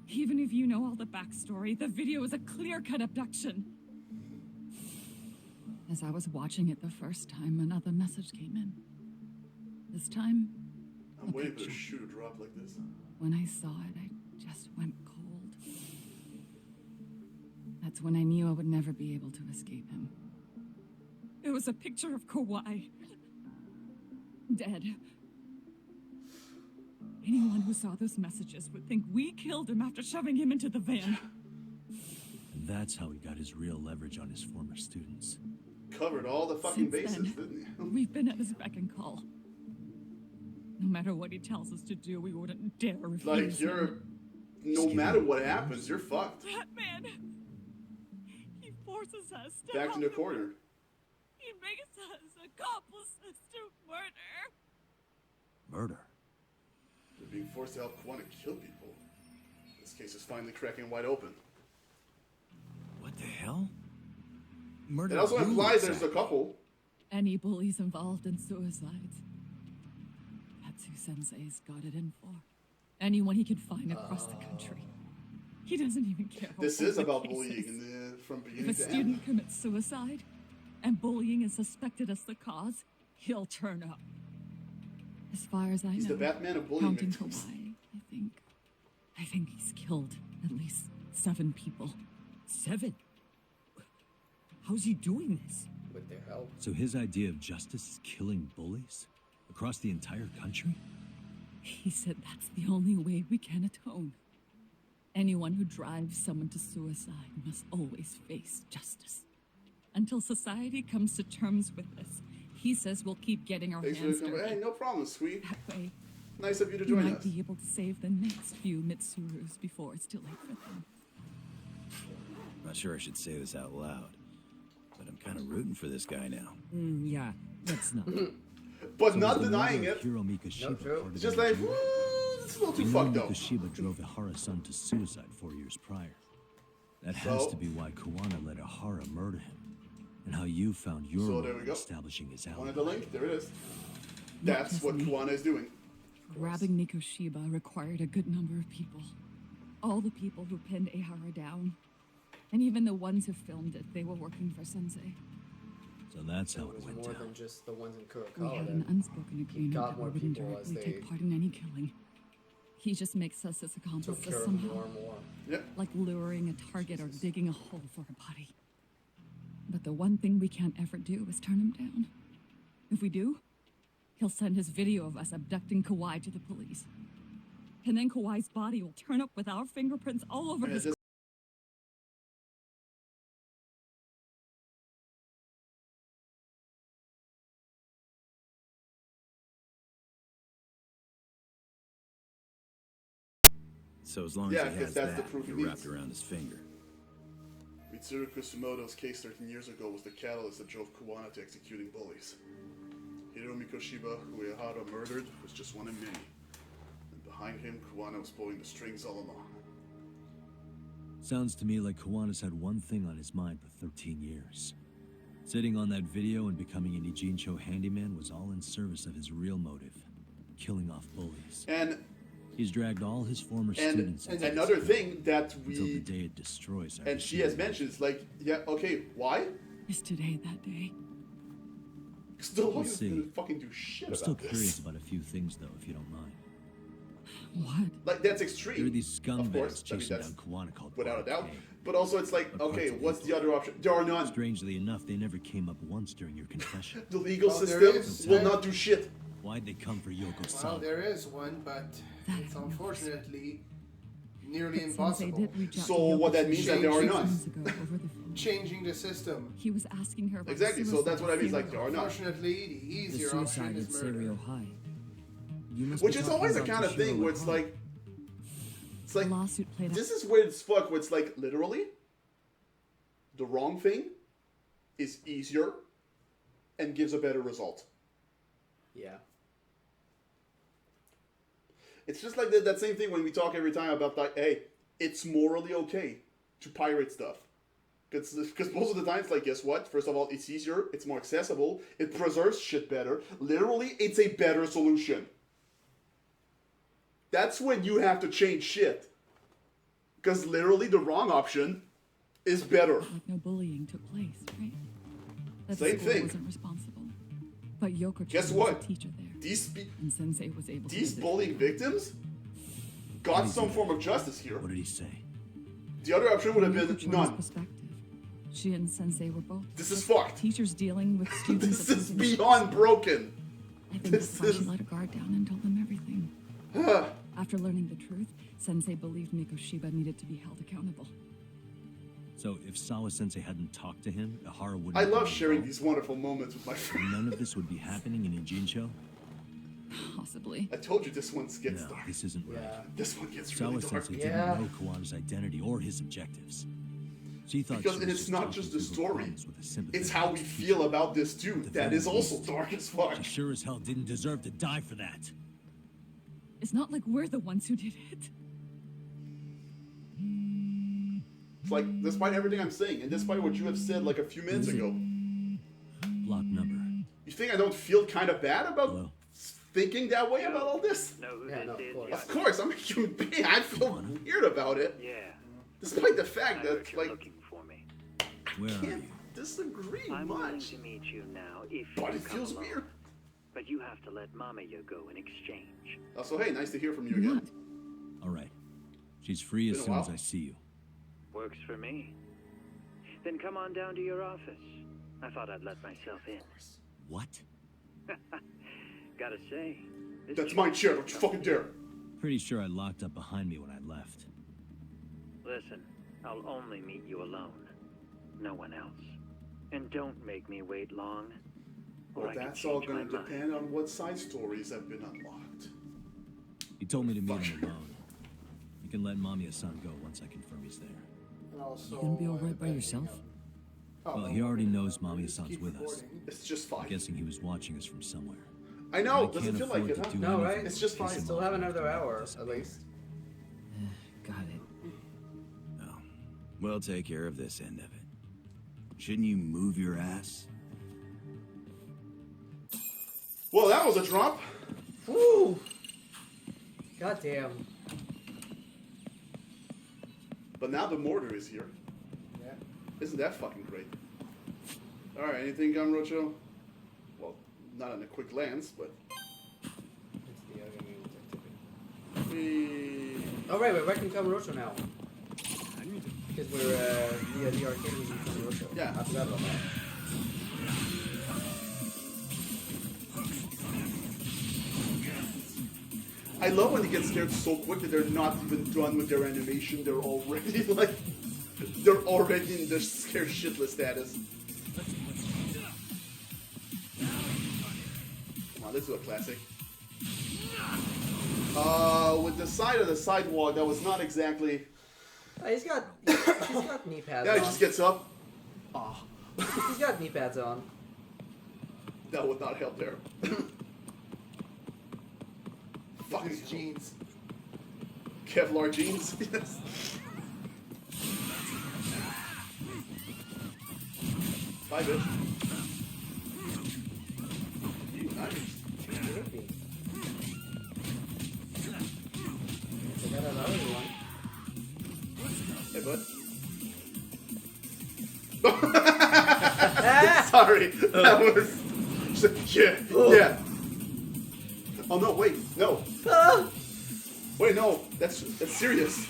Even if you know all the backstory, the video is a clear-cut abduction. As I was watching it the first time, another message came in. This time, I'm waiting for the shoe to drop like this. when I saw it, I just went cold. That's when I knew I would never be able to escape him. It was a picture of Kawhi. Dead. Anyone who saw those messages would think we killed him after shoving him into the van. that's how he got his real leverage on his former students. Covered all the fucking Since bases, then, didn't he? We've been at his beck and call. No matter what he tells us to do, we wouldn't dare refuse Like, you're... him. No matter what happens, you're fucked. That man, he forces us to Back help in the him. corner. He makes us accomplices to murder. Murder? They're being forced to help Kwan kill people. This case is finally cracking wide open. What the hell? It also implies there's a couple. Any bullies involved in suicides. That's who Sensei's got it in for. Anyone he can find across the country. He doesn't even care. This what is the about case bullying is. from If beginning a to end. student commits suicide, and bullying is suspected as the cause, he'll turn up. As far as I He's know, the Batman of bullying counting victims. Kawhi, I think he's killed at least 7 people. 7? How's he doing this? With their help. So his idea of justice is killing bullies? Across the entire country? He said that's the only way we can atone. Anyone who drives someone to suicide must always face justice. Until society comes to terms with this, he says we'll keep getting our Thanks for hands the dirty. Hey, no problem, sweet. That way, Nice of you to we join might us. be able to save the next few Mitsurus before it's too late for them. Not sure I should say this out loud, but I'm kind of rooting for this guy now. Yeah, let's not. But So not is the denying murder it. of Hiro Mikoshiba part of It's just the like, agenda? it's a little too We know fucked up. Mikoshiba drove Ihara's to suicide 4 years prior. That has So? to be why Kuwana let Ihara murder him. And how you found your So role there we in go. establishing his alibi. Wanted the link? There it is. That's just what me. Kuwana is doing. Grabbing Mikoshiba required a good number of people. All the people who pinned Ehara down. And even the ones who filmed it, they were working for Sensei. So that's how It it was went more down. than just the ones in We Kurokawa. had that an unspoken agreement got that we more wouldn't people as directly they take part in any killing. He just makes us his took accomplices care of them somehow. more and more. Yep. Like luring a target or digging a hole for a body. But the one thing we can't ever do is turn him down. If we do, he'll send his video of us abducting Kawhi to the police. And then Kawhi's body will turn up with our fingerprints all over his... So as long Yeah, as he 'cause has that's the that, proof he you're wrapped needs. around his finger. Mitsuru Kusumoto's case 13 years ago was the catalyst that drove Kuwana to executing bullies. Hiro Mikoshiba, who Ihara murdered, was just one of many. And behind him, Kuwana was pulling the strings all along. Sounds to me like Kuwana's had one thing on his mind for 13 years. Sitting on that video and becoming an Ijincho handyman was all in service of his real motive, killing off bullies. And he's dragged all his former And students into another this thing that until the we... day it destroys And she has mentioned, it's like, yeah, okay, why? Is today that day? Because the We'll lawyer's see. gonna fucking do shit I'm still about curious this. about a few things, though, if you don't mind. What? Like, that's extreme. There are these Of course, scumbags I mean, chasing that's down Kuwana called without a doubt. Barricade. But also, it's like, okay, what's the other option? There are none. Strangely enough, they never came up once during your confession. The legal Well, there system is, will yeah. not do shit. Why'd they come for Well, Yoko-san? there is one, but it's unfortunately nearly Sensei impossible. did reach out So to Yoko what that means that there are Sensei none. months ago over the phone. Changing the system. He was asking her about Exactly, so that's what I mean. It's like, there are none. Unfortunately, the The easier suicide option at is murder. Serio High. You must Which be is talking always the about kind of Toshiro thing where it's Ihara. like, it's like, lawsuit played out. this is weird as fuck, where it's like, literally, the wrong thing is easier and gives a better result. Yeah. It's just like that same thing when we talk every time about like, hey, it's morally okay to pirate stuff. Because most of the time it's like, guess what? First of all, it's easier, it's more accessible, it preserves shit better. Literally, it's a better solution. That's when you have to change shit. Because literally the wrong option is better. Like no bullying took place, right? That Same school thing. wasn't responsible. But Yoko Guess was what? a teacher there. These And Sensei was able to these visit. bullying victims got some form of justice here. What did he say? The other option would have From been Yoko-chan's none. perspective, she and Sensei were both This is fucked. teachers dealing with students. This of is something beyond broken. I think This that's why she is- let her guard down and told them everything. After learning the truth, Sensei believed Mikoshiba needed to be held accountable. So if Sawa-sensei hadn't talked to him, Ihara wouldn't... I love sharing these wonderful moments with my friends. None of this would be happening in Ijincho? Possibly. I told you this one gets No, dark. this isn't right. This one gets really dark. Sawa-sensei didn't know Kawada's identity or his objectives. She thought Because she was it's not just the talking through her story. problems with a sympathetic It's how we feel about this dude. That is also dark as fuck. She sure as hell didn't deserve to die for that. It's not like we're the ones who did it. It's like, despite everything I'm saying, and despite what you have said like a few minutes ago, block number. You think I don't feel kind of bad about thinking that way about all this? Know who Yeah, this no, of is? course. Of course, I'm a human being. I feel weird about it. Yeah. Despite the fact I heard that, you're like, looking for me. Where are can't you? disagree I'm willing much. to meet you now if But you it come feels along. weird. But you have to let Mamayo go in exchange. Also, hey, nice to hear from you again. All right. She's free as Been a soon as while. I see you. Works for me. Then come on down to your office. I thought I'd let myself in. What? Gotta say, this That's my chair, don't you fucking dare. Pretty sure I locked up behind me when I left. Listen, I'll only meet you alone. No one else. And don't make me wait long. or Well, I can that's all change my going to mind. depend on what side stories have been unlocked. He told me to meet him alone. You can let Mamiya-san go once I confirm he's there. And also, You gonna be alright by yourself? Well, he already knows Mamiya-san's with us. It's just I'm fine. guessing he was watching us from somewhere. I know, And doesn't can't feel like afford it, to huh? do No, anything right? It's just in case fine. of Still have Mamiya another hour, doesn't at make least. Got it. No. We'll take care of this end of it. Shouldn't you move your ass? Well, that was a drop. Woo! God damn. But now the mortar is here. Yeah. Isn't that fucking great? Alright, anything, Gamrocho? Well, not in a quick glance, but... It's the other activity. We... Oh, right, we're back in Kamurocho now. Because we're, the arcade was in Kamurocho. Yeah. I forgot about that. I love when they get scared so quick that they're not even done with their animation. They're already, like... They're already in their scared shitless status. Come on, let's do a classic. With the side of the sidewalk, that was not exactly... He's got knee pads Yeah, on. he just gets up. Ah, He's got knee pads on. that would not help there. Fuck his jeans. Kevlar jeans. Yes. Bye, bitch. Nice. They got another one. Hey, bud. Sorry, that was... Yeah, yeah. Oh, no, wait, no. Wait, no, that's serious.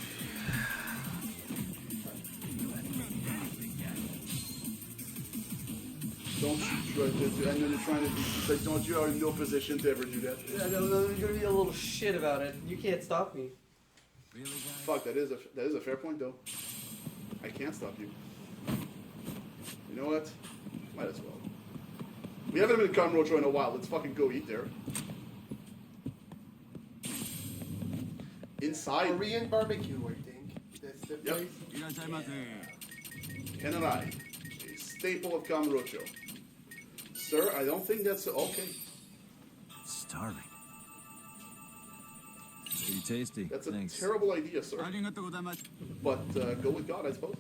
Don't you try to, I know you're trying to be, but don't you are in no position to ever do that. Yeah, no, you're gonna be a little shit about it. You can't stop me. Fuck, that is a fair point, though. I can't stop you. You know what? Might as well. We haven't been in Kamurocho in a while. Let's fucking go eat there. Inside. Korean barbecue, I think. That's the Yep. place. Kenarai, a staple of Kamurocho. Sir, I don't think that's okay. Starving. Pretty tasty. That's a Thanks. terrible idea, sir. But go with God, I suppose.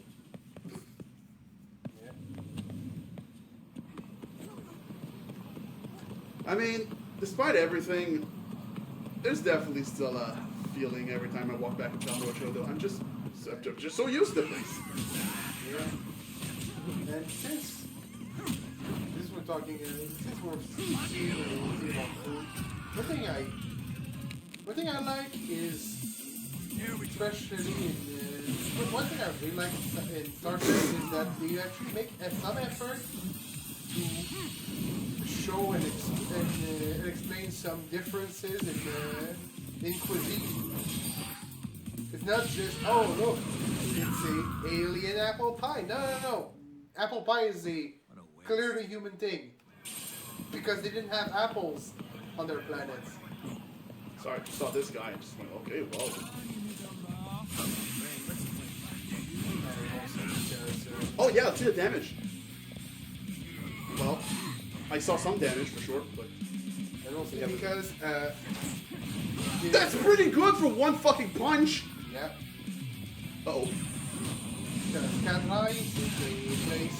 I mean, despite everything, there's definitely still a feeling every time I walk back in Kamurocho, though. I'm just so used to this. Yeah. And since we're talking, since we're seeing about food, one thing I like is, especially in one thing I really like in Star Trek is that they actually make some effort to show and explain some differences in cuisine. It's not just, oh look, it's say alien apple pie. No. Apple pie is a clearly human thing. Because they didn't have apples on their planets. Sorry, I saw this guy and just went, okay, well. Oh yeah, let's see the damage. Well, I saw some damage for sure, but... And also because, that's pretty good for one fucking punch! Yeah. Uh-oh. Because Kanrai is a place...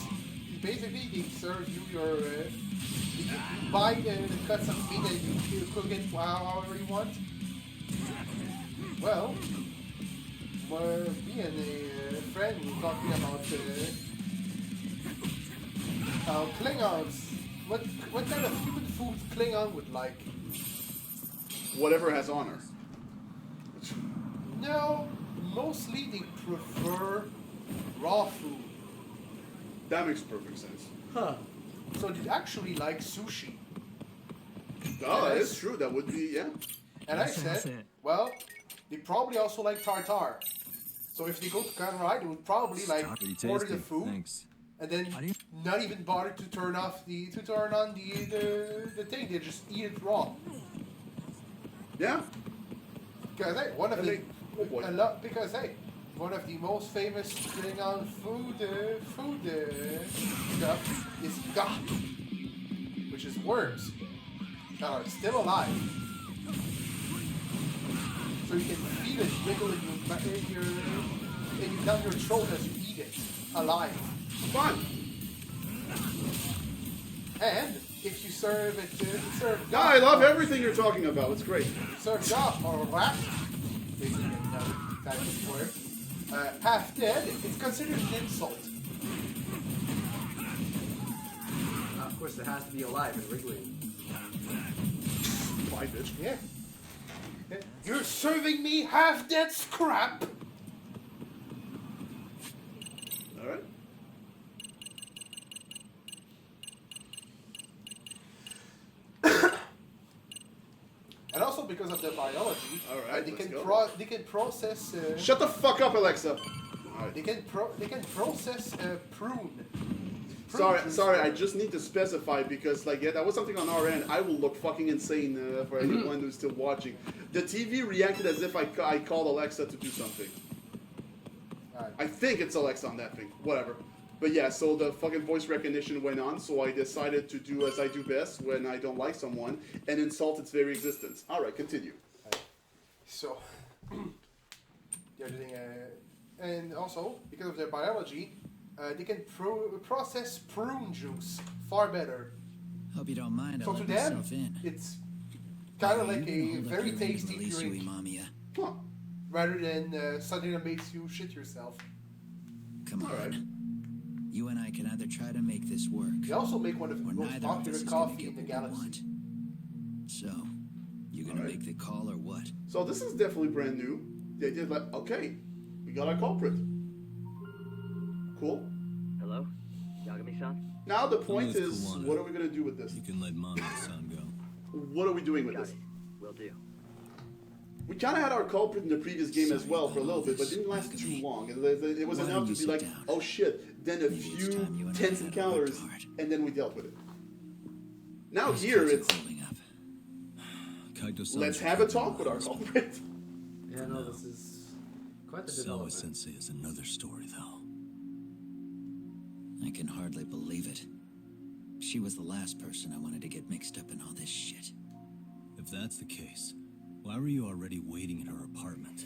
Basically, they serve you your... you buy the cuts of meat and you cook it however you want. Well, me and a friend were talking about how Klingons... What kind of human food Klingon would like? Whatever has honor. No, mostly they prefer raw food. That makes perfect sense. Huh. So they actually like sushi. Oh, that is true. That would be, yeah. And I said, well, they probably also like tartare. So if they go to Kanrai, they would probably like order the food. Thanks. And then not even bother to turn on the thing. They just eat it raw. Yeah. Because hey, one of the most famous Klingon food stuff is ga, which is worms that are still alive. So you can feel it wiggle down your throat as you eat it, alive. Fun! And if you serve it, No, I love everything you're talking about. It's great. Serve ga or rat, basically another type of word, half dead, it's considered an insult. Of course, it has to be alive and wriggling. Why, bitch? Yeah. You're serving me half dead scrap. All right. And also because of their biology, Alright, they can process. Shut the fuck up, Alexa. Right. They can process prune. Sorry, I just need to specify because, like, yeah, that was something on our end. I will look fucking insane for anyone who's still watching. The TV reacted as if I called Alexa to do something. Right. I think it's Alexa on that thing. Whatever. But yeah, so the fucking voice recognition went on, so I decided to do as I do best when I don't like someone and insult its very existence. Alright, continue. Right. So, the other thing, and also, because of their biology, they can process prune juice far better. Hope you don't mind. So I'll to let them, myself in. it's kind of like a Hold up very your ready to tasty release you, drink. Imamia. Huh. Rather than something that makes you shit yourself. Come on. You and I can either try to make this work. They also make one of the most popular coffee in the galaxy. So, you gonna make the call or what? So this is definitely brand new. They did like, okay, we got our culprit. Cool. Hello? Yagami-san? Now the point is, what are we gonna do with this? You can let Mommy-san go. What are we doing with this? Will do. We kind of had our culprit in the previous game as well for a little bit, but it didn't last too long. It was enough to be like, oh shit, then a few tense encounters, and then we dealt with it. Now here it's, let's have a talk with our culprit. Yeah, no, this is quite the development. Sensei is another story, though. I can hardly believe it. She was the last person I wanted to get mixed up in all this shit. If that's the case, why were you already waiting in her apartment?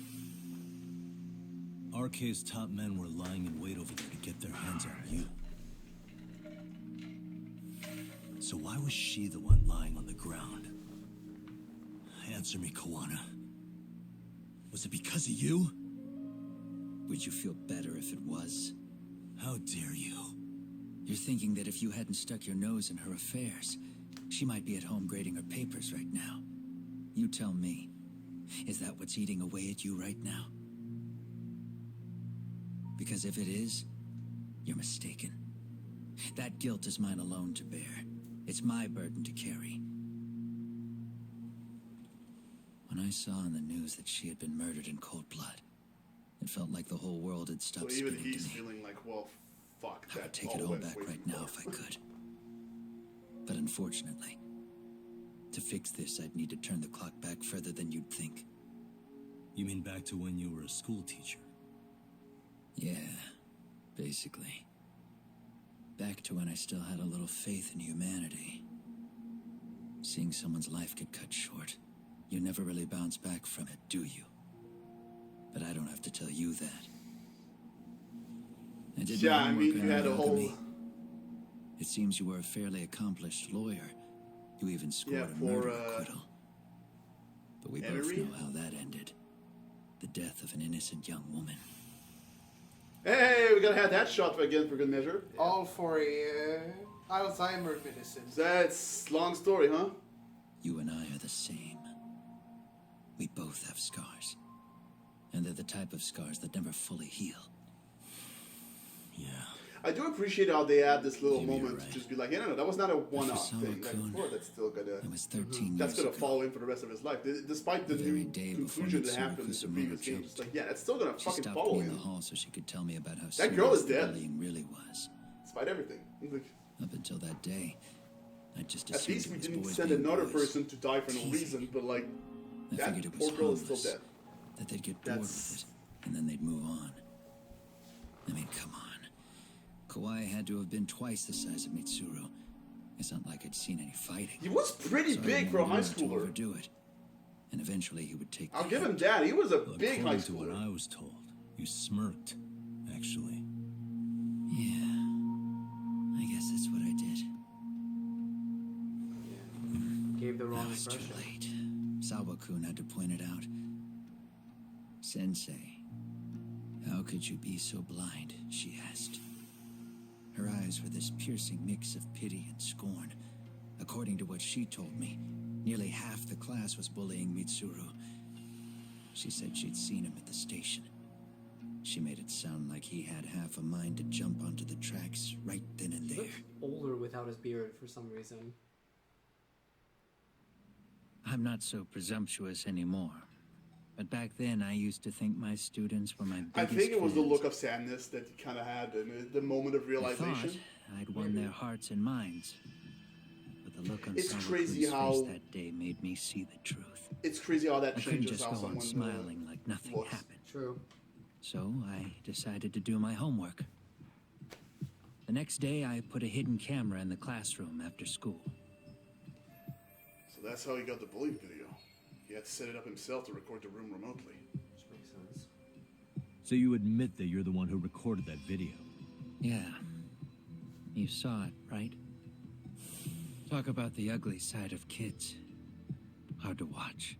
RK's top men were lying in wait over there to get their hands on you. So why was she the one lying on the ground? Answer me, Kawana. Was it because of you? Would you feel better if it was? How dare you? You're thinking that if you hadn't stuck your nose in her affairs, she might be at home grading her papers right now. You tell me, is that what's eating away at you right now? Because if it is, you're mistaken. That guilt is mine alone to bear. It's my burden to carry. When I saw on the news that she had been murdered in cold blood, It felt like the whole world had So stopped even spinning he's to me. feeling like, well, fuck. I would take it all back right now if I could. But unfortunately, to fix this, I'd need to turn the clock back further than you'd think. You mean back to when you were a school teacher? Yeah, basically. Back to when I still had a little faith in humanity. Seeing someone's life get cut short, you never really bounce back from it, do you? But I don't have to tell you that. I did Yeah, my I homework mean, you on had a whole... Yagami. It seems you were a fairly accomplished lawyer. You even scored a for, murder acquittal. But we both Emery? know how that ended. The death of an innocent young woman. Hey, we gotta have that shot again for good measure. All for a Alzheimer medicine. That's long story, huh? You and I are the same. We both have scars. And they're the type of scars that never fully heal. Yeah. I do appreciate how they add this little moment to just be like, yeah, no, that was not a one-off Fusawa thing. Like, Kun, before, that's still gonna... It was 13 That's years gonna ago. follow him for the rest of his life. Despite the very new day before conclusion that Mitsuru happened in the Kusumoto previous game. choked. It's like, yeah, it's still gonna She fucking stopped follow me in the him. hall so she could tell me about how That girl serious is the dead. bullying really was. Despite everything. Like, Up until that day, I just at assumed least it we was didn't boys send being another boys. person to die for no reason, but like, I that figured it was poor girl is still harmless, dead. that they'd get bored with it, and then they'd move on. I mean, come on. Kawai had to have been twice the size of Mitsuru. It's not like I'd seen any fighting. He was pretty So I big for a wanted high not to schooler. overdo it. And eventually he would take I'll the give him hint. that. He was a Well, big high according to what schooler. I was told, you smirked, actually. Yeah. I guess that's what I did. Gave the wrong Now it's too impression. late. Sawa-kun had to point it out. Sensei, how could you be so blind? She asked. Her eyes were this piercing mix of pity and scorn. According to what she told me, nearly half the class was bullying Mitsuru. She said she'd seen him at the station. She made it sound like he had half a mind to jump onto the tracks right then and He there. looks older without his beard for some reason. I'm not so presumptuous anymore. But back then, I used to think my students were my I biggest think it was the fans. look of sadness that he kind of had and the moment of I realization. thought I'd won their hearts and minds. But the look on It's Sawa-kun's crazy how- face that day made me see the truth. It's crazy how that I couldn't changes just how go on someone smiling like nothing looks. happened. True. So I decided to do my homework. The next day, I put a hidden camera in the classroom after school. So that's how he got the bullying video. He had to set it up himself to record the room remotely. Which makes sense. So you admit that you're the one who recorded that video? Yeah. You saw it, right? Talk about the ugly side of kids. Hard to watch,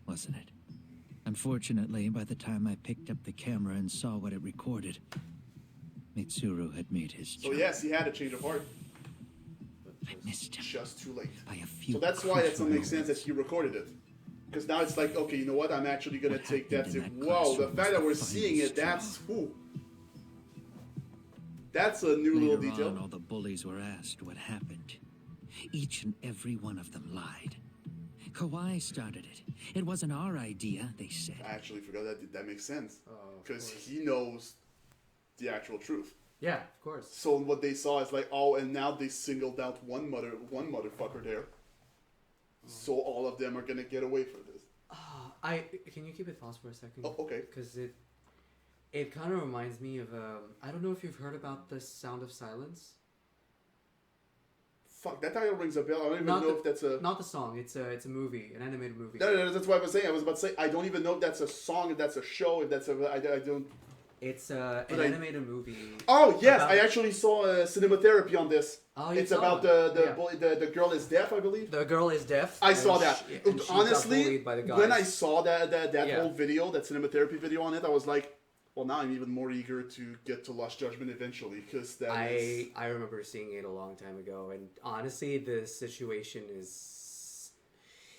wasn't it? Unfortunately, by the time I picked up the camera and saw what it recorded, Mitsuru had made his So choice. yes, he had a change of heart. I missed him. Just too late. By a few So that's why it crucial doesn't make sense that moments. he recorded it. Because now it's like, okay, you know what? I'm actually gonna take that. happened in To, that whoa, the classroom fact was that we're the seeing final it, that's straw. whew. That's a new little Later detail. on, all the bullies were asked what happened. Each and every one of them lied. Kawai started it. It wasn't our idea, they said. I actually forgot that makes sense. of Because course. he knows the actual truth. Yeah, of course. So what they saw is like, oh, and now they singled out one motherfucker there. So all of them are gonna get away for this. Can you keep it paused for a second? Oh, okay. Because it kind of reminds me of I don't know if you've heard about the Sound of Silence. Fuck, that title rings a bell. I don't even Not know the- if that's a. Not the song. It's a movie, an animated movie. No, that's what I was saying. I was about to say I don't even know if that's a song, if that's a show, if that's a. I don't. It's But an I- animated movie. Oh yes, about- I actually saw cinematherapy on this. Oh, you it's saw about it? the Yeah. bully, the girl is deaf, I believe. The girl is deaf. I and saw that. she- and she got Honestly, bullied by the guys. when I saw that Yeah. whole video, that cinematherapy video on it, I was like, well, now I'm even more eager to get to Lost Judgment eventually because that is. I remember seeing it a long time ago, and honestly, the situation is.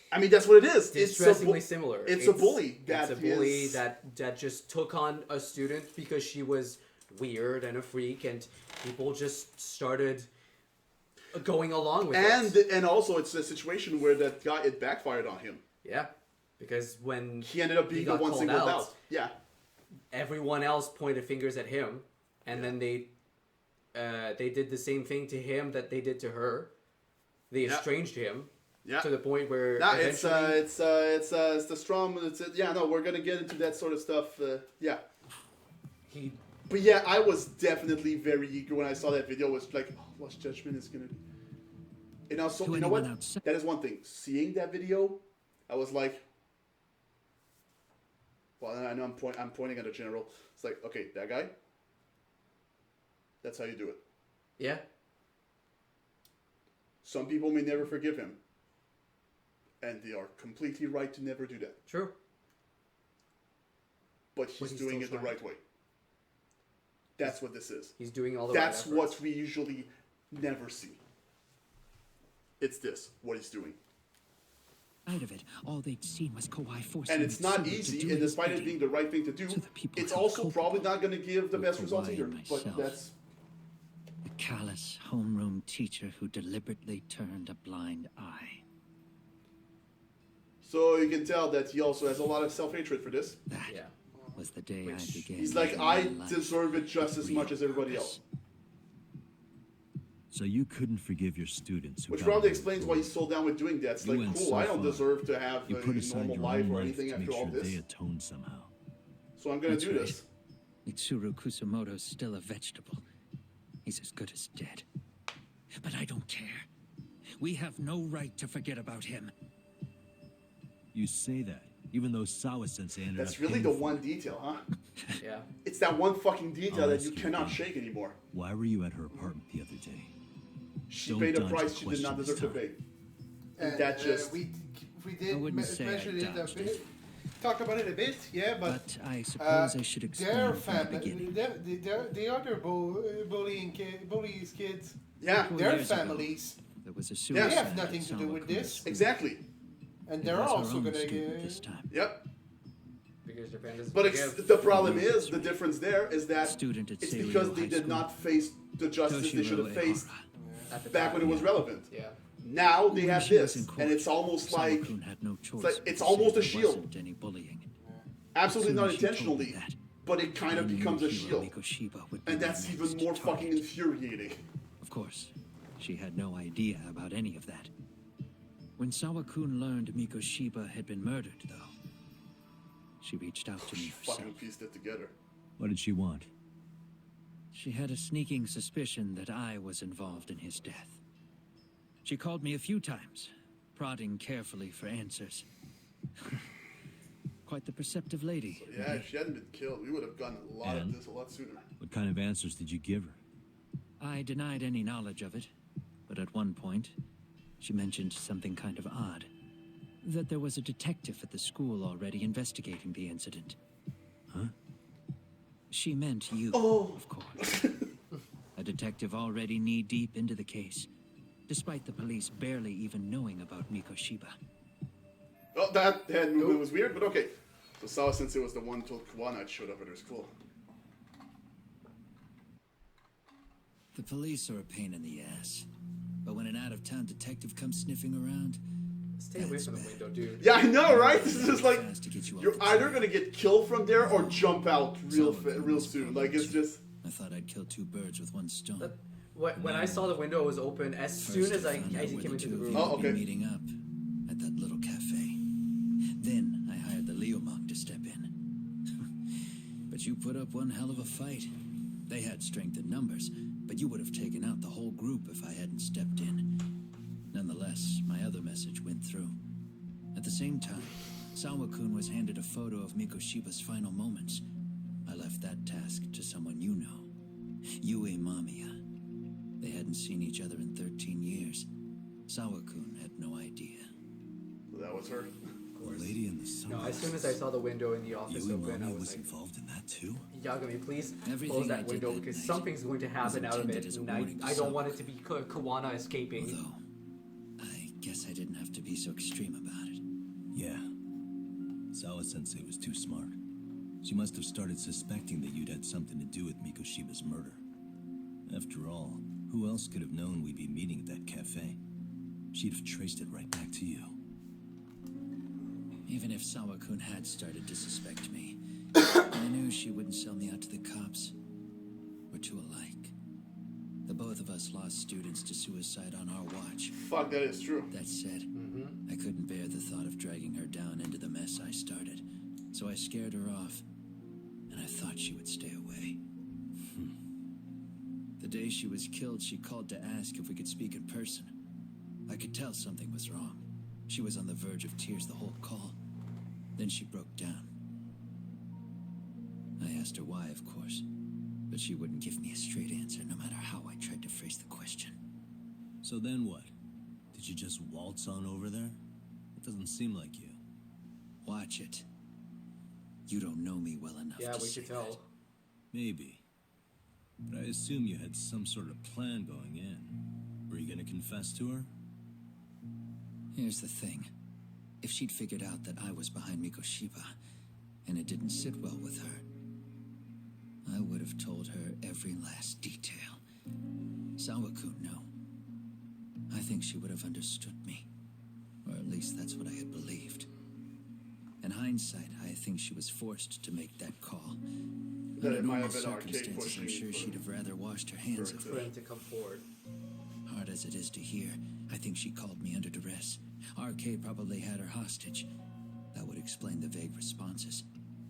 I mean, that's what it is. Distressingly similar. It's a bully. It's a bully is- that just took on a student because she was weird and a freak, and people just started going along with it. And also, it's a situation where that guy, it backfired on him. Yeah, because when He ended up being the got one called singled out. Yeah. everyone else pointed fingers at him, and then they did the same thing to him that they did to her. They estranged him to the point where it's the strong. We're gonna get into that sort of stuff. But yeah, I was definitely very eager when I saw that video. Was like, oh, Lost Judgment is gonna. And also, you know what? That is one thing. Seeing that video, I was like, well, I know I'm pointing at a general. It's like, okay, that guy. That's how you do it. Yeah. Some people may never forgive him. And they are completely right to never do that. True. But he's doing it the right way. That's what this is. He's doing all the That's right what we usually never see. It's this, what he's doing. Out of it, all they'd seen was Kawhi forcing. And it's not easy, and despite it being the right thing to do, it's also probably not going to give the best results either. But that's... The callous homeroom teacher who deliberately turned a blind eye. So you can tell that he also has a lot of self-hatred for this. That was the day I began. He's like, I deserve it just as much as everybody else. So you couldn't forgive your students who Which probably explains why he's so down with doing that. It's like, cool, I don't deserve to have a normal life or anything after all this. They atone somehow. So I'm going to do this. Mitsuru Kusumoto's still a vegetable. He's as good as dead. But I don't care. We have no right to forget about him. You say that, even though Sawa-sensei ended That's up really paying the for one it. detail, huh? Yeah. It's that one fucking detail I'll that ask you you cannot again. shake anymore. Why were you at her apartment the other day? She Don't paid a dodge price the she did not question deserve to this pay. And that just... we did say mention I it a dodged bit. it. Talk about it a bit, yeah, but I suppose I should their explain from the family, beginning. the other bullies kids, Yeah. their years ago, families, there was a they suicide have at nothing to do with this. Exactly. And It they're was her also own gonna student this time. Yep. Because Japan doesn't But forgive. the problem is, the difference there is that Student at it's Seiryo because they High did School. not face the justice they should have Toshiro faced At the back time, when it was relevant. Yeah. Now they When have she was this, in court, and it's almost like Sawa-kun had no choice like but it's to almost say a there shield. wasn't any bullying. Absolutely As not soon as she told me intentionally, that, but it kind of I knew becomes a Hiro shield, Mikoshiba would be and my that's next even more fucking target. infuriating. Of course, she had no idea about any of that. When Sawa-kun learned Mikoshiba had been murdered, though, she reached out to me herself. Fucking pieced it together. What did she want? She had a sneaking suspicion that I was involved in his death. She called me a few times, prodding carefully for answers. Quite the perceptive lady. But yeah, if she hadn't been killed, we would have gotten a lot of this a lot sooner. What kind of answers did you give her? I denied any knowledge of it, but at one point, she mentioned something kind of odd. That there was a detective at the school already investigating the incident. Huh? She meant you, of course. A detective already knee-deep into the case, despite the police barely even knowing about Mikoshiba. Well, that head movement was weird, but okay. So Sawa-sensei was the one who told Kawana it showed up at her school. The police are a pain in the ass. But when an out-of-town detective comes sniffing around... Stay away from the window, dude. Yeah, I know, right? This is just like, to get you you're either gonna get killed from there or jump out real soon. Like, it's just... I thought I'd kill two birds with one stone. When I saw the window was open, as soon as I came into the room. Oh, okay. Meeting up at that little cafe. Then I hired the Leo monk to step in. But you put up one hell of a fight. They had strength in numbers, but you would have taken out the whole group if I hadn't stepped in. Nonetheless, my other message went through. At the same time, Sawa-kun was handed a photo of Mikoshiba's final moments. I left that task to someone you know, Yue Mamiya. They hadn't seen each other in 13 years. Sawa-kun had no idea. So that was her. The lady in the sun. No, as soon as I saw the window in the office Yue open, I Mamiya was like, involved in that too? Yagami, please Everything close I that did window that because night something's going to happen out of intended it. as a And warning to I don't want it Sawa. to be Kawana escaping. Although, I guess I didn't have to be so extreme about it. Yeah. Sawa-sensei was too smart. She must have started suspecting that you'd had something to do with Mikoshiba's murder. After all, who else could have known we'd be meeting at that cafe? She'd have traced it right back to you. Even if Sawa-kun had started to suspect me, I knew she wouldn't sell me out to the cops. We're too alike. The both of us lost students to suicide on our watch. Fuck, that is true. That said, I couldn't bear the thought of dragging her down into the mess I started. So I scared her off, and I thought she would stay away. The day she was killed, she called to ask if we could speak in person. I could tell something was wrong. She was on the verge of tears the whole call. Then she broke down. I asked her why, of course, but she wouldn't give me a straight answer no matter how I tried to phrase the question. So then what? Did you just waltz on over there? It doesn't seem like you. Watch it. You don't know me well enough Yeah, to we say could tell. that. Maybe. But I assume you had some sort of plan going in. Were you gonna confess to her? Here's the thing. If she'd figured out that I was behind Mikoshiba, and it didn't sit well with her, I would have told her every last detail. Sawakun, no. I think she would have understood me. Or at least that's what I had believed. In hindsight, I think she was forced to make that call. That Under it might normal have been arcade circumstances, I'm pushing sure for- she'd have rather washed her hands of For me. him to come forward. Hard as it is to hear, I think she called me under duress. RK probably had her hostage. That would explain the vague responses.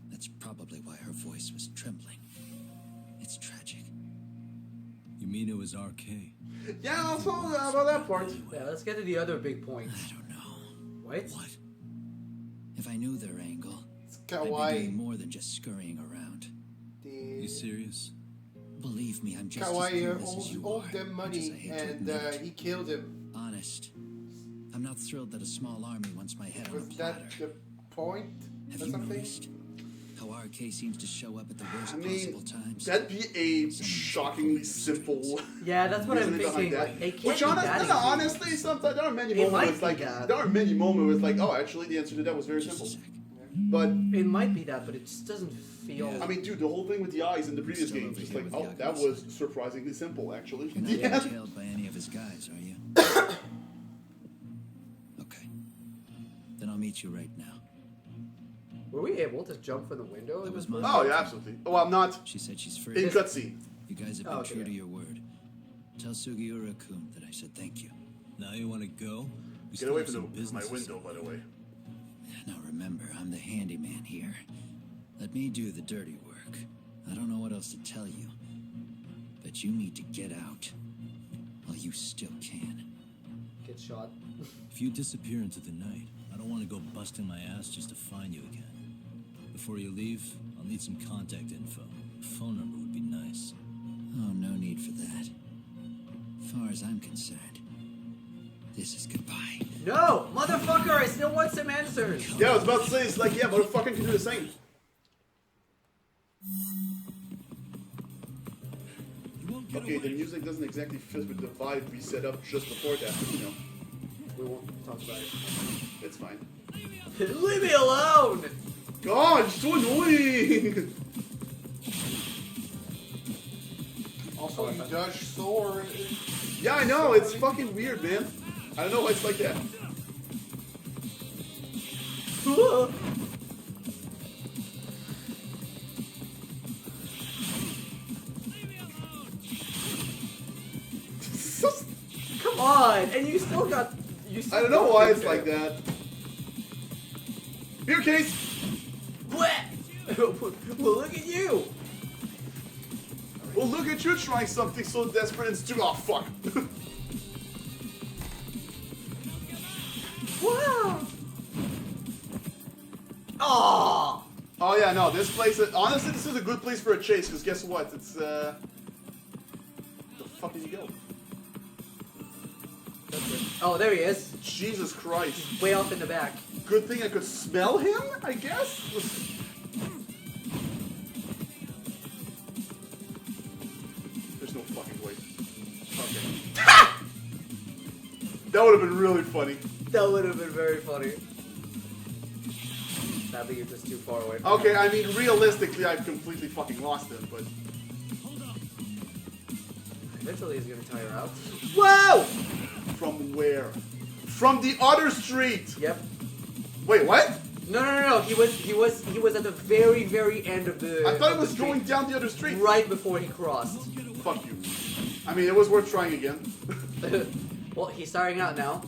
That's probably why her voice was trembling. It's tragic. You mean it was RK? Yeah, also about that part. Yeah, let's get to the other big point. I don't know. What? If I knew their angle, I'd Kawaii. be doing more than just scurrying around. You serious? Believe me, I'm just as Kawaii clueless as owes you owed are. them money, and he killed him. Honest. I'm not thrilled that a small army wants my head on a Was platter. that the point? Have or you something? noticed how RK seems to show up at the worst I possible mean, times? that'd be a shockingly simple. Yeah, that's what I'm reasoning behind thinking. that. Like, it can't Which be that easy. honestly, sometimes there are many It might moments be like that. there are many moments where it's like, oh, actually, the answer to that was very simple. But It might be that, but it just doesn't feel. I mean, dude, the whole thing with the eyes in the previous Still game, over just here like, with oh, the that Yagami. was surprisingly simple, actually. You're not Yeah. being tailed by any of his guys, are you? Okay. Then I'll meet you right now. Were we able to jump from the window? That was in this my Oh, first yeah, one? absolutely. Oh, I'm not She said she's free. in cutscene. You guys have been Oh, okay. true to your word. Tell Sugiura-kun that I said thank you. Now you want to go? We Get still away have from some my business to window, by the way. Now remember, I'm the handyman here. Let me do the dirty work. I don't know what else to tell you. But you need to get out while you still can. Get shot. If you disappear into the night, I don't want to go busting my ass just to find you again. Before you leave, I'll need some contact info. A phone number would be nice. Oh, no need for that. As far as I'm concerned, this is goodbye. No! Motherfucker, I still want some answers! Yeah, I was about to say, it's like, yeah, motherfucking can do the same. Okay, the music doesn't exactly fit with the vibe we set up just before that, but you know, We won't talk about it. it's fine. Leave me alone! God, it's so annoying! Also, you dodge sword. Yeah, I know, it's fucking weird, man. I don't know why it's like that. Come on! And you still got. I don't know why it's like that. Here, Case! Well, look at you! Well, look at you trying something so desperate and stupid. Oh, fuck. Wow! Oh! Oh, yeah, no, this place, honestly, this is a good place for a chase, because guess what? It's, the fuck did he go? Oh, there he is. Jesus Christ. Way off in the back. Good thing I could smell him, I guess? There's no fucking way. Okay. That would have been really funny. That would have been very funny. Sadly, you're just too far away. Okay, I mean, realistically, I've completely fucking lost him, but... Eventually, he's gonna tire out. Whoa! From where? From the other street! Yep. Wait, what? No. He was at the very end of the. I thought it of the was street, going down the other street. right before he crossed. Fuck you. I mean, it was worth trying again. Well, he's starting out now.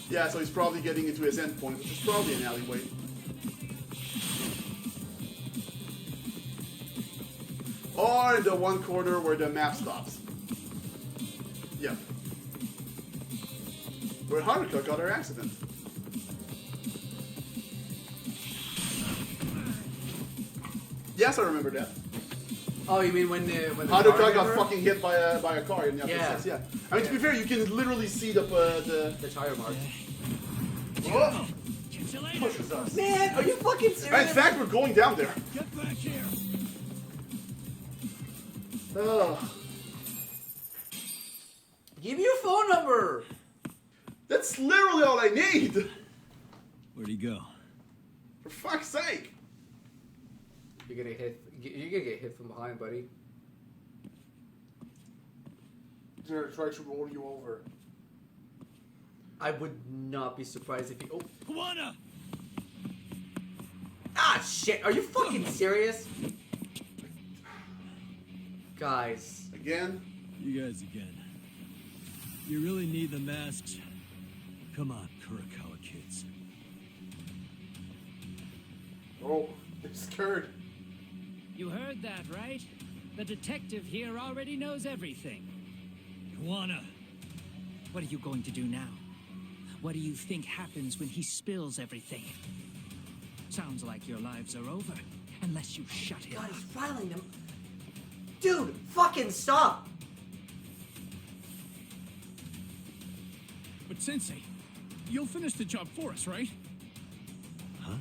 Yeah, so he's probably getting into his end point, which is probably an alleyway. Or in the one corner where the map stops. Yep. Where Haruka got her accident. Yes, I remember that. Oh, you mean when the Haruka car got hit her? fucking hit by a car in the Yeah. Upper Six, yeah. I mean, to be fair, you can literally see the tire marks. Oh! Pushes us. Man, are you fucking serious? In fact, we're going down there. Get back here. Give me your phone number. That's literally all I need. Where'd he go? For fuck's sake. You're gonna get hit from behind, buddy. They're trying to roll you over. I would not be surprised if he. Oh, Kawana! ah, shit! Are you fucking serious, guys? Again? You guys again. You really need the masks? Come on, Kurokawa kids. Oh, they're scared. You heard that, right? The detective here already knows everything. Kawana! What are you going to do now? What do you think happens when he spills everything? Sounds like your lives are over, unless you shut him God, up. he's filing them. Dude, fucking stop! But Sensei, you'll finish the job for us, right? Huh?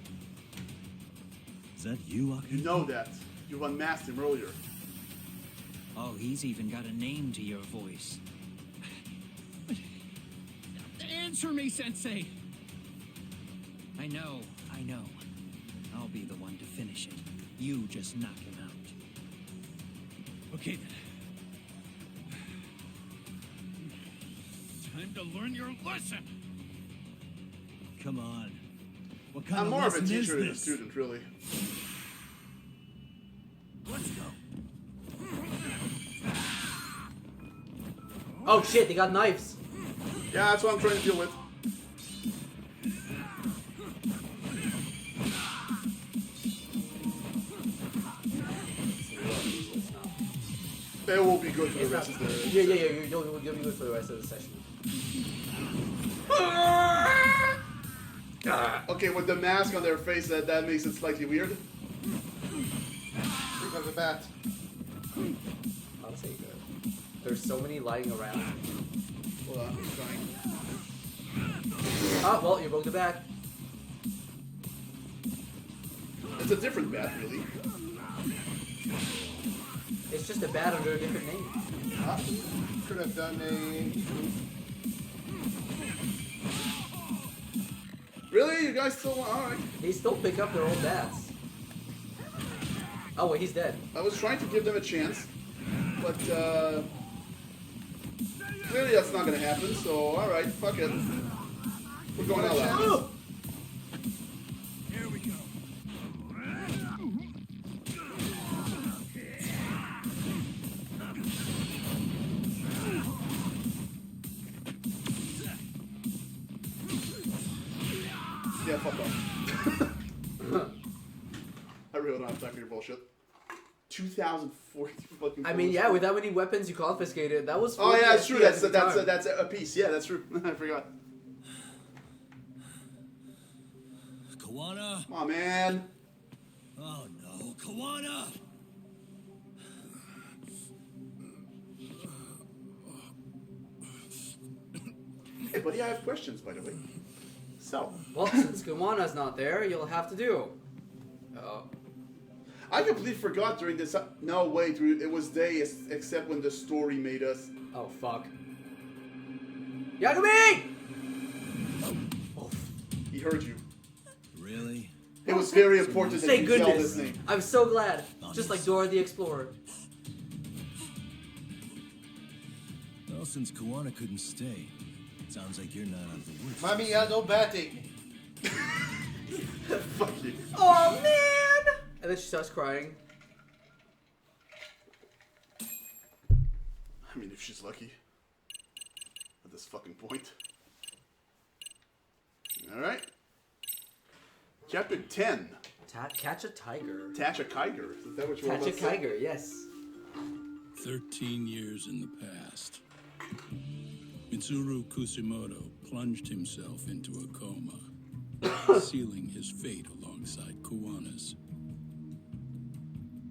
Is that you, Akira? You know that. You unmasked him earlier. Oh, he's even got a name to your voice. Answer me, Sensei! I know. I'll be the one to finish it. You just knock him out. Okay then. Time to learn your lesson! Come on. What kind I'm of more of a lesson is teacher than a this? student, really. Let's go. Oh shit, they got knives. Yeah, that's what I'm trying to deal with. It will be good for the rest of the... Yeah, you'll be good for the rest of the session. Okay, with the mask on their face, that makes it slightly weird. Because of that. I'll say good. There's so many lying around. Hold on, I'm trying. Oh, well, you broke the back. It's a different bat, really. It's just a bat under a different name. Could have done a... Really? You guys still want... Alright. They still pick up their old bats. Oh, wait, he's dead. I was trying to give them a chance, but clearly that's not gonna happen, so alright, fuck it. We're going out loud. Here we go. Yeah, fuck off. I really don't have time for your bullshit. 2,040 fucking. I mean, yeah, with that many weapons you confiscated, that was. Oh yeah, that's true. That's at the time. that's a piece. Yeah, that's true. I forgot. Kawana! Come on, man. Oh no, Kawana! Hey, buddy, I have questions, by the way. So. Well, since Kumana's not there, you'll have to do. I completely forgot during this. No, wait, it was days, except when the story made us. Oh, fuck. Yagami! Oh, he heard you. Really? It was very important that Thank you tell goodness. this name. I'm so glad. Just like Dora the Explorer. Well, since Kawana couldn't stay, sounds like you're not out of the woods. Mommy, no batting. Fuck you. Yosaki. Oh man! And then she starts crying. I mean, if she's lucky. At this fucking point. Alright. Chapter 10. Catch a tiger. Catch a tiger. Is that what you're Catch a tiger, yes. 13 years in the past. Mitsuru Kusimoto plunged himself into a coma, sealing his fate alongside Kuwana's.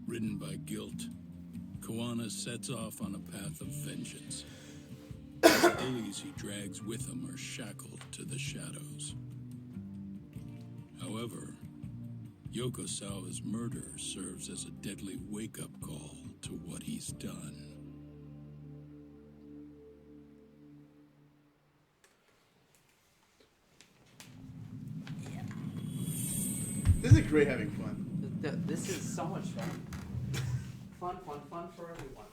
Ridden by guilt, Kuwana sets off on a path of vengeance. The bullies he drags with him are shackled to the shadows. However, Yokosawa's murder serves as a deadly wake-up call to what he's done. This is great having fun. This is so much fun. Fun for everyone.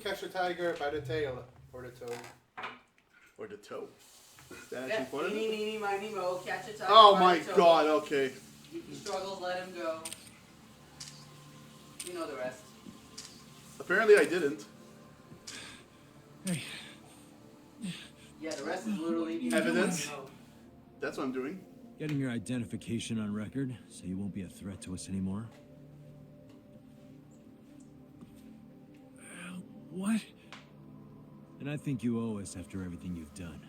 Catch a tiger by the tail or the toe. Or the toe. Is that Yeah, actually part of it? meeny, miny, mo, catch a tiger. Oh by my the toe. god, okay. He struggles, let him go. You know the rest. Apparently I didn't. Hey. Yeah, the rest is literally Evidence? That's what I'm doing. Getting your identification on record, so you won't be a threat to us anymore. What? And I think you owe us after everything you've done.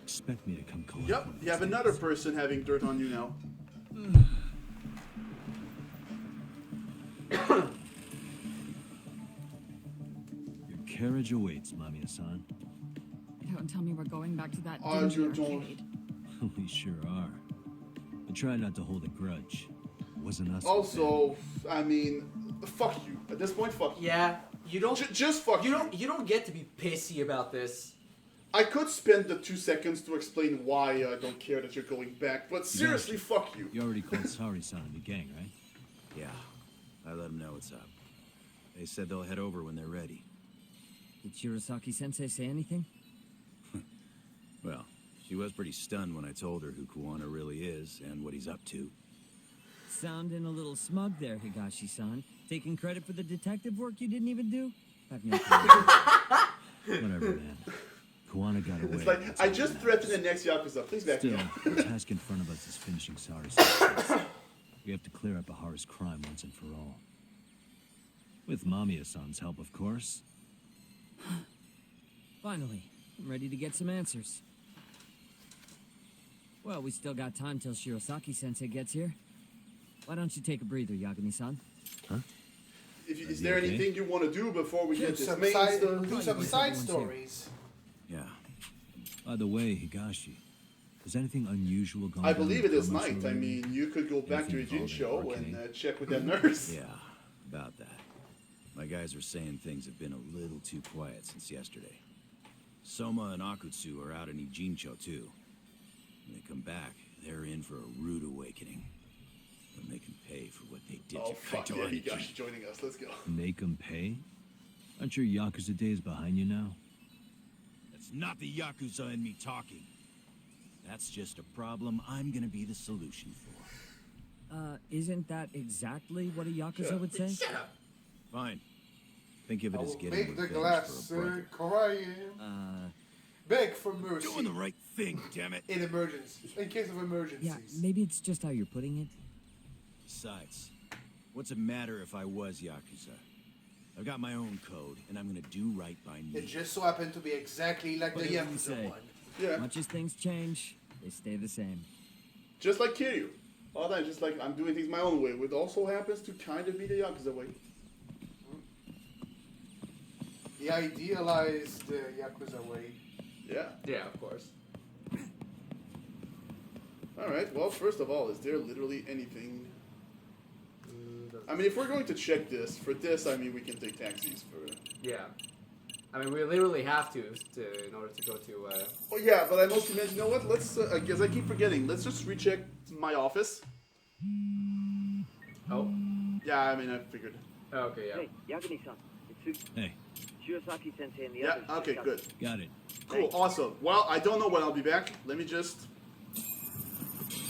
Expect me to come collect. Yep, you have another person having dirt on you now. Your carriage awaits, Mamiya-san. Don't tell me we're going back to that Oh, dingy you don't. arcade. We sure are. But try not to hold a grudge. It wasn't us. Also, I mean, fuck you. At this point, fuck you. Yeah, you don't. Just fuck you. You don't get to be pissy about this. I could spend the 2 seconds to explain why I don't care that you're going back, but seriously, fuck you. You already called Sari-san and the gang, right? Yeah, I let them know what's up. They said they'll head over when they're ready. Did Shirosaki-sensei say anything? Well, she was pretty stunned when I told her who Kuwana really is and what he's up to. Sounding a little smug there, Higashi-san. Taking credit for the detective work you didn't even do? Have no clue. Whatever, man. Kuwana got away. It's like, I just threatened the next Yakuza. Please back me Still, up. the task in front of us is finishing Sari's. We have to clear up Ahara's crime once and for all. With Mamiya-san's help, of course. Finally, I'm ready to get some answers. Well, we still got time till Shirosaki-sensei gets here. Why don't you take a breather, Yagami-san? Huh? Is there okay? anything you want to do before we get this some main side, stuff? do some side stories. Yeah. By the way, Higashi, is anything unusual going on? I believe it is Comments night. I related? mean, you could go back to your Anything gin show involving and arcade? check with that nurse. Yeah, about that. My guys are saying things have been a little too quiet since yesterday. Soma and Akutsu are out in Ijincho too. When they come back, they're in for a rude awakening. They'll make them pay for what they did Oh to fuck Kaito yeah, Aniki. Higashi joining us. Let's go. Make them pay? Aren't your Yakuza days behind you now? That's not the Yakuza in me talking. That's just a problem I'm gonna be the solution for. Isn't that exactly what a Yakuza would say? Shut up. Fine. Think of it I as will getting make the revenge glass for a brother. crying. Beg for mercy. Doing the right thing, damn it. In emergency. In case of emergencies. Yeah, maybe it's just how you're putting it. Besides, what's it matter if I was Yakuza? I've got my own code, and I'm gonna do right by me. It just so happened to be exactly like the Whatever you Yakuza say. one. Yeah. Much as things change, they stay the same. Just like Kiryu. All that, just like I'm doing things my own way, which also happens to kind of be the Yakuza way. The idealized Yakuza way. Yeah. Yeah, of course. Alright, well, first of all, is there literally anything... I mean, if we're going to check this, for this, I mean, we can take taxis for... Yeah. I mean, we literally have to in order to go to... Oh, yeah, but I mostly meant, you know what, let's, because I keep forgetting, let's just recheck my office. Oh? Yeah, I mean, I figured. Okay, yeah. Hey, Yagami-san. It's Hey. Shirosaki-sensei and the Yeah, others. okay, good. Got it. Cool, awesome. Well, I don't know when I'll be back. Let me just...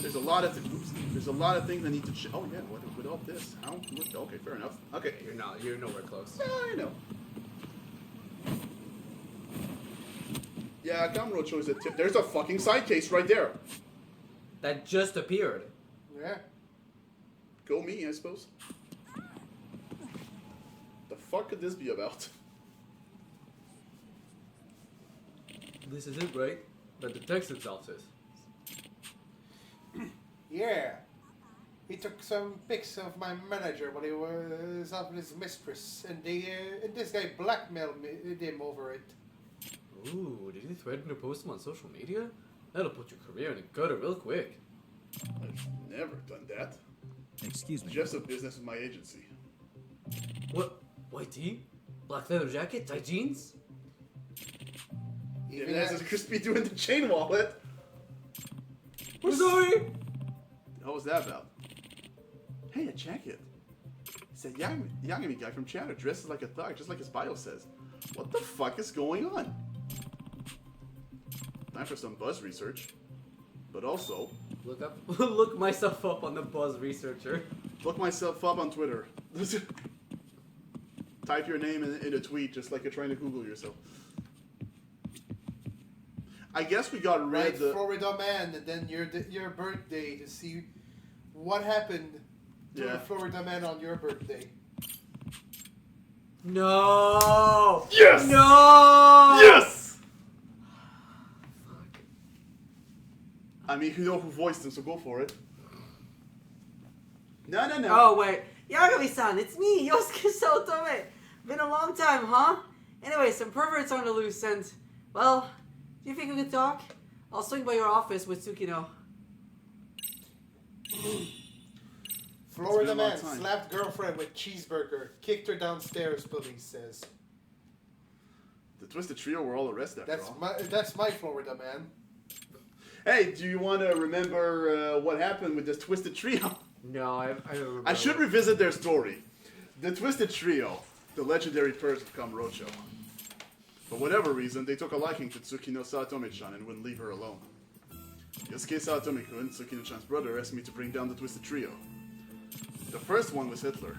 There's a lot of things I need to. Oh yeah, without this, how? Okay, fair enough. Okay, You're nowhere close. Yeah, I know. Yeah, Kamurocho is a tip. There's a fucking side case right there. That just appeared. Yeah. Go me, I suppose. The fuck could this be about? This is it, right? But the text itself says. Yeah. He took some pics of my manager when he was out with his mistress, and this guy blackmailed him over it. Ooh, did you threaten to post them on social media? That'll put your career in the gutter real quick. I've never done that. Excuse me. Just a business with my agency. What? White tee? Black leather jacket? Tight jeans? Even has a crispy doing the chain wallet. We're sorry! What was that about? Hey, a jacket. It's a Yagami guy from Chatter, dresses like a thug, just like his bio says. What the fuck is going on? Time for some buzz research. But also... Look myself up on the buzz researcher. Look myself up on Twitter. Type your name in a tweet, just like you're trying to Google yourself. I guess we got rid of the... Florida Man, and then your birthday to see what happened to the Florida Man on your birthday. No! Yes! No! Yes! I mean, you know who voiced him, so go for it. No. Oh, wait. Yagami-san, it's me, Yosuke Saotome. Been a long time, huh? Anyway, some perverts on the loose, and, well, do you think we could talk? I'll swing by your office with Tsukino. Florida Man slapped girlfriend with cheeseburger, kicked her downstairs, police says. The Twisted Trio were all arrested after all. That's my Florida Man. Hey, do you want to remember what happened with this Twisted Trio? No, I don't remember. I should revisit their story. The Twisted Trio, the legendary purse of Kamurocho. For whatever reason, they took a liking to Tsukino Saotome-chan and wouldn't leave her alone. Yosuke Saotome-kun, Tsukino-chan's brother, asked me to bring down the Twisted Trio. The first one was Hitler.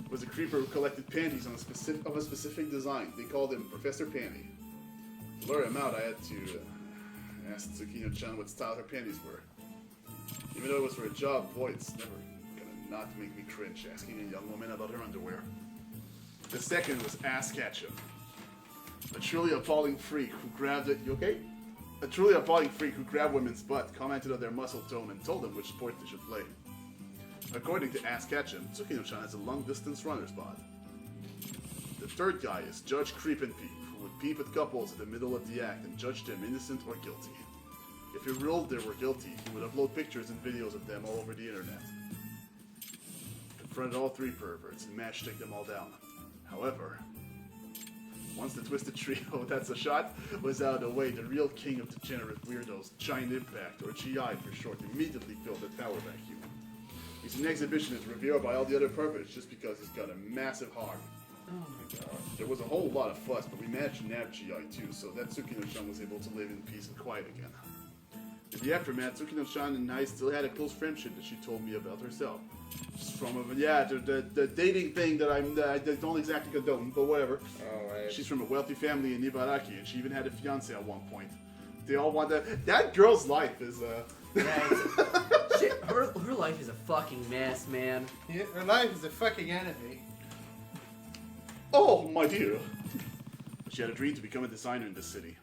It was a creeper who collected panties of a specific design. They called him Professor Panty. To lure him out, I had to ask Tsukino-chan what style her panties were. Even though it was for a job, boy, it's never gonna not make me cringe asking a young woman about her underwear. The second was Ass Ketchum. A truly appalling freak who grabbed it. You okay? A truly appalling freak who grabbed women's butt, commented on their muscle tone, and told them which sport they should play. According to Ass Ketchum, Tsukino-chan has a long-distance runner's bod. The third guy is Judge Creep and Peep, who would peep at couples in the middle of the act and judge them innocent or guilty. If he ruled they were guilty, he would upload pictures and videos of them all over the internet. Confronted all three perverts and matchsticked them all down. However, once the Twisted Trio, that's a shot, was out of the way, the real king of degenerate weirdos, Giant Impact, or GI for short, immediately filled the tower vacuum. He's an exhibitionist revered by all the other perverts just because he's got a massive hog. Oh my god. There was a whole lot of fuss, but we managed to nab GI too, so that Tsukino-chan was able to live in peace and quiet again. In the aftermath, Tsukino-chan and I still had a close friendship that she told me about herself. Just from the dating thing that I don't exactly condone, but whatever. Alright. She's from a wealthy family in Ibaraki, and she even had a fiance at one point. They all want that girl's life is Her life is a fucking mess, man. Yeah, her life is a fucking enemy. Oh, my dear. She had a dream to become a designer in this city.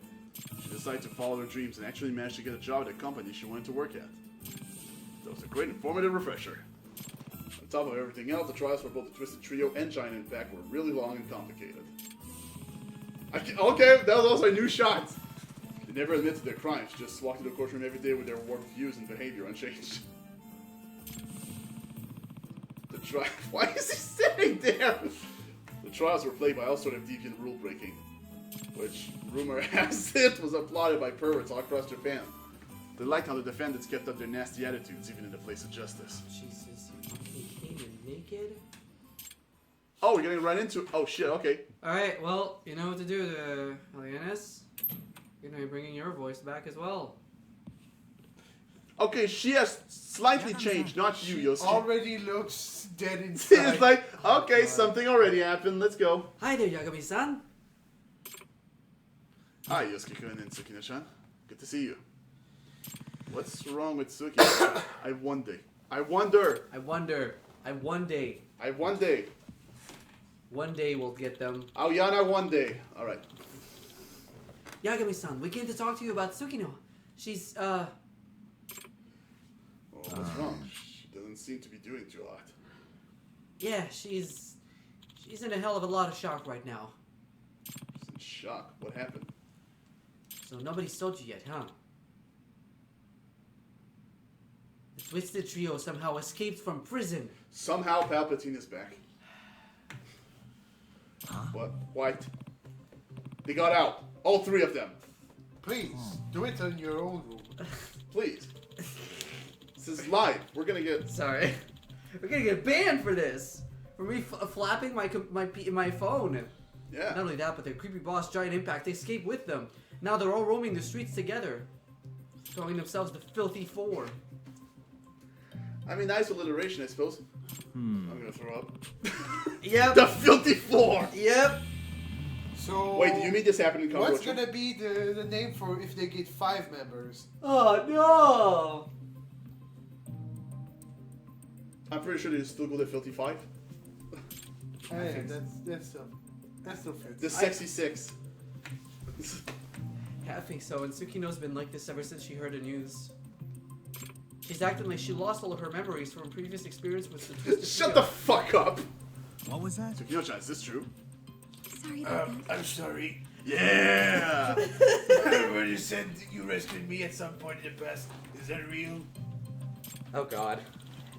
She decided to follow her dreams and actually managed to get a job at a company she wanted to work at. That was a great informative refresher. On top of everything else, the trials for both the Twisted Trio and Giant Impact were really long and complicated. Okay, those are new shots. They never admitted their crimes, just walked into the courtroom every day with their warped views and behavior unchanged. Why is he sitting there? The trials were plagued by all sort of deviant rule breaking, which, rumor has it, was applauded by perverts all across Japan. They liked how the defendants kept up their nasty attitudes even in the place of justice. Jesus, you fucking came in naked? Oh, we're getting right into... Oh, shit, okay. Alright, well, you know what to do, Alianis. You're gonna be bringing your voice back as well. Okay, she has slightly changed, not you, Yosuke. Already looks dead inside. It's like, okay, something already happened. Let's go. Hi there, Yagami-san. Hi, Yosuke-kun and Tsukino-chan. Good to see you. What's wrong with Suki? I wonder. One day we'll get them. Aoyana one day. Alright. Yagami-san, we came to talk to you about Tsukino. She's, Oh, what's wrong? She doesn't seem to be doing too hot. Yeah, she's in a hell of a lot of shock right now. She's in shock. What happened? So nobody's told you yet, huh? The Twisted Trio somehow escaped from prison. Somehow Palpatine is back. What? White. They got out. All three of them. Please, do it on your own room. Please. This is live. We're gonna get... Sorry. We're gonna get banned for this. For me flapping my phone. Yeah. Not only that, but their creepy boss, Giant Impact, they escaped with them. Now they're all roaming the streets together. Calling themselves the Filthy Four. I mean, nice alliteration, I suppose. I'm gonna throw up. Yep. The Filthy Four! Yep. So... Wait, do you mean this happened in Kamurocho? What's gonna be the name for if they get 5 members? Oh, no! I'm pretty sure they still go to Filthy Five. Oh, yeah, that's still fair. The Sexy Six. Yeah, I think so. And Tsukino's been like this ever since she heard the news. She's acting like she lost all of her memories from a previous experience with the Twisted Shut Trio. the fuck up! What was that? Tsukino-chan, is this true? Sorry about that. I'm sorry. Yeah! When you said you rescued me at some point in the past, is that real? Oh god.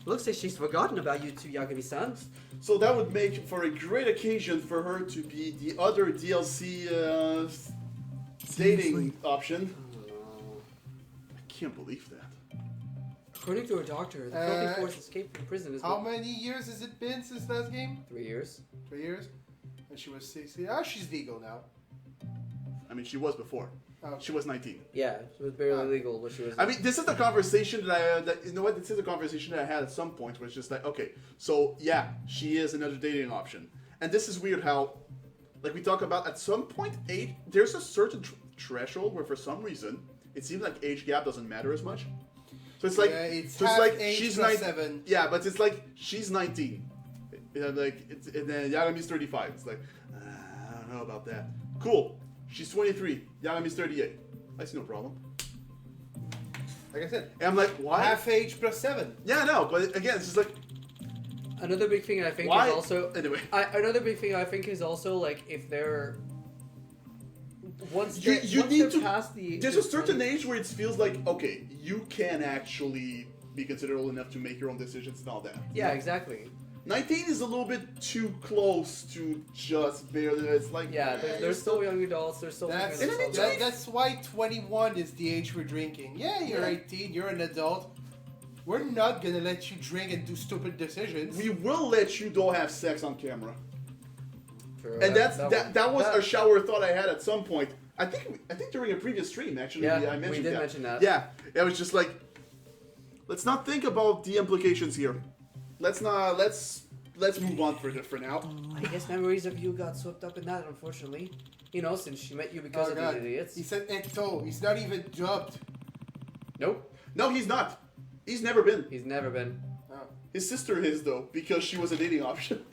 Looks like she's forgotten about you two, Yagami-san. So that would make for a great occasion for her to be the other DLC dating option. I can't believe that. According to her doctor, the Filthy Four's escape from prison is... How many years has it been since last game? 3 years. 3 years? And she was 16. Ah, she's legal now. I mean, she was before. Oh. She was 19. Yeah, she was barely legal, but she was... I mean, this is the conversation that you know what? This is a conversation that I had at some point where it's just like, okay, so yeah, she is another dating option. And this is weird how, like we talk about, at some point, there's a certain threshold where for some reason, it seems like age gap doesn't matter as much. So it's like, it's so it's half like age she's plus 19. 7. Yeah, but it's like she's 19. And then Yagami's 35. It's like, I don't know about that. Cool. She's 23. Yagami's 38. I see no problem. Like I said. And I'm like, why? Half age plus 7. Yeah, no, but again, it's just like... Another big thing I think Why? is also... Anyway. Another big thing I think is also, like, if they're... Once You need they're to... past the... There's a certain age where it feels like, okay, you can actually be considered old enough to make your own decisions and all that. Yeah, exactly. 19 is a little bit too close to just barely. It's like Yeah, they're still young adults. They're still. That's why 21 is the age for drinking. Yeah, you're 18. You're an adult. We're not gonna let you drink and do stupid decisions. We will let you don't have sex on camera. True. And that was a shower thought I had at some point. I think during a previous stream actually. Yeah, I mentioned we did mention that. Yeah, it was just like, let's not think about the implications here. Let's move on for now. I guess memories of you got swept up in that, unfortunately. You know, since she met you because of the idiots. He said Eto. He's not even dubbed. Nope. No, he's not. He's never been. He's never been. Oh. His sister is though, because she was a dating option.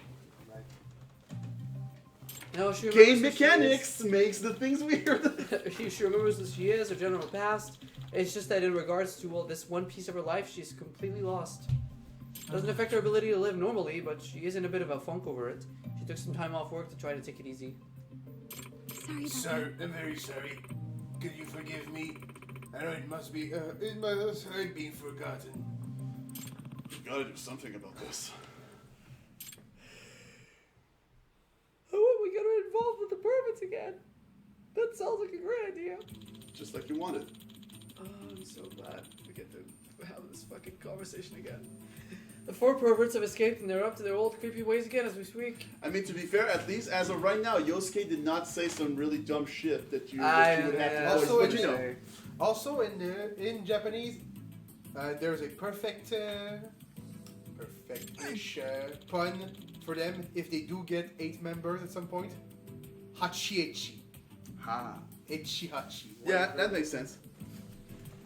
No, she Game mechanics makes the things weird. She remembers who she is, her general past. It's just that in regards to this one piece of her life, she's completely lost. Doesn't affect her ability to live normally, but she is in a bit of a funk over it. She took some time off work to try to take it easy. Sorry, I'm very sorry. Could you forgive me? I know it must hurt being forgotten. We gotta do something about this. Oh, we got her involved with the permits again. That sounds like a great idea. Just like you wanted. Oh, I'm so glad we get to have this fucking conversation again. The 4 perverts have escaped and they're up to their old creepy ways again as we speak. I mean, to be fair, at least as of right now, Yosuke did not say some really dumb shit that you would have to Also, voice, but you know. also in Japanese, There's a perfect-ish pun for them if they do get 8 members at some point. Hachi. Ha. Hachi. Yeah, that makes sense.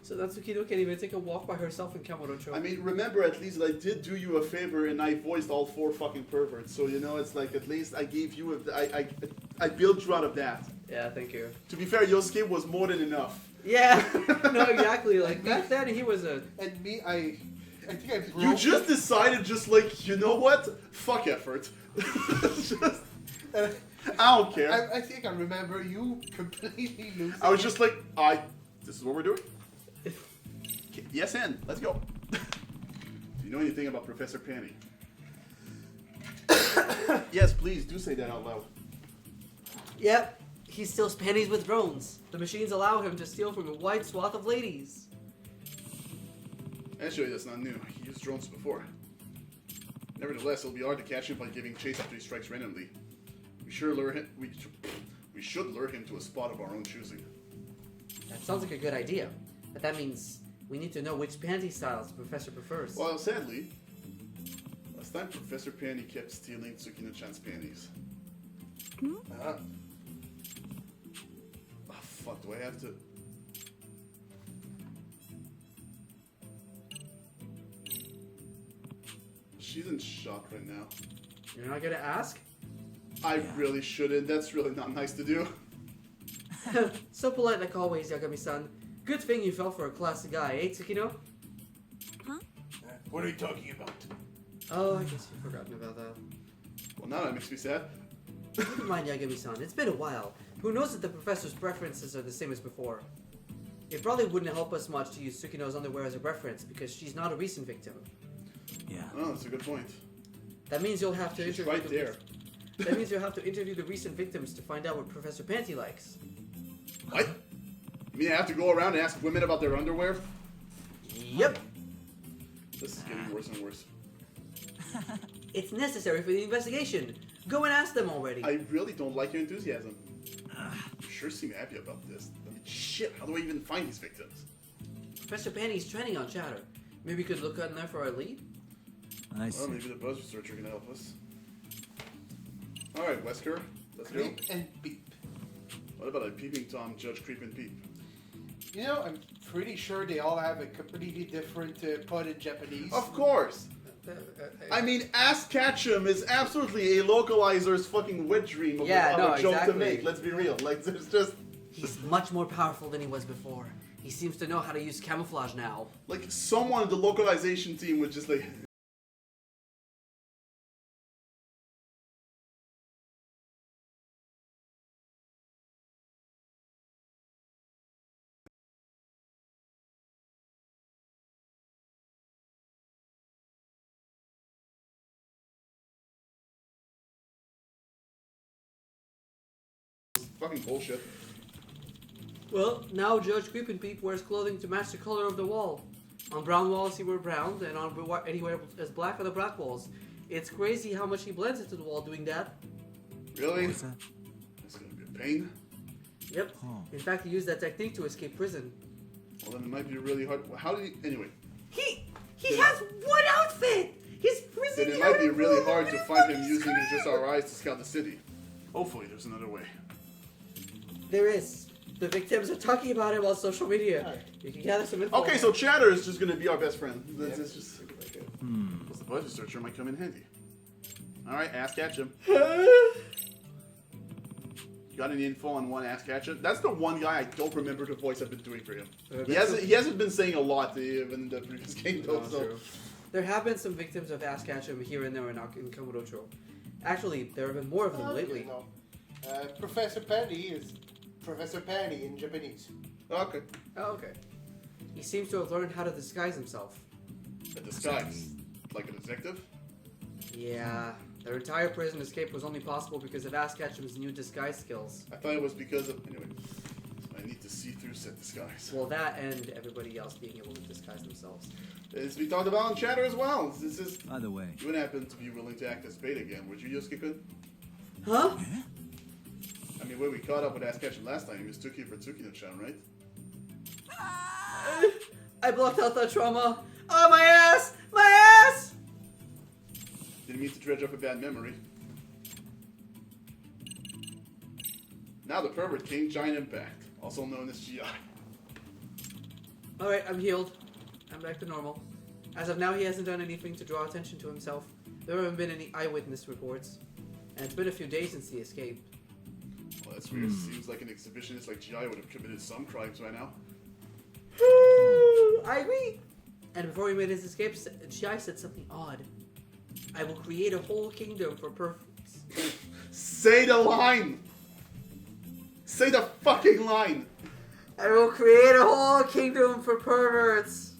So Natsukido can even take a walk by herself in Kamurocho. I mean, remember at least I did do you a favor and I voiced all 4 fucking perverts. So, you know, it's like at least I gave you I built you out of that. Yeah, thank you. To be fair, Yosuke was more than enough. Yeah, no, exactly. Like, back then he was a... And me, I think I broke... You just decided just like, you know what? Fuck effort. Just, I don't care. I think I remember you completely losing. I was just like, this is what we're doing? Yes, and let's go. Do you know anything about Professor Panny? Yes, please do say that out loud. Yep, he steals panties with drones. The machines allow him to steal from a wide swath of ladies. Actually, that's not new. He used drones before. Nevertheless, it'll be hard to catch him by giving chase after he strikes randomly. We should lure him to a spot of our own choosing. That sounds like a good idea, but that means we need to know which panty styles the professor prefers. Well, sadly, last time Professor Panty kept stealing Tsukino-chan's panties. Oh, fuck, do I have to... She's in shock right now. You're not gonna ask? I really shouldn't. That's really not nice to do. So polite like always, Yagami-san. Good thing you fell for a classy guy, eh, Tsukino? Huh? What are you talking about? Oh, I guess you've forgotten about that. Well, now that makes me sad. Never mind, Yagami-san. It's been a while. Who knows if the professor's preferences are the same as before? It probably wouldn't help us much to use Tsukino's underwear as a reference, because she's not a recent victim. Yeah. Oh, that's a good point. That means you'll have to interview... right there. That means you'll have to interview the recent victims to find out what Professor Panty likes. What? You mean I have to go around and ask women about their underwear? Yep. This is getting worse and worse. It's necessary for the investigation. Go and ask them already. I really don't like your enthusiasm. You sure seem happy about this. I mean, shit, how do I even find these victims? Professor Panty's trending on Chatter. Maybe we could look on there for our lead? Well, maybe the buzz researcher can help us. Alright, Wesker, let's go. Creep and Peep. What about a peeping Tom, Judge Creep and Peep? You know, I'm pretty sure they all have a completely different pun in Japanese. Of course! I mean, Ass Ketchum is absolutely a localizer's fucking wet dream of, a joke to make. Let's be real. Like, there's just... He's much more powerful than he was before. He seems to know how to use camouflage now. Like, someone in the localization team would just like... Fucking bullshit. Well, now Judge Creep and Peep wears clothing to match the color of the wall. On brown walls he wears brown, and he wears as black on the black walls. It's crazy how much he blends into the wall doing that. Really? That's gonna be a pain. Yep. In fact, he used that technique to escape prison. Well, then it might be really hard. How did he... Anyway. He has one outfit! His prison Then it might be really hard to find him using just our eyes to scout the city. Hopefully there's another way. There is. The victims are talking about him on social media. You can gather some info. Okay, so Chatter is just gonna be our best friend. It's just... Plus the budget searcher might come in handy. Alright, Ask Ketchum. You got any info on one Ask Ketchum? That's the one guy I don't remember the voice I've been doing for him. He hasn't been saying a lot even in the previous game though, so... There have been some victims of Ask Ketchum here and there in Kamurocho. Actually, there have been more of them lately. No. Professor Panty is Professor Panty in Japanese. Okay. Oh, okay. He seems to have learned how to disguise himself. A disguise? Like a detective? Yeah. Their entire prison escape was only possible because of Ask Ketchum's new disguise skills. I thought it was because of... Anyway. I need to see through said disguise. Well, that and everybody else being able to disguise themselves. It's been talked about in Chatter as well. This is... By the way... You would happen to be willing to act as bait again, would you, Yosuke-kun? Huh? Yeah? I mean, when we caught up with Ask Ketchum last time, he mistook you for Tsukino-chan, right? I blocked out that trauma. Oh, my ass! My ass! Didn't mean to dredge up a bad memory. Now the pervert king giant impact, also known as GI. Alright, I'm healed. I'm back to normal. As of now, he hasn't done anything to draw attention to himself. There haven't been any eyewitness reports. And it's been a few days since he escaped. Well, that's weird. Seems like an exhibitionist like GI would have committed some crimes by now. I agree. And before he made his escape, GI said something odd. I will create a whole kingdom for perverts. Say the line! Say the fucking line! I will create a whole kingdom for perverts.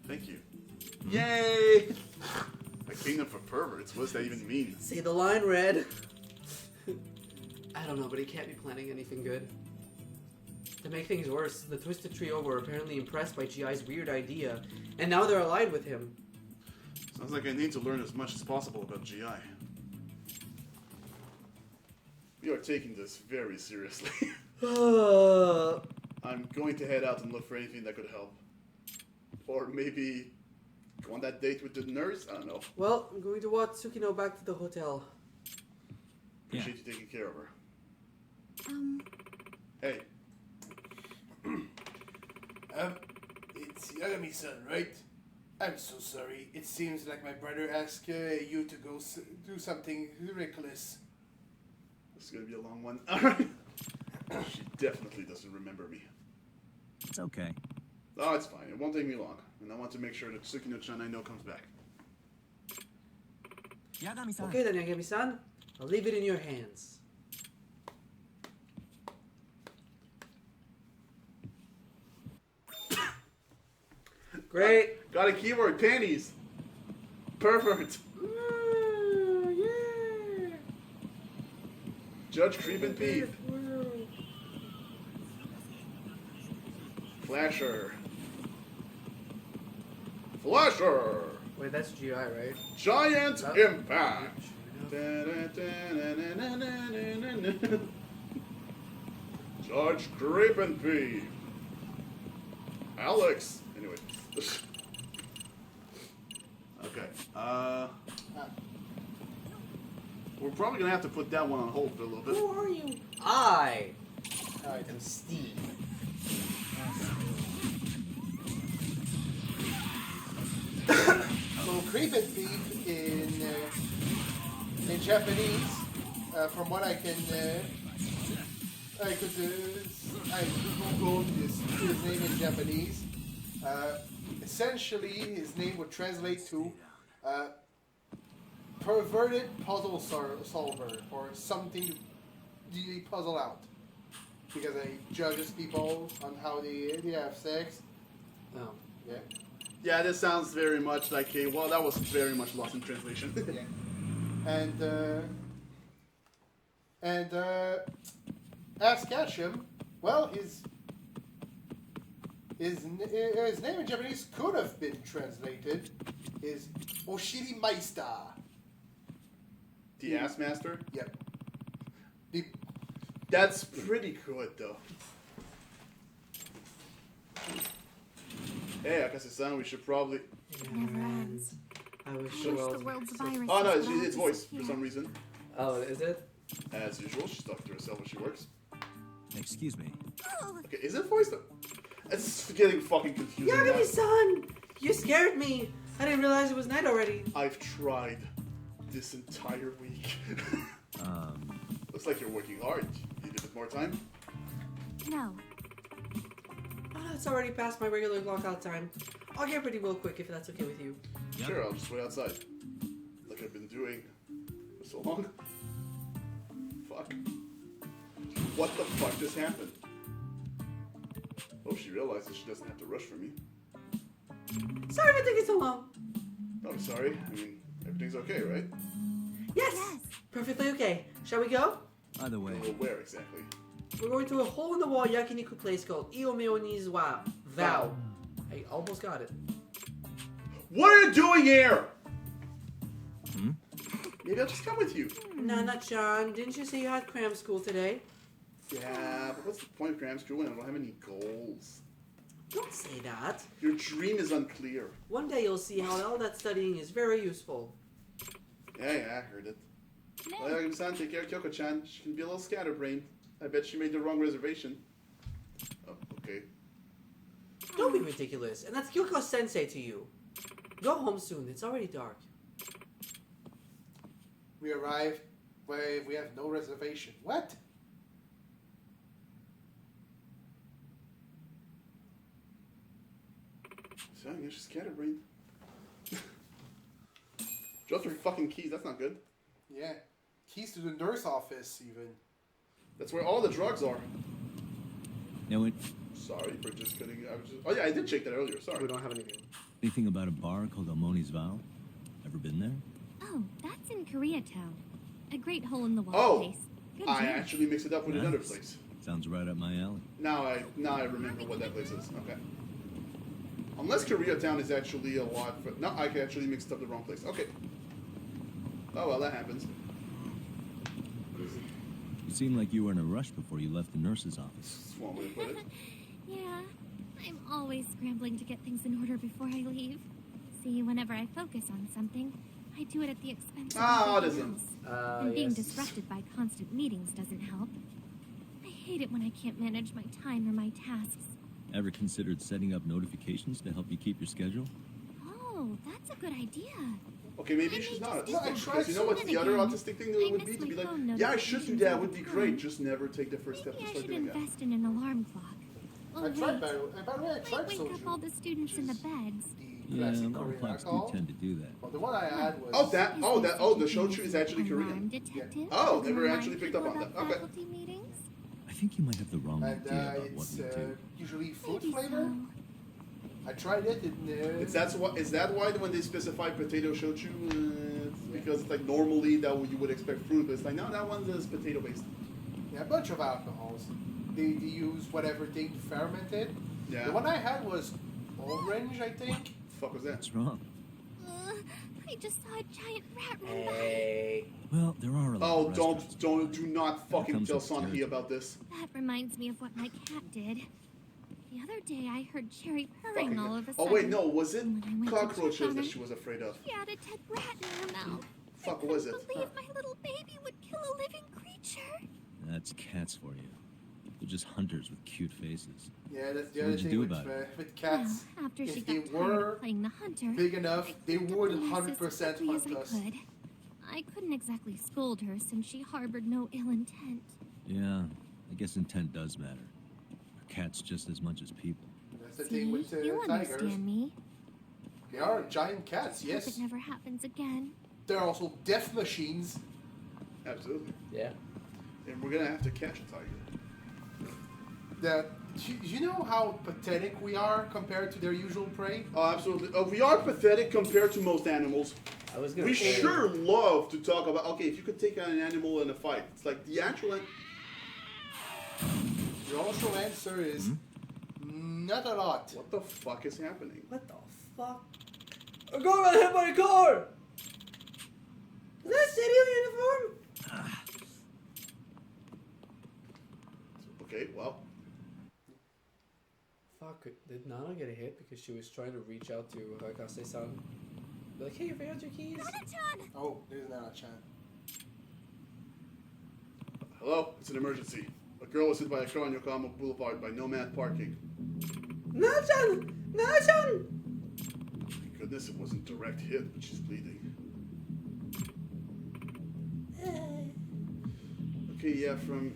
Thank you. Yay! A kingdom for perverts? What does that even mean? Say the line, Red. I don't know, but he can't be planning anything good. To make things worse, the Twisted Trio were apparently impressed by GI's weird idea, and now they're allied with him. Sounds like I need to learn as much as possible about GI. We are taking this very seriously. I'm going to head out and look for anything that could help. Or maybe go on that date with the nurse? I don't know. Well, I'm going to walk Tsukino back to the hotel. Appreciate you taking care of her. Hey. It's Yagami-san, right? I'm so sorry. It seems like my brother asked you to go do something ridiculous. This is gonna be a long one. Alright. She definitely doesn't remember me. It's okay. Oh, it's fine. It won't take me long. And I want to make sure that Tsukino-chan I know comes back. Okay then, Yagami-san. I'll leave it in your hands. Great. Got a keyword. Panties. Perfect. Yeah. Judge Creep and Peep. Flasher. Flasher. Wait, that's GI, right? Giant Impact. Judge Creep and Peep. Alex. Anyway. Okay. We're probably gonna have to put that one on hold for a little bit. Who are you? I am Steve. So creep and peep in Japanese, from what I can, I googled his name in Japanese. Essentially, his name would translate to perverted puzzle solver, or something to puzzle out. Because he judges people on how they have sex. Oh. Yeah. Yeah, this sounds very much like a... Well, that was very much lost in translation. Yeah. And ask Ketchum, well, his name in Japanese could have been translated is Oshiri Meister. The Ass Master? Yep. That's pretty good, though. Hey, Akase-san, we should probably... Never ends. I was Wish sure. the world's virus. Oh, no, was it's allowed voice to for disappear. some reason. Oh, is it? As usual, she's talking to herself when she works. Excuse me. Okay, is it voice though? It's getting fucking confusing now. Yagami-san! You scared me! I didn't realize it was night already. I've tried this entire week. Looks like you're working hard. You need a bit more time? No. Oh, it's already past my regular lockout time. I'll get ready real quick if that's okay with you. Sure, I'll just wait outside. Like I've been doing for so long. Fuck. What the fuck just happened? Oh, she realizes she doesn't have to rush for me. Sorry for taking so long. No, I'm sorry. I mean, everything's okay, right? Yes! Perfectly okay. Shall we go? Either way. Well, where exactly? We're going to a hole-in-the-wall yakiniku place called Iomeoni's Vow. I almost got it. What are you doing here? Maybe I'll just come with you. Nana-chan, didn't you say you had cram school today? Yeah, but what's the point of cram school when I don't have any goals? Don't say that. Your dream is unclear. One day you'll see how all that studying is very useful. Yeah, I heard it. Well, Yagami-san, take care of Kyoko-chan. She can be a little scatterbrained. I bet she made the wrong reservation. Oh, okay. Don't be ridiculous. And that's Kyoko-sensei to you. Go home soon. It's already dark. We arrive where we have no reservation. What? So I guess she's scatterbrained. Dropped her fucking keys. That's not good. Yeah. Keys to the nurse office, even. That's where all the drugs are. Now, Sorry for just cutting. Oh yeah, I did check that earlier. Sorry. We don't have anything. anything about a bar called Almoni's Vow? Ever been there? Oh, that's in Koreatown. A great hole-in-the-wall Oh, place. Good I job. actually mixed it up with another place. Sounds right up my alley. Now I remember what that place is. Okay. Unless Koreatown is actually a lot, but no, I actually mixed up the wrong place. Okay. Oh well, that happens. You seemed like you were in a rush before you left the nurse's office. That's one way to put it. Yeah, I'm always scrambling to get things in order before I leave. See, whenever I focus on something, I do it at the expense of everything else. And being disrupted by constant meetings doesn't help. I hate it when I can't manage my time or my tasks. Ever considered setting up notifications to help you keep your schedule? Oh, that's a good idea. Okay, maybe she's not. No, I Because you know what's the other autistic thing that would be? To be like, yeah, I should do that. Would be great. Just never take the first step to Maybe I start should doing that. invest in an alarm clock. Oh, I tried, wait. by the way, I tried Might wake up all the students in the beds. Yeah, alarm clocks do tend to do that. Well, the one I had was... The shochu is actually Korean. Oh, never actually picked up on that. Okay. I think you might have the wrong And idea about what it's we do. usually fruit flavor. I tried it and... Is that why when they specify potato shochu? It's because it's like normally that you would expect fruit, but it's like, no, that one is potato based. Yeah, a bunch of alcohols. They use whatever thing to ferment it. Yeah. The one I had was orange, I think. What the fuck was that? What's wrong? I just saw a giant rat run Hey. Well, there are a lot Oh, of do not fucking comes tell the Sanhee about this. by. That reminds me of what my cat did. The other day I heard Cherry purring all of a sudden. Oh wait, no, was it And when I went to cockroaches check on that her, she was afraid of? She had a dead rat in her mouth. Fuck, what was it? I couldn't believe my little baby would kill a living creature. That's cats for you. They're just hunters with cute faces. Yeah, that's the So other what'd you thing do about with cats. Well, after she If they got tired were of playing the hunter, big enough, they would I 100% as quickly as hunt I us. could. I couldn't exactly scold her since she harbored no ill intent. Yeah, I guess intent does matter. For cats just as much as people. That's the See, thing with you tigers. understand me. They are giant cats, Hope yes. it never happens again. They're also death machines. Absolutely. Yeah. And we're gonna have to catch a tiger. You know how pathetic we are compared to their usual prey? Oh, absolutely. We are pathetic compared to most animals. We sure love to talk about, okay, if you could take on an animal in a fight, it's like the actual... Your also answer is not a lot. What the fuck is happening? What the fuck? I'm going around hit by a car! Is that a stadium uniform? Okay, well. Fuck, did Nana get hit because she was trying to reach out to Kase-san? Like, hey, you found your keys? Oh, there's Nana-chan. Hello, it's an emergency. A girl was hit by a car on Yokohama Boulevard by Nomad Parking. Nana-chan! Nana-chan! Thank goodness it wasn't direct hit, but she's bleeding. Okay, yeah, from...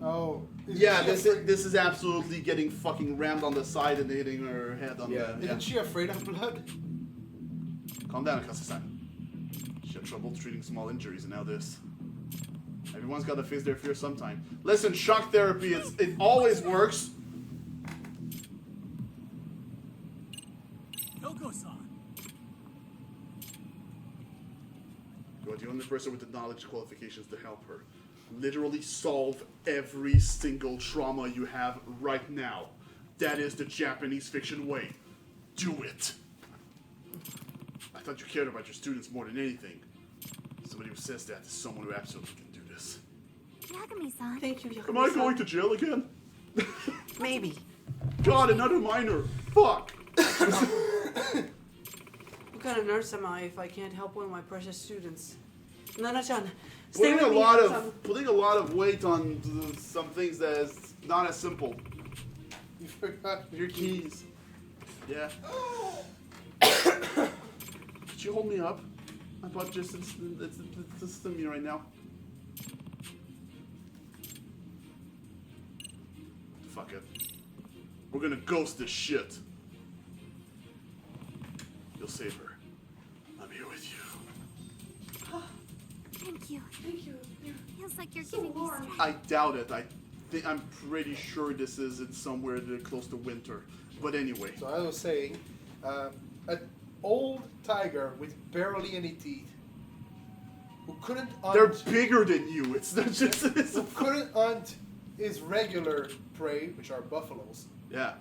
Oh. Yeah, this is absolutely getting fucking rammed on the side and hitting her head on the... Isn't she afraid of blood? Calm down, Kase-san. She had trouble treating small injuries, and now this. Everyone's got to face their fear sometime. Listen, shock therapy, it always works. Yoko-san! You are the only person with the knowledge and qualifications to help her. Literally solve every single trauma you have right now. That is the Japanese fiction way. Do it. I thought you cared about your students more than anything. Somebody who says that is someone who absolutely can do this. Yagami-san. Thank you, Yagami-san. Am I going to jail again? Maybe. God, another minor. Fuck. What kind of nurse am I if I can't help one of my precious students? Nana-chan, stay Putting with a me. lot Nana-chan. of putting a lot of weight on some things that is not as simple. You forgot Your keys. Yeah. Could you hold me up? My butt just it's to me right now. Fuck it. We're gonna ghost this shit. You'll save her. I'm here with you. Thank you. Thank you. Feels like you're giving me strength. I doubt it. I'm pretty sure this isn't somewhere close to winter. But anyway. So I was saying, an old tiger with barely any teeth, who couldn't hunt. They're bigger than you. It's not just. Who couldn't hunt his regular prey, which are buffaloes. Yeah.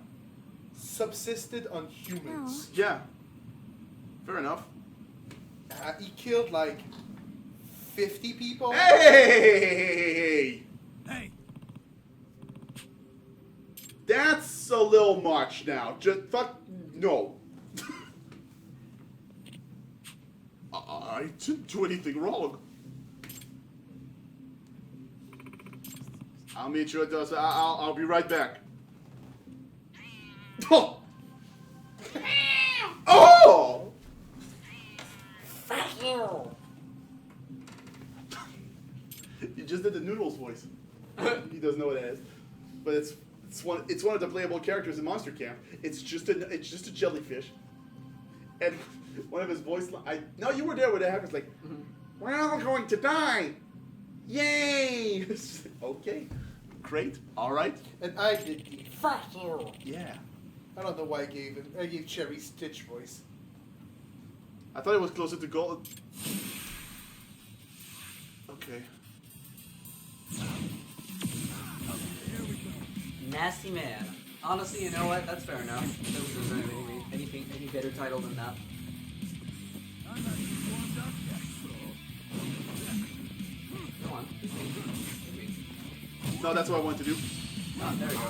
Subsisted on humans. Yeah. Fair enough. He killed like 50 people. Hey! Hey! That's a little much now. Just fuck no. I didn't do anything wrong. I'll meet you at those. I'll be right back. Oh! Oh! Fuck you. You just did the Noodles voice. He doesn't know what it is, but it's one of the playable characters in Monster Camp. It's just a jellyfish, and one of his voice. No, you were there when it happens. Like, we're all going to die. Yay! Okay, great, all right. And I did the fuck you. Yeah. I don't know why I gave Cherry Stitch voice. I thought it was closer to gold. Okay. Nasty man. Honestly, you know what? That's fair enough. Doesn't deserve any better title than that. Go on. No, that's what I wanted to do. Ah, there we go.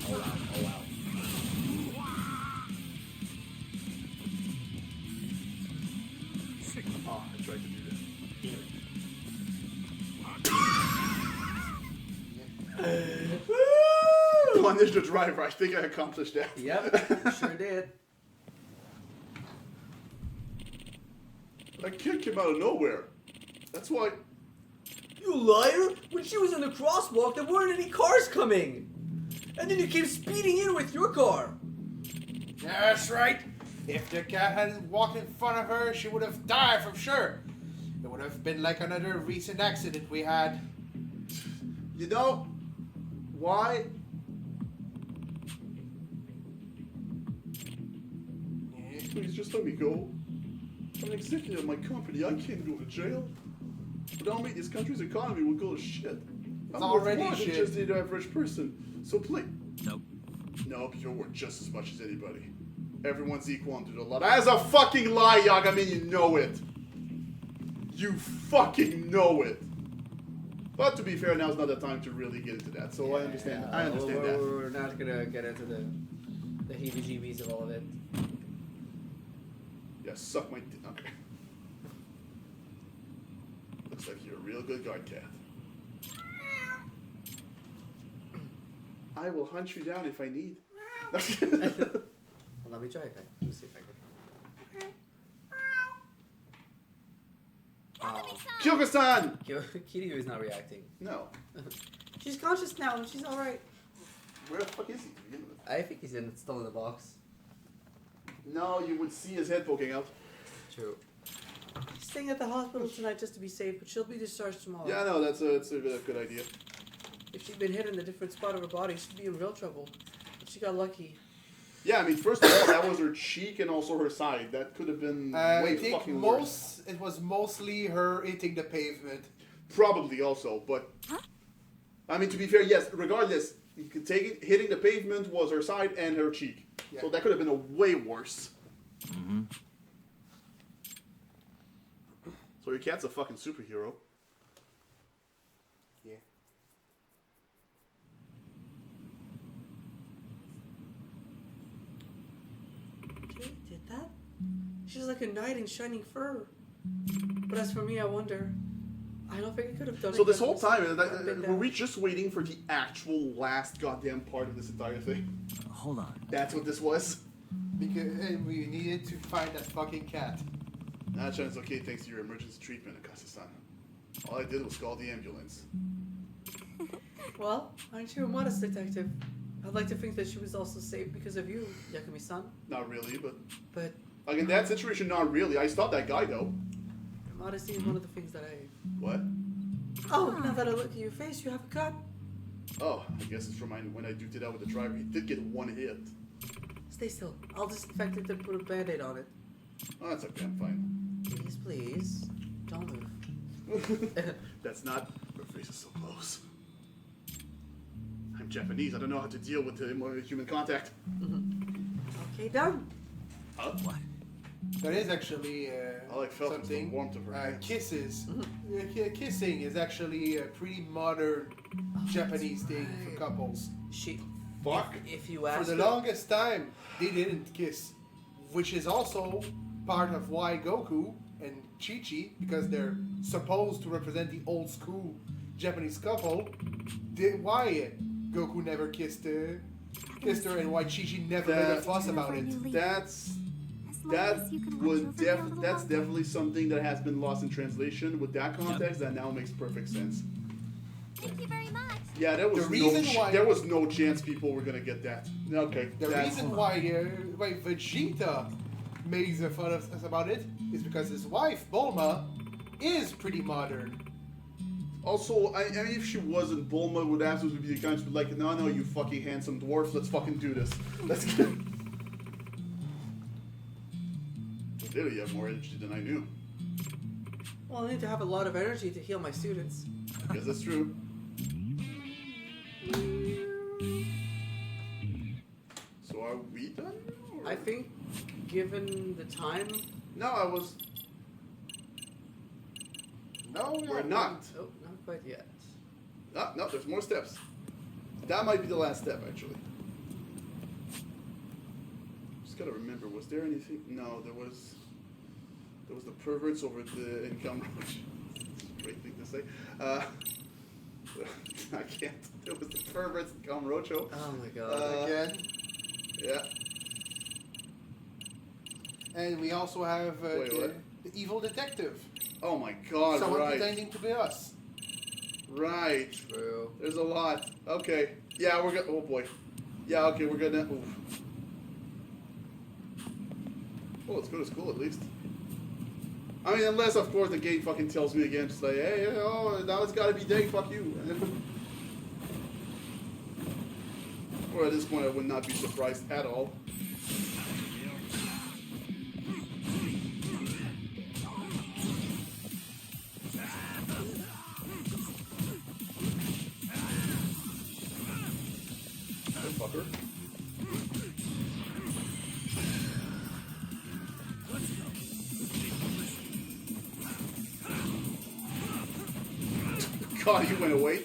Oh wow, oh wow. Oh, I tried to do that. Punish the driver. I think I accomplished that. Yep, sure did. That kid came out of nowhere. That's why. You liar! When she was in the crosswalk, there weren't any cars coming! And then you came speeding in with your car! That's right. If the cat hadn't walked in front of her, she would have died for sure. It would have been like another recent accident we had. You know why? Please just let me go. I'm an executive of my company. I can't go to jail. Without me, this country's economy will go to shit. It's I'm already worth more than shit. just the average person. So please. Nope. Nope, you're worth just as much as anybody. Everyone's equal under the law. That's a fucking lie, Yagamin. You know it. You fucking know it. But to be fair, now's not the time to really get into that. So I understand. I understand that. We're not gonna get into the heebie-jeebies of all of it. Yeah, suck my dick. Okay. Looks like you're a real good guard cat. I will hunt you down if I need. Well, let me try it. Let me see if I can. Kyoko-san! Kiryu is not reacting. No. She's conscious now and she's alright. Where the fuck is he to begin with? I think he's still in the box. No, you would see his head poking out. True. She's staying at the hospital tonight just to be safe, but she'll be discharged tomorrow. Yeah, no, that's a good idea. If she'd been hit in a different spot of her body, she'd be in real trouble. But she got lucky. Yeah, I mean, first of all, that was her cheek and also her side. That could have been way I think fucking worse. it was mostly her hitting the pavement. Probably also, but I mean, to be fair, yes. Regardless, you could take it. Hitting the pavement was her side and her cheek, Yeah. so that could have been a way worse. Mm-hmm. So your cat's a fucking superhero. Yeah. She's like a knight in shining fur. But as for me, I wonder. I don't think I could have done it. So this whole time, I've were we just waiting for the actual last goddamn part of this entire thing? Hold on. That's what this was? Because we needed to find that fucking cat. Nah, Chan, okay thanks to your emergency treatment, Akasa-san. All I did was call the ambulance. Well, aren't you a modest detective? I'd like to think that she was also saved because of you, Yakumi-san. Not really, but... But... Like, in that situation, not really. I stopped that guy, though. Modesty is one of the things that I... What? Oh, now that I look at your face, you have a cut. Oh, I guess it's from when I duked it out with the driver. He did get one hit. Stay still. I'll disinfect it and put a band-aid on it. Oh, that's okay. I'm fine. Please, please. Don't move. That's not... Her face is so close. I'm Japanese. I don't know how to deal with human contact. Okay, done. What? That is actually all I felt was the something. warmth of her hands. Kisses. Kissing is actually a pretty modern Japanese thing for couples. Fuck. If you ask for the longest time, they didn't kiss, which is also part of why Goku and Chi-Chi, because they're supposed to represent the old school Japanese couple, why Goku never kissed her and why Chi-Chi never made a fuss about it. That's definitely something that has been lost in translation. With that context, that now makes perfect sense. Thank you very much. Yeah, there was no chance people were gonna get that. Okay. The reason why Vegeta makes fun of us about it is because his wife Bulma is pretty modern. Also, I mean, if she wasn't, Bulma would absolutely be the kind to be like, no, you fucking handsome dwarf, let's fucking do this. Let's get... Clearly, you have more energy than I knew. Well, I need to have a lot of energy to heal my students. I guess that's true. So are we done? Or? I think, given the time... No, I was... No, we're not. Oh, not quite yet. No, there's more steps. That might be the last step, actually. Just gotta remember, was there anything? No, there was the perverts over the income roach. Great thing to say. I can't. There was the perverts in Kamurocho. Oh my god. Again. Yeah. And we also have the evil detective. Oh my god, Someone right. pretending to be us. Right. True. There's a lot. Okay. Yeah, we're gonna... Oh boy. Yeah, okay, we're gonna... Oof. Oh, let's go to school at least. I mean, unless, of course, the game fucking tells me again, just like, hey, oh, now it's gotta be day, fuck you. Or at this point, I would not be surprised at all. Fucker. God, you went away.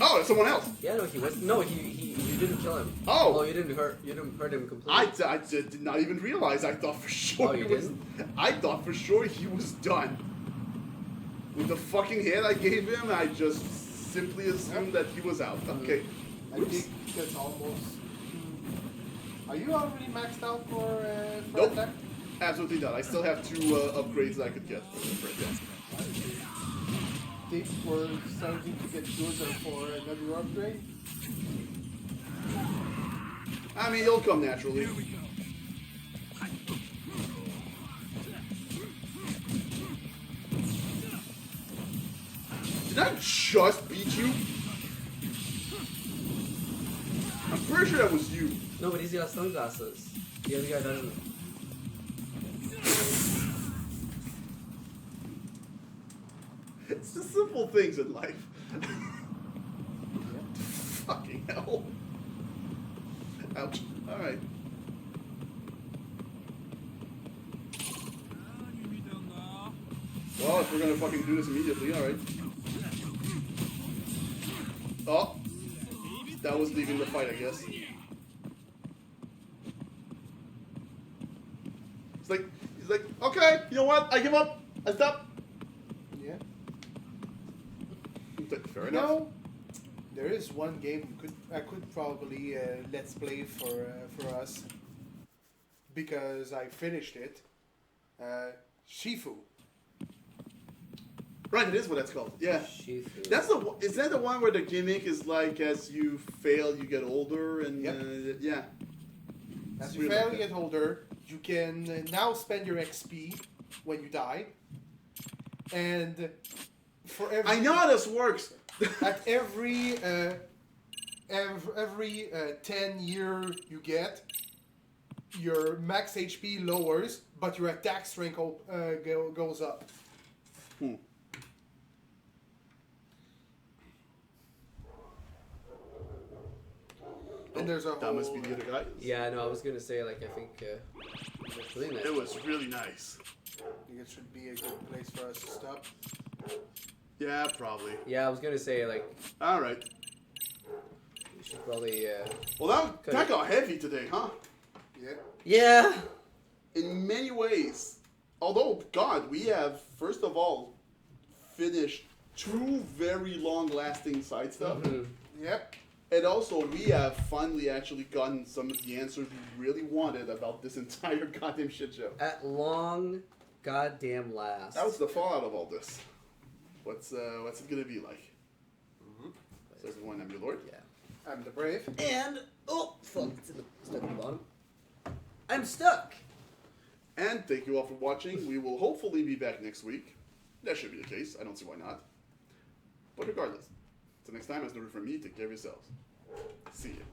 Oh, it's someone else. Yeah, no, he was. No, you didn't kill him. Oh, you didn't hurt him completely. I did not even realize. I thought for sure you he was. didn't? I thought for sure he was done. With the fucking hit I gave him, I just simply assumed that he was out. Okay. I think that's almost. Are you already maxed out for Nope. attack? Absolutely not. I still have 2 upgrades that I could get for attack. Think we're starting to get good for another upgrade? I mean, it'll come naturally. Did I just beat you? I'm pretty sure that was you. No, but he's got sunglasses. The other guy doesn't. It's the simple things in life. Fucking hell. Ouch. Alright. Well, if we're gonna fucking do this immediately, alright. Oh. That was leaving the fight, I guess. He's like, okay, you know what? I give up. I stop. Yeah. Fair enough. No, there is one game I could probably let's play for us because I finished it. Shifu. Right, it is what that's called. Yeah. Shifu. That's the. Is that the one where the gimmick is like as you fail, you get older, and yeah. As you fail, you get older. You can now spend your XP when you die, and for every. I know how this works. At every 10 year you get, your max HP lowers, but your attack strength goes up. And there's a that must be the other guy. Yeah, no, I was gonna say like I think it's really nice. It was really nice. I think it should be a good place for us to stop. Yeah, probably. Yeah, I was gonna say like. All right. We should probably. Well, that got heavy today, huh? Yeah. Yeah. In many ways. Although, God, we have first of all finished 2 very long-lasting side stuff. Mm-hmm. Yep. And also, we have finally actually gotten some of the answers we really wanted about this entire goddamn shit show. At long goddamn last. That was the fallout of all this. What's it gonna be like? Says the one, I'm your lord. Yeah. I'm the brave. And oh fuck, it's stuck in the bottom. I'm stuck. And thank you all for watching. We will hopefully be back next week. That should be the case. I don't see why not. But regardless, until next time, as no from me, take care of yourselves. See ya.